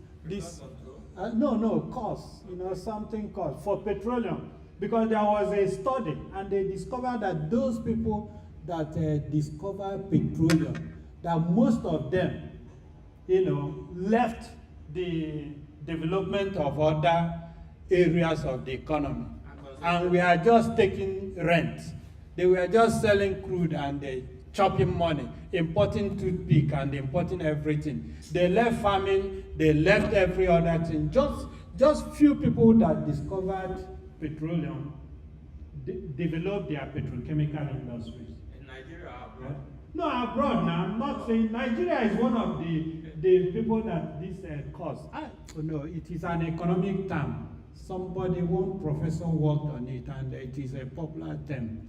Cost. You know, something cost for petroleum, because there was a study and they discovered that those people that discovered petroleum, that most of them, you know, left the development of other areas of the economy, and we are just taking rent. They were just selling crude and chopping money, importing toothpick and importing everything. They left farming, they left every other thing. Just few people that discovered petroleum developed their petrochemical industries.
In Nigeria, abroad?
No, abroad now. I'm not saying Nigeria is one of the people that this cost. No, it is an economic term. One professor worked on it, and it is a popular term.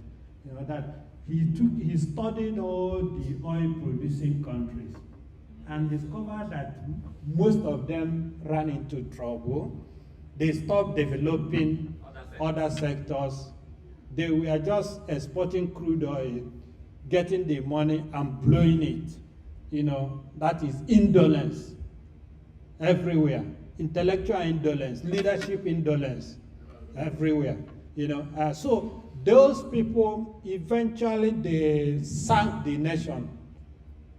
You know that he studied all the oil-producing countries and discovered that most of them ran into trouble. They stopped developing other sectors. They were just exporting crude oil, getting the money and blowing it. You know, that is indolence everywhere. Intellectual indolence, leadership indolence everywhere. You know, so those people eventually they sank the nation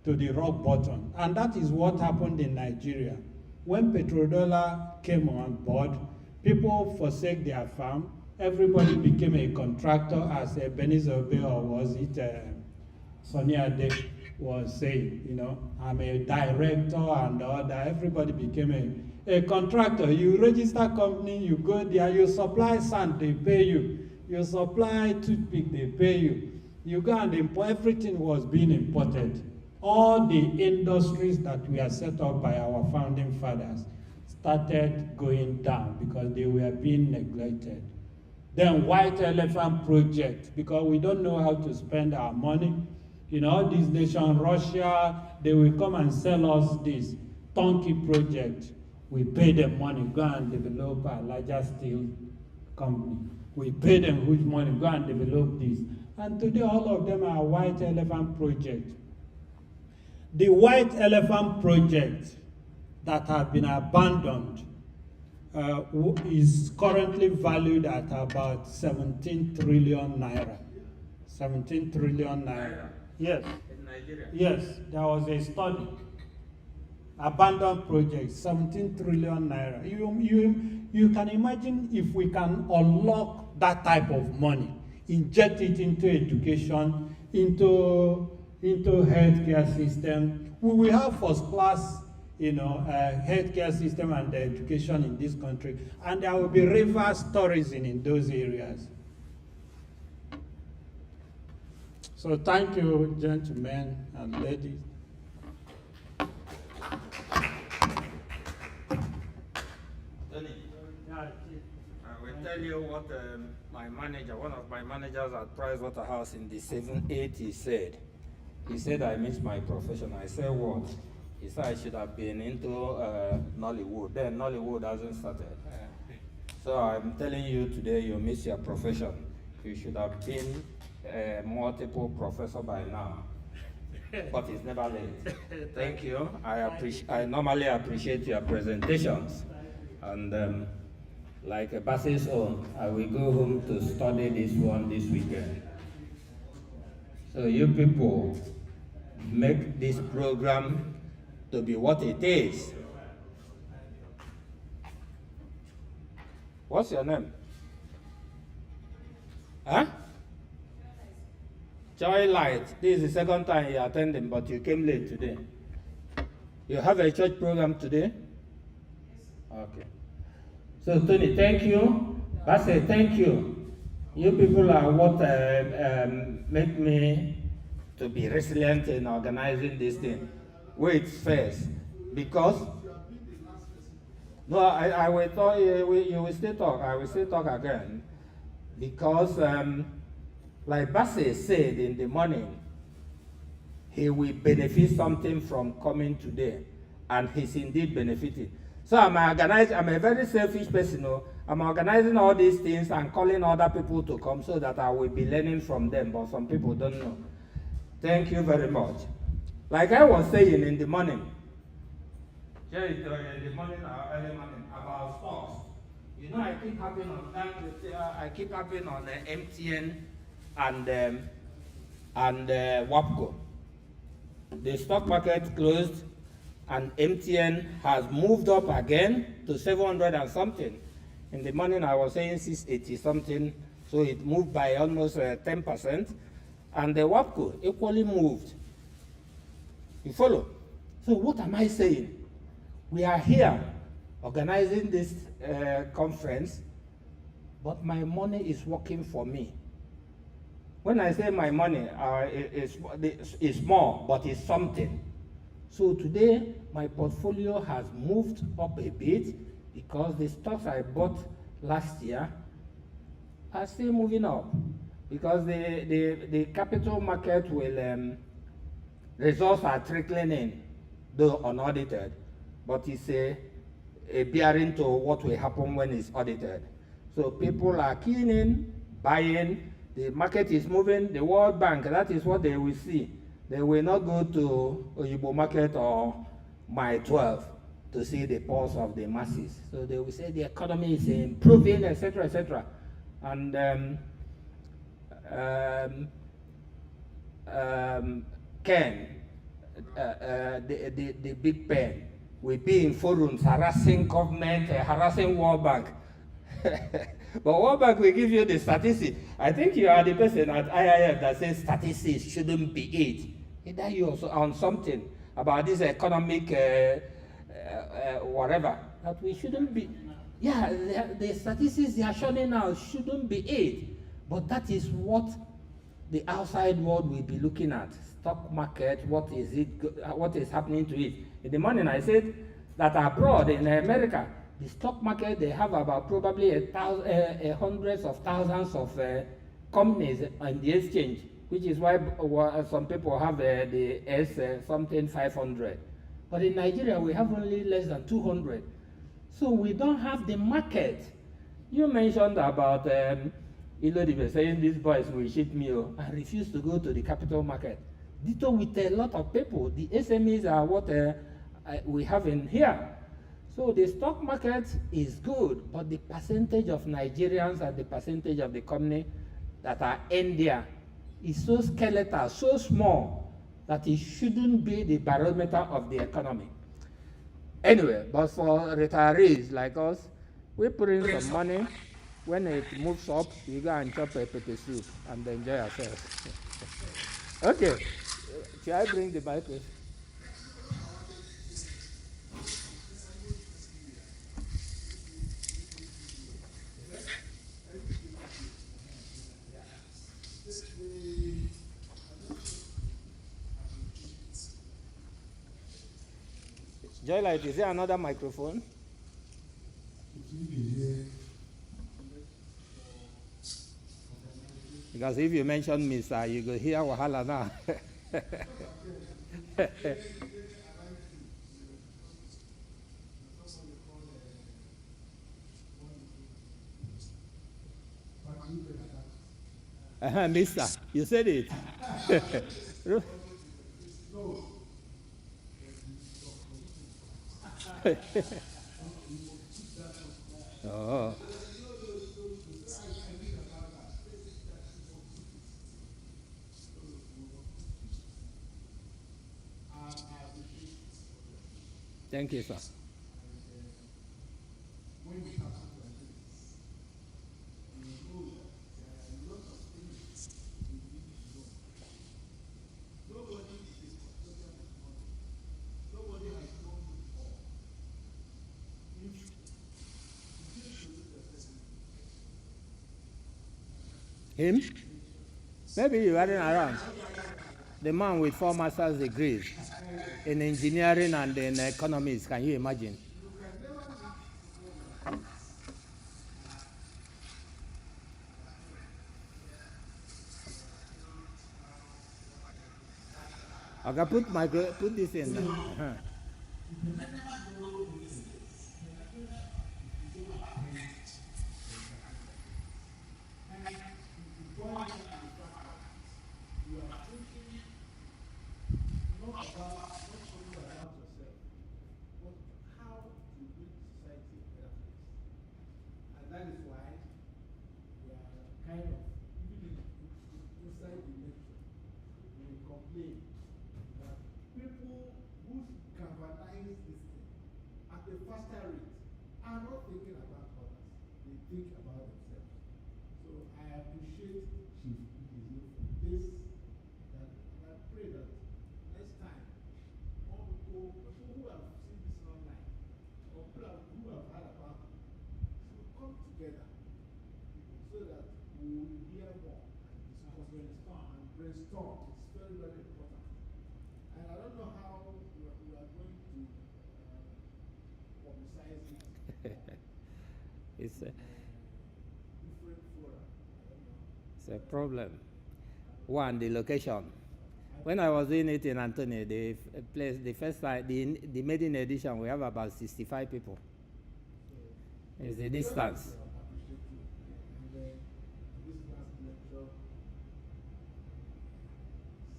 to the rock bottom, and that is what happened in Nigeria. When petrodollar came on board, people forsake their farm. Everybody became a contractor, as Ebenezer or was it Sonny Ade was saying. You know, I'm a director and all that. Everybody became a contractor. You register company, you go there, you supply sand, they pay you. You supply toothpick, they pay you. You go and import, everything was being imported. All the industries that were set up by our founding fathers started going down because they were being neglected. Then White Elephant Project, because we don't know how to spend our money. You know, all these nations, Russia, they will come and sell us this turnkey project. We pay them money, go and develop a larger steel company. We pay them huge money, go and develop this. And today all of them are White Elephant Project. The White Elephant Project that have been abandoned is currently valued at about 17 trillion naira. 17 trillion naira. Yes.
In Nigeria?
Yes, there was a study. Abandoned project, 17 trillion naira. You can imagine if we can unlock that type of money, inject it into education, into healthcare system. We will have first class, you know, healthcare system and education in this country, and there will be reverse tourism in those areas. So thank you, gentlemen and ladies.
Tony, I will tell you what my manager, one of my managers at Pricewaterhouse in the 780 said. He said, I miss my profession. I said, what? He said, I should have been into Nollywood. Then Nollywood hasn't started. So I'm telling you today, you miss your profession. You should have been a multiple professor by now. But it's never late. Thank you. I normally appreciate your presentations. And like Bass's own, I will go home to study this one this weekend. So you people make this program to be what it is. What's your name? Huh? Joy Light. This is the second time you're attending, but you came late today. You have a church program today? Okay. So Tony, thank you. Basse, thank you. You people are what make me to be resilient in organizing this thing. Wait first, because no, I will talk. You will still talk. I will still talk again, because like Basse said in the morning, he will benefit something from coming today, and he's indeed benefiting. So I'm a very selfish person. You know? I'm organizing all these things and calling other people to come so that I will be learning from them, but some people don't know. Thank you very much. Like I was saying in the morning, early morning about stocks. You know, I keep having on Banquet, I keep having on MTN and WAPCO. The stock market closed, and MTN has moved up again to 700 and something. In the morning I was saying 680 something, so it moved by almost 10%. and the WAPCO equally moved. You follow? So what am I saying? We are here organizing this conference, but my money is working for me. When I say my money is more, but it's something. So today, my portfolio has moved up a bit because the stocks I bought last year are still moving up, because the capital market will, results are trickling in, though unaudited, but it's a bearing to what will happen when it's audited. So people are keen in, buying, the market is moving, the World Bank, that is what they will see. They will not go to Oyibo Market or My 12 to see the pulse of the masses. So they will say the economy is improving, etc., etc. And Ken, the big pen, will be in forums harassing government, harassing World Bank. But World Bank will give you the statistics. I think you are the person at IIF that says statistics shouldn't be it. Either you also on something about this economic whatever, that we shouldn't be. Yeah, the statistics they are showing now shouldn't be it. But that is what the outside world will be looking at. Stock market, what is happening to it. In the morning I said that abroad in America, the stock market, they have about probably hundreds of thousands of companies on the exchange, which is why some people have the S something 500. But in Nigeria, we have only less than 200. So we don't have the market. You mentioned about Ilodibe saying these boys will ship me and refuse to go to the capital market. Ditto with a lot of people. The SMEs are what we have in here. So the stock market is good, but the percentage of Nigerians and the percentage of the company that are in there is so skeletal, so small, that it shouldn't be the barometer of the economy. Anyway, but for retirees like us, we put in some money. When it moves up, you go and chop a pepper soup and enjoy yourself. Okay, shall I bring the mic? Joylight, is there another microphone? Because if you mention me, sir, you go hear wahala now. Mister, you said it. Oh. Thank you, sir. Him? Maybe you weren't around. The man with 4 master's degrees in engineering and in economics, can you imagine? Okay, put this in.
Are not thinking about others, they think about themselves. So I appreciate Chief Ijezie for this together so that we will hear more and brainstorm. It's very, very important. And I don't know how we are going to publicize it.
It's a,
Different fora. I don't know.
it's a problem. One, the location. When I was doing it in Anthony, the place, the first time, the maiden edition, we have about 65 people. It's the distance.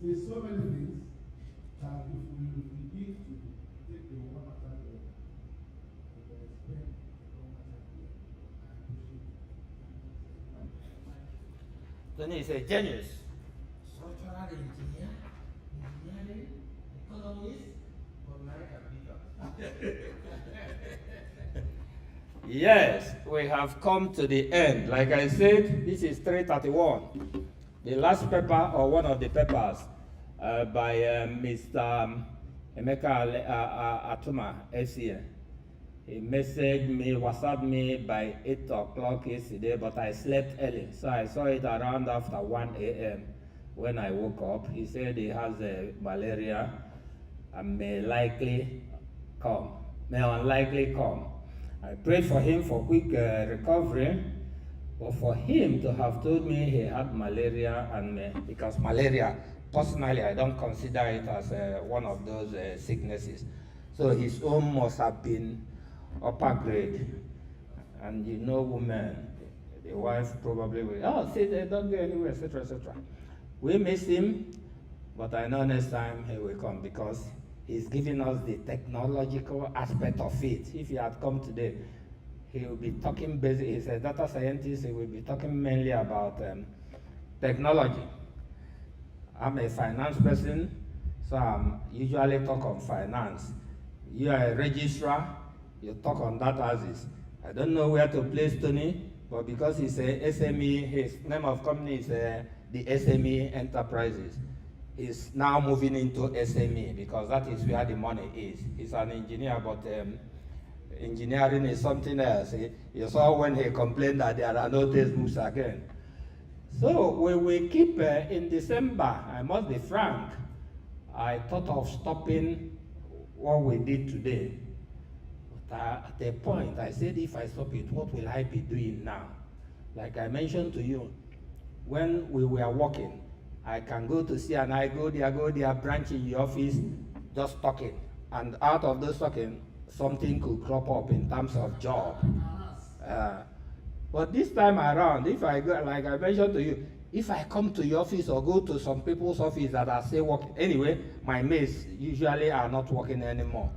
There's so many things that if we begin to take the one at a time, we will spend the one at a time.
Tony is a genius. Structural engineer, engineering, economist, Yes, we have come to the end. Like I said, this is 331. The last paper, or one of the papers, by Mr. Emeka Atuma, SCA. He messaged me, WhatsApp me by 8 o'clock yesterday, but I slept early. So I saw it around after 1 a.m. when I woke up. He said he has malaria and may unlikely come. I prayed for him for quick recovery, but for him to have told me he had malaria, and because malaria, personally, I don't consider it as one of those sicknesses. So his own must have been upper grade. And you know, women, the wife probably will, say they don't go anywhere, etc., etc. We miss him, but I know next time he will come because he's giving us the technological aspect of it. If he had come today, he will be talking basic. He's a data scientist. He will be talking mainly about technology. I'm a finance person, so I usually talk on finance. You are a registrar, you talk on data as. I don't know where to place Tony, but because he's a SME, his name of company is the SME Enterprises. He's now moving into SME because that is where the money is. He's an engineer, but engineering is something else. You saw when he complained that there are no textbooks again. So we will keep in December, I must be frank, I thought of stopping what we did today. But at a point, I said, if I stop it, what will I be doing now? Like I mentioned to you, when we were working, I can go to CNI, go there, branch in the office, just talking. And out of those talking, something could crop up in terms of job. But this time around, if I go, like I mentioned to you, if I come to your office or go to some people's office that are still working, anyway, my mates usually are not working anymore.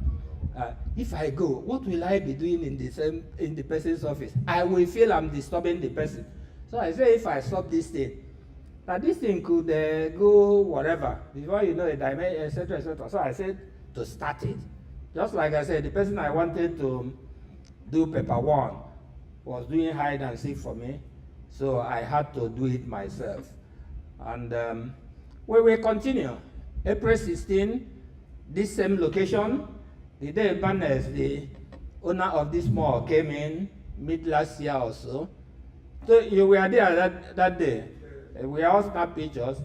If I go, what will I be doing in the person's office? I will feel I'm disturbing the person. So I say, if I stop this thing, that this thing could go whatever, before you know it, etc., etc. So I said to start it. Just like I said, the person I wanted to do paper one was doing hide and seek for me, so I had to do it myself. And we will continue. April 16, this same location, the day Banex, the owner of this mall, came in mid last year or so. So you were there that day. We all snapped pictures.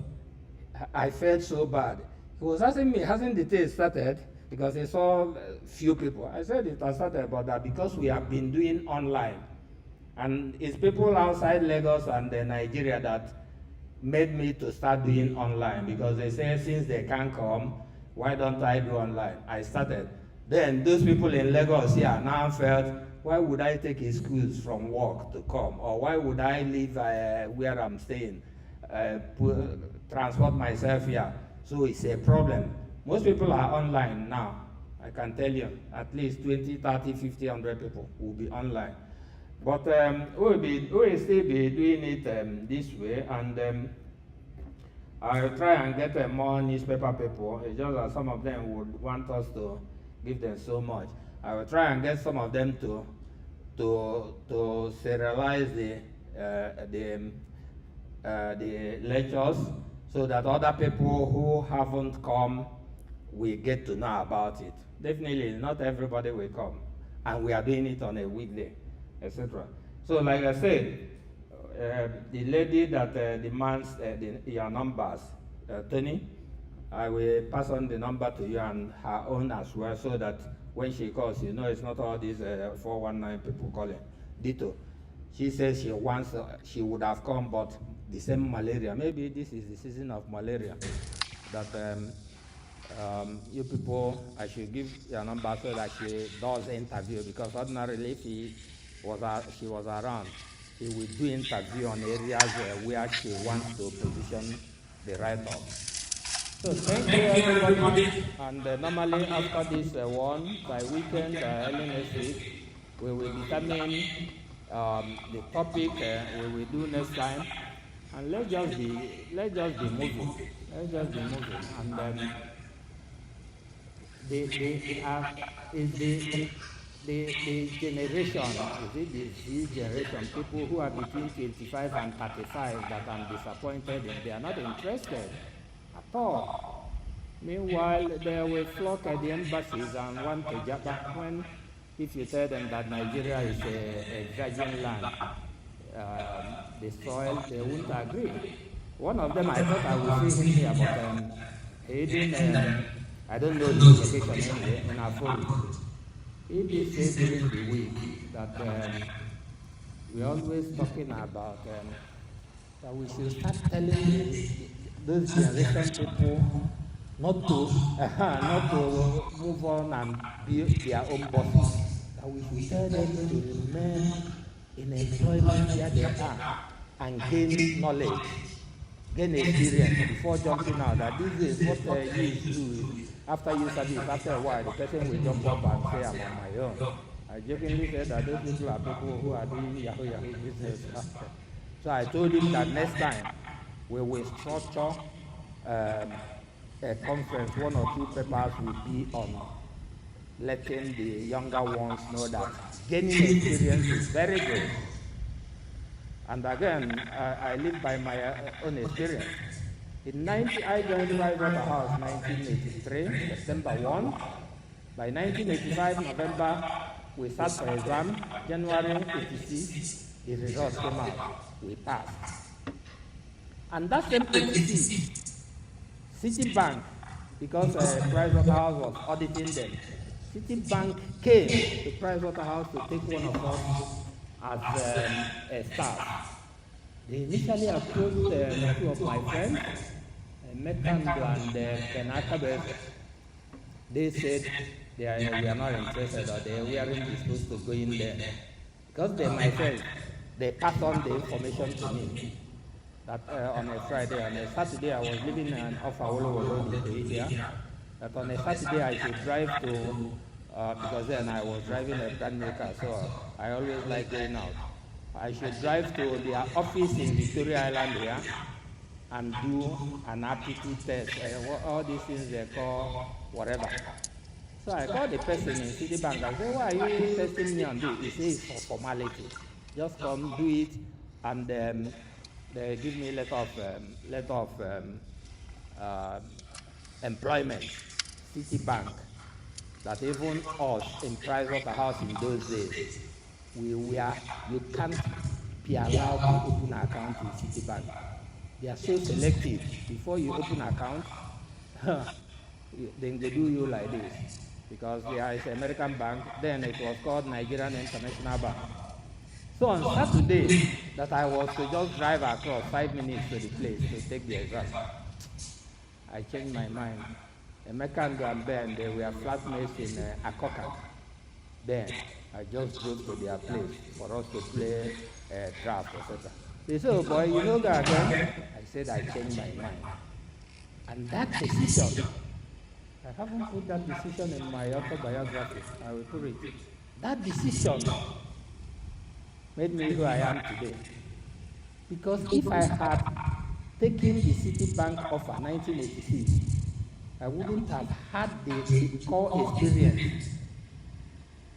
I felt so bad. He was asking me, hasn't the day started? Because he saw few people. I said it has started, but that because we have been doing online. And it's people outside Lagos and Nigeria that made me to start doing online, because they say since they can't come, why don't I do online? I started. Then those people in Lagos here now felt, why would I take excuse from work to come? Or why would I leave where I'm staying? Transport myself here. So it's a problem. Most people are online now. I can tell you, at least 20, 30, 50, 100 people will be online. But we will still be doing it this way, and I'll try and get more newspaper people. It's just that some of them would want us to give them so much. I will try and get some of them to serialize the lectures, so that other people who haven't come will get to know about it. Definitely, not everybody will come, and we are doing it on a weekday, etc. So like I said, the lady that demands your numbers, Tony, I will pass on the number to you and her own as well, so that when she calls, you know it's not all these 419 people calling. Ditto. She says she wants, she would have come, but the same malaria. Maybe this is the season of malaria. That you people, I should give your number so that she does interview, because ordinarily if she was around, she will do interview on areas where she wants to position the write-up. So thank you everybody, and normally after this one, by weekend, early next week, we will determine the topic we will do next time, and let's just be moving. Let's just be moving, and the generation, is it the Z generation, people who are between 25 and 35 that I'm disappointed in. They are not interested at all. Meanwhile, they will flock at the embassies and want to jabber when, if you tell them that Nigeria is a virgin land, the soil, they won't agree. One of them, I thought I would see him here, but he didn't, I don't know the location anyway, in Afori. He did say during the week that we're always talking about that we should start telling those generation people not to move on and be their own bosses. That we should tell them to remain in employment where they are and gain knowledge, gain experience before jumping out. That this is what you do. After you service, after a while, the person will jump up and say, I'm on my own. I jokingly said that those people are people who are doing Yahoo business. So I told him that next time we will structure a conference, 1 or 2 papers will be on letting the younger ones know that gaining experience is very good. And again, I live by my own experience. I joined Pricewaterhouse 1983, September 1. By 1985, November, we sat for exam. January 86, the results came out. We passed. And that same 86, Citibank, because Pricewaterhouse was auditing them, Citibank came to Pricewaterhouse to take one of us as a staff. They initially approached 2 of my friends, Mekando and Penaka. They said we are not interested, or we aren't disposed to go in there. Because they're my friends, they passed on the information to me. That on a Friday, on a Saturday, I was living in Ofawolo Road in the area. That on a Saturday, I should drive to, because then I was driving a brand new car, so I always like going out. I should drive to their office in Victoria Island here and do an aptitude test, all these things they call whatever. So I called the person in Citibank. I said, why are you testing me on this? He says, it's for formality. Just come, do it, and they give me a letter of employment, Citibank, that even us in Pricewaterhouse in those days, you can't be allowed to open an account in Citibank. They are so selective. Before you open an account, then they do you like this. Because there is an American bank, then it was called Nigerian International Bank. So on Saturday, that I was to just drive across 5 minutes to the place to take the exam, I changed my mind. American and Ben, they were flatmates in Akoka. Then I just drove to their place for us to play draft, etc. They said, oh boy, you know that again? I said, I changed my mind. And that decision, I haven't put that decision in my autobiography. I will put it. That decision made me who I am today. Because if I had taken the Citibank offer 1986, I wouldn't have had the core experience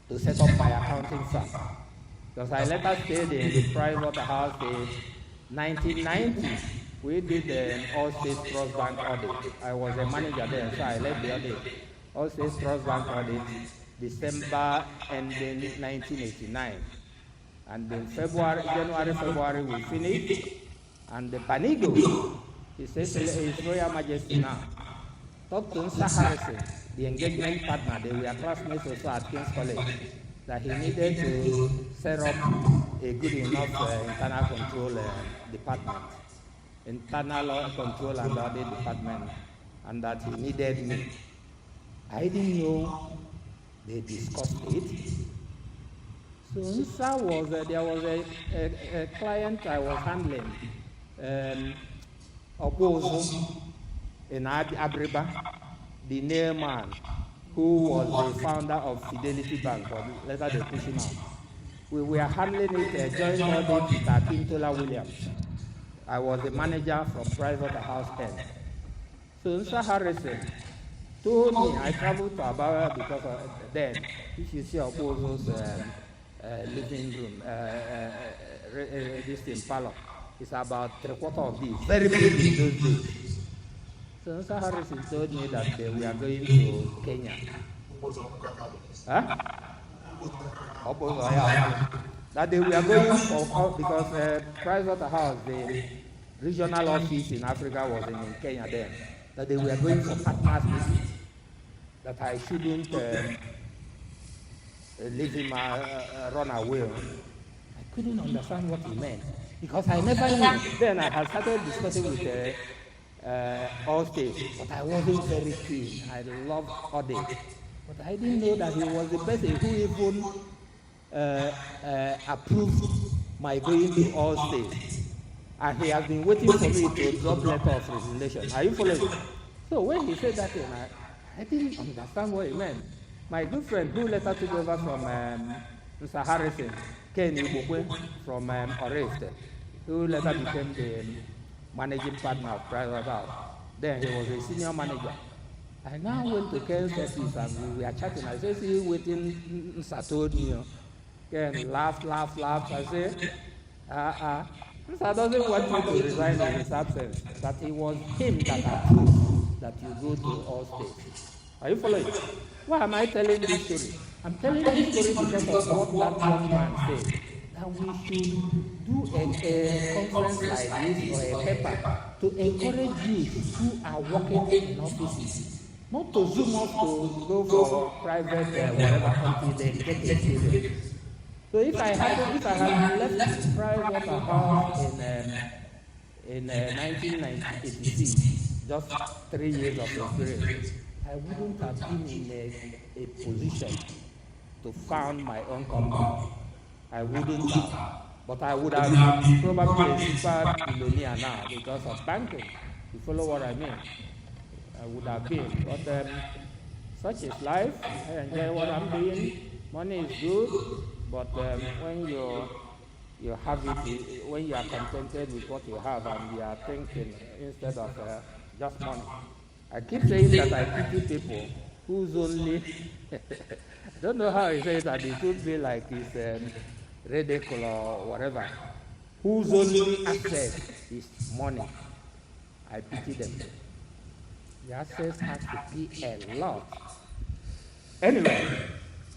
to set up my accounting firm. Because I later stayed in the Pricewaterhouse in 1990. We did an Allstates Trust Bank audit. I was a manager there, so I led the audit. Allstates Trust Bank audit, December ending 1989. And in January, February, we finished. And the Banigo, His Royal Majesty now, talked to Nsa Harrison, the engagement partner. They were classmates also at King's College, that he needed to set up a good enough internal control department, internal control and audit department, and that he needed me. I didn't know they discussed it. So Nsa was, there was a client I was handling, Okwudili in Abriba, the nailman, who was the founder of Fidelity Bank, but later they pushed him out. We were handling it, joint audit with Akintola Williams. I was the manager from PricewaterhouseCoopers. So Nsa Harrison told me, I traveled to Abara because of then, if you see Okwudili's living room, this thing, parlor, it's about 3/4 of this, very big in those days. So Nsa Harrison told me that we are going to Kenya. Huh? That we are going for, because Pricewaterhouse, the regional office in Africa was in Kenya then, that they were going for partners meeting, that I shouldn't leave him run away. I couldn't understand what he meant, because I never knew. Then I had started discussing with Allstates, but I wasn't very keen. I loved audit, but I didn't know that he was the person who even approved my going to Allstates. And he has been waiting for me to drop letter of resignation. Are you following? So when he said that thing, I didn't understand what he meant. My good friend who later took over from Mr. Harrison, Ken Ibokwe from Oreste, who later became the managing partner of Pricewaterhouse. Then he was a senior manager. I now went to Ken's office and we were chatting. I said, see you waiting, Nsa told me. Ken laughed. I said, Nsa doesn't want you to resign in his absence. That it was him that approved that you go to Allstates. Are you following? Why am I telling this story? I'm telling this story because of what that young man said. That we should do a conference like this or a paper to encourage youth who are working in offices, not to zoom up to go for private whatever until they get experience. So if I had left Pricewaterhouse in 1986, just 3 years of experience, I wouldn't have been in a position to found my own company. I wouldn't have. But I would have been probably a super millionaire now because of banking. You follow what I mean? I would have been. But such is life. I enjoy what I'm doing. Money is good. But when you have it, when you are contented with what you have and you are thinking instead of just money. I keep saying that I pity people whose only, I don't know how he says that, it would be like this radical or whatever, whose only asset is money. I pity them. The assets has to be a lot. Anyway,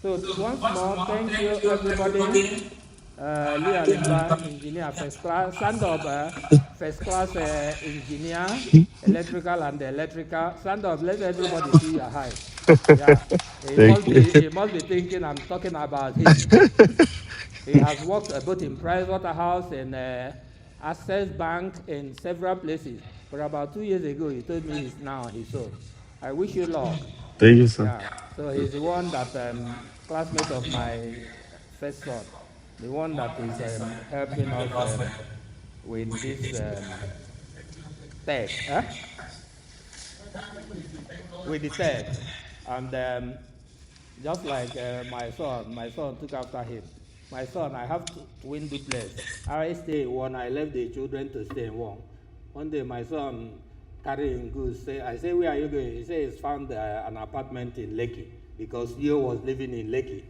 so once more, thank you everybody. Leah Limba, engineer first class, stand up, first class engineer, electrical and electrical. Stand up, let everybody see your height. Yeah. He must be thinking I'm talking about him. He has worked both in Pricewaterhouse and Access Bank in several places. But about 2 years ago, he told me he's now his own. I wish you luck.
Thank you, sir.
Yeah. So he's the one that classmate of my first son. The one that is helping us with this tech, with the tech, and just like my son took after him. My son, I have twin duplex. I stay in one. I left the children to stay in one. One day, my son carrying goods. I say, where are you going? He says he's found an apartment in Lekki because Leo was living in Lekki.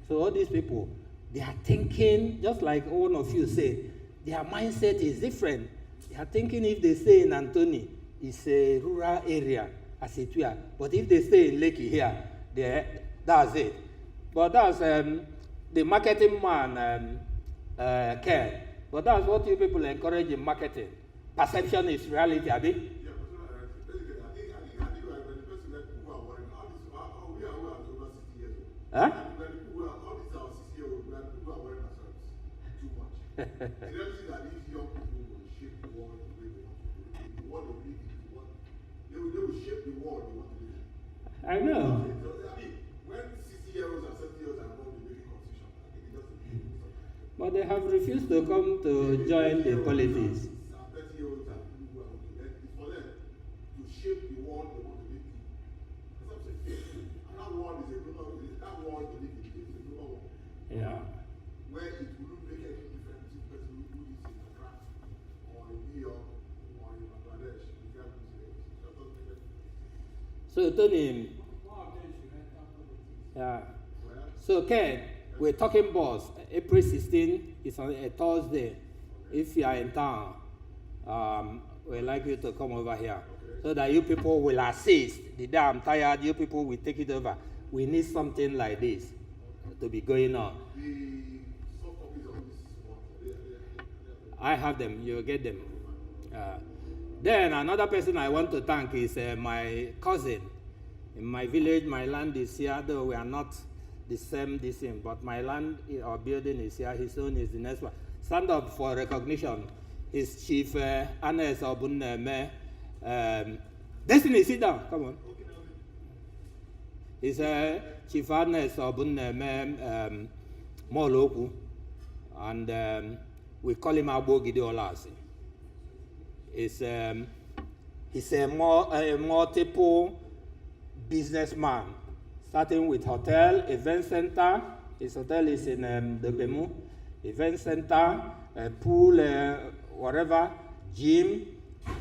So all these people, they are thinking, just like one of you said, their mindset is different. They are thinking if they stay in Anthony, it's a rural area, as it were. But if they stay in Lekki here, that's it. But that's the marketing man, care. But that's what you people encourage in marketing. Perception is reality, Abi.
Yeah, basically, I think when the person like people are worrying, we are over 60 years old.
Huh?
When people are, all these are 60 years old, when people are worrying ourselves too much. The reality that these young people will shape the world the way they want to do it. The world they live in, they will shape the world they want to live in.
I know.
I mean, when 60-year-olds and 70-years are involved in making constitution, I think it doesn't.
But they have refused to come to join the politics.
30-year-olds are people who are okay. It's for them to shape the world they want to live in. That's what I'm saying. And that world is a global world. That world they live in is a global world.
Yeah.
Where it wouldn't make any difference if the person who lives in Accra or in New York or in Bangladesh.
So, Tony, yeah. So, Ken, we're talking boss. April 16 is on a Thursday. If you are in town, we'd like you to come over here so that you people will assist. The day I'm tired, you people will take it over. We need something like this to be going on.
The soft copies of this one,
I have them. You'll get them. Then another person I want to thank is my cousin. In my village, my land is here, though we are not the same, but my land or building is here. His own is the next one. Stand up for recognition. His Chief Anes Obuneme. Destiny, sit down. Come on. His Chief Anes Obuneme Moloku. And we call him Okwudili Ijezie. He's a multiple businessman, starting with hotel, event center. His hotel is in the Bemu, event center, pool, whatever, gym.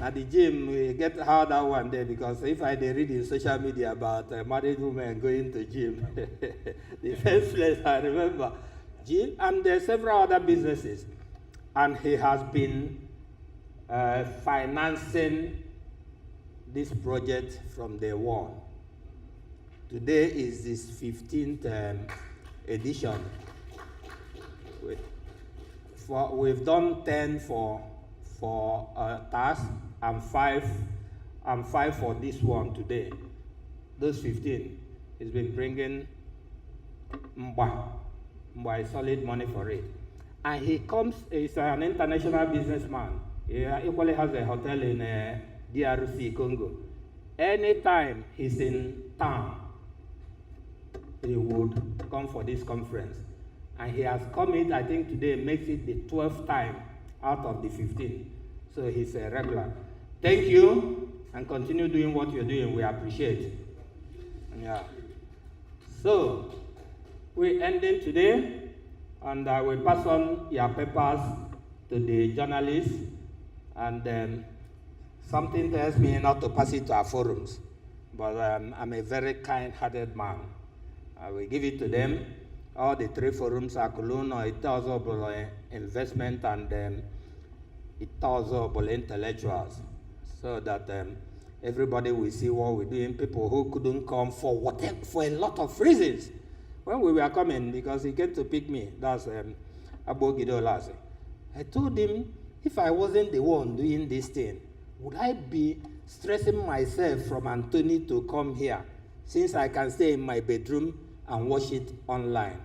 At the gym, we get hard that one day because if I read in social media about married women going to gym, the first place I remember, gym, and there are several other businesses. And he has been financing this project from day one. Today is this 15th edition. We've done 10 for task and five for this one today. Those 15 has been bringing solid money for it. And he's an international businessman. He equally has a hotel in DRC, Congo. Anytime he's in town, he would come for this conference. And he has come in, I think today makes it the 12th time out of the 15. So he's a regular. Thank you, and continue doing what you're doing. We appreciate it. Yeah. So, we're ending today, and I will pass on your papers to the journalists, and something tells me not to pass it to our forums, but I'm a very kind-hearted man. I will give it to them. All the three forums are Kuluno, Itaozobolo investment, and Itaozobolo intellectuals, so that everybody will see what we're doing. People who couldn't come for a lot of reasons. When we were coming, because he came to pick me, that's Okwudili Ijezie. I told him, if I wasn't the one doing this thing, would I be stressing myself from Anthony to come here, since I can stay in my bedroom and watch it online?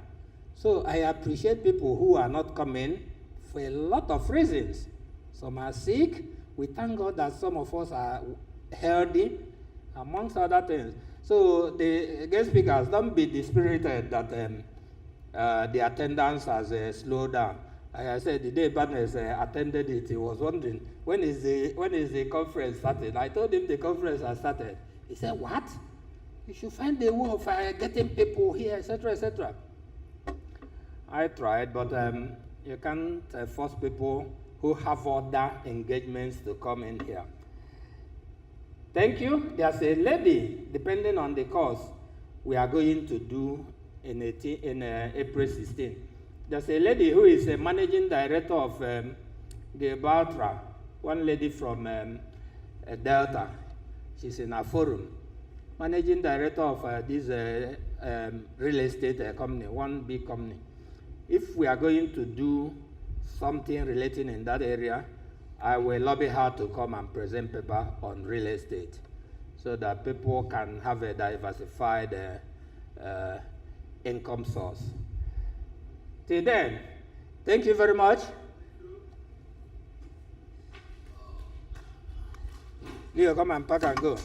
So I appreciate people who are not coming for a lot of reasons. Some are sick. We thank God that some of us are healthy, amongst other things. So the guest speakers, don't be dispirited that the attendance has slowed down. Like I said, the day Banex attended it, he was wondering, when is the conference started? I told him the conference has started. He said, what? You should find a way of getting people here, etc., etc. I tried, but you can't force people who have other engagements to come in here. Thank you. There's a lady, depending on the course, we are going to do in April 16. There's a lady who is a managing director of Gebatra, one lady from Delta. She's in our forum. Managing director of this real estate company, one big company. If we are going to do something relating in that area, I will lobby her to come and present paper on real estate so that people can have a diversified income source. Till then, thank you very much. Leo, come and pack and go.